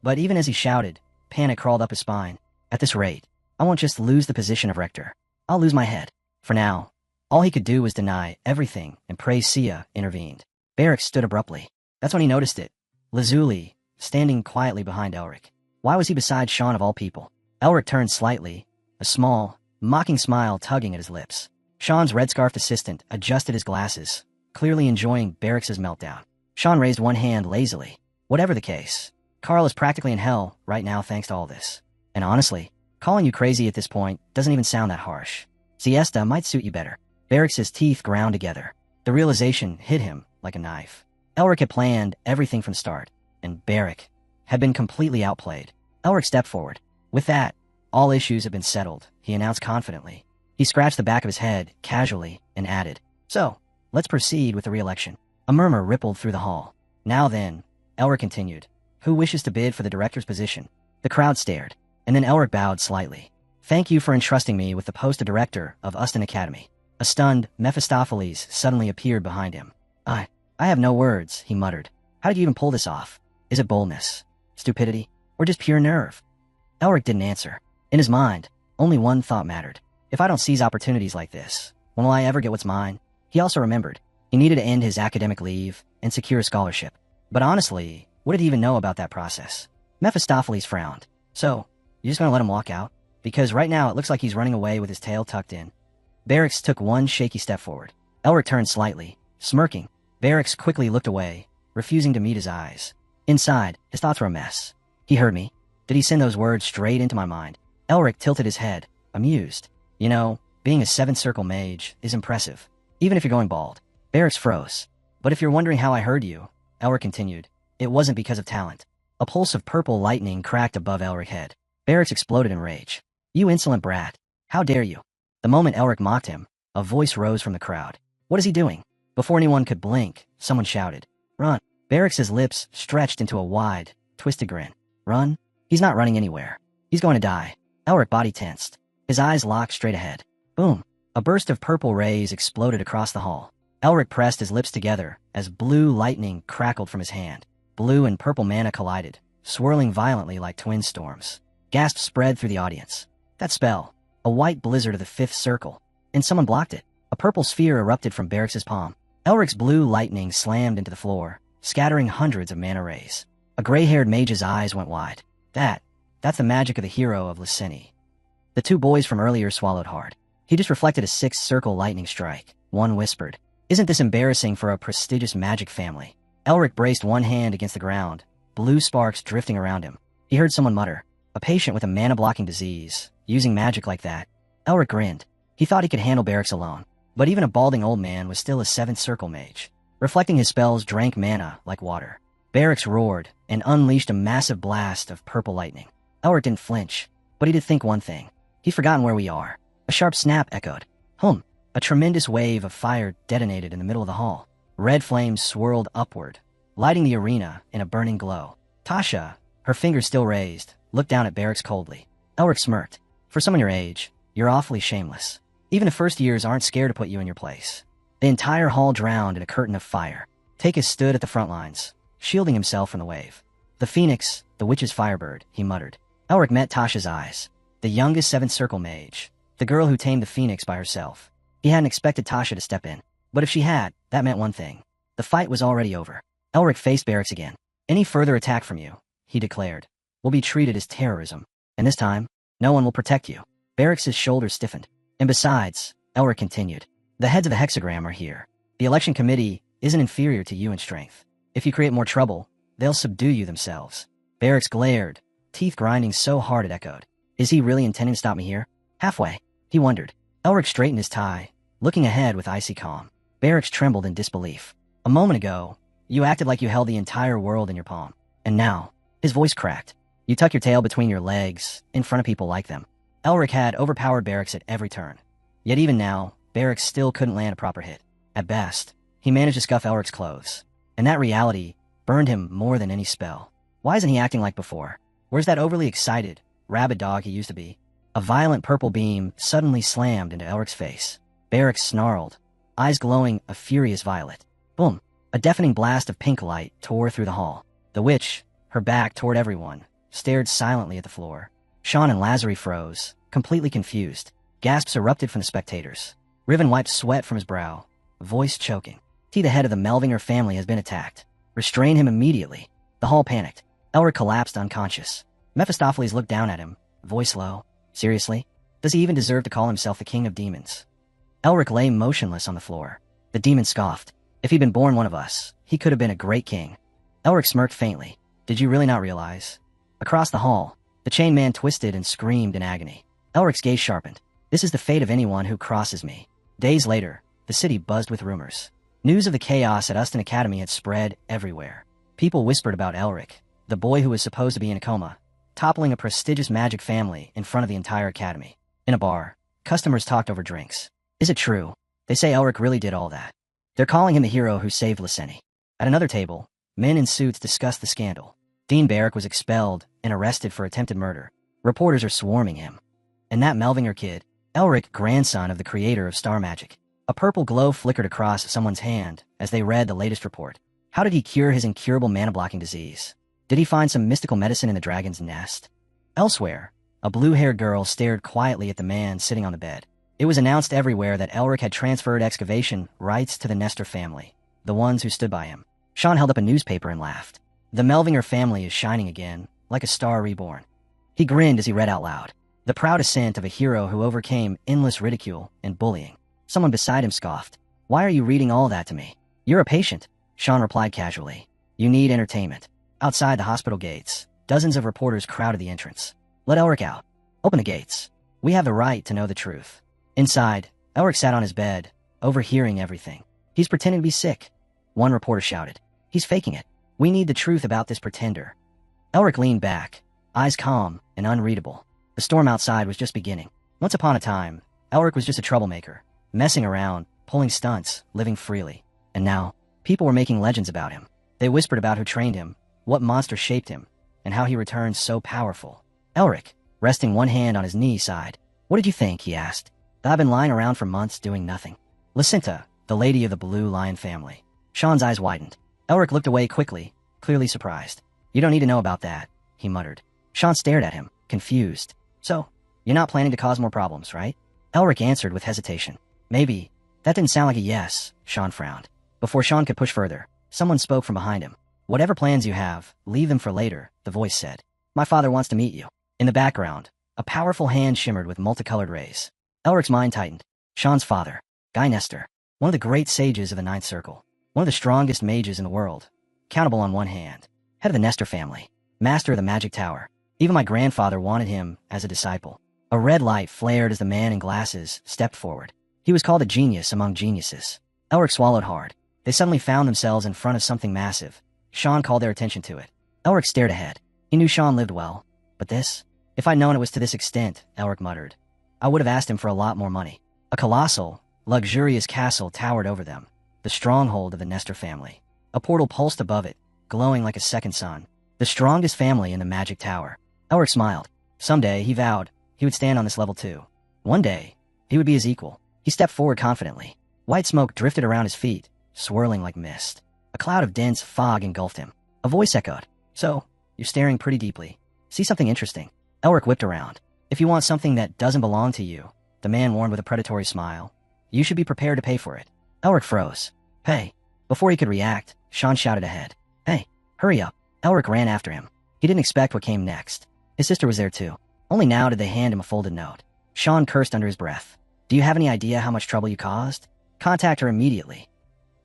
But even as he shouted, panic crawled up his spine. At this rate, I won't just lose the position of rector. I'll lose my head. For now, all he could do was deny everything, and pray Sia intervened. Barracks stood abruptly. That's when he noticed it. Lazuli, standing quietly behind Elric. Why was he beside Sean of all people? Elric turned slightly, a small, mocking smile tugging at his lips. Sean's red-scarfed assistant adjusted his glasses, clearly enjoying Barracks' meltdown. Sean raised one hand lazily. Whatever the case, Carl is practically in hell right now thanks to all this. And honestly, calling you crazy at this point doesn't even sound that harsh. Siesta might suit you better. Barracks' teeth ground together. The realization hit him like a knife. Elric had planned everything from the start, and Beric had been completely outplayed. Elric stepped forward. With that, all issues have been settled, he announced confidently. He scratched the back of his head casually and added, So, let's proceed with the re-election. A murmur rippled through the hall. Now then, Elric continued, who wishes to bid for the director's position? The crowd stared, and then Elric bowed slightly. Thank you for entrusting me with the post of director of Uston Academy. A stunned Mephistopheles suddenly appeared behind him. I have no words, he muttered. How did you even pull this off? Is it boldness, stupidity, or just pure nerve? Elric didn't answer. In his mind, only one thought mattered. If I don't seize opportunities like this, when will I ever get what's mine? He also remembered. He needed to end his academic leave and secure a scholarship. But honestly, what did he even know about that process? Mephistopheles frowned. So, you're just gonna let him walk out? Because right now it looks like he's running away with his tail tucked in. Barracks took one shaky step forward. Elric turned slightly, smirking. Barracks quickly looked away, refusing to meet his eyes. Inside, his thoughts were a mess. He heard me. Did he send those words straight into my mind? Elric tilted his head, amused. You know, being a seventh circle mage is impressive, even if you're going bald. Barracks froze. But if you're wondering how I heard you, Elric continued, it wasn't because of talent. A pulse of purple lightning cracked above Elric's head. Barracks exploded in rage. You insolent brat. How dare you? The moment Elric mocked him, a voice rose from the crowd. What is he doing? Before anyone could blink, someone shouted. Run. Barracks' lips stretched into a wide, twisted grin. Run? He's not running anywhere. He's going to die. Elric body tensed. His eyes locked straight ahead. Boom. A burst of purple rays exploded across the hall. Elric pressed his lips together as blue lightning crackled from his hand. Blue and purple mana collided, swirling violently like twin storms. Gasps spread through the audience. That spell. A white blizzard of the fifth circle. And someone blocked it. A purple sphere erupted from Barracks' palm. Elric's blue lightning slammed into the floor, scattering hundreds of mana rays. A gray-haired mage's eyes went wide. That's the magic of the hero of Lyseni. The two boys from earlier swallowed hard. He just reflected a sixth circle lightning strike. One whispered, Isn't this embarrassing for a prestigious magic family? Elric braced one hand against the ground, blue sparks drifting around him. He heard someone mutter, a patient with a mana-blocking disease, using magic like that. Elric grinned. He thought he could handle Barracks alone. But even a balding old man was still a seventh circle mage. Reflecting his spells drank mana like water. Barracks roared and unleashed a massive blast of purple lightning. Elric didn't flinch, but he did think one thing. He'd forgotten where we are. A sharp snap echoed. Hum! A tremendous wave of fire detonated in the middle of the hall. Red flames swirled upward, lighting the arena in a burning glow. Tasha, her fingers still raised, looked down at Barracks coldly. Elric smirked. For someone your age, you're awfully shameless. Even the first years aren't scared to put you in your place. The entire hall drowned in a curtain of fire. Takis stood at the front lines, shielding himself from the wave. The phoenix, the witch's firebird, he muttered. Elric met Tasha's eyes. The youngest seventh circle mage. The girl who tamed the phoenix by herself. He hadn't expected Tasha to step in. But if she had, that meant one thing. The fight was already over. Elric faced Barracks again. Any further attack from you, he declared, will be treated as terrorism. And this time, No one will protect you. Barricks's shoulders stiffened. And besides, Elric continued, the heads of the hexagram are here. The election committee isn't inferior to you in strength. If you create more trouble, they'll subdue you themselves. Barracks glared, teeth grinding so hard it echoed. Is he really intending to stop me here? Halfway, he wondered. Elric straightened his tie, looking ahead with icy calm. Barracks trembled in disbelief. A moment ago, you acted like you held the entire world in your palm. And now, his voice cracked. You tuck your tail between your legs, in front of people like them. Elric had overpowered Barracks at every turn. Yet even now, Barracks still couldn't land a proper hit. At best, he managed to scuff Elric's clothes. And that reality burned him more than any spell. Why isn't he acting like before? Where's that overly excited, rabid dog he used to be? A violent purple beam suddenly slammed into Elric's face. Barracks snarled, eyes glowing a furious violet. Boom! A deafening blast of pink light tore through the hall. The witch, her back toward everyone, stared silently at the floor. Sean and Lazary froze, completely confused. Gasps erupted from the spectators. Riven wiped sweat from his brow, voice choking. The head of the Melvinger family has been attacked. Restrain him immediately. The hall panicked. Elric collapsed unconscious. Mephistopheles looked down at him, voice low. Seriously? Does he even deserve to call himself the king of demons? Elric lay motionless on the floor. The demon scoffed. If he'd been born one of us, he could have been a great king. Elric smirked faintly. Did you really not realize? Across the hall, the chained man twisted and screamed in agony. Elric's gaze sharpened. This is the fate of anyone who crosses me. Days later, the city buzzed with rumors. News of the chaos at Uston Academy had spread everywhere. People whispered about Elric, the boy who was supposed to be in a coma, toppling a prestigious magic family in front of the entire academy. In a bar, customers talked over drinks. Is it true? They say Elric really did all that. They're calling him the hero who saved Lyseni. At another table, men in suits discussed the scandal. Dean Barrick was expelled and arrested for attempted murder. Reporters are swarming him. And that Melvinger kid, Elric, grandson of the creator of Star Magic. A purple glow flickered across someone's hand as they read the latest report. How did he cure his incurable mana-blocking disease? Did he find some mystical medicine in the dragon's nest? Elsewhere, a blue-haired girl stared quietly at the man sitting on the bed. It was announced everywhere that Elric had transferred excavation rights to the Nestor family, the ones who stood by him. Sean held up a newspaper and laughed. The Melvinger family is shining again, like a star reborn. He grinned as he read out loud. The proud ascent of a hero who overcame endless ridicule and bullying. Someone beside him scoffed. Why are you reading all that to me? You're a patient, Sean replied casually. You need entertainment. Outside the hospital gates, dozens of reporters crowded the entrance. Let Elric out. Open the gates. We have the right to know the truth. Inside, Elric sat on his bed, overhearing everything. He's pretending to be sick. One reporter shouted. He's faking it. We need the truth about this pretender. Elric leaned back, eyes calm and unreadable. The storm outside was just beginning. Once upon a time, Elric was just a troublemaker. Messing around, pulling stunts, living freely. And now, people were making legends about him. They whispered about who trained him, what monster shaped him, and how he returned so powerful. Elric, resting one hand on his knee, sighed. What did you think? He asked. I've been lying around for months doing nothing. Lysenta, the lady of the Blue Lion family. Sean's eyes widened. Elric looked away quickly, clearly surprised. You don't need to know about that, he muttered. Sean stared at him, confused. So, you're not planning to cause more problems, right? Elric answered with hesitation. Maybe. That didn't sound like a yes, Sean frowned. Before Sean could push further, someone spoke from behind him. Whatever plans you have, leave them for later, the voice said. My father wants to meet you. In the background, a powerful hand shimmered with multicolored rays. Elric's mind tightened. Sean's father, Guy Nestor, one of the great sages of the Ninth Circle, one of the strongest mages in the world, countable on one hand, head of the Nestor family, master of the Magic Tower. Even my grandfather wanted him as a disciple. A red light flared as the man in glasses stepped forward. He was called a genius among geniuses. Elric swallowed hard. They suddenly found themselves in front of something massive. Sean called their attention to it. Elric stared ahead. He knew Sean lived well. But this? If I'd known it was to this extent, Elric muttered, I would have asked him for a lot more money. A colossal, luxurious castle towered over them, the stronghold of the Nestor family. A portal pulsed above it, glowing like a second sun. The strongest family in the Magic Tower. Elric smiled. Someday, he vowed, he would stand on this level too. One day, he would be his equal. He stepped forward confidently. White smoke drifted around his feet, swirling like mist. A cloud of dense fog engulfed him. A voice echoed. So, you're staring pretty deeply. See something interesting? Elric whipped around. If you want something that doesn't belong to you, the man warned with a predatory smile, you should be prepared to pay for it. Elric froze. Pay. Before he could react, Sean shouted ahead. Hey, hurry up. Elric ran after him. He didn't expect what came next. His sister was there too. Only now did they hand him a folded note. Sean cursed under his breath. Do you have any idea how much trouble you caused? Contact her immediately.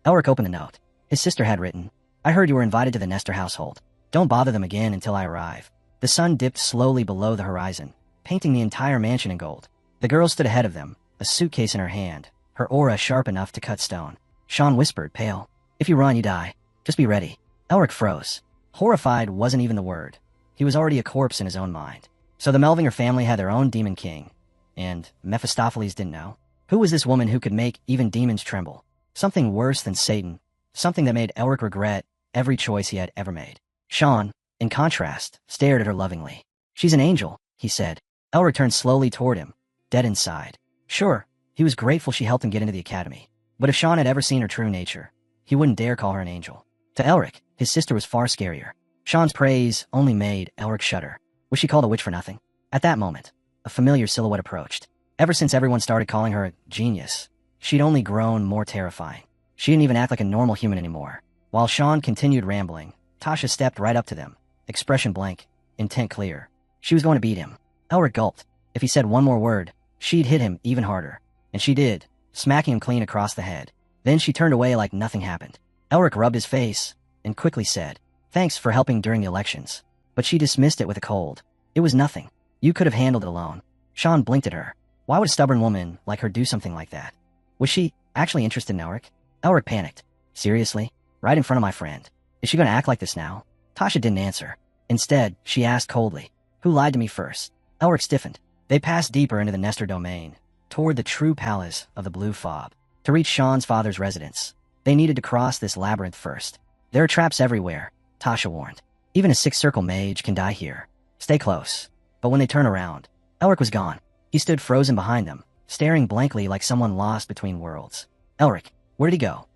Elric opened the note. His sister had written, I heard you were invited to the Nestor household. Don't bother them again until I arrive. The sun dipped slowly below the horizon, painting the entire mansion in gold. The girl stood ahead of them, a suitcase in her hand, her aura sharp enough to cut stone. Sean whispered, pale. If you run, you die. Just be ready. Elric froze. Horrified wasn't even the word. He was already a corpse in his own mind. So the Melvinger family had their own demon king. And Mephistopheles didn't know. Who was this woman who could make even demons tremble? Something worse than Satan. Something that made Elric regret every choice he had ever made. Sean, in contrast, stared at her lovingly. She's an angel, he said. Elric turned slowly toward him, dead inside. Sure, he was grateful she helped him get into the academy. But if Sean had ever seen her true nature, he wouldn't dare call her an angel. To Elric, his sister was far scarier. Sean's praise only made Elric shudder. Was she called a witch for nothing? At that moment, a familiar silhouette approached. Ever since everyone started calling her a genius, she'd only grown more terrifying. She didn't even act like a normal human anymore. While Sean continued rambling, Tasha stepped right up to them, expression blank, intent clear. She was going to beat him. Elric gulped. If he said one more word, she'd hit him even harder. And she did, smacking him clean across the head. Then she turned away like nothing happened. Elric rubbed his face and quickly said, Thanks for helping during the elections. But she dismissed it with a cold. It was nothing. You could have handled it alone. Sean blinked at her. Why would a stubborn woman like her do something like that? Was she actually interested in Elric? Elric panicked. Seriously? Right in front of my friend. Is she going to act like this now? Tasha didn't answer. Instead, she asked coldly, Who lied to me first? Elric stiffened. They passed deeper into the Nestor domain, toward the true palace of the Blue Fob. To reach Sean's father's residence, they needed to cross this labyrinth first. There are traps everywhere, Tasha warned. Even a six-circle mage can die here. Stay close. But when they turned around, Elric was gone. He stood frozen behind them, staring blankly like someone lost between worlds. Elric, where did he go?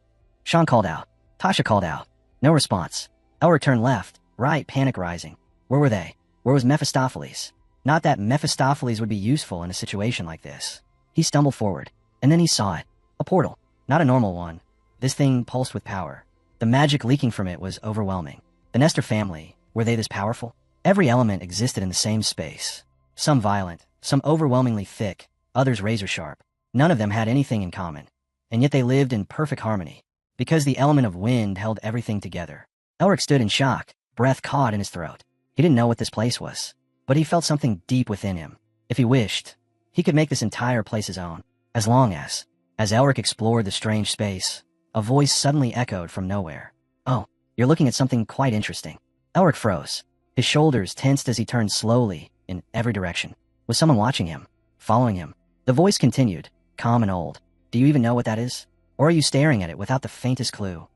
Sean called out. Tasha called out. No response. Elric turned left, right, panic rising. Where were they? Where was Mephistopheles? Not that Mephistopheles would be useful in a situation like this. He stumbled forward, and then he saw it. A portal. Not a normal one. This thing pulsed with power. The magic leaking from it was overwhelming. The Nestor family, were they this powerful? Every element existed in the same space. Some violent, some overwhelmingly thick, others razor-sharp. None of them had anything in common. And yet they lived in perfect harmony, because the element of wind held everything together. Elric stood in shock, breath caught in his throat. He didn't know what this place was, but he felt something deep within him. If he wished, he could make this entire place his own. As long as Elric explored the strange space, a voice suddenly echoed from nowhere. Oh, you're looking at something quite interesting. Elric froze. His shoulders tensed as he turned slowly in every direction. Was someone watching him? Following him? The voice continued, calm and old. Do you even know what that is? Or are you staring at it without the faintest clue?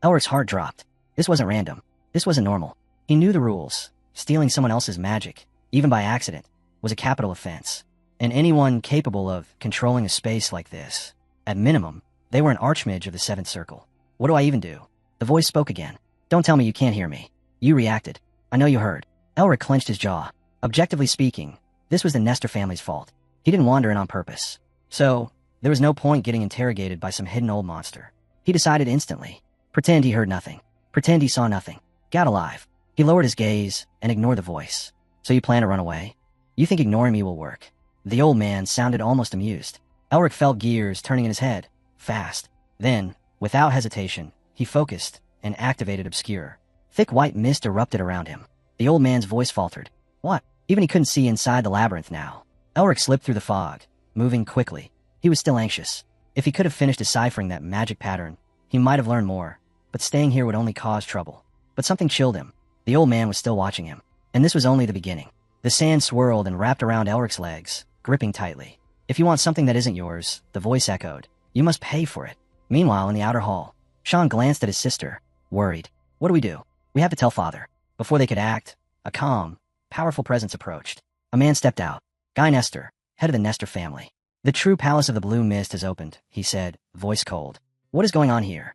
Elric's heart dropped. This wasn't random. This wasn't normal. He knew the rules. Stealing someone else's magic, even by accident, was a capital offense. And anyone capable of controlling a space like this, at minimum, they were an archmage of the Seventh Circle. What do I even do? The voice spoke again. Don't tell me you can't hear me. You reacted. I know you heard. Elric clenched his jaw. Objectively speaking, this was the Nestor family's fault. He didn't wander in on purpose. So, there was no point getting interrogated by some hidden old monster. He decided instantly. Pretend he heard nothing. Pretend he saw nothing. Get alive. He lowered his gaze and ignored the voice. So you plan to run away? You think ignoring me will work? The old man sounded almost amused. Elric felt gears turning in his head, fast. Then, without hesitation, he focused and activated Obscure. Thick white mist erupted around him. The old man's voice faltered. What? Even he couldn't see inside the labyrinth now. Elric slipped through the fog, moving quickly. He was still anxious. If he could have finished deciphering that magic pattern, he might have learned more, but staying here would only cause trouble. But something chilled him. The old man was still watching him, and this was only the beginning. The sand swirled and wrapped around Elric's legs, gripping tightly. If you want something that isn't yours, the voice echoed, you must pay for it. Meanwhile, in the outer hall, Sean glanced at his sister, worried. What do we do? We have to tell father. Before they could act, a calm, powerful presence approached. A man stepped out. Guy Nestor, head of the Nestor family. The true palace of the blue mist has opened, he said, voice cold. What is going on here?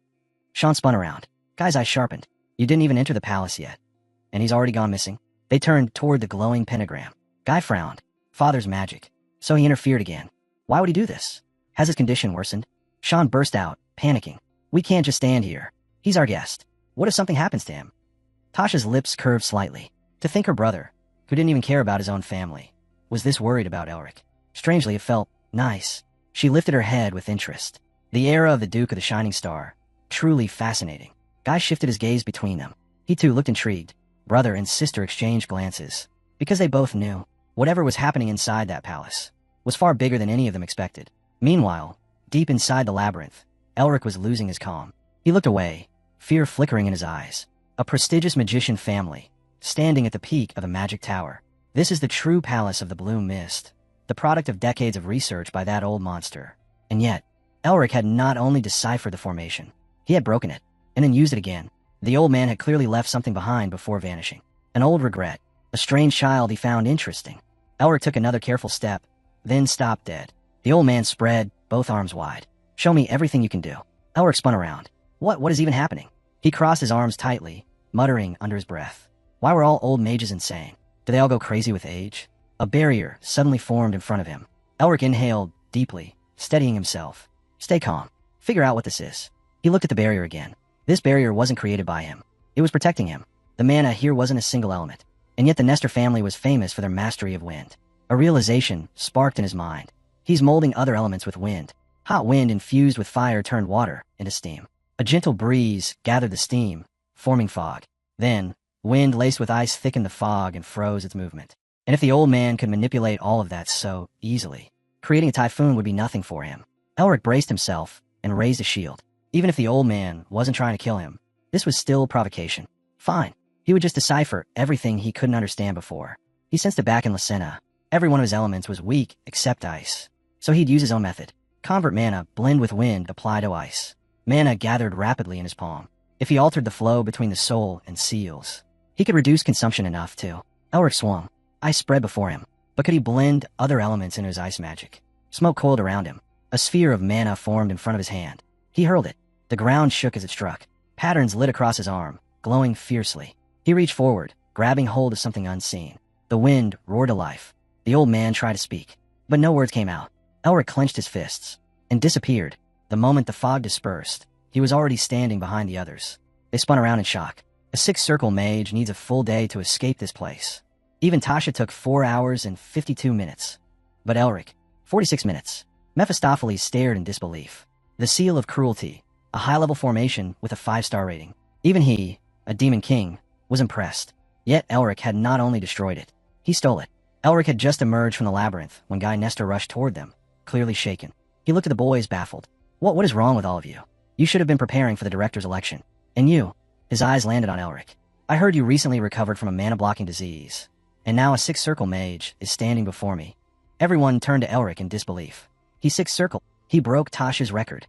Sean spun around. Guy's eyes sharpened. You didn't even enter the palace yet. And he's already gone missing. They turned toward the glowing pentagram. Guy frowned. Father's magic. So he interfered again. Why would he do this? Has his condition worsened? Sean burst out, panicking. We can't just stand here. He's our guest. What if something happens to him? Tasha's lips curved slightly. To think her brother, who didn't even care about his own family, was this worried about Elric. Strangely, it felt nice. She lifted her head with interest. The era of the Duke of the Shining Star. Truly fascinating. Guy shifted his gaze between them. He too looked intrigued. Brother and sister exchanged glances. Because they both knew whatever was happening inside that palace was far bigger than any of them expected. Meanwhile, deep inside the labyrinth, Elric was losing his calm. He looked away, fear flickering in his eyes. A prestigious magician family, standing at the peak of the Magic Tower. This is the true palace of the Blue Mist, the product of decades of research by that old monster. And yet, Elric had not only deciphered the formation, he had broken it, and then used it again. The old man had clearly left something behind before vanishing. An old regret, a strange child he found interesting. Elric took another careful step, then stopped dead. The old man spread both arms wide. Show me everything you can do. Elric spun around. What is even happening? He crossed his arms tightly, muttering under his breath. Why were all old mages insane? Do they all go crazy with age? A barrier suddenly formed in front of him. Elric inhaled deeply, steadying himself. Stay calm. Figure out what this is. He looked at the barrier again. This barrier wasn't created by him. It was protecting him. The mana here wasn't a single element. And yet the Nestor family was famous for their mastery of wind. A realization sparked in his mind. He's molding other elements with wind. Hot wind infused with fire turned water into steam. A gentle breeze gathered the steam, forming fog. Then, wind laced with ice thickened the fog and froze its movement. And if the old man could manipulate all of that so easily, creating a typhoon would be nothing for him. Elric braced himself and raised a shield. Even if the old man wasn't trying to kill him, this was still provocation. Fine. He would just decipher everything he couldn't understand before. He sensed it back in Lucena. Every one of his elements was weak except ice. So he'd use his own method. Convert mana, blend with wind, apply to ice. Mana gathered rapidly in his palm. If he altered the flow between the soul and seals, he could reduce consumption enough to. Elric swung. Ice spread before him. But could he blend other elements into his ice magic? Smoke coiled around him. A sphere of mana formed in front of his hand. He hurled it. The ground shook as it struck. Patterns lit across his arm, glowing fiercely. He reached forward, grabbing hold of something unseen. The wind roared to life. The old man tried to speak, but no words came out. Elric clenched his fists and disappeared. The moment the fog dispersed, he was already standing behind the others. They spun around in shock. A six-circle mage needs a full day to escape this place. Even Tasha took 4 hours and 52 minutes. But Elric, 46 minutes. Mephistopheles stared in disbelief. The seal of cruelty, a high-level formation with a 5-star rating. Even he, a demon king, was impressed. Yet Elric had not only destroyed it, he stole it. Elric had just emerged from the labyrinth when Guy Nestor rushed toward them, clearly shaken. He looked at the boys, baffled. What is wrong with all of you? You should have been preparing for the director's election. And you? His eyes landed on Elric. I heard you recently recovered from a mana-blocking disease, and now a six-circle mage is standing before me. Everyone turned to Elric in disbelief. He six-circled. He broke Tasha's record.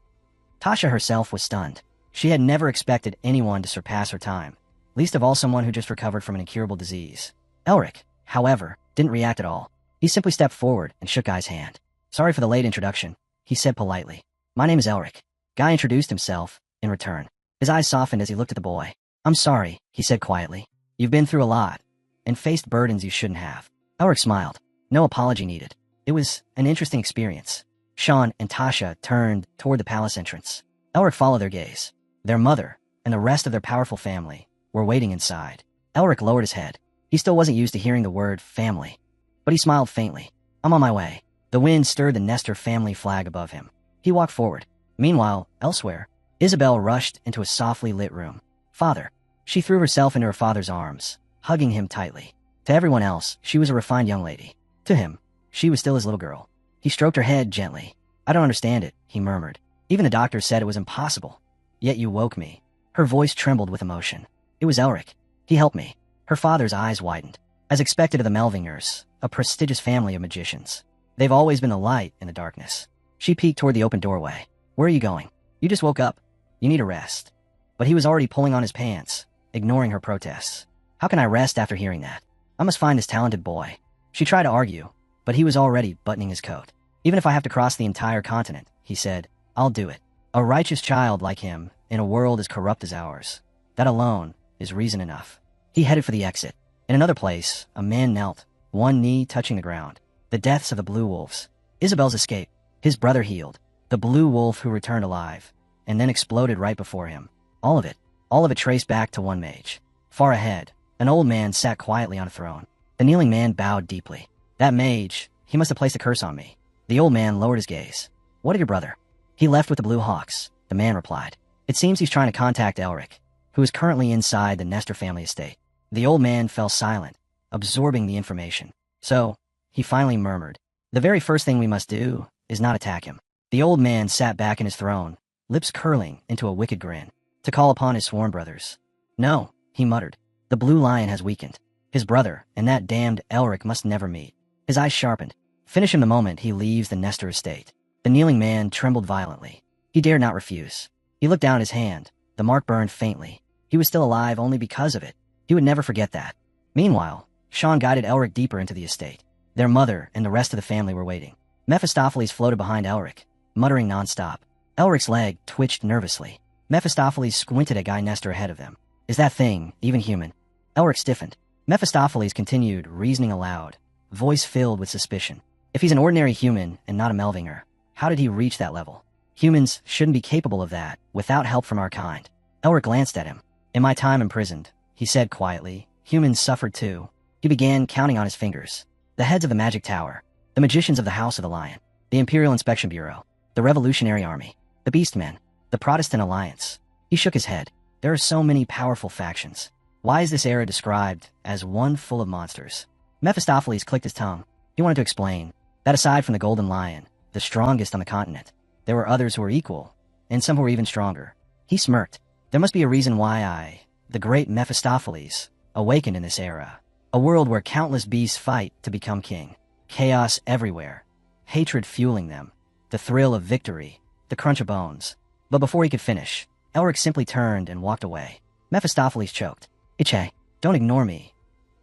Tasha herself was stunned. She had never expected anyone to surpass her time, least of all someone who just recovered from an incurable disease. Elric, however, didn't react at all. He simply stepped forward and shook Guy's hand. Sorry for the late introduction, he said politely. My name is Elric. Guy introduced himself in return. His eyes softened as he looked at the boy. I'm sorry, he said quietly. You've been through a lot, and faced burdens you shouldn't have. Elric smiled. No apology needed. It was an interesting experience. Sean and Tasha turned toward the palace entrance. Elric followed their gaze. Their mother and the rest of their powerful family were waiting inside. Elric lowered his head. He still wasn't used to hearing the word family, but he smiled faintly. I'm on my way. The wind stirred the Nestor family flag above him. He walked forward. Meanwhile, elsewhere, Isabel rushed into a softly lit room. Father. She threw herself into her father's arms, hugging him tightly. To everyone else, she was a refined young lady. To him, she was still his little girl. He stroked her head gently. I don't understand it, he murmured. Even the doctor said it was impossible. Yet you woke me. Her voice trembled with emotion. It was Elric. He helped me. Her father's eyes widened. As expected of the Melvingers, a prestigious family of magicians. They've always been a light in the darkness. She peeked toward the open doorway. Where are you going? You just woke up. You need a rest. But he was already pulling on his pants, ignoring her protests. How can I rest after hearing that? I must find this talented boy. She tried to argue, but he was already buttoning his coat. Even if I have to cross the entire continent, he said, I'll do it. A righteous child like him in a world as corrupt as ours. That alone is reason enough. He headed for the exit. In another place, a man knelt, one knee touching the ground. The deaths of the Blue Wolves. Isabel's escape. His brother healed. The Blue Wolf who returned alive, and then exploded right before him. All of it traced back to one mage. Far ahead, an old man sat quietly on a throne. The kneeling man bowed deeply. That mage, he must have placed a curse on me. The old man lowered his gaze. What of your brother? He left with the Blue Hawks, the man replied. It seems he's trying to contact Elric, who is currently inside the Nestor family estate. The old man fell silent, absorbing the information. So, he finally murmured, the very first thing we must do is not attack him. The old man sat back in his throne, lips curling into a wicked grin, to call upon his sworn brothers. No, he muttered. The blue lion has weakened. His brother and that damned Elric must never meet. His eyes sharpened. Finish him the moment he leaves the Nestor estate. The kneeling man trembled violently. He dared not refuse. He looked down at his hand. The mark burned faintly. He was still alive only because of it. He would never forget that. Meanwhile, Sean guided Elric deeper into the estate. Their mother and the rest of the family were waiting. Mephistopheles floated behind Elric, muttering nonstop. Elric's leg twitched nervously. Mephistopheles squinted at Guy Nestor ahead of them. Is that thing even human? Elric stiffened. Mephistopheles continued, reasoning aloud, voice filled with suspicion. If he's an ordinary human and not a Melvinger, how did he reach that level? Humans shouldn't be capable of that without help from our kind. Elric glanced at him. In my time imprisoned, he said quietly, humans suffered too. He began counting on his fingers. The heads of the Magic Tower, the magicians of the House of the Lion, the Imperial Inspection Bureau, the Revolutionary Army, the Beastmen, the Protestant Alliance. He shook his head. There are so many powerful factions. Why is this era described as one full of monsters? Mephistopheles clicked his tongue. He wanted to explain that aside from the Golden Lion, the strongest on the continent, there were others who were equal, and some who were even stronger. He smirked. There must be a reason why the great Mephistopheles, awakened in this era. A world where countless beasts fight to become king. Chaos everywhere. Hatred fueling them. The thrill of victory. The crunch of bones. But before he could finish, Elric simply turned and walked away. Mephistopheles choked. Iche, don't ignore me.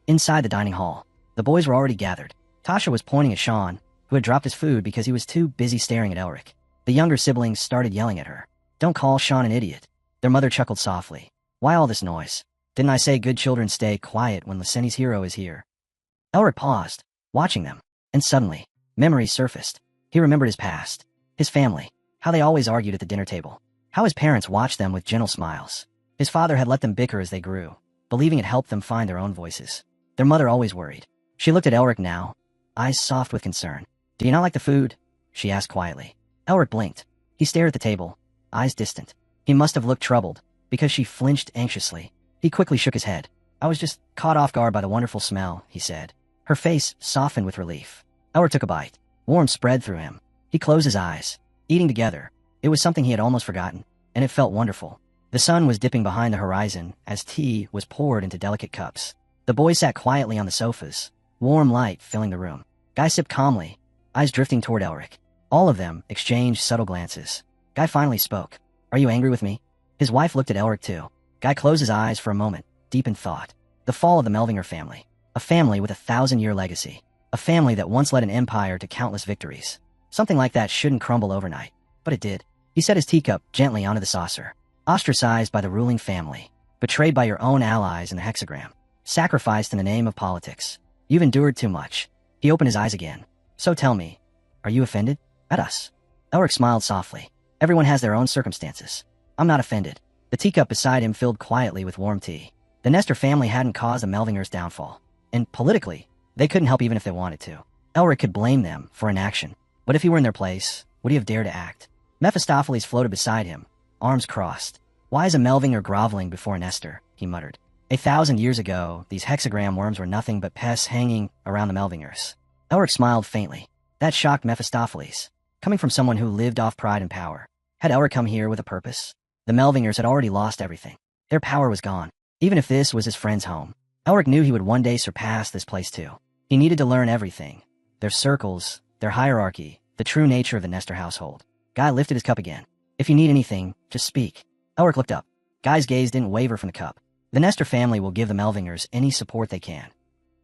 Inside the dining hall, the boys were already gathered. Tasha was pointing at Sean, who had dropped his food because he was too busy staring at Elric. The younger siblings started yelling at her. Don't call Sean an idiot. Their mother chuckled softly. Why all this noise? Didn't I say good children stay quiet when Lyseni's hero is here? Elric paused, watching them, and suddenly, memories surfaced. He remembered his past, his family, how they always argued at the dinner table, how his parents watched them with gentle smiles. His father had let them bicker as they grew, believing it helped them find their own voices. Their mother always worried. She looked at Elric now, eyes soft with concern. Do you not like the food? She asked quietly. Elric blinked. He stared at the table, eyes distant. He must have looked troubled, because she flinched anxiously. He quickly shook his head. I was just caught off guard by the wonderful smell, he said. Her face softened with relief. Elric took a bite. Warmth spread through him. He closed his eyes. Eating together. It was something he had almost forgotten, and it felt wonderful. The sun was dipping behind the horizon as tea was poured into delicate cups. The boys sat quietly on the sofas, warm light filling the room. Guy sipped calmly, eyes drifting toward Elric. All of them exchanged subtle glances. Guy finally spoke. Are you angry with me? His wife looked at Elric too. Guy closed his eyes for a moment, deep in thought. The fall of the Melvinger family. A family with a 1,000-year legacy. A family that once led an empire to countless victories. Something like that shouldn't crumble overnight. But it did. He set his teacup gently onto the saucer. Ostracized by the ruling family. Betrayed by your own allies in the hexagram. Sacrificed in the name of politics. You've endured too much. He opened his eyes again. So tell me, are you offended? At us? Elric smiled softly. Everyone has their own circumstances. I'm not offended. The teacup beside him filled quietly with warm tea. The Nestor family hadn't caused the Melvingers' downfall. And politically, they couldn't help even if they wanted to. Elric could blame them for inaction. But if he were in their place, would he have dared to act? Mephistopheles floated beside him, arms crossed. Why is a Melvinger groveling before Nestor? He muttered. 1,000 years ago, these hexagram worms were nothing but pests hanging around the Melvingers. Elric smiled faintly. That shocked Mephistopheles. Coming from someone who lived off pride and power. Had Elric come here with a purpose? The Melvingers had already lost everything. Their power was gone. Even if this was his friend's home, Elric knew he would one day surpass this place too. He needed to learn everything. Their circles, their hierarchy, the true nature of the Nestor household. Guy lifted his cup again. If you need anything, just speak. Elric looked up. Guy's gaze didn't waver from the cup. The Nestor family will give the Melvingers any support they can.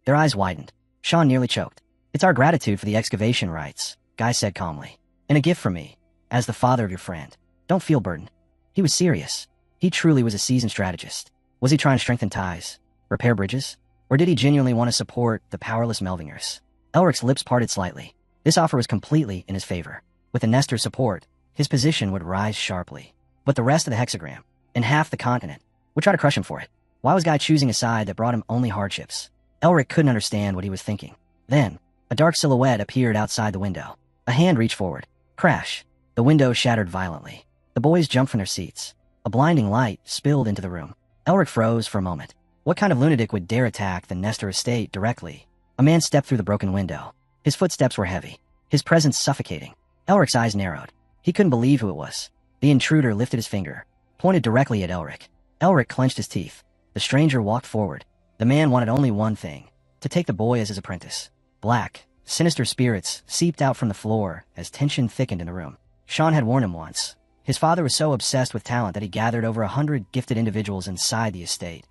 Their eyes widened. Sean nearly choked. It's our gratitude for the excavation rights, Guy said calmly. And a gift from me, as the father of your friend. Don't feel burdened. He was serious. He truly was a seasoned strategist. Was he trying to strengthen ties? Repair bridges? Or did he genuinely want to support the powerless Melvingers? Elric's lips parted slightly. This offer was completely in his favor. With the Nestor's support, his position would rise sharply. But the rest of the hexagram, and half the continent, would try to crush him for it. Why was Guy choosing a side that brought him only hardships? Elric couldn't understand what he was thinking. Then, A dark silhouette appeared outside the window. A hand reached forward. Crash. The window shattered violently. The boys jumped from their seats. A blinding light spilled into the room. Elric froze for a moment. What kind of lunatic would dare attack the Nestor estate directly? A man stepped through the broken window. His footsteps were heavy, his presence suffocating. Elric's eyes narrowed. He couldn't believe who it was. The intruder lifted his finger, pointed directly at Elric. Elric clenched his teeth. The stranger walked forward. The man wanted only one thing: to take the boy as his apprentice. Black, sinister spirits seeped out from the floor as tension thickened in the room. Sean had warned him once. His father was so obsessed with talent that he gathered over 100 gifted individuals inside the estate,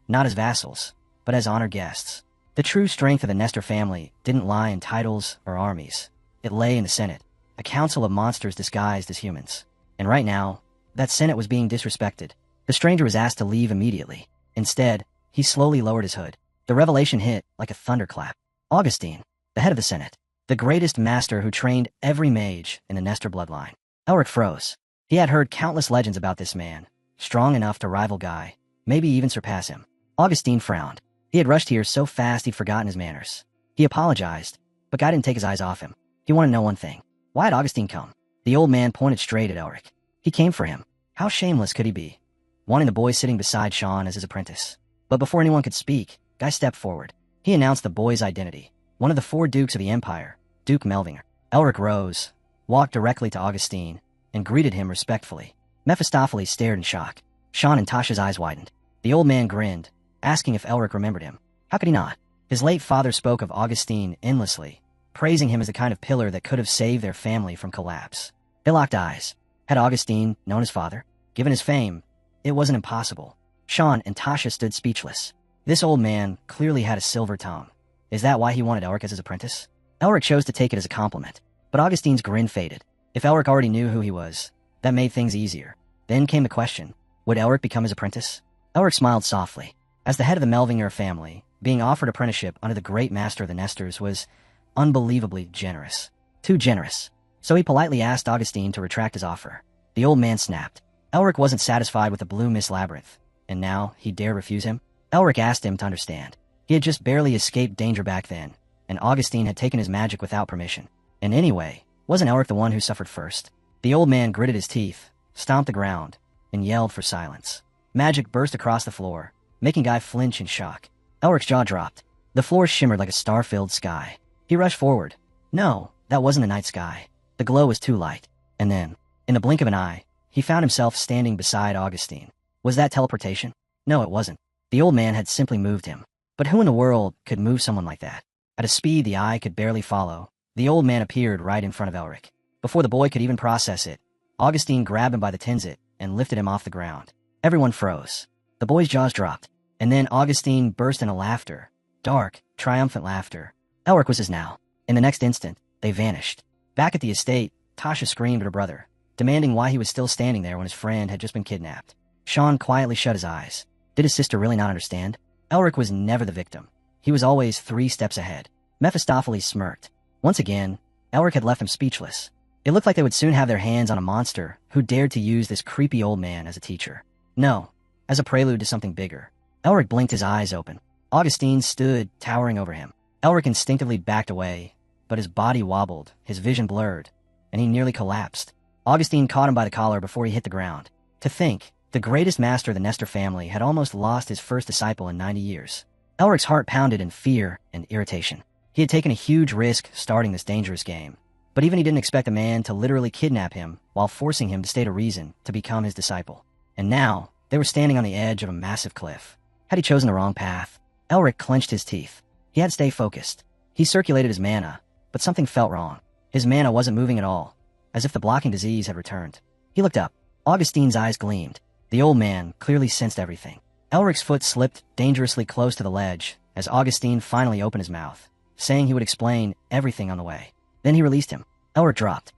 not as vassals, but as honored guests. The true strength of the Nestor family didn't lie in titles or armies. It lay in the Senate, a council of monsters disguised as humans. And right now, that Senate was being disrespected. The stranger was asked to leave immediately. Instead, he slowly lowered his hood. The revelation hit like a thunderclap. Augustine, the head of the Senate, the greatest master who trained every mage in the Nestor bloodline. Elric froze. He had heard countless legends about this man, strong enough to rival Guy, maybe even surpass him. Augustine frowned. He had rushed here so fast he'd forgotten his manners. He apologized, but Guy didn't take his eyes off him. He wanted to know one thing. Why had Augustine come? The old man pointed straight at Elric. He came for him. How shameless could he be? Wanting the boy sitting beside Sean as his apprentice. But before anyone could speak, Guy stepped forward. He announced the boy's identity. One of the 4 dukes of the Empire, Duke Melvinger. Elric rose, walked directly to Augustine, and greeted him respectfully. Mephistopheles stared in shock. Sean and Tasha's eyes widened. The old man grinned, asking if Elric remembered him. How could he not? His late father spoke of Augustine endlessly, praising him as the kind of pillar that could have saved their family from collapse. They locked eyes. Had Augustine known his father? Given his fame, it wasn't impossible. Sean and Tasha stood speechless. This old man clearly had a silver tongue. Is that why he wanted Elric as his apprentice? Elric chose to take it as a compliment, but Augustine's grin faded. If Elric already knew who he was, that made things easier. Then came the question, would Elric become his apprentice? Elric smiled softly. As the head of the Melvinger family, being offered apprenticeship under the great master of the Nestors was unbelievably generous. Too generous. So he politely asked Augustine to retract his offer. The old man snapped. Elric wasn't satisfied with the Blue Mist Labyrinth, and now he dared refuse him? Elric asked him to understand. He had just barely escaped danger back then, and Augustine had taken his magic without permission. And anyway, wasn't Elric the one who suffered first? The old man gritted his teeth, stomped the ground, and yelled for silence. Magic burst across the floor, making Guy flinch in shock. Elric's jaw dropped. The floor shimmered like a star-filled sky. He rushed forward. No, that wasn't the night sky. The glow was too light. And then, in the blink of an eye, he found himself standing beside Augustine. Was that teleportation? No, it wasn't. The old man had simply moved him. But who in the world could move someone like that? At a speed the eye could barely follow, the old man appeared right in front of Elric. Before the boy could even process it, Augustine grabbed him by the tinzit and lifted him off the ground. Everyone froze. The boy's jaws dropped. And then Augustine burst into laughter. Dark, triumphant laughter. Elric was his now. In the next instant, they vanished. Back at the estate, Tasha screamed at her brother, demanding why he was still standing there when his friend had just been kidnapped. Sean quietly shut his eyes. Did his sister really not understand? Elric was never the victim. He was always 3 steps ahead. Mephistopheles smirked. Once again, Elric had left them speechless. It looked like they would soon have their hands on a monster who dared to use this creepy old man as a teacher. No, as a prelude to something bigger. Elric blinked his eyes open. Augustine stood, towering over him. Elric instinctively backed away, but his body wobbled, his vision blurred, and he nearly collapsed. Augustine caught him by the collar before he hit the ground. To think, the greatest master of the Nestor family had almost lost his first disciple in 90 years. Elric's heart pounded in fear and irritation. He had taken a huge risk starting this dangerous game, but even he didn't expect a man to literally kidnap him while forcing him to state a reason to become his disciple. And now, they were standing on the edge of a massive cliff. Had he chosen the wrong path? Elric clenched his teeth. He had to stay focused. He circulated his mana, but something felt wrong. His mana wasn't moving at all, as if the blocking disease had returned. He looked up. Augustine's eyes gleamed. The old man clearly sensed everything. Elric's foot slipped dangerously close to the ledge as Augustine finally opened his mouth, saying he would explain everything on the way. Then he released him. Elric dropped.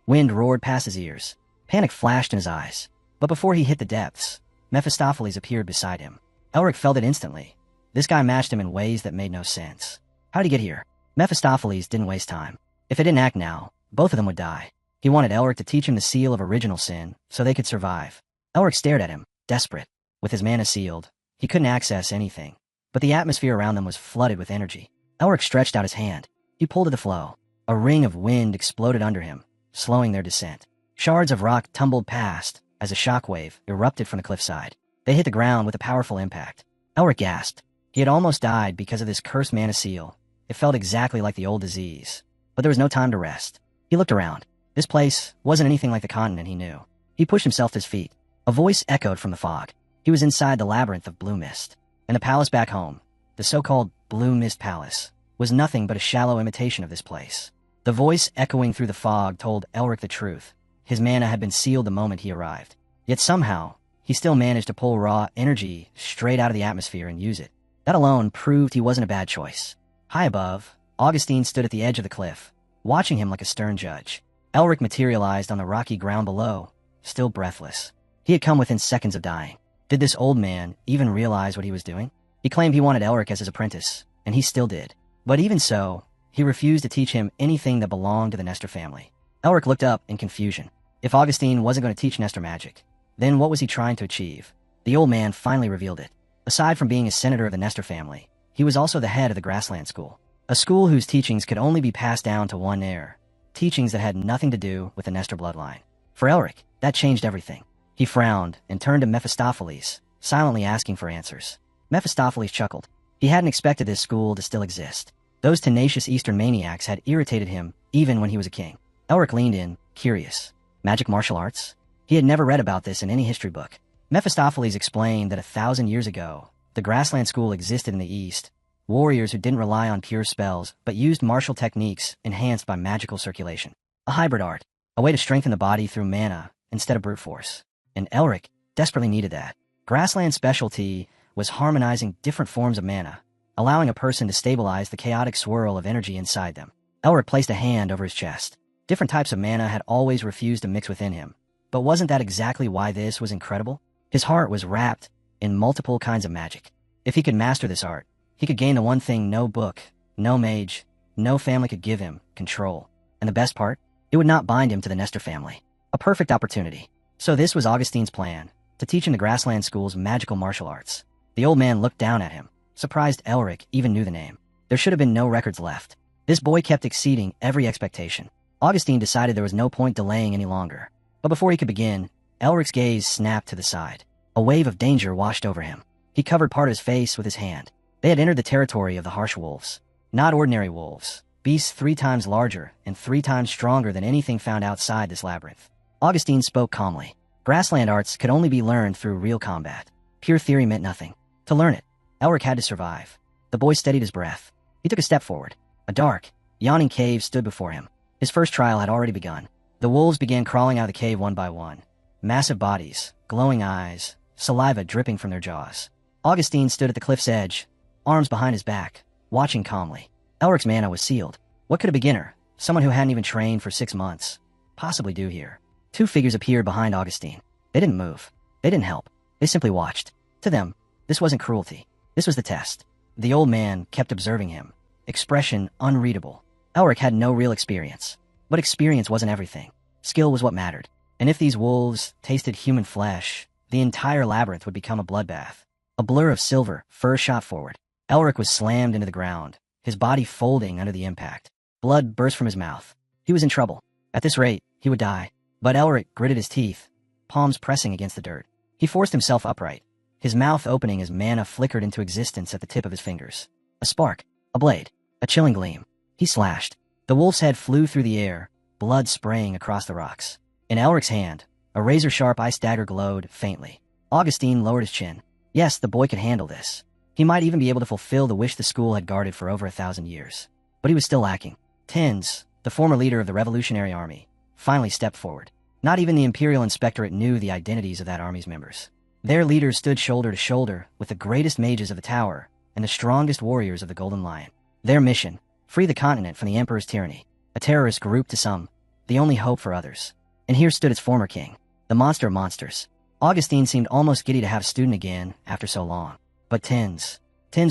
Wind roared past his ears. Panic flashed in his eyes. But before he hit the depths, Mephistopheles appeared beside him. Elric felt it instantly. This guy matched him in ways that made no sense. How did he get here? Mephistopheles didn't waste time. If they didn't act now, both of them would die. He wanted Elric to teach him the seal of original sin so they could survive. Elric stared at him, desperate. With his mana sealed, he couldn't access anything. But the atmosphere around them was flooded with energy. Elric stretched out his hand. He pulled at the flow. A ring of wind exploded under him, slowing their descent. Shards of rock tumbled past as a shockwave erupted from the cliffside. They hit the ground with a powerful impact. Elric gasped. He had almost died because of this cursed mana seal. It felt exactly like the old disease. But there was no time to rest. He looked around. This place wasn't anything like the continent he knew. He pushed himself to his feet. A voice echoed from the fog. He was inside the labyrinth of blue mist. And the palace back home, the so-called Blue Mist Palace, was nothing but a shallow imitation of this place. The voice echoing through the fog told Elric the truth. His mana had been sealed the moment he arrived. Yet somehow, he still managed to pull raw energy straight out of the atmosphere and use it. That alone proved he wasn't a bad choice. High above, Augustine stood at the edge of the cliff, watching him like a stern judge. Elric materialized on the rocky ground below, still breathless. He had come within seconds of dying. Did this old man even realize what he was doing? He claimed he wanted Elric as his apprentice, and he still did. But even so, he refused to teach him anything that belonged to the Nestor family. Elric looked up in confusion. If Augustine wasn't going to teach Nestor magic, then what was he trying to achieve? The old man finally revealed it. Aside from being a senator of the Nestor family, he was also the head of the Grassland School, a school whose teachings could only be passed down to one heir, teachings that had nothing to do with the Nestor bloodline. For Elric, that changed everything. He frowned and turned to Mephistopheles, silently asking for answers. Mephistopheles chuckled. He hadn't expected this school to still exist. Those tenacious Eastern maniacs had irritated him even when he was a king. Elric leaned in, curious. Magic martial arts? He had never read about this in any history book. Mephistopheles explained that 1,000 years ago, the Grassland School existed in the East, warriors who didn't rely on pure spells but used martial techniques enhanced by magical circulation. A hybrid art, a way to strengthen the body through mana instead of brute force. And Elric desperately needed that. Grassland's specialty was harmonizing different forms of mana, allowing a person to stabilize the chaotic swirl of energy inside them. Elric placed a hand over his chest. Different types of mana had always refused to mix within him. But wasn't that exactly why this was incredible? His heart was wrapped in multiple kinds of magic. If he could master this art, he could gain the one thing no book, no mage, no family could give him, control. And the best part? It would not bind him to the Nestor family. A perfect opportunity. So this was Augustine's plan, to teach him the Grassland School's magical martial arts. The old man looked down at him, surprised Elric even knew the name. There should have been no records left. This boy kept exceeding every expectation. Augustine decided there was no point delaying any longer. But before he could begin, Elric's gaze snapped to the side. A wave of danger washed over him. He covered part of his face with his hand. They had entered the territory of the harsh wolves. Not ordinary wolves. Beasts 3 times larger and 3 times stronger than anything found outside this labyrinth. Augustine spoke calmly. Grassland arts could only be learned through real combat. Pure theory meant nothing. To learn it, Elric had to survive. The boy steadied his breath. He took a step forward. A dark, yawning cave stood before him. His first trial had already begun. The wolves began crawling out of the cave one by one. Massive bodies, glowing eyes, saliva dripping from their jaws. Augustine stood at the cliff's edge, arms behind his back, watching calmly. Elric's mana was sealed. What could a beginner, someone who hadn't even trained for 6 months, possibly do here? 2 figures appeared behind Augustine. They didn't move. They didn't help. They simply watched. To them, this wasn't cruelty. This was the test. The old man kept observing him, expression unreadable. Elric had no real experience. But experience wasn't everything. Skill was what mattered. And if these wolves tasted human flesh, the entire labyrinth would become a bloodbath. A blur of silver, fur shot forward. Elric was slammed into the ground, his body folding under the impact. Blood burst from his mouth. He was in trouble. At this rate, he would die. But Elric gritted his teeth, palms pressing against the dirt. He forced himself upright, his mouth opening as mana flickered into existence at the tip of his fingers. A spark, a blade, a chilling gleam. He slashed. The wolf's head flew through the air, blood spraying across the rocks. In Elric's hand, a razor-sharp ice dagger glowed faintly. Augustine lowered his chin. Yes, the boy could handle this. He might even be able to fulfill the wish the school had guarded for over 1,000 years. But he was still lacking. Tins, the former leader of the Revolutionary Army, finally stepped forward. Not even the Imperial Inspectorate knew the identities of that army's members. Their leaders stood shoulder to shoulder with the greatest mages of the Tower and the strongest warriors of the Golden Lion. Their mission, free the continent from the Emperor's tyranny, a terrorist group to some, the only hope for others. And here stood its former king, the monster of monsters. Augustine seemed almost giddy to have a student again after so long. But Tins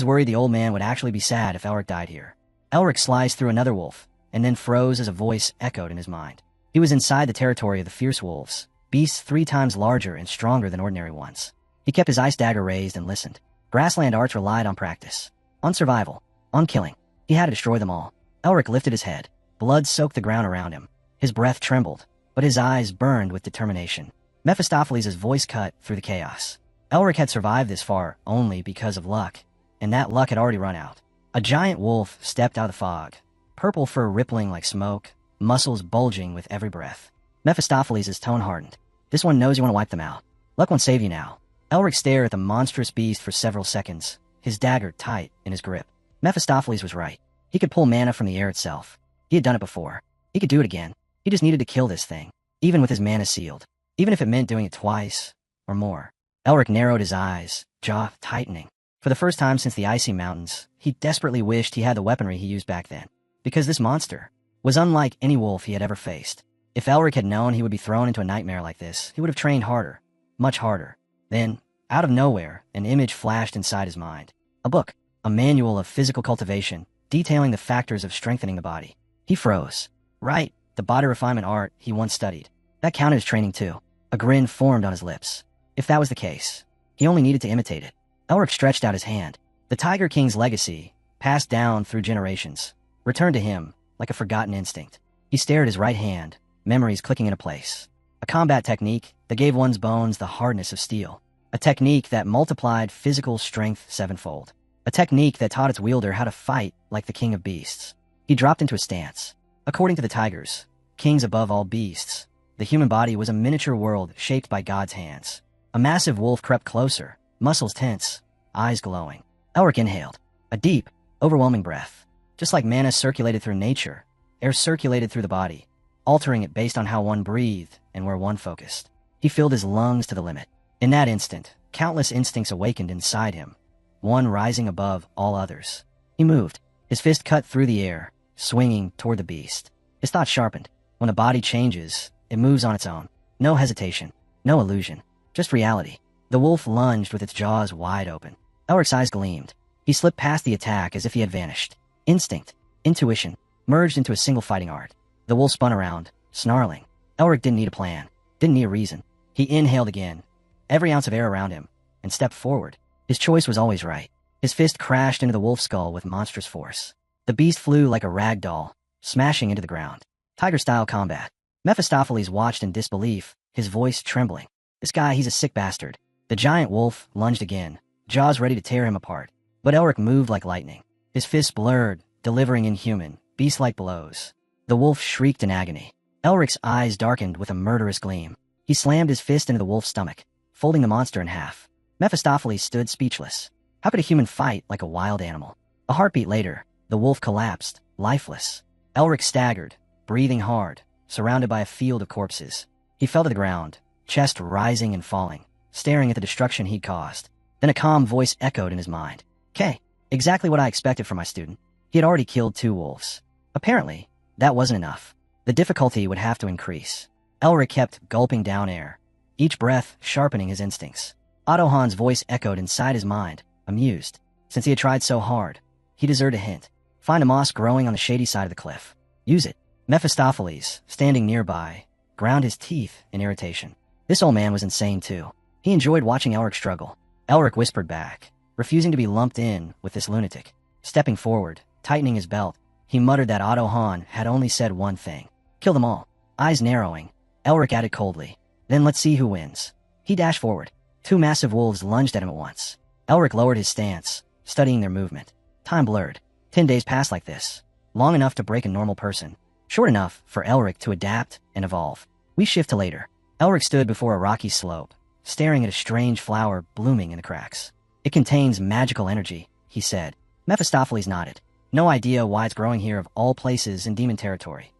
worried the old man would actually be sad if Elric died here. Elric sliced through another wolf, and then froze as a voice echoed in his mind. He was inside the territory of the fierce wolves, beasts 3 times larger and stronger than ordinary ones. He kept his ice dagger raised and listened. Grassland arts relied on practice, on survival, on killing. He had to destroy them all. Elric lifted his head. Blood soaked the ground around him. His breath trembled, but his eyes burned with determination. Mephistopheles' voice cut through the chaos. Elric had survived this far only because of luck, and that luck had already run out. A giant wolf stepped out of the fog, purple fur rippling like smoke, muscles bulging with every breath. Mephistopheles' tone hardened. This one knows you want to wipe them out. Luck won't save you now. Elric stared at the monstrous beast for several seconds, his dagger tight in his grip. Mephistopheles was right. He could pull mana from the air itself. He had done it before. He could do it again. He just needed to kill this thing, even with his mana sealed. Even if it meant doing it twice, or more. Elric narrowed his eyes, jaw tightening. For the first time since the Icy Mountains, he desperately wished he had the weaponry he used back then. Because this monster was unlike any wolf he had ever faced. If Elric had known he would be thrown into a nightmare like this, he would have trained harder. Much harder. Then, out of nowhere, an image flashed inside his mind. A book. A manual of physical cultivation, detailing the factors of strengthening the body. He froze. Right, the body refinement art he once studied. That counted as training too. A grin formed on his lips. If that was the case, he only needed to imitate it. Elric stretched out his hand. The Tiger King's legacy, passed down through generations, returned to him like a forgotten instinct. He stared at his right hand, memories clicking into place. A combat technique that gave one's bones the hardness of steel. A technique that multiplied physical strength sevenfold. A technique that taught its wielder how to fight like the king of beasts. He dropped into a stance. According to the tigers, kings above all beasts, the human body was a miniature world shaped by God's hands. A massive wolf crept closer, muscles tense, eyes glowing. Elric inhaled. A deep, overwhelming breath. Just like mana circulated through nature, air circulated through the body, altering it based on how one breathed and where one focused. He filled his lungs to the limit. In that instant, countless instincts awakened inside him, one rising above all others. He moved. His fist cut through the air, swinging toward the beast. His thought sharpened. When a body changes, it moves on its own. No hesitation. No illusion. Just reality. The wolf lunged with its jaws wide open. Elric's eyes gleamed. He slipped past the attack as if he had vanished. Instinct, intuition, merged into a single fighting art. The wolf spun around, snarling. Elric didn't need a plan. Didn't need a reason. He inhaled again, every ounce of air around him, and stepped forward. His choice was always right. His fist crashed into the wolf's skull with monstrous force. The beast flew like a rag doll, smashing into the ground. Tiger-style combat. Mephistopheles watched in disbelief, his voice trembling. This guy, he's a sick bastard. The giant wolf lunged again, jaws ready to tear him apart. But Elric moved like lightning. His fists blurred, delivering inhuman, beast-like blows. The wolf shrieked in agony. Elric's eyes darkened with a murderous gleam. He slammed his fist into the wolf's stomach, folding the monster in half. Mephistopheles stood speechless. How could a human fight like a wild animal? A heartbeat later, the wolf collapsed, lifeless. Elric staggered, breathing hard, surrounded by a field of corpses. He fell to the ground, chest rising and falling, staring at the destruction he'd caused. Then a calm voice echoed in his mind. "'Kay, exactly what I expected from my student." He had already killed 2 wolves. Apparently, that wasn't enough. The difficulty would have to increase. Elric kept gulping down air, each breath sharpening his instincts. Ottohan's voice echoed inside his mind, amused. Since he had tried so hard, he deserved a hint. Find a moss growing on the shady side of the cliff. Use it. Mephistopheles, standing nearby, ground his teeth in irritation. This old man was insane too. He enjoyed watching Elric struggle. Elric whispered back, refusing to be lumped in with this lunatic. Stepping forward, tightening his belt, he muttered that Ottohan had only said one thing. Kill them all. Eyes narrowing, Elric added coldly. Then let's see who wins. He dashed forward. 2 massive wolves lunged at him at once. Elric lowered his stance, studying their movement. Time blurred. 10 days passed like this. Long enough to break a normal person. Short enough for Elric to adapt and evolve. We shift to later. Elric stood before a rocky slope, staring at a strange flower blooming in the cracks. "It contains magical energy," he said. Mephistopheles nodded. No idea why it's growing here of all places in demon territory.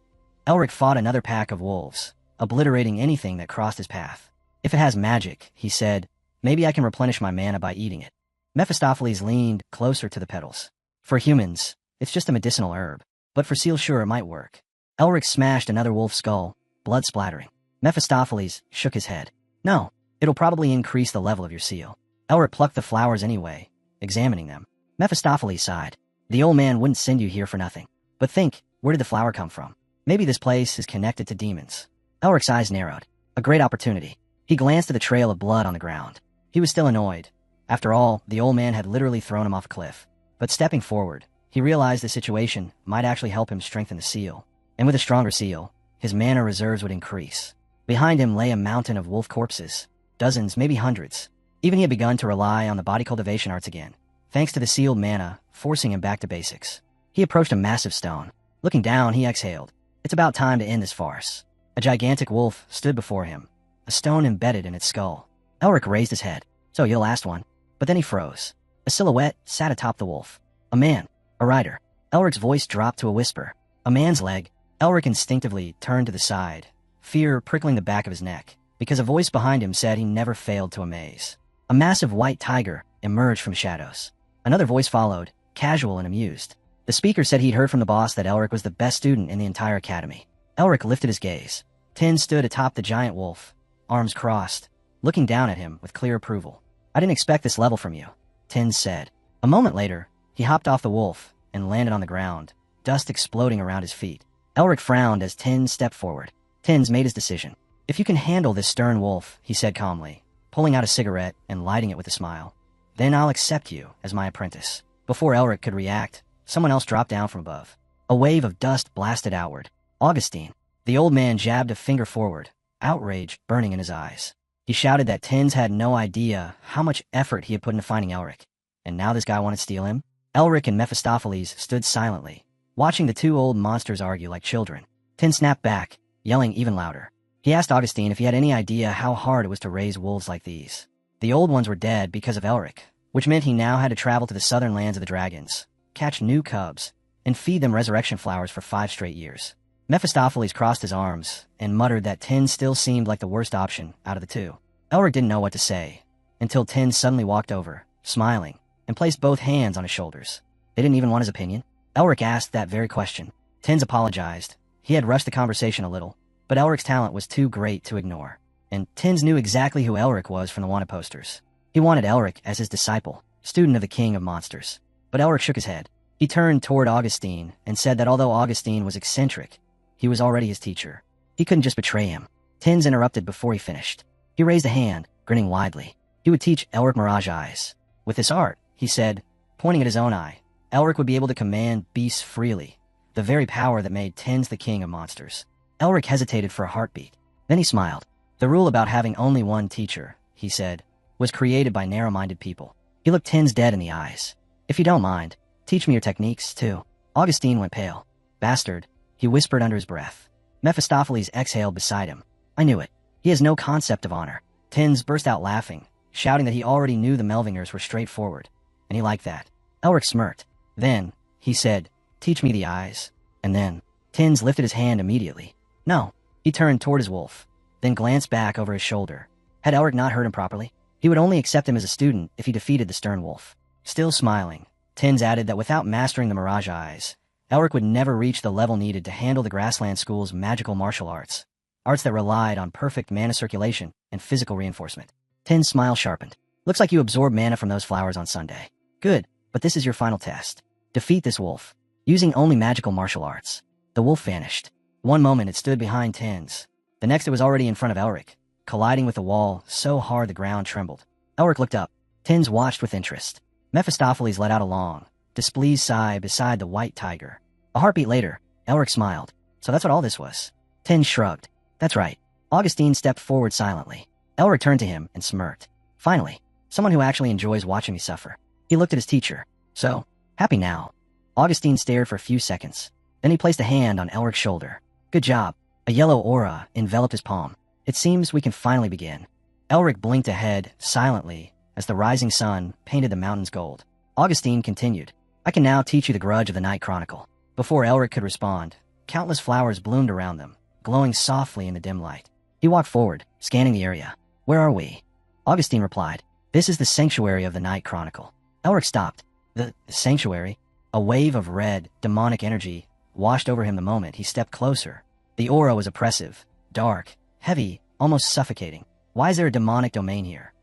Elric fought another pack of wolves, obliterating anything that crossed his path. "If it has magic," he said, "maybe I can replenish my mana by eating it." Mephistopheles leaned closer to the petals. "For humans, it's just a medicinal herb, but for seal sure it might work." Elric smashed another wolf's skull, blood splattering. Mephistopheles shook his head. "No, it'll probably increase the level of your seal." Elric plucked the flowers anyway, examining them. Mephistopheles sighed. "The old man wouldn't send you here for nothing. But think, where did the flower come from? Maybe this place is connected to demons." Elric's eyes narrowed. A great opportunity. He glanced at the trail of blood on the ground. He was still annoyed. After all, the old man had literally thrown him off a cliff. But stepping forward, He realized the situation might actually help him strengthen the seal. And with a stronger seal, his mana reserves would increase. Behind him lay a mountain of wolf corpses. Dozens, maybe hundreds. Even he had begun to rely on the body cultivation arts again, thanks to the sealed mana, forcing him back to basics. He approached a massive stone. Looking down, he exhaled. It's about time to end this farce. A gigantic wolf stood before him, a stone embedded in its skull. Elric raised his head. So you're the last one. But then he froze. A silhouette sat atop the wolf. A man. A rider. Elric's voice dropped to a whisper. A man's leg. Elric instinctively turned to the side, fear prickling the back of his neck, because a voice behind him said he never failed to amaze. A massive white tiger emerged from shadows. Another voice followed, casual and amused. The speaker said he'd heard from the boss that Elric was the best student in the entire academy. Elric lifted his gaze. Tin stood atop the giant wolf, arms crossed, looking down at him with clear approval. I didn't expect this level from you, Tin said. A moment later, he hopped off the wolf and landed on the ground, dust exploding around his feet. Elric frowned as Tin stepped forward. Tin's made his decision. If you can handle this stern wolf, he said calmly, pulling out a cigarette and lighting it with a smile, then I'll accept you as my apprentice. Before Elric could react, someone else dropped down from above. A wave of dust blasted outward. Augustine. The old man jabbed a finger forward, outrage burning in his eyes. He shouted that Tins had no idea how much effort he had put into finding Elric, and now this guy wanted to steal him? Elric and Mephistopheles stood silently, watching the two old monsters argue like children. Tin snapped back, yelling even louder. He asked Augustine if he had any idea how hard it was to raise wolves like these. The old ones were dead because of Elric, which meant he now had to travel to the southern lands of the dragons, catch new cubs, and feed them resurrection flowers for 5 straight years. Mephistopheles crossed his arms and muttered that Tin still seemed like the worst option out of the two. Elric didn't know what to say, until Tin suddenly walked over, smiling, and placed both hands on his shoulders. They didn't even want his opinion. Elric asked that very question. Tins apologized. He had rushed the conversation a little, but Elric's talent was too great to ignore. And Tins knew exactly who Elric was from the wanted posters. He wanted Elric as his disciple, student of the King of Monsters. But Elric shook his head. He turned toward Augustine and said that although Augustine was eccentric, he was already his teacher. He couldn't just betray him. Tins interrupted before he finished. He raised a hand, grinning widely. He would teach Elric Mirage Eyes. With this art, he said, pointing at his own eye, Elric would be able to command beasts freely, the very power that made Tins the king of monsters. Elric hesitated for a heartbeat. Then he smiled. The rule about having only one teacher, he said, was created by narrow-minded people. He looked Tins dead in the eyes. If you don't mind, teach me your techniques, too. Augustine went pale. Bastard, he whispered under his breath. Mephistopheles exhaled beside him. I knew it. He has no concept of honor. Tins burst out laughing, shouting that he already knew the Melvingers were straightforward, and he liked that. Elric smirked. Then, he said, teach me the eyes. And then, Tins lifted his hand immediately. No. He turned toward his wolf, then glanced back over his shoulder. Had Elric not heard him properly? He would only accept him as a student if he defeated the stern wolf. Still smiling, Tins added that without mastering the Mirage Eyes, Elric would never reach the level needed to handle the Grassland School's magical martial arts. Arts that relied on perfect mana circulation and physical reinforcement. Tin's smile sharpened. Looks like you absorbed mana from those flowers on Sunday. Good, but this is your final test. Defeat this wolf, using only magical martial arts. The wolf vanished. One moment it stood behind Tins. The next it was already in front of Elric, colliding with the wall so hard the ground trembled. Elric looked up. Tins watched with interest. Mephistopheles let out a long, displeased sigh beside the white tiger. A heartbeat later, Elric smiled. So that's what all this was. Tins shrugged. That's right. Augustine stepped forward silently. Elric turned to him and smirked. Finally, someone who actually enjoys watching me suffer. He looked at his teacher. So, happy now. Augustine stared for a few seconds. Then he placed a hand on Elric's shoulder. Good job. A yellow aura enveloped his palm. It seems we can finally begin. Elric blinked ahead, silently, as the rising sun painted the mountains gold. Augustine continued. I can now teach you the grudge of the Night Chronicle. Before Elric could respond, countless flowers bloomed around them, glowing softly in the dim light. He walked forward, scanning the area. Where are we? Augustine replied. This is the sanctuary of the Night Chronicle. Elric stopped. The sanctuary? A wave of red, demonic energy washed over him the moment he stepped closer. The aura was oppressive, dark, heavy, almost suffocating. Why is there a demonic domain here?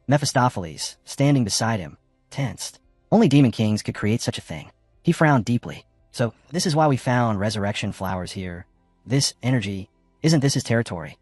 Mephistopheles, standing beside him, tensed. Only demon kings could create such a thing. He frowned deeply. So, this is why we found resurrection flowers here. This energy, isn't this his territory?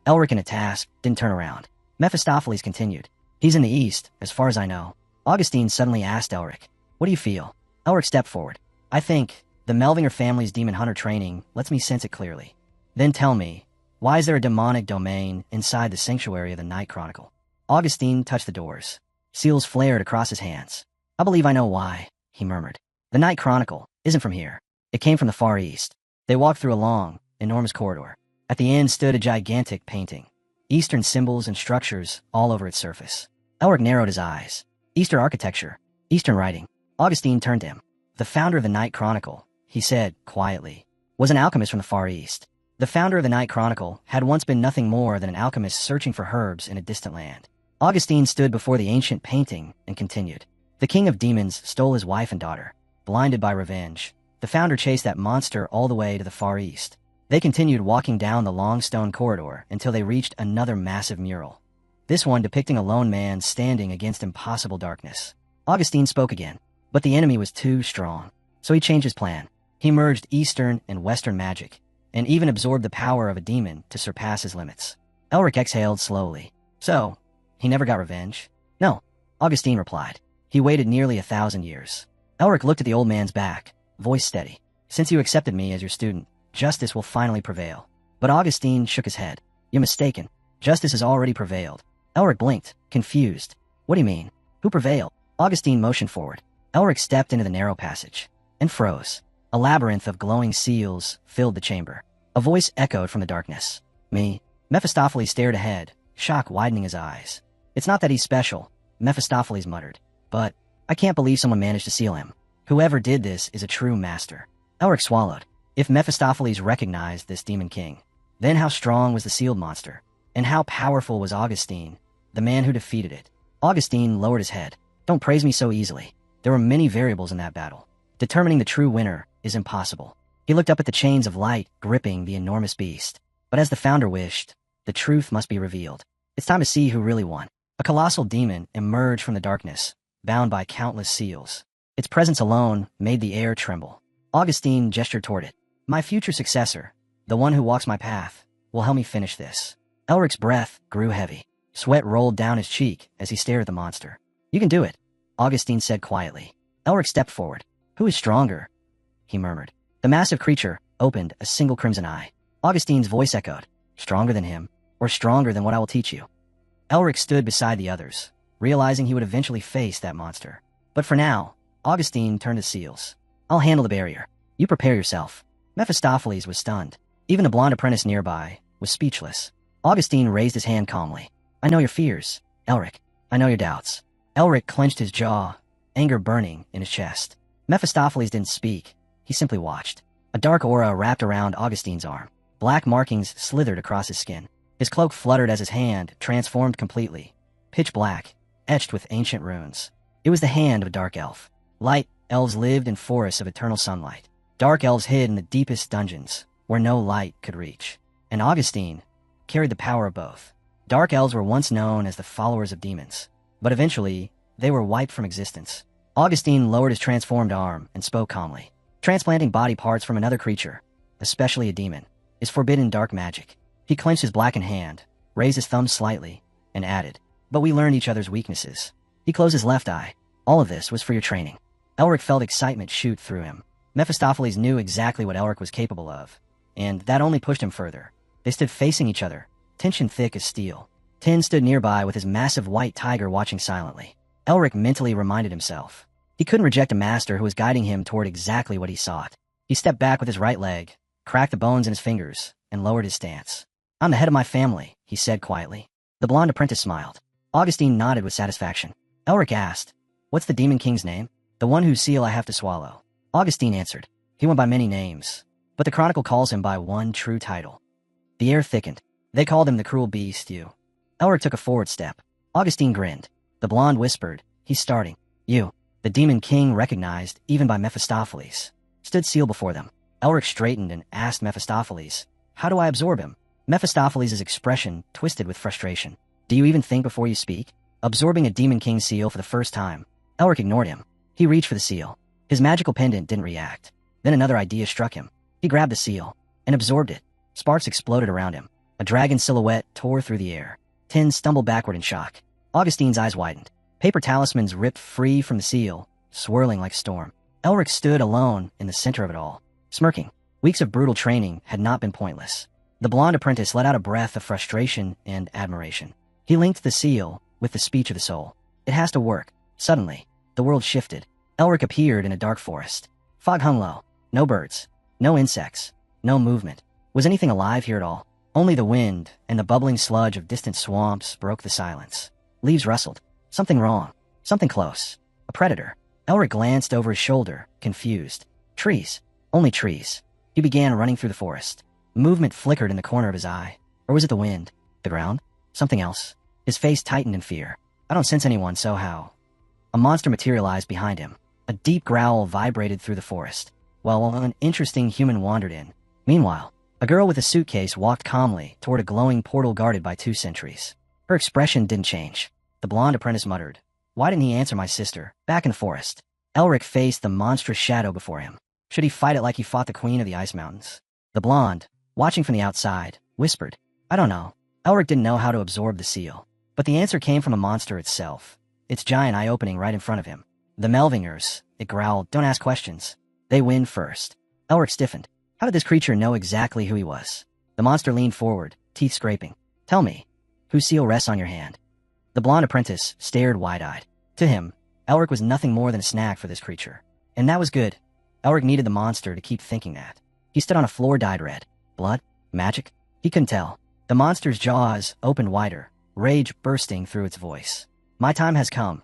Elric in a task didn't turn around. Mephistopheles continued. He's in the east, as far as I know. Augustine suddenly asked Elric, what do you feel? Elric stepped forward. I think the Melvinger family's demon hunter training lets me sense it clearly. Then tell me, why is there a demonic domain inside the sanctuary of the Night Chronicle? Augustine touched the doors. Seals flared across his hands. I believe I know why, he murmured. The Night Chronicle isn't from here. It came from the Far East. They walked through a long, enormous corridor. At the end stood a gigantic painting. Eastern symbols and structures all over its surface. Elric narrowed his eyes. Eastern architecture. Eastern writing. Augustine turned to him. The founder of the Night Chronicle, he said quietly, was an alchemist from the Far East. The founder of the Night Chronicle had once been nothing more than an alchemist searching for herbs in a distant land. Augustine stood before the ancient painting and continued. The king of demons stole his wife and daughter. Blinded by revenge, the founder chased that monster all the way to the Far East. They continued walking down the long stone corridor until they reached another massive mural. This one depicting a lone man standing against impossible darkness. Augustine spoke again, but the enemy was too strong. So he changed his plan. He merged Eastern and Western magic, and even absorbed the power of a demon to surpass his limits. Elric exhaled slowly. So, he never got revenge? No, Augustine replied. He waited nearly 1,000 years. Elric looked at the old man's back, voice steady. Since you accepted me as your student, justice will finally prevail. But Augustine shook his head. You're mistaken. Justice has already prevailed. Elric blinked, confused. What do you mean? Who prevailed? Augustine motioned forward. Elric stepped into the narrow passage and froze. A labyrinth of glowing seals filled the chamber. A voice echoed from the darkness. Me? Mephistopheles stared ahead, shock widening his eyes. It's not that he's special, Mephistopheles muttered. But I can't believe someone managed to seal him. Whoever did this is a true master. Elric swallowed. If Mephistopheles recognized this demon king, then how strong was the sealed monster? And how powerful was Augustine, the man who defeated it? Augustine lowered his head. Don't praise me so easily. There were many variables in that battle. Determining the true winner is impossible. He looked up at the chains of light gripping the enormous beast. But as the founder wished, the truth must be revealed. It's time to see who really won. A colossal demon emerged from the darkness, bound by countless seals. Its presence alone made the air tremble. Augustine gestured toward it. My future successor, the one who walks my path, will help me finish this. Elric's breath grew heavy. Sweat rolled down his cheek as he stared at the monster. You can do it, Augustine said quietly. Elric stepped forward. Who is stronger? He murmured. The massive creature opened a single crimson eye. Augustine's voice echoed. Stronger than him, or stronger than what I will teach you. Elric stood beside the others, realizing he would eventually face that monster. But for now, Augustine turned to seals. I'll handle the barrier. You prepare yourself. Mephistopheles was stunned. Even the blonde apprentice nearby was speechless. Augustine raised his hand calmly. I know your fears, Elric. I know your doubts. Elric clenched his jaw, anger burning in his chest. Mephistopheles didn't speak. He simply watched. A dark aura wrapped around Augustine's arm. Black markings slithered across his skin. His cloak fluttered as his hand transformed completely. Pitch black, etched with ancient runes. It was the hand of a dark elf. Light elves lived in forests of eternal sunlight. Dark elves hid in the deepest dungeons, where no light could reach. And Augustine carried the power of both. Dark elves were once known as the followers of demons, but eventually, they were wiped from existence. Augustine lowered his transformed arm and spoke calmly. Transplanting body parts from another creature, especially a demon, is forbidden dark magic. He clenched his blackened hand, raised his thumb slightly, and added, but we learned each other's weaknesses. He closed his left eye. All of this was for your training. Elric felt excitement shoot through him. Mephistopheles knew exactly what Elric was capable of, and that only pushed him further. They stood facing each other, tension thick as steel. Tin stood nearby with his massive white tiger watching silently. Elric mentally reminded himself. He couldn't reject a master who was guiding him toward exactly what he sought. He stepped back with his right leg, cracked the bones in his fingers, and lowered his stance. I'm the head of my family, he said quietly. The blonde apprentice smiled. Augustine nodded with satisfaction. Elric asked, what's the demon king's name? The one whose seal I have to swallow. Augustine answered. He went by many names, but the chronicle calls him by one true title. The air thickened. They called him the cruel beast, you. Elric took a forward step. Augustine grinned. The blonde whispered, he's starting. You, the demon king recognized even by Mephistopheles, stood sealed before them. Elric straightened and asked Mephistopheles, how do I absorb him? Mephistopheles' expression twisted with frustration. Do you even think before you speak? Absorbing a demon king's seal for the first time. Elric ignored him. He reached for the seal. His magical pendant didn't react. Then another idea struck him. He grabbed the seal and absorbed it. Sparks exploded around him. A dragon silhouette tore through the air. Tin stumbled backward in shock. Augustine's eyes widened. Paper talismans ripped free from the seal, swirling like a storm. Elric stood alone in the center of it all, smirking. Weeks of brutal training had not been pointless. The blonde apprentice let out a breath of frustration and admiration. He linked the seal with the speech of the soul. It has to work. Suddenly, the world shifted. Elric appeared in a dark forest. Fog hung low. No birds. No insects. No movement. Was anything alive here at all? Only the wind and the bubbling sludge of distant swamps broke the silence. Leaves rustled. Something wrong. Something close. A predator. Elric glanced over his shoulder, confused. Trees. Only trees. He began running through the forest. Movement flickered in the corner of his eye. Or was it the wind? The ground? Something else? His face tightened in fear. I don't sense anyone, so how? A monster materialized behind him. A deep growl vibrated through the forest, while an interesting human wandered in. Meanwhile, a girl with a suitcase walked calmly toward a glowing portal guarded by 2 sentries. Her expression didn't change. The blonde apprentice muttered, "Why didn't he answer my sister?" Back in the forest, Elric faced the monstrous shadow before him. Should he fight it like he fought the queen of the Ice Mountains? The blonde, watching from the outside, whispered, "I don't know." Elric didn't know how to absorb the seal, but the answer came from a monster itself, its giant eye opening right in front of him. "The Melvingers," it growled, "don't ask questions. They win first." Elric stiffened. How did this creature know exactly who he was? The monster leaned forward, teeth scraping. "Tell me, whose seal rests on your hand?" The blonde apprentice stared wide-eyed. To him, Elric was nothing more than a snack for this creature. And that was good. Elric needed the monster to keep thinking that. He stood on a floor dyed red. Blood? Magic? He couldn't tell. The monster's jaws opened wider, rage bursting through its voice. "My time has come.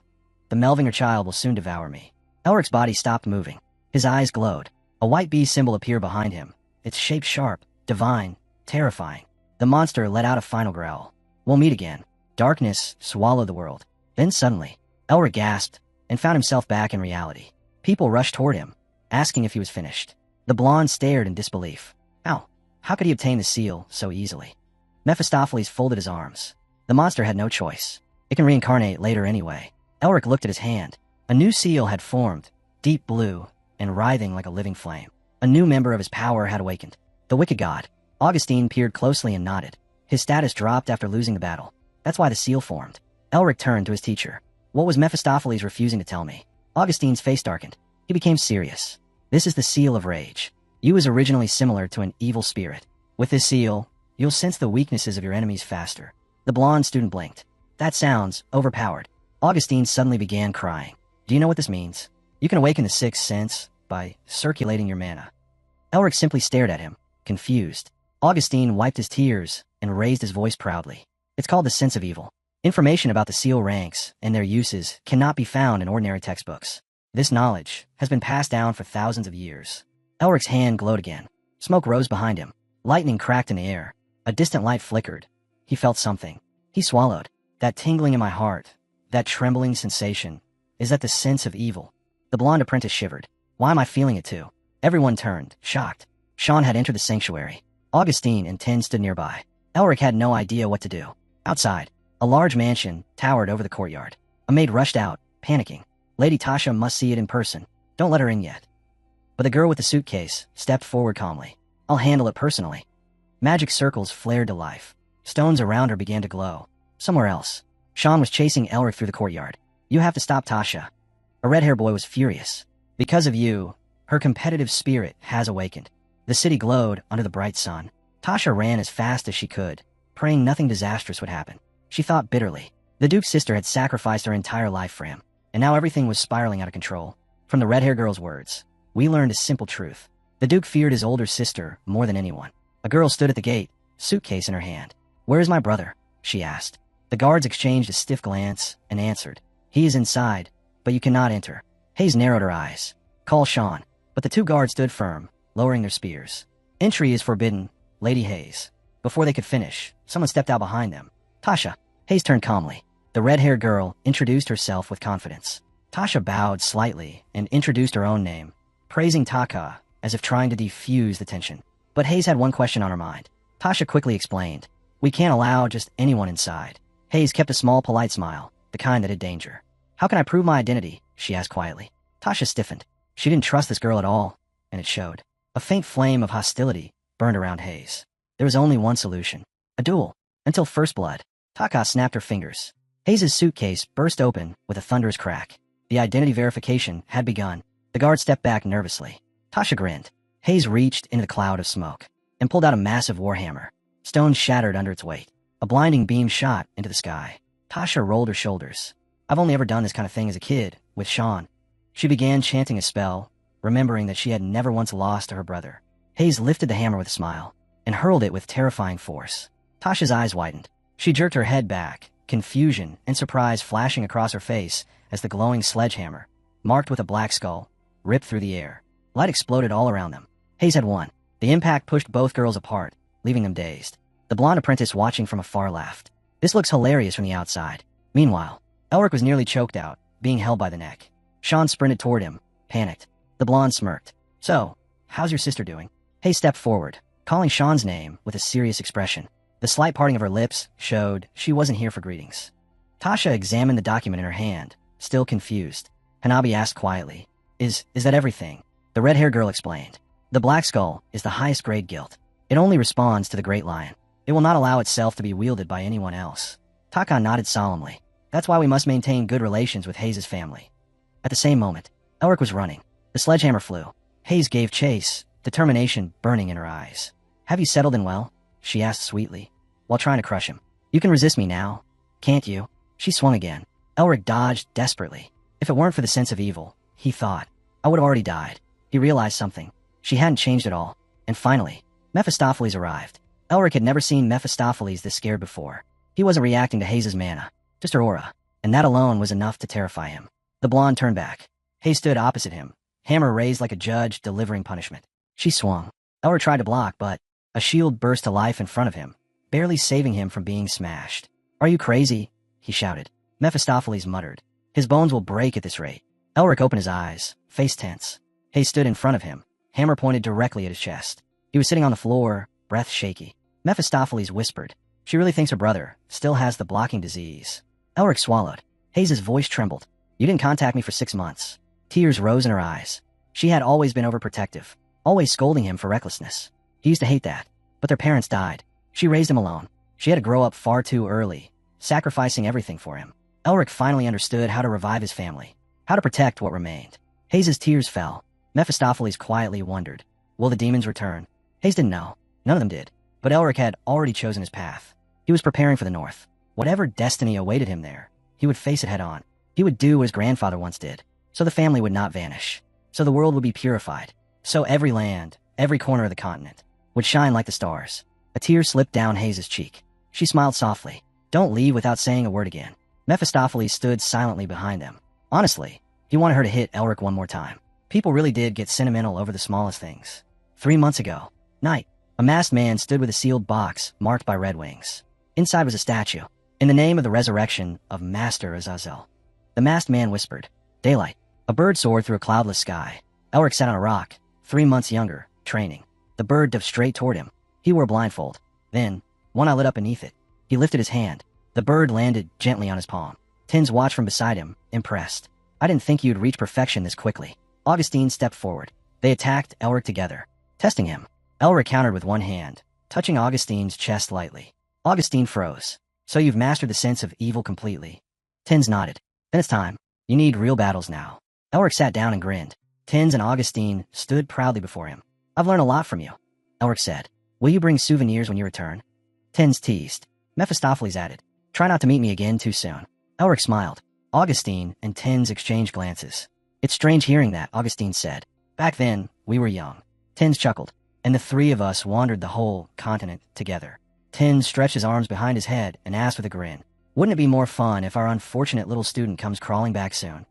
The Melvinger child will soon devour me." Elric's body stopped moving. His eyes glowed. A white bee symbol appeared behind him, its shape sharp, divine, terrifying. The monster let out a final growl. "We'll meet again." Darkness swallowed the world. Then suddenly, Elric gasped and found himself back in reality. People rushed toward him, asking if he was finished. The blonde stared in disbelief. How could he obtain the seal so easily? Mephistopheles folded his arms. The monster had no choice. It can reincarnate later anyway. Elric looked at his hand. A new seal had formed, deep blue, and writhing like a living flame. A new member of his power had awakened. The wicked god. Augustine peered closely and nodded. His status dropped after losing the battle. That's why the seal formed. Elric turned to his teacher. What was Mephistopheles refusing to tell me? Augustine's face darkened. He became serious. This is the seal of rage. You was originally similar to an evil spirit. With this seal, you'll sense the weaknesses of your enemies faster. The blonde student blinked. That sounds overpowered. Augustine suddenly began crying. Do you know what this means? You can awaken the 6th sense by circulating your mana. Elric simply stared at him, confused. Augustine wiped his tears and raised his voice proudly. It's called the sense of evil. Information about the seal ranks and their uses cannot be found in ordinary textbooks. This knowledge has been passed down for thousands of years. Elric's hand glowed again. Smoke rose behind him. Lightning cracked in the air. A distant light flickered. He felt something. He swallowed. That tingling in my heart, that trembling sensation, is that the sense of evil? The blonde apprentice shivered. Why am I feeling it too? Everyone turned, shocked. Sean had entered the sanctuary. Augustine and Tin stood nearby. Elric had no idea what to do. Outside, a large mansion towered over the courtyard. A maid rushed out, panicking. Lady Tasha must see it in person. Don't let her in yet. But the girl with the suitcase stepped forward calmly. I'll handle it personally. Magic circles flared to life. Stones around her began to glow. Somewhere else, Sean was chasing Elric through the courtyard. You have to stop Tasha. A red-haired boy was furious. Because of you, her competitive spirit has awakened. The city glowed under the bright sun. Tasha ran as fast as she could, praying nothing disastrous would happen. She thought bitterly. The Duke's sister had sacrificed her entire life for him, and now everything was spiraling out of control. From the red-haired girl's words, we learned a simple truth. The Duke feared his older sister more than anyone. A girl stood at the gate, suitcase in her hand. Where is my brother? She asked. The guards exchanged a stiff glance and answered. He is inside, but you cannot enter. Hayes narrowed her eyes. Call Sean. But the 2 guards stood firm, lowering their spears. Entry is forbidden, Lady Hayes. Before they could finish, someone stepped out behind them. Tasha. Hayes turned calmly. The red-haired girl introduced herself with confidence. Tasha bowed slightly and introduced her own name, praising Taka as if trying to defuse the tension. But Hayes had one question on her mind. Tasha quickly explained. We can't allow just anyone inside. Hayes kept a small, polite smile, the kind that hid danger. How can I prove my identity? She asked quietly. Tasha stiffened. She didn't trust this girl at all, and it showed. A faint flame of hostility burned around Hayes. There was only one solution. A duel. Until first blood. Taka snapped her fingers. Hayes' suitcase burst open with a thunderous crack. The identity verification had begun. The guard stepped back nervously. Tasha grinned. Hayes reached into the cloud of smoke and pulled out a massive warhammer. Stones shattered under its weight. A blinding beam shot into the sky. Tasha rolled her shoulders. I've only ever done this kind of thing as a kid, with Sean. She began chanting a spell, remembering that she had never once lost to her brother. Hayes lifted the hammer with a smile and hurled it with terrifying force. Tasha's eyes widened. She jerked her head back, confusion and surprise flashing across her face as the glowing sledgehammer, marked with a black skull, ripped through the air. Light exploded all around them. Hayes had won. The impact pushed both girls apart, leaving them dazed. The blonde apprentice watching from afar laughed. This looks hilarious from the outside. Meanwhile, Elric was nearly choked out, being held by the neck. Sean sprinted toward him, panicked. The blonde smirked. So, how's your sister doing? Hayes stepped forward, calling Sean's name with a serious expression. The slight parting of her lips showed she wasn't here for greetings. Tasha examined the document in her hand, still confused. Hanabi asked quietly, Is that everything? The red-haired girl explained. The Black Skull is the highest grade guild. It only responds to the Great Lion. It will not allow itself to be wielded by anyone else. Taka nodded solemnly. That's why we must maintain good relations with Hayes' family. At the same moment, Elric was running. The sledgehammer flew. Hayes gave chase, determination burning in her eyes. Have you settled in well? She asked sweetly, while trying to crush him. You can resist me now, can't you? She swung again. Elric dodged desperately. If it weren't for the sense of evil, he thought, I would have already died. He realized something. She hadn't changed at all. And finally, Mephistopheles arrived. Elric had never seen Mephistopheles this scared before. He wasn't reacting to Hayes' mana, just her aura, and that alone was enough to terrify him. The blonde turned back. Hayes stood opposite him, hammer raised like a judge delivering punishment. She swung. Elric tried to block, but a shield burst to life in front of him, barely saving him from being smashed. Are you crazy? He shouted. Mephistopheles muttered. His bones will break at this rate. Elric opened his eyes, face tense. Hayes stood in front of him, hammer pointed directly at his chest. He was sitting on the floor, breath shaky. Mephistopheles whispered. She really thinks her brother still has the blocking disease. Elric swallowed. Hayes' voice trembled. You didn't contact me for 6 months. Tears rose in her eyes. She had always been overprotective, always scolding him for recklessness. He used to hate that, but their parents died. She raised him alone. She had to grow up far too early, sacrificing everything for him. Elric finally understood how to revive his family, how to protect what remained. Hayes' tears fell. Mephistopheles quietly wondered, will the demons return? Hayes didn't know. None of them did. But Elric had already chosen his path. He was preparing for the north. Whatever destiny awaited him there, he would face it head on. He would do as grandfather once did, so the family would not vanish, so the world would be purified, so every land, every corner of the continent, would shine like the stars. A tear slipped down Hayes' cheek. She smiled softly. Don't leave without saying a word again. Mephistopheles stood silently behind them. Honestly, he wanted her to hit Elric one more time. People really did get sentimental over the smallest things. 3 months ago, night, a masked man stood with a sealed box marked by red wings. Inside was a statue, in the name of the resurrection of Master Azazel. The masked man whispered, Daylight. A bird soared through a cloudless sky. Elric sat on a rock, 3 months younger, training. The bird dove straight toward him. He wore a blindfold. Then, one eye lit up beneath it. He lifted his hand. The bird landed gently on his palm. Tins watched from beside him, impressed. I didn't think you'd reach perfection this quickly. Augustine stepped forward. They attacked Elric together, testing him. Elric countered with one hand, touching Augustine's chest lightly. Augustine froze. So you've mastered the sense of evil completely. Tins nodded. Then it's time. You need real battles now. Elric sat down and grinned. Tins and Augustine stood proudly before him. I've learned a lot from you, Elric said. Will you bring souvenirs when you return? Tins teased. Mephistopheles added. Try not to meet me again too soon. Elric smiled. Augustine and Tins exchanged glances. It's strange hearing that, Augustine said. Back then, we were young. Tins chuckled. And the three of us wandered the whole continent together. Tins stretched his arms behind his head and asked with a grin, wouldn't it be more fun if our unfortunate little student comes crawling back soon?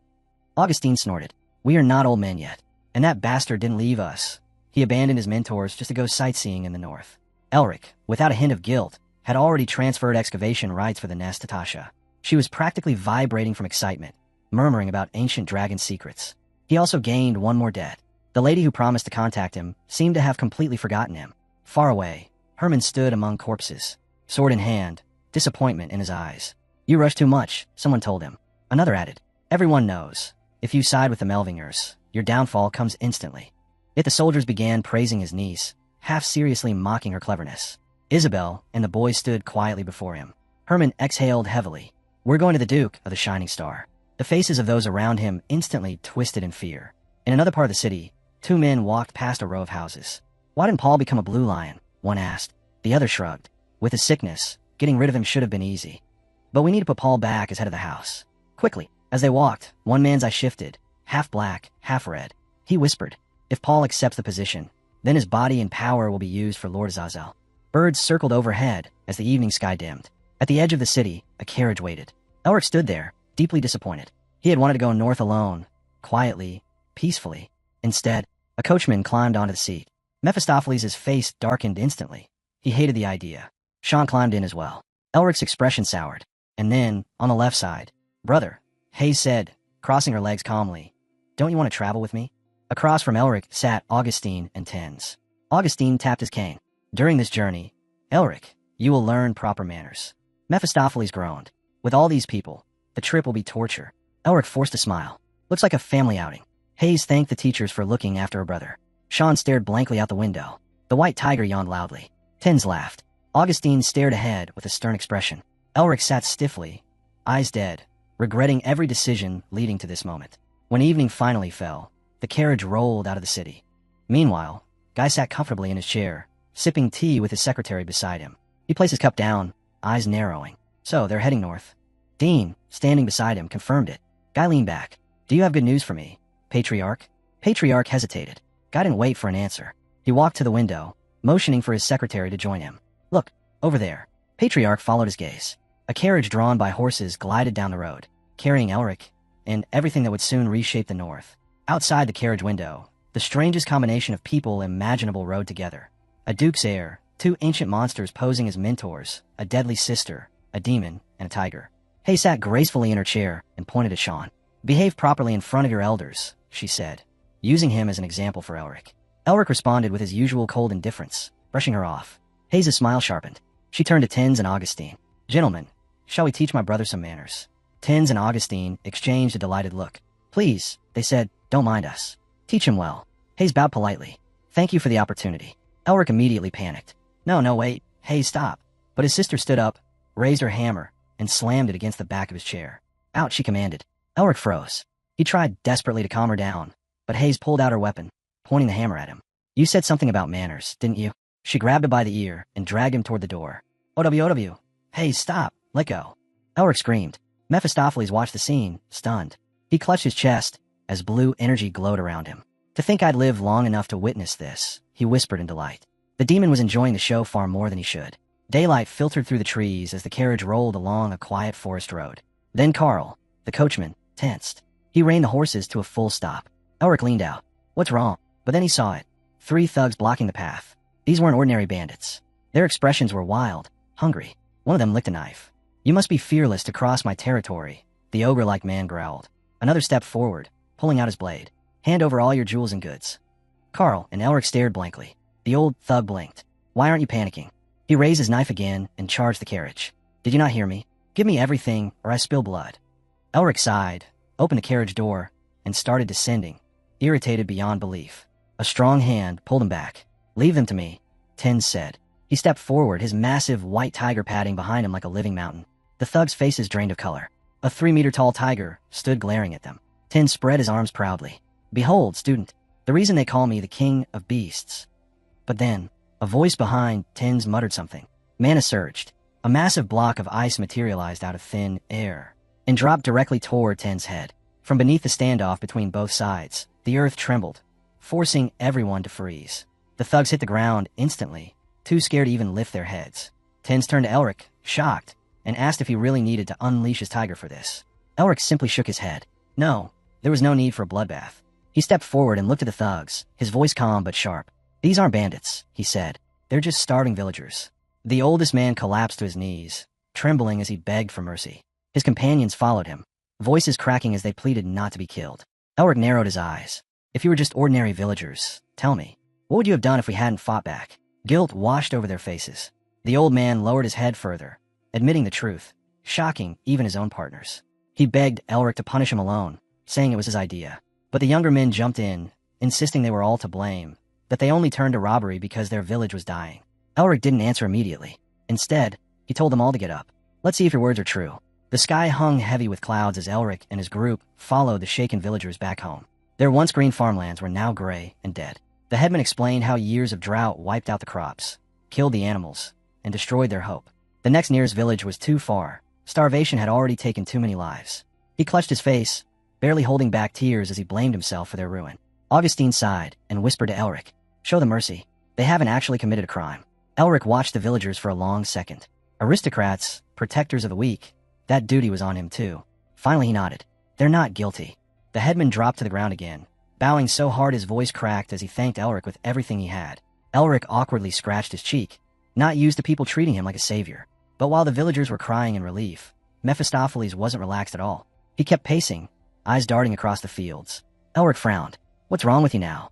Augustine snorted. We are not old men yet, and that bastard didn't leave us. He abandoned his mentors just to go sightseeing in the north. Elric, without a hint of guilt, had already transferred excavation rights for the nest to Tasha. She was practically vibrating from excitement, murmuring about ancient dragon secrets. He also gained one more debt. The lady who promised to contact him seemed to have completely forgotten him. Far away, Herman stood among corpses, sword in hand, disappointment in his eyes. You rush too much, someone told him. Another added, everyone knows. If you side with the Melvingers, your downfall comes instantly. Yet the soldiers began praising his niece, half seriously mocking her cleverness. Isabel and the boys stood quietly before him. Herman exhaled heavily. We're going to the Duke of the Shining Star. The faces of those around him instantly twisted in fear. In another part of the city, two men walked past a row of houses. Why didn't Paul become a blue lion? One asked. The other shrugged. With his sickness, getting rid of him should have been easy. But we need to put Paul back as head of the house. Quickly. As they walked, one man's eye shifted, half black, half red. He whispered, if Paul accepts the position, then his body and power will be used for Lord Azazel. Birds circled overhead as the evening sky dimmed. At the edge of the city, a carriage waited. Elric stood there, deeply disappointed. He had wanted to go north alone, quietly, peacefully. Instead, a coachman climbed onto the seat. Mephistopheles' face darkened instantly. He hated the idea. Sean climbed in as well. Elric's expression soured. And then, on the left side, brother, Hayes said, crossing her legs calmly, don't you want to travel with me? Across from Elric sat Augustine and Tens. Augustine tapped his cane. During this journey, Elric, you will learn proper manners. Mephistopheles groaned. With all these people, the trip will be torture. Elric forced a smile. Looks like a family outing. Hayes thanked the teachers for looking after her brother. Sean stared blankly out the window. The white tiger yawned loudly. Tens laughed. Augustine stared ahead with a stern expression. Elric sat stiffly, eyes dead, regretting every decision leading to this moment. When evening finally fell, the carriage rolled out of the city. Meanwhile, Guy sat comfortably in his chair, sipping tea with his secretary beside him. He placed his cup down, eyes narrowing. So, they're heading north. Dean, standing beside him, confirmed it. Guy leaned back. Do you have good news for me, Patriarch? Patriarch hesitated. Guy didn't wait for an answer. He walked to the window, motioning for his secretary to join him. Look, over there. Patriarch followed his gaze. A carriage drawn by horses glided down the road, carrying Elric and everything that would soon reshape the north. Outside the carriage window, the strangest combination of people imaginable rode together. A duke's heir, two ancient monsters posing as mentors, a deadly sister, a demon, and a tiger. Hay sat gracefully in her chair and pointed at Sean. Behave properly in front of your elders, she said, using him as an example for Elric. Elric responded with his usual cold indifference, brushing her off. Hayes' smile sharpened. She turned to Tens and Augustine. Gentlemen, shall we teach my brother some manners? Tens and Augustine exchanged a delighted look. Please, they said, don't mind us. Teach him well. Hayes bowed politely. Thank you for the opportunity. Elric immediately panicked. No, wait. Hayes, stop. But his sister stood up, raised her hammer, and slammed it against the back of his chair. Out, she commanded. Elric froze. He tried desperately to calm her down, but Hayes pulled out her weapon, pointing the hammer at him. You said something about manners, didn't you? She grabbed him by the ear and dragged him toward the door. OW. Hayes, stop. Let go. Elric screamed. Mephistopheles watched the scene, stunned. He clutched his chest as blue energy glowed around him. To think I'd live long enough to witness this, he whispered in delight. The demon was enjoying the show far more than he should. Daylight filtered through the trees as the carriage rolled along a quiet forest road. Then Carl, the coachman, tensed. He reined the horses to a full stop. Elric leaned out. What's wrong? But then he saw it. 3 thugs blocking the path. These weren't ordinary bandits. Their expressions were wild, hungry. One of them licked a knife. You must be fearless to cross my territory, the ogre-like man growled. Another stepped forward, pulling out his blade. Hand over all your jewels and goods. Carl and Elric stared blankly. The old thug blinked. Why aren't you panicking? He raised his knife again and charged the carriage. Did you not hear me? Give me everything or I spill blood. Elric sighed, opened the carriage door, and started descending, irritated beyond belief. A strong hand pulled him back. Leave them to me, Tens said. He stepped forward, his massive white tiger padding behind him like a living mountain. The thugs' faces drained of color. A 3-meter-tall tiger stood glaring at them. Tens spread his arms proudly. Behold, student, the reason they call me the king of beasts. But then, a voice behind Tens muttered something. Mana surged. A massive block of ice materialized out of thin air and dropped directly toward Tens' head. From beneath the standoff between both sides, the earth trembled, forcing everyone to freeze. The thugs hit the ground instantly, too scared to even lift their heads. Tens turned to Elric, shocked, and asked if he really needed to unleash his tiger for this. Elric simply shook his head. No, there was no need for a bloodbath. He stepped forward and looked at the thugs, his voice calm but sharp. These aren't bandits, he said. They're just starving villagers. The oldest man collapsed to his knees, trembling as he begged for mercy. His companions followed him, voices cracking as they pleaded not to be killed. Elric narrowed his eyes. If you were just ordinary villagers, tell me, what would you have done if we hadn't fought back? Guilt washed over their faces. The old man lowered his head further, admitting the truth, shocking even his own partners. He begged Elric to punish him alone, saying it was his idea. But the younger men jumped in, insisting they were all to blame, that they only turned to robbery because their village was dying. Elric didn't answer immediately. Instead, he told them all to get up. Let's see if your words are true. The sky hung heavy with clouds as Elric and his group followed the shaken villagers back home. Their once green farmlands were now gray and dead. The headman explained how years of drought wiped out the crops, killed the animals, and destroyed their hope. The next nearest village was too far. Starvation had already taken too many lives. He clutched his face, barely holding back tears as he blamed himself for their ruin. Augustine sighed and whispered to Elric, "Show them mercy. They haven't actually committed a crime." Elric watched the villagers for a long second. Aristocrats, protectors of the weak, that duty was on him too. Finally he nodded. "They're not guilty." The headman dropped to the ground again, bowing so hard his voice cracked as he thanked Elric with everything he had. Elric awkwardly scratched his cheek, not used to people treating him like a savior. But while the villagers were crying in relief, Mephistopheles wasn't relaxed at all. He kept pacing, eyes darting across the fields. Elric frowned. "What's wrong with you now?"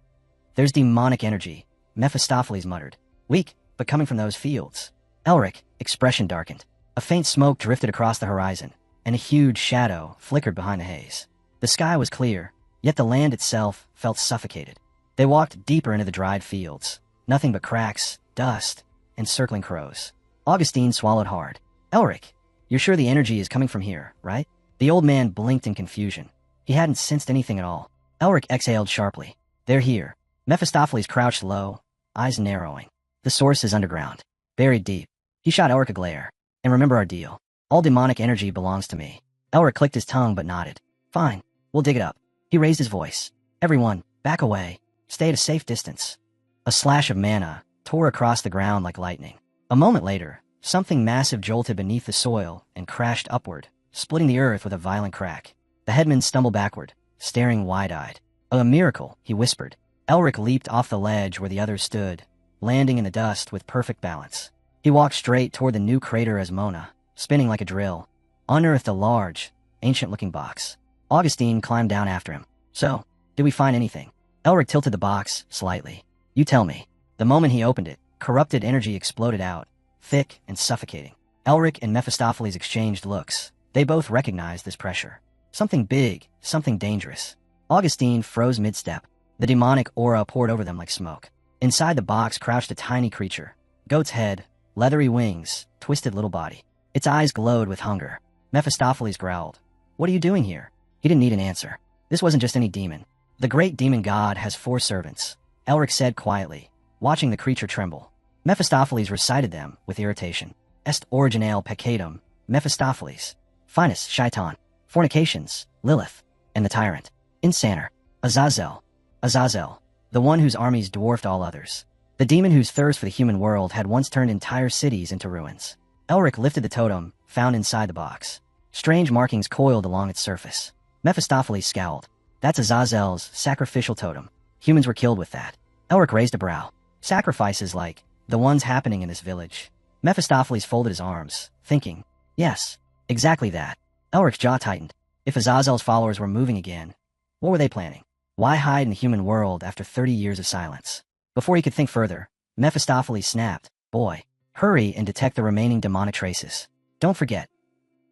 "There's demonic energy," Mephistopheles muttered. "Weak, but coming from those fields." Elric, expression darkened. A faint smoke drifted across the horizon, and a huge shadow flickered behind the haze. The sky was clear, yet the land itself felt suffocated. They walked deeper into the dried fields. Nothing but cracks, dust, and circling crows. Augustine swallowed hard. "Elric, you're sure the energy is coming from here, right?" The old man blinked in confusion. He hadn't sensed anything at all. Elric exhaled sharply. "They're here." Mephistopheles crouched low, eyes narrowing. "The source is underground, buried deep." He shot Elric a glare. "And remember our deal. All demonic energy belongs to me." Elric clicked his tongue but nodded. "Fine, we'll dig it up." He raised his voice. "Everyone, back away. Stay at a safe distance." A slash of mana tore across the ground like lightning. A moment later, something massive jolted beneath the soil and crashed upward, splitting the earth with a violent crack. The headman stumbled backward, staring wide-eyed. "A miracle," he whispered. Elric leaped off the ledge where the others stood, landing in the dust with perfect balance. He walked straight toward the new crater as Mona, spinning like a drill, unearthed a large, ancient-looking box. Augustine climbed down after him. "So, did we find anything?" Elric tilted the box slightly. "You tell me." The moment he opened it, corrupted energy exploded out, thick and suffocating. Elric and Mephistopheles exchanged looks. They both recognized this pressure. Something big, something dangerous. Augustine froze mid-step. The demonic aura poured over them like smoke. Inside the box crouched a tiny creature. Goat's head, leathery wings, twisted little body. Its eyes glowed with hunger. Mephistopheles growled. "What are you doing here?" He didn't need an answer. This wasn't just any demon. "The great demon god has 4 servants," Elric said quietly, watching the creature tremble. Mephistopheles recited them with irritation. "Est originale peccatum, Mephistopheles. Finus, Shaitan. Fornications, Lilith. And the tyrant. Insaner. Azazel. Azazel. The one whose armies dwarfed all others. The demon whose thirst for the human world had once turned entire cities into ruins." Elric lifted the totem, found inside the box. Strange markings coiled along its surface. Mephistopheles scowled. "That's Azazel's sacrificial totem. Humans were killed with that." Elric raised a brow. "Sacrifices like the ones happening in this village." Mephistopheles folded his arms, thinking, "Yes, exactly that." Elric's jaw tightened. If Azazel's followers were moving again, what were they planning? Why hide in the human world after 30 years of silence? Before he could think further, Mephistopheles snapped, "Boy, hurry and detect the remaining demonic traces. Don't forget."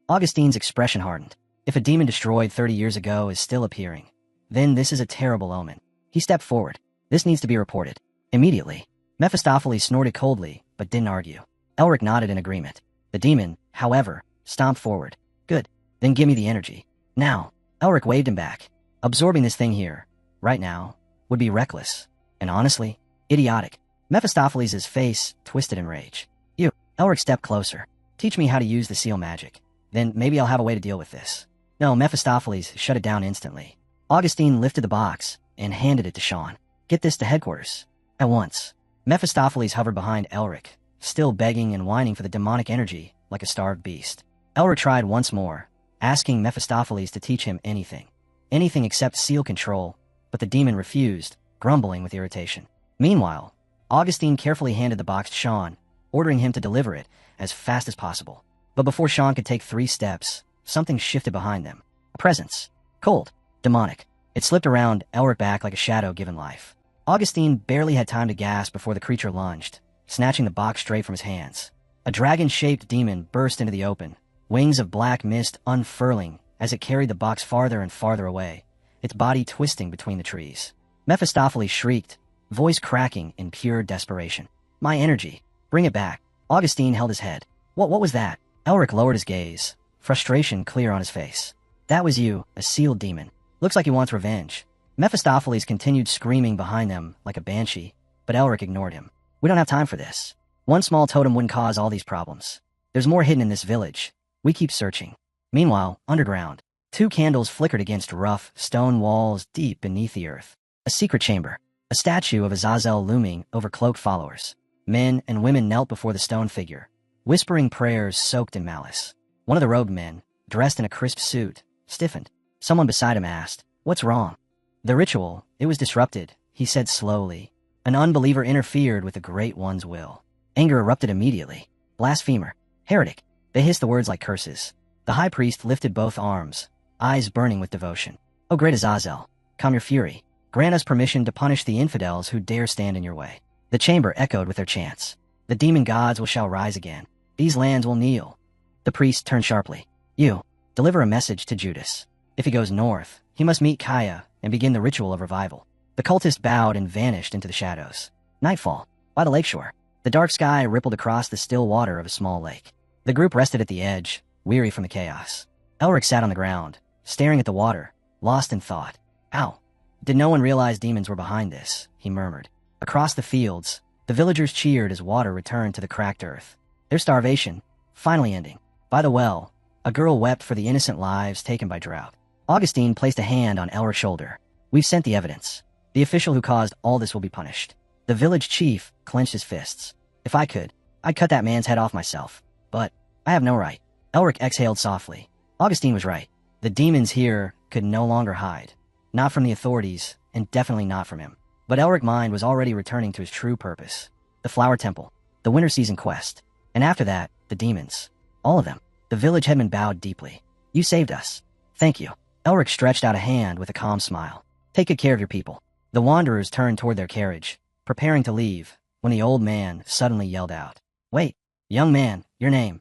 Augustine's expression hardened. If a demon destroyed 30 years ago is still appearing, then this is a terrible omen. He stepped forward. "This needs to be reported. Immediately." Mephistopheles snorted coldly, but didn't argue. Elric nodded in agreement. The demon, however, stomped forward. "Good. Then give me the energy. Now." Elric waved him back. "Absorbing this thing here, right now, would be reckless. And honestly, idiotic." Mephistopheles' face twisted in rage. "You." Elric stepped closer. "Teach me how to use the seal magic. Then maybe I'll have a way to deal with this." No, Mephistopheles shut it down instantly. Augustine lifted the box and handed it to Sean. "Get this to headquarters. At once." Mephistopheles hovered behind Elric, still begging and whining for the demonic energy like a starved beast. Elric tried once more, asking Mephistopheles to teach him anything. Anything except seal control, but the demon refused, grumbling with irritation. Meanwhile, Augustine carefully handed the box to Sean, ordering him to deliver it as fast as possible. But before Sean could take 3 steps, something shifted behind them. A presence. Cold. Demonic. It slipped around Elric back like a shadow given life. Augustine barely had time to gasp before the creature lunged, snatching the box straight from his hands. A dragon-shaped demon burst into the open, wings of black mist unfurling as it carried the box farther and farther away, its body twisting between the trees. Mephistopheles shrieked, voice cracking in pure desperation. "My energy. Bring it back." Augustine held his head. What was that?" Elric lowered his gaze, frustration clear on his face. "That was you, a sealed demon. Looks like he wants revenge." Mephistopheles continued screaming behind them like a banshee, but Elric ignored him. We don't have time for this. One small totem wouldn't cause all these problems. There's more hidden in this village. We keep searching. Meanwhile, underground, 2 candles flickered against rough, stone walls deep beneath the earth. A secret chamber. A statue of Azazel looming over cloaked followers. Men and women knelt before the stone figure, whispering prayers soaked in malice. One of the robed men, dressed in a crisp suit, stiffened. Someone beside him asked, "What's wrong?" "The ritual, it was disrupted," he said slowly. "An unbeliever interfered with the Great One's will." Anger erupted immediately. "Blasphemer! Heretic!" They hissed the words like curses. The high priest lifted both arms, eyes burning with devotion. "O great Azazel, calm your fury. Grant us permission to punish the infidels who dare stand in your way." The chamber echoed with their chants. "The demon gods shall rise again. These lands will kneel." The priest turned sharply. "You, deliver a message to Judas. If he goes north, he must meet Kaya and begin the ritual of revival." The cultist bowed and vanished into the shadows. Nightfall. By the lakeshore. The dark sky rippled across the still water of a small lake. The group rested at the edge, weary from the chaos. Elric sat on the ground, staring at the water, lost in thought. "How? Did no one realize demons were behind this?" he murmured. Across the fields, the villagers cheered as water returned to the cracked earth. Their starvation, finally ending. By the well, a girl wept for the innocent lives taken by drought. Augustine placed a hand on Elric's shoulder. "We've sent the evidence. The official who caused all this will be punished." The village chief clenched his fists. "If I could, I'd cut that man's head off myself. But I have no right." Elric exhaled softly. Augustine was right. The demons here could no longer hide. Not from the authorities, and definitely not from him. But Elric's mind was already returning to his true purpose. The Flower Temple. The winter season quest. And after that, the demons. All of them. The village headman bowed deeply. "You saved us. Thank you." Elric stretched out a hand with a calm smile. "Take good care of your people." The wanderers turned toward their carriage, preparing to leave, when the old man suddenly yelled out, "Wait, young man, your name."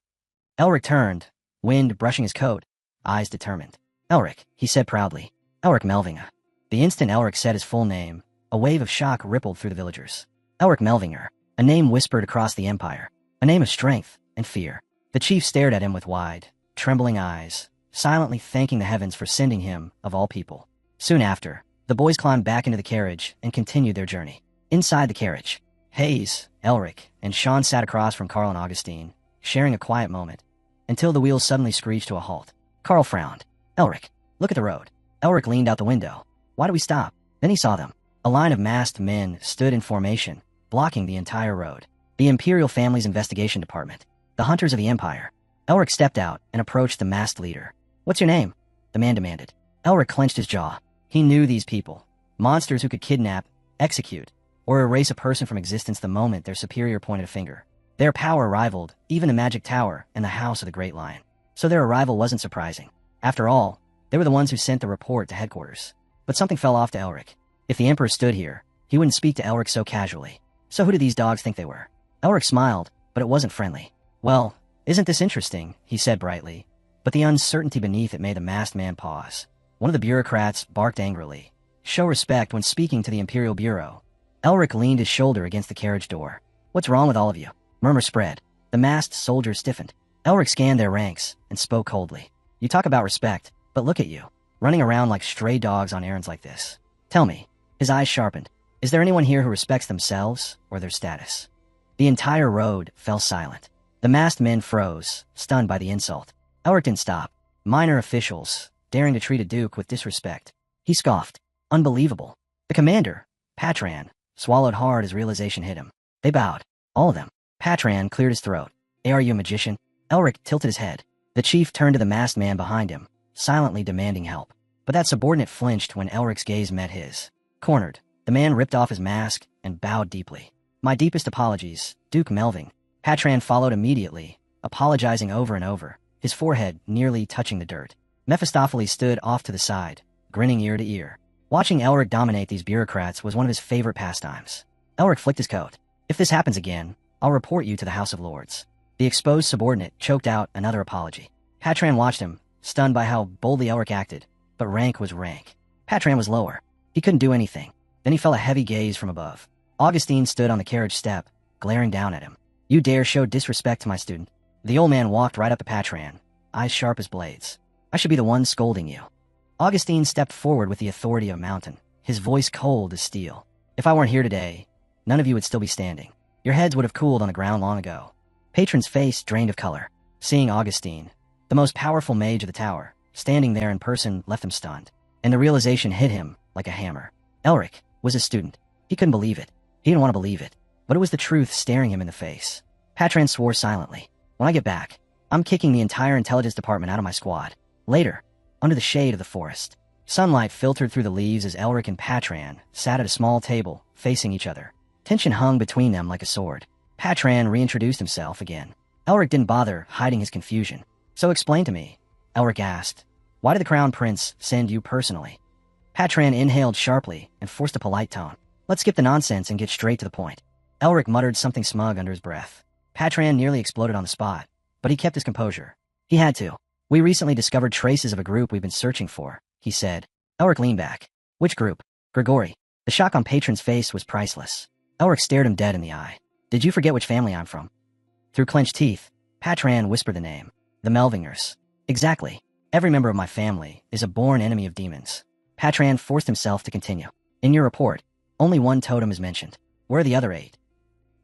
Elric turned, wind brushing his coat, eyes determined. "Elric," he said proudly. "Elric Melvinger." The instant Elric said his full name, a wave of shock rippled through the villagers. Elric Melvinger, a name whispered across the empire, a name of strength and fear. The chief stared at him with wide, trembling eyes, silently thanking the heavens for sending him, of all people. Soon after, the boys climbed back into the carriage and continued their journey. Inside the carriage, Hayes, Elric, and Sean sat across from Carl and Augustine, sharing a quiet moment, until the wheels suddenly screeched to a halt. Carl frowned. "Elric, look at the road." Elric leaned out the window. "Why do we stop?" Then he saw them. A line of masked men stood in formation, blocking the entire road. The Imperial Family's Investigation Department. The Hunters of the Empire. Elric stepped out and approached the masked leader. "What's your name?" the man demanded. Elric clenched his jaw. He knew these people. Monsters who could kidnap, execute, or erase a person from existence the moment their superior pointed a finger. Their power rivaled even the Magic Tower and the House of the Great Lion. So their arrival wasn't surprising. After all, they were the ones who sent the report to headquarters. But something fell off to Elric. If the Emperor stood here, he wouldn't speak to Elric so casually. So who did these dogs think they were? Elric smiled, but it wasn't friendly. "Well, isn't this interesting?" he said brightly. But the uncertainty beneath it made the masked man pause. One of the bureaucrats barked angrily. "Show respect when speaking to the Imperial Bureau." Elric leaned his shoulder against the carriage door. "What's wrong with all of you?" Murmur spread. The masked soldiers stiffened. Elric scanned their ranks and spoke coldly. "You talk about respect, but look at you, running around like stray dogs on errands like this. Tell me," his eyes sharpened, "is there anyone here who respects themselves or their status?" The entire road fell silent. The masked men froze, stunned by the insult. Elric didn't stop. Minor officials, daring to treat a duke with disrespect. He scoffed. Unbelievable. The commander, Patran, swallowed hard as realization hit him. They bowed. All of them. Patran cleared his throat. "Are you a magician?" Elric tilted his head. The chief turned to the masked man behind him, silently demanding help. But that subordinate flinched when Elric's gaze met his. Cornered, the man ripped off his mask and bowed deeply. "My deepest apologies, Duke Melving." Patran followed immediately, apologizing over and over, his forehead nearly touching the dirt. Mephistopheles stood off to the side, grinning ear to ear. Watching Elric dominate these bureaucrats was one of his favorite pastimes. Elric flicked his coat. "If this happens again, I'll report you to the House of Lords." The exposed subordinate choked out another apology. Patran watched him, stunned by how boldly Elric acted, but rank was rank. Patran was lower. He couldn't do anything. Then he felt a heavy gaze from above. Augustine stood on the carriage step, glaring down at him. "You dare show disrespect to my student?" The old man walked right up to Patran, eyes sharp as blades. "I should be the one scolding you." Augustine stepped forward with the authority of a mountain, his voice cold as steel. If I weren't here today, none of you would still be standing. Your heads would have cooled on the ground long ago. Patron's face drained of color. Seeing Augustine, the most powerful mage of the tower, standing there in person left him stunned. And the realization hit him like a hammer. Elric was his student. He couldn't believe it. He didn't want to believe it. But it was the truth staring him in the face. Patron swore silently. When I get back, I'm kicking the entire intelligence department out of my squad. Later, under the shade of the forest, sunlight filtered through the leaves as Elric and Patron sat at a small table, facing each other. Tension hung between them like a sword. Patron reintroduced himself again. Elric didn't bother hiding his confusion. So explain to me, Elric asked. Why did the Crown Prince send you personally? Patron inhaled sharply and forced a polite tone. Let's skip the nonsense and get straight to the point. Elric muttered something smug under his breath. Patron nearly exploded on the spot, but he kept his composure. He had to. We recently discovered traces of a group we've been searching for, he said. Elric leaned back. Which group? Grigori. The shock on Patron's face was priceless. Elric stared him dead in the eye. Did you forget which family I'm from? Through clenched teeth, Patron whispered the name. The Melvingers. Exactly. Every member of my family is a born enemy of demons. Patron forced himself to continue. In your report, only one totem is mentioned. Where are the other 8?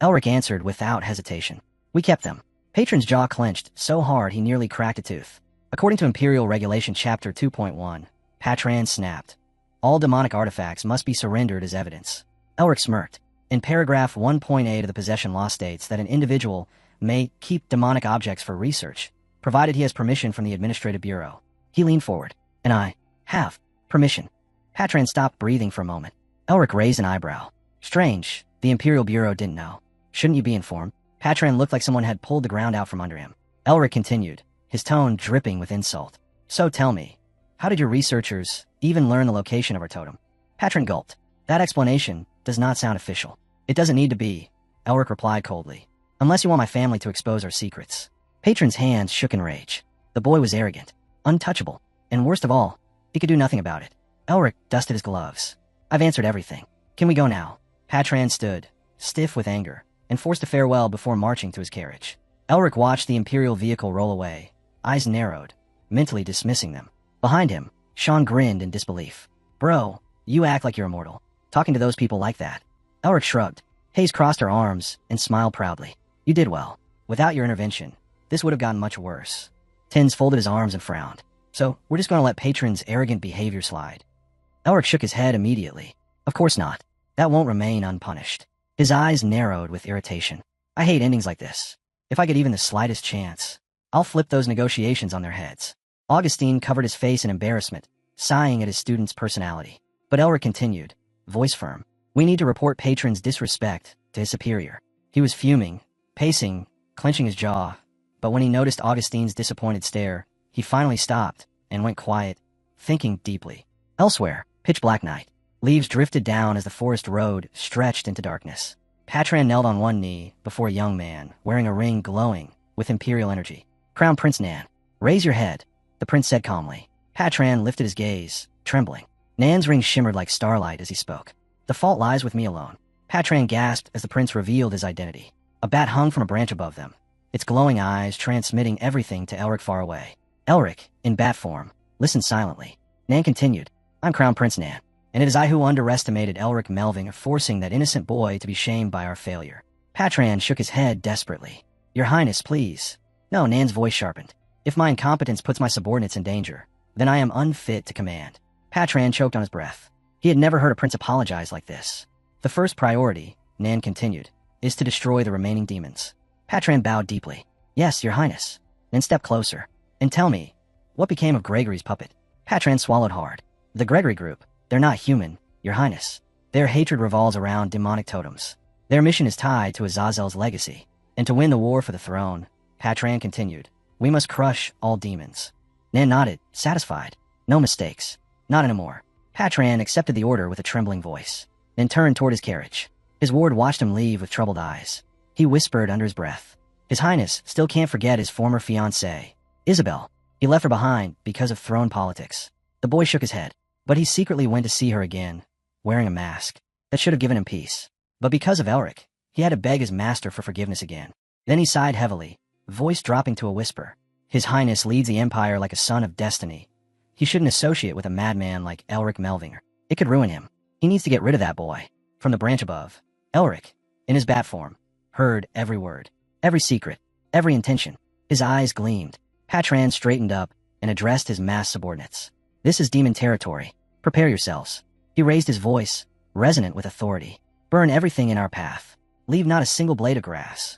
Elric answered without hesitation. We kept them. Patron's jaw clenched so hard he nearly cracked a tooth. According to Imperial Regulation Chapter 2.1, Patron snapped. All demonic artifacts must be surrendered as evidence. Elric smirked. In paragraph 1.8 of the possession law states that an individual may keep demonic objects for research, provided he has permission from the Administrative Bureau. He leaned forward. And I have permission. Patron stopped breathing for a moment. Elric raised an eyebrow. Strange, the Imperial Bureau didn't know. Shouldn't you be informed? Patron looked like someone had pulled the ground out from under him. Elric continued, his tone dripping with insult. So tell me, how did your researchers even learn the location of our totem? Patron gulped. That explanation does not sound official. It doesn't need to be, Elric replied coldly. Unless you want my family to expose our secrets. Patron's hands shook in rage. The boy was arrogant, untouchable, and worst of all, he could do nothing about it. Elric dusted his gloves. I've answered everything. Can we go now? Patron stood, stiff with anger, and forced a farewell before marching to his carriage. Elric watched the Imperial vehicle roll away, eyes narrowed, mentally dismissing them. Behind him, Sean grinned in disbelief. Bro, you act like you're immortal. Talking to those people like that. Elric shrugged. Hayes crossed her arms and smiled proudly. You did well. Without your intervention, this would have gotten much worse. Tins folded his arms and frowned. So, we're just going to let Patron's arrogant behavior slide. Elric shook his head immediately. Of course not. That won't remain unpunished. His eyes narrowed with irritation. I hate endings like this. If I get even the slightest chance, I'll flip those negotiations on their heads. Augustine covered his face in embarrassment, sighing at his student's personality. But Elric continued, voice firm. We need to report Patron's disrespect to his superior. He was fuming, pacing, clenching his jaw, but when he noticed Augustine's disappointed stare, he finally stopped and went quiet, thinking deeply. Elsewhere, pitch black night. Leaves drifted down as the forest road stretched into darkness. Patron knelt on one knee before a young man, wearing a ring glowing with imperial energy. Crown Prince Nan, raise your head, the prince said calmly. Patron lifted his gaze, trembling. Nan's ring shimmered like starlight as he spoke. The fault lies with me alone. Patron gasped as the prince revealed his identity. A bat hung from a branch above them, its glowing eyes transmitting everything to Elric far away. Elric, in bat form, listened silently. Nan continued, I'm Crown Prince Nan, and it is I who underestimated Elric Melving, forcing that innocent boy to be shamed by our failure. Patron shook his head desperately. Your Highness, please. No, Nan's voice sharpened. If my incompetence puts my subordinates in danger, then I am unfit to command. Patron choked on his breath. He had never heard a prince apologize like this. The first priority, Nan continued, is to destroy the remaining demons. Patron bowed deeply. Yes, Your Highness. Then step closer, and tell me, what became of Gregory's puppet? Patron swallowed hard. The Gregory group, they're not human, Your Highness. Their hatred revolves around demonic totems. Their mission is tied to Azazel's legacy. And to win the war for the throne, Patron continued, we must crush all demons. Nan nodded, satisfied. No mistakes. Not anymore. Patron accepted the order with a trembling voice, then turned toward his carriage. His ward watched him leave with troubled eyes. He whispered under his breath. His Highness still can't forget his former fiancée, Isabel. He left her behind because of throne politics. The boy shook his head, but he secretly went to see her again, wearing a mask. That should have given him peace. But because of Elric, he had to beg his master for forgiveness again. Then he sighed heavily, voice dropping to a whisper. His Highness leads the Empire like a son of destiny. He shouldn't associate with a madman like Elric Melvinger. It could ruin him. He needs to get rid of that boy. From the branch above, Elric, in his bat form, heard every word, every secret, every intention. His eyes gleamed. Patran straightened up and addressed his masked subordinates. This is demon territory. Prepare yourselves. He raised his voice, resonant with authority. Burn everything in our path. Leave not a single blade of grass.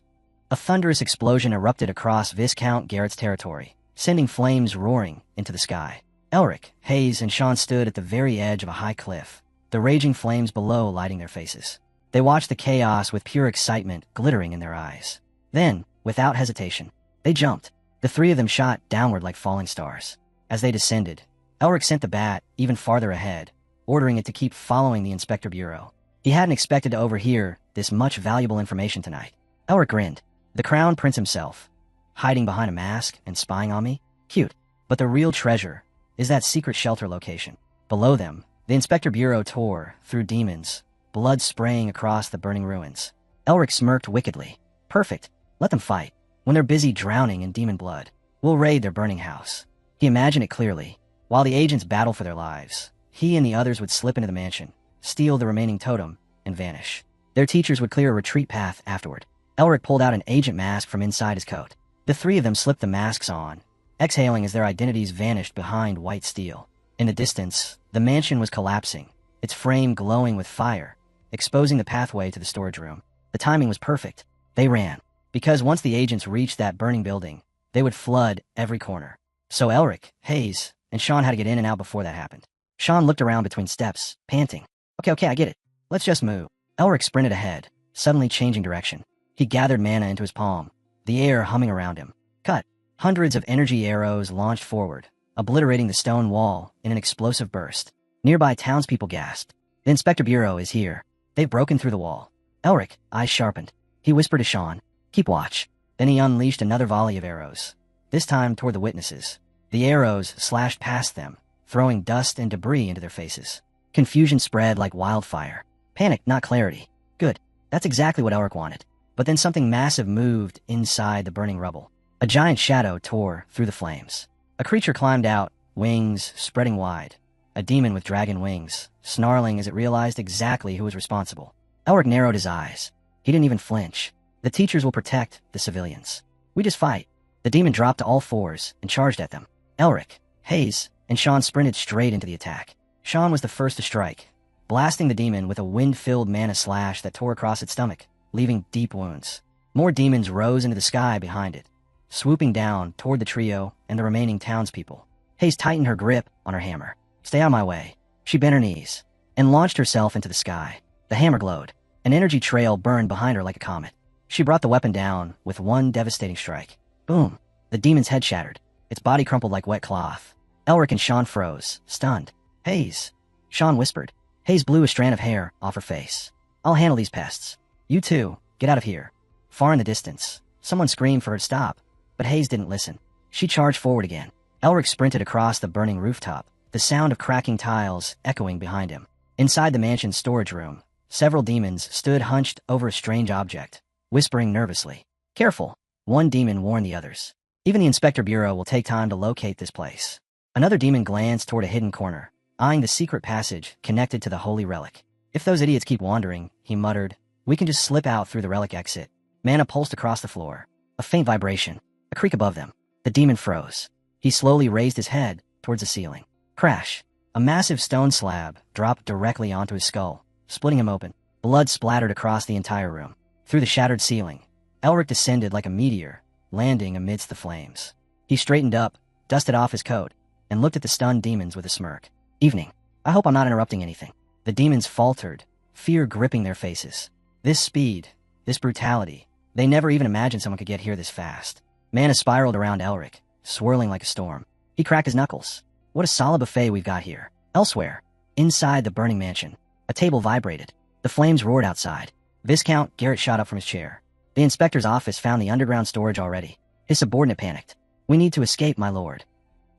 A thunderous explosion erupted across Viscount Garrett's territory, sending flames roaring into the sky. Elric, Hayes, and Sean stood at the very edge of a high cliff, the raging flames below lighting their faces. They watched the chaos with pure excitement glittering in their eyes. Then, without hesitation, they jumped. The three of them shot downward like falling stars. As they descended, Elric sent the bat even farther ahead, ordering it to keep following the Inspector Bureau. He hadn't expected to overhear this much valuable information tonight. Elric grinned. The Crown Prince himself, hiding behind a mask and spying on me? Cute. But the real treasure is that secret shelter location. Below them, the Inspector Bureau tore through demons, blood spraying across the burning ruins. Elric smirked wickedly. Perfect. Let them fight. When they're busy drowning in demon blood, we'll raid their burning house. He imagined it clearly. While the agents battle for their lives, he and the others would slip into the mansion, steal the remaining totem, and vanish. Their teachers would clear a retreat path afterward. Elric pulled out an agent mask from inside his coat. The three of them slipped the masks on, exhaling as their identities vanished behind white steel. In the distance, the mansion was collapsing, its frame glowing with fire, exposing the pathway to the storage room. The timing was perfect. They ran, because once the agents reached that burning building, they would flood every corner. So Elric, Hayes, and Sean had to get in and out before that happened. Sean looked around between steps, panting. Okay, I get it. Let's just move. Elric sprinted ahead, suddenly changing direction. He gathered mana into his palm, the air humming around him. Cut. Hundreds of energy arrows launched forward, obliterating the stone wall in an explosive burst. Nearby townspeople gasped. The Inspector Bureau is here. They've broken through the wall. Elric, eyes sharpened. He whispered to Sean, keep watch. Then he unleashed another volley of arrows, this time toward the witnesses. The arrows slashed past them, throwing dust and debris into their faces. Confusion spread like wildfire. Panic, not clarity. Good. That's exactly what Elric wanted. But then something massive moved inside the burning rubble. A giant shadow tore through the flames. A creature climbed out, wings spreading wide. A demon with dragon wings, snarling as it realized exactly who was responsible. Elric narrowed his eyes. He didn't even flinch. The teachers will protect the civilians. We just fight. The demon dropped to all fours and charged at them. Elric, Hayes, and Sean sprinted straight into the attack. Sean was the first to strike, blasting the demon with a wind-filled mana slash that tore across its stomach, leaving deep wounds. More demons rose into the sky behind it, swooping down toward the trio and the remaining townspeople. Hayes tightened her grip on her hammer. Stay out of my way. She bent her knees and launched herself into the sky. The hammer glowed. An energy trail burned behind her like a comet. She brought the weapon down with one devastating strike. Boom. The demon's head shattered. Its body crumpled like wet cloth. Elric and Sean froze, stunned. Hayes. Sean whispered. Hayes blew a strand of hair off her face. I'll handle these pests. You two, get out of here. Far in the distance, someone screamed for her to stop, but Hayes didn't listen. She charged forward again. Elric sprinted across the burning rooftop, the sound of cracking tiles echoing behind him. Inside the mansion's storage room, several demons stood hunched over a strange object, whispering nervously. Careful, one demon warned the others. Even the Inspector Bureau will take time to locate this place. Another demon glanced toward a hidden corner, eyeing the secret passage connected to the holy relic. If those idiots keep wandering, he muttered, we can just slip out through the relic exit. Mana pulsed across the floor. A faint vibration, a creak above them. The demon froze. He slowly raised his head towards the ceiling. Crash. A massive stone slab dropped directly onto his skull, splitting him open. Blood splattered across the entire room. Through the shattered ceiling, Elric descended like a meteor, landing amidst the flames. He straightened up, dusted off his coat, and looked at the stunned demons with a smirk. Evening. I hope I'm not interrupting anything. The demons faltered, fear gripping their faces. This speed, this brutality, they never even imagined someone could get here this fast. Mana spiraled around Elric, swirling like a storm. He cracked his knuckles. What a solid buffet we've got here. Elsewhere, inside the burning mansion, a table vibrated. The flames roared outside. Viscount Garrett shot up from his chair. The inspector's office found the underground storage already. His subordinate panicked. We need to escape, my lord.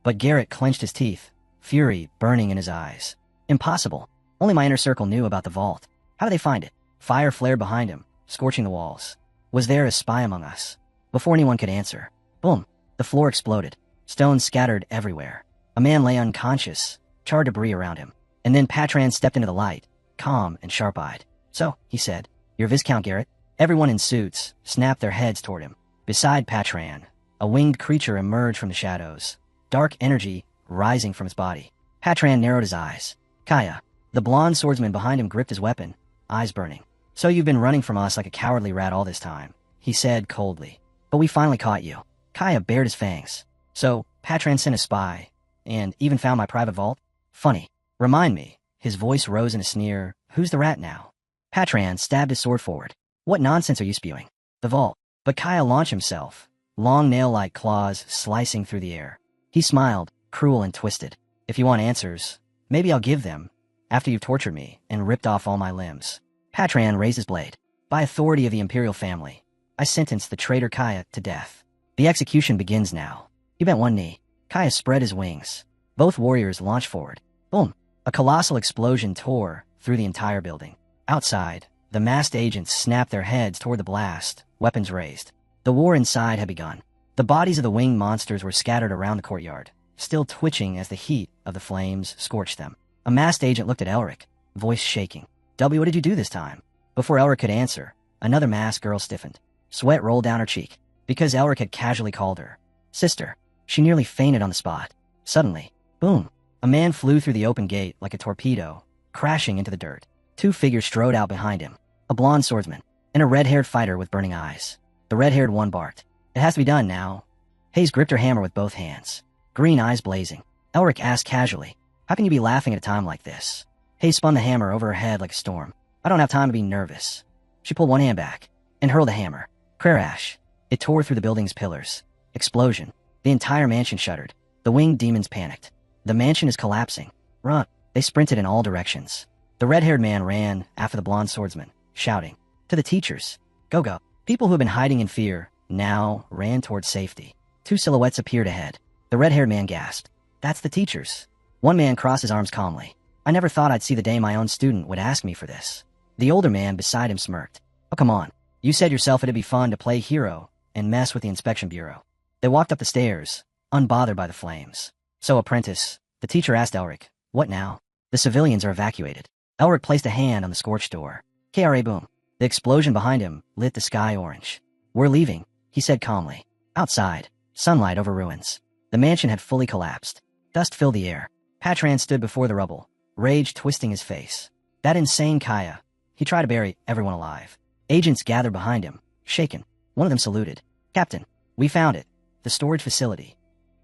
But Garrett clenched his teeth, fury burning in his eyes. Impossible. Only my inner circle knew about the vault. How did they find it? Fire flared behind him, scorching the walls. Was there a spy among us? Before anyone could answer, boom, the floor exploded. Stones scattered everywhere. A man lay unconscious, charred debris around him. And then Patran stepped into the light, calm and sharp-eyed. "So," he said, "you're Viscount Garrett?" Everyone in suits snapped their heads toward him. Beside Patran, a winged creature emerged from the shadows, dark energy rising from his body. Patran narrowed his eyes. "Kaya." The blonde swordsman behind him gripped his weapon, eyes burning. "So you've been running from us like a cowardly rat all this time," he said coldly. "But we finally caught you." Kaya bared his fangs. "So, Patran sent a spy, and even found my private vault? Funny. Remind me." His voice rose in a sneer. "Who's the rat now?" Patran stabbed his sword forward. "What nonsense are you spewing?" "The vault." But Kaya launched himself, long nail-like claws slicing through the air. He smiled, cruel and twisted. "If you want answers, maybe I'll give them, after you've tortured me and ripped off all my limbs." Patran raised his blade. "By authority of the Imperial family, I sentence the traitor Kaya to death. The execution begins now." He bent one knee. Kaya spread his wings. Both warriors launched forward. Boom! A colossal explosion tore through the entire building. Outside, the masked agents snapped their heads toward the blast, weapons raised. The war inside had begun. The bodies of the winged monsters were scattered around the courtyard, still twitching as the heat of the flames scorched them. A masked agent looked at Elric, voice shaking. "W, what did you do this time?" Before Elric could answer, another masked girl stiffened. Sweat rolled down her cheek, because Elric had casually called her sister. She nearly fainted on the spot. Suddenly, boom! A man flew through the open gate like a torpedo, crashing into the dirt. Two figures strode out behind him, a blonde swordsman and a red-haired fighter with burning eyes. The red-haired one barked, "It has to be done now." Hayes gripped her hammer with both hands, green eyes blazing. Elric asked casually, "How can you be laughing at a time like this?" Hayes spun the hammer over her head like a storm. "I don't have time to be nervous." She pulled one hand back and hurled the hammer. Crash! It tore through the building's pillars. Explosion. The entire mansion shuddered. The winged demons panicked. "The mansion is collapsing. Run!" They sprinted in all directions. The red-haired man ran after the blonde swordsman, shouting, "To the teachers! Go, go!" People who had been hiding in fear now ran towards safety. Two silhouettes appeared ahead. The red-haired man gasped, "That's the teachers." One man crossed his arms calmly. "I never thought I'd see the day my own student would ask me for this." The older man beside him smirked. "Oh, come on. You said yourself it'd be fun to play hero and mess with the inspection bureau." They walked up the stairs, unbothered by the flames. "So, apprentice," the teacher asked Elric, "what now?" "The civilians are evacuated." Elric placed a hand on the scorched door. KRA boom. The explosion behind him lit the sky orange. "We're leaving," he said calmly. Outside, sunlight over ruins. The mansion had fully collapsed. Dust filled the air. Patran stood before the rubble, rage twisting his face. That insane Kaya. He tried to bury everyone alive. Agents gathered behind him, shaken. One of them saluted. "Captain, we found it. The storage facility."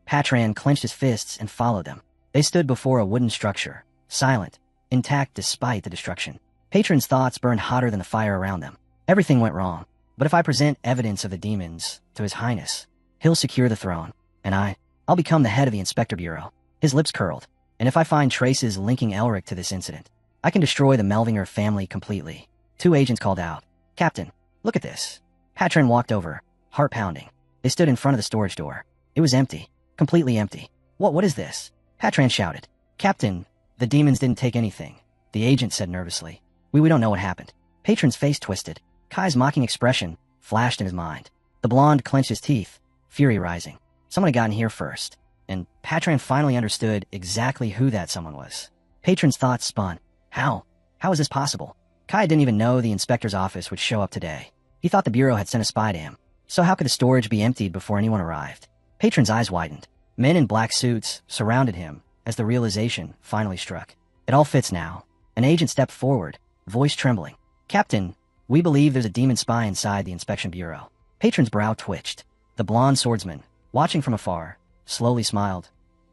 Patran clenched his fists and followed them. They stood before a wooden structure, silent, intact despite the destruction. Patron's thoughts burned hotter than the fire around them. Everything went wrong. But if I present evidence of the demons to His Highness, he'll secure the throne, and I'll become the head of the Inspector Bureau. His lips curled. And if I find traces linking Elric to this incident, I can destroy the Melvinger family completely. Two agents called out, "Captain, look at this." Patron walked over, heart pounding. They stood in front of the storage door. It was empty, completely empty. What is this?" Patran shouted. "Captain, the demons didn't take anything," the agent said nervously. We don't know what happened." Patron's face twisted. Kai's mocking expression flashed in his mind. The blonde clenched his teeth, fury rising. Someone had gotten here first, and Patron finally understood exactly who that someone was. Patron's thoughts spun. How? How is this possible? Kai didn't even know the inspector's office would show up today. He thought the bureau had sent a spy to him. So how could the storage be emptied before anyone arrived? Patron's eyes widened. Men in black suits surrounded him as the realization finally struck. It all fits now. An agent stepped forward, voice trembling. "Captain, we believe there's a demon spy inside the inspection bureau." Patron's brow twitched. The blonde swordsman, watching from afar, slowly smiled.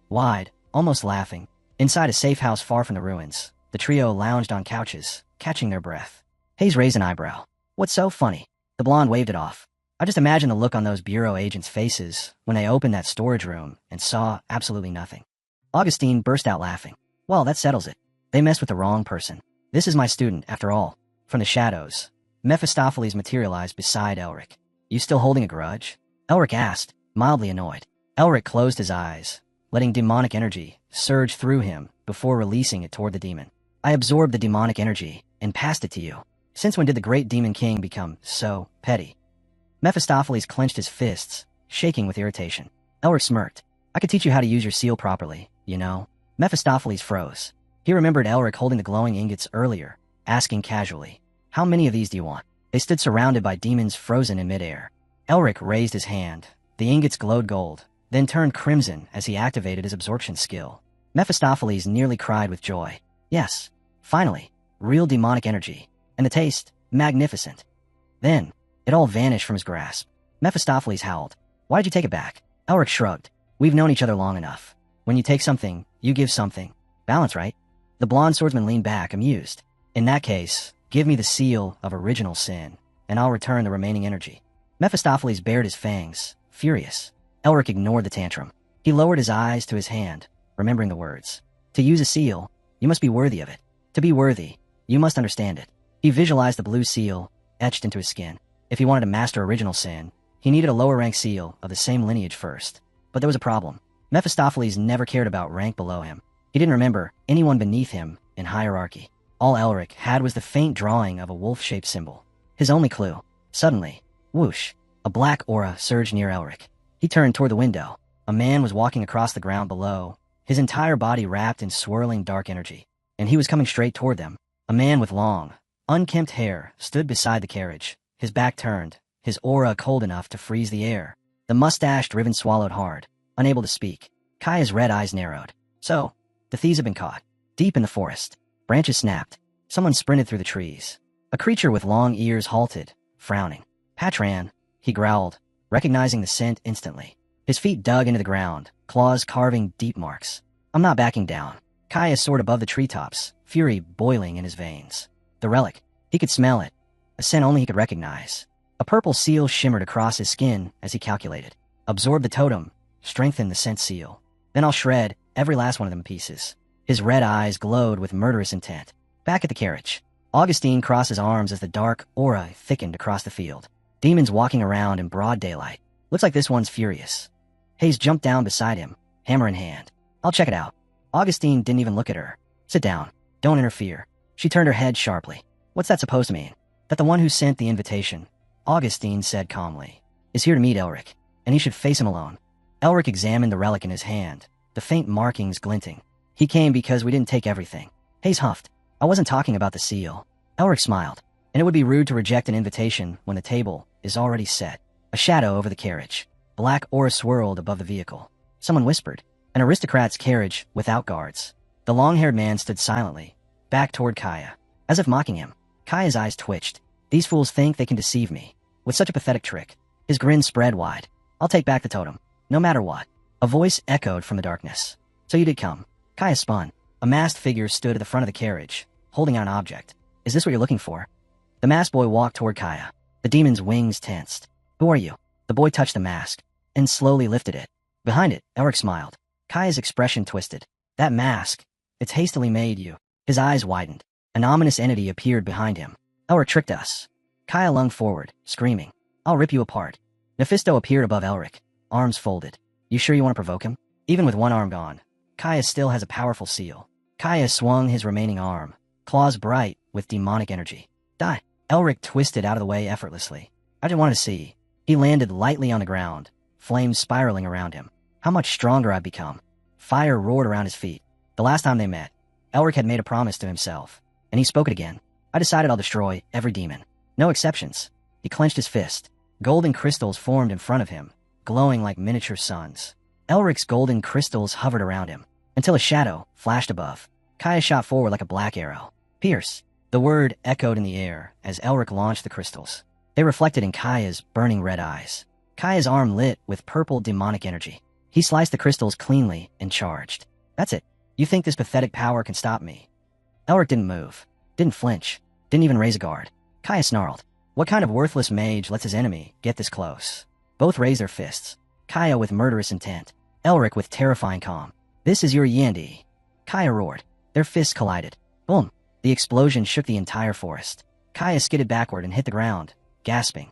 Wide, almost laughing. Inside a safe house far from the ruins, the trio lounged on couches, catching their breath. Hayes raised an eyebrow. "What's so funny?" The blonde waved it off. "I just imagine the look on those bureau agents' faces when they opened that storage room and saw absolutely nothing." Augustine burst out laughing. "Well, that settles it. They messed with the wrong person. This is my student, after all." From the shadows, Mephistopheles materialized beside Elric. "You still holding a grudge?" Elric asked, mildly annoyed. Elric closed his eyes, letting demonic energy surge through him before releasing it toward the demon. "I absorbed the demonic energy and passed it to you. Since when did the great demon king become so petty?" Mephistopheles clenched his fists, shaking with irritation. Elric smirked. "I could teach you how to use your seal properly, you know." Mephistopheles froze. He remembered Elric holding the glowing ingots earlier, asking casually, "How many of these do you want?" They stood surrounded by demons frozen in midair. Elric raised his hand. The ingots glowed gold, then turned crimson as he activated his absorption skill. Mephistopheles nearly cried with joy. Yes, finally, real demonic energy. And the taste, magnificent. Then, it all vanished from his grasp. Mephistopheles howled. "Why did you take it back?" Elric shrugged. "We've known each other long enough. When you take something, you give something. Balance, right?" The blonde swordsman leaned back, amused. "In that case, give me the seal of original sin, and I'll return the remaining energy." Mephistopheles bared his fangs, furious. Elric ignored the tantrum. He lowered his eyes to his hand, remembering the words. To use a seal, you must be worthy of it. To be worthy, you must understand it. He visualized the blue seal, etched into his skin. If he wanted to master original sin, he needed a lower-rank seal of the same lineage first. But there was a problem. Mephistopheles never cared about rank below him. He didn't remember anyone beneath him in hierarchy. All Elric had was the faint drawing of a wolf-shaped symbol. His only clue. Suddenly, whoosh, a black aura surged near Elric. He turned toward the window. A man was walking across the ground below, his entire body wrapped in swirling dark energy. And he was coming straight toward them. A man with long, unkempt hair stood beside the carriage, his back turned, his aura cold enough to freeze the air. The mustached Riven swallowed hard, unable to speak. Kaya's red eyes narrowed. So, the thieves had been caught. Deep in the forest, branches snapped. Someone sprinted through the trees. A creature with long ears halted, frowning. "Patran," he growled, recognizing the scent instantly. His feet dug into the ground, claws carving deep marks. "I'm not backing down." Kaya soared above the treetops, fury boiling in his veins. The relic. He could smell it. A scent only he could recognize. A purple seal shimmered across his skin as he calculated. Absorb the totem, strengthen the scent seal. Then I'll shred every last one of them in pieces. His red eyes glowed with murderous intent. Back at the carriage, Augustine crossed his arms as the dark aura thickened across the field. Demons walking around in broad daylight. Looks like this one's furious. Hayes jumped down beside him, hammer in hand. "I'll check it out." Augustine didn't even look at her. "Sit down. Don't interfere." She turned her head sharply. "What's that supposed to mean?" "That the one who sent the invitation," Augustine said calmly, "is here to meet Elric, and he should face him alone." Elric examined the relic in his hand, the faint markings glinting. "He came because we didn't take everything." Hayes huffed. "I wasn't talking about the seal." Elric smiled. "And it would be rude to reject an invitation when the table is already set." A shadow over the carriage. Black aura swirled above the vehicle. Someone whispered. An aristocrat's carriage without guards. The long-haired man stood silently, back toward Kaya, as if mocking him. Kaya's eyes twitched. "These fools think they can deceive me with such a pathetic trick." His grin spread wide. "I'll take back the totem, no matter what." A voice echoed from the darkness. "So you did come." Kaya spun. A masked figure stood at the front of the carriage, holding out an object. "Is this what you're looking for?" The masked boy walked toward Kaya. The demon's wings tensed. "Who are you?" The boy touched the mask and slowly lifted it. Behind it, Elric smiled. Kaya's expression twisted. "That mask, it's hastily made you." His eyes widened. An ominous entity appeared behind him. "Elric tricked us." Kaya lunged forward, screaming. "I'll rip you apart." Mephisto appeared above Elric, arms folded. "You sure you want to provoke him?" Even with one arm gone, Kaya still has a powerful seal. Kaya swung his remaining arm, claws bright with demonic energy. "Die." Elric twisted out of the way effortlessly. "I didn't want to see." He landed lightly on the ground, flames spiraling around him. "How much stronger I've become." Fire roared around his feet. The last time they met, Elric had made a promise to himself, and he spoke it again. "I decided I'll destroy every demon. No exceptions." He clenched his fist. Golden crystals formed in front of him, glowing like miniature suns. Elric's golden crystals hovered around him, until a shadow flashed above. Kaya shot forward like a black arrow. "Pierce." The word echoed in the air as Elric launched the crystals. They reflected in Kaya's burning red eyes. Kaya's arm lit with purple demonic energy. He sliced the crystals cleanly and charged. "That's it. You think this pathetic power can stop me?" Elric didn't move, didn't flinch, didn't even raise a guard. Kaya snarled. What kind of worthless mage lets his enemy get this close? Both raised their fists. Kaya with murderous intent. Elric with terrifying calm. "This is your Yendi." Kaya roared. Their fists collided. Boom. The explosion shook the entire forest. Kaya skidded backward and hit the ground, gasping.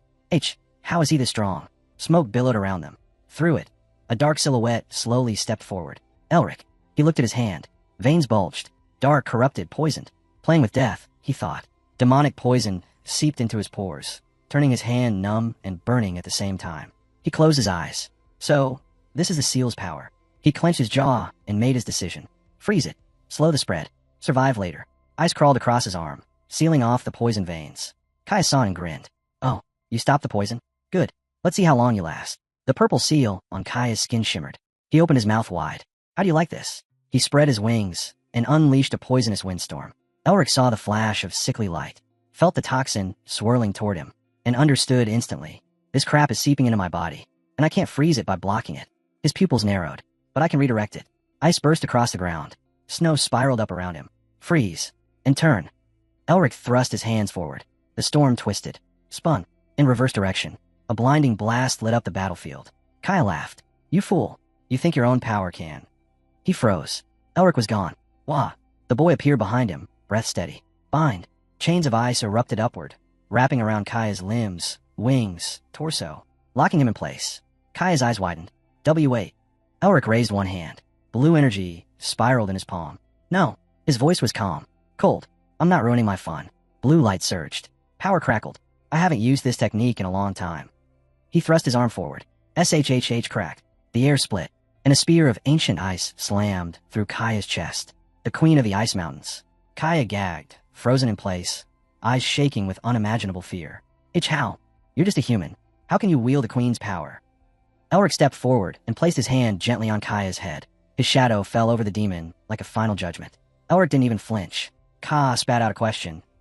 How is he this strong?" Smoke billowed around them. Through it, a dark silhouette slowly stepped forward. Elric. He looked at his hand. Veins bulged. Dark, corrupted, poisoned. Playing with death, he thought. Demonic poison seeped into his pores, turning his hand numb and burning at the same time. He closed his eyes. So, this is the seal's power. He clenched his jaw and made his decision. Freeze it. Slow the spread. Survive later. Ice crawled across his arm. sealing off the poison veins. Kaya saw it and grinned. Oh, you stopped the poison? Good. Let's see how long you last. The purple seal on Kaya's skin shimmered. He opened his mouth wide. How do you like this? He spread his wings and unleashed a poisonous windstorm. Elric saw the flash of sickly light, felt the toxin swirling toward him, and understood instantly. This crap is seeping into my body, and I can't freeze it by blocking it. His pupils narrowed, but I can redirect it. Ice burst across the ground. Snow spiraled up around him. Freeze. And turn. Elric thrust his hands forward. The storm twisted, spun, in reverse direction. A blinding blast lit up the battlefield. Kaya laughed. You fool. You think your own power can. He froze. Elric was gone. Wah. The boy appeared behind him, breath steady. Bind. Chains of ice erupted upward, wrapping around Kaya's limbs, wings, torso, locking him in place. Kaya's eyes widened. W8. Elric raised one hand. Blue energy spiraled in his palm. No. His voice was calm. Cold. I'm not ruining my fun. Blue light surged. Power crackled. I haven't used this technique in a long time. He thrust his arm forward. SHHH cracked. The air split, and a spear of ancient ice slammed through Kaya's chest. The queen of the ice mountains. Kaya gagged, frozen in place, eyes shaking with unimaginable fear. How? You're just a human. How can you wield the queen's power? Elric stepped forward and placed his hand gently on Kaya's head. His shadow fell over the demon like a final judgment. Elric didn't even flinch. Ka spat out a question.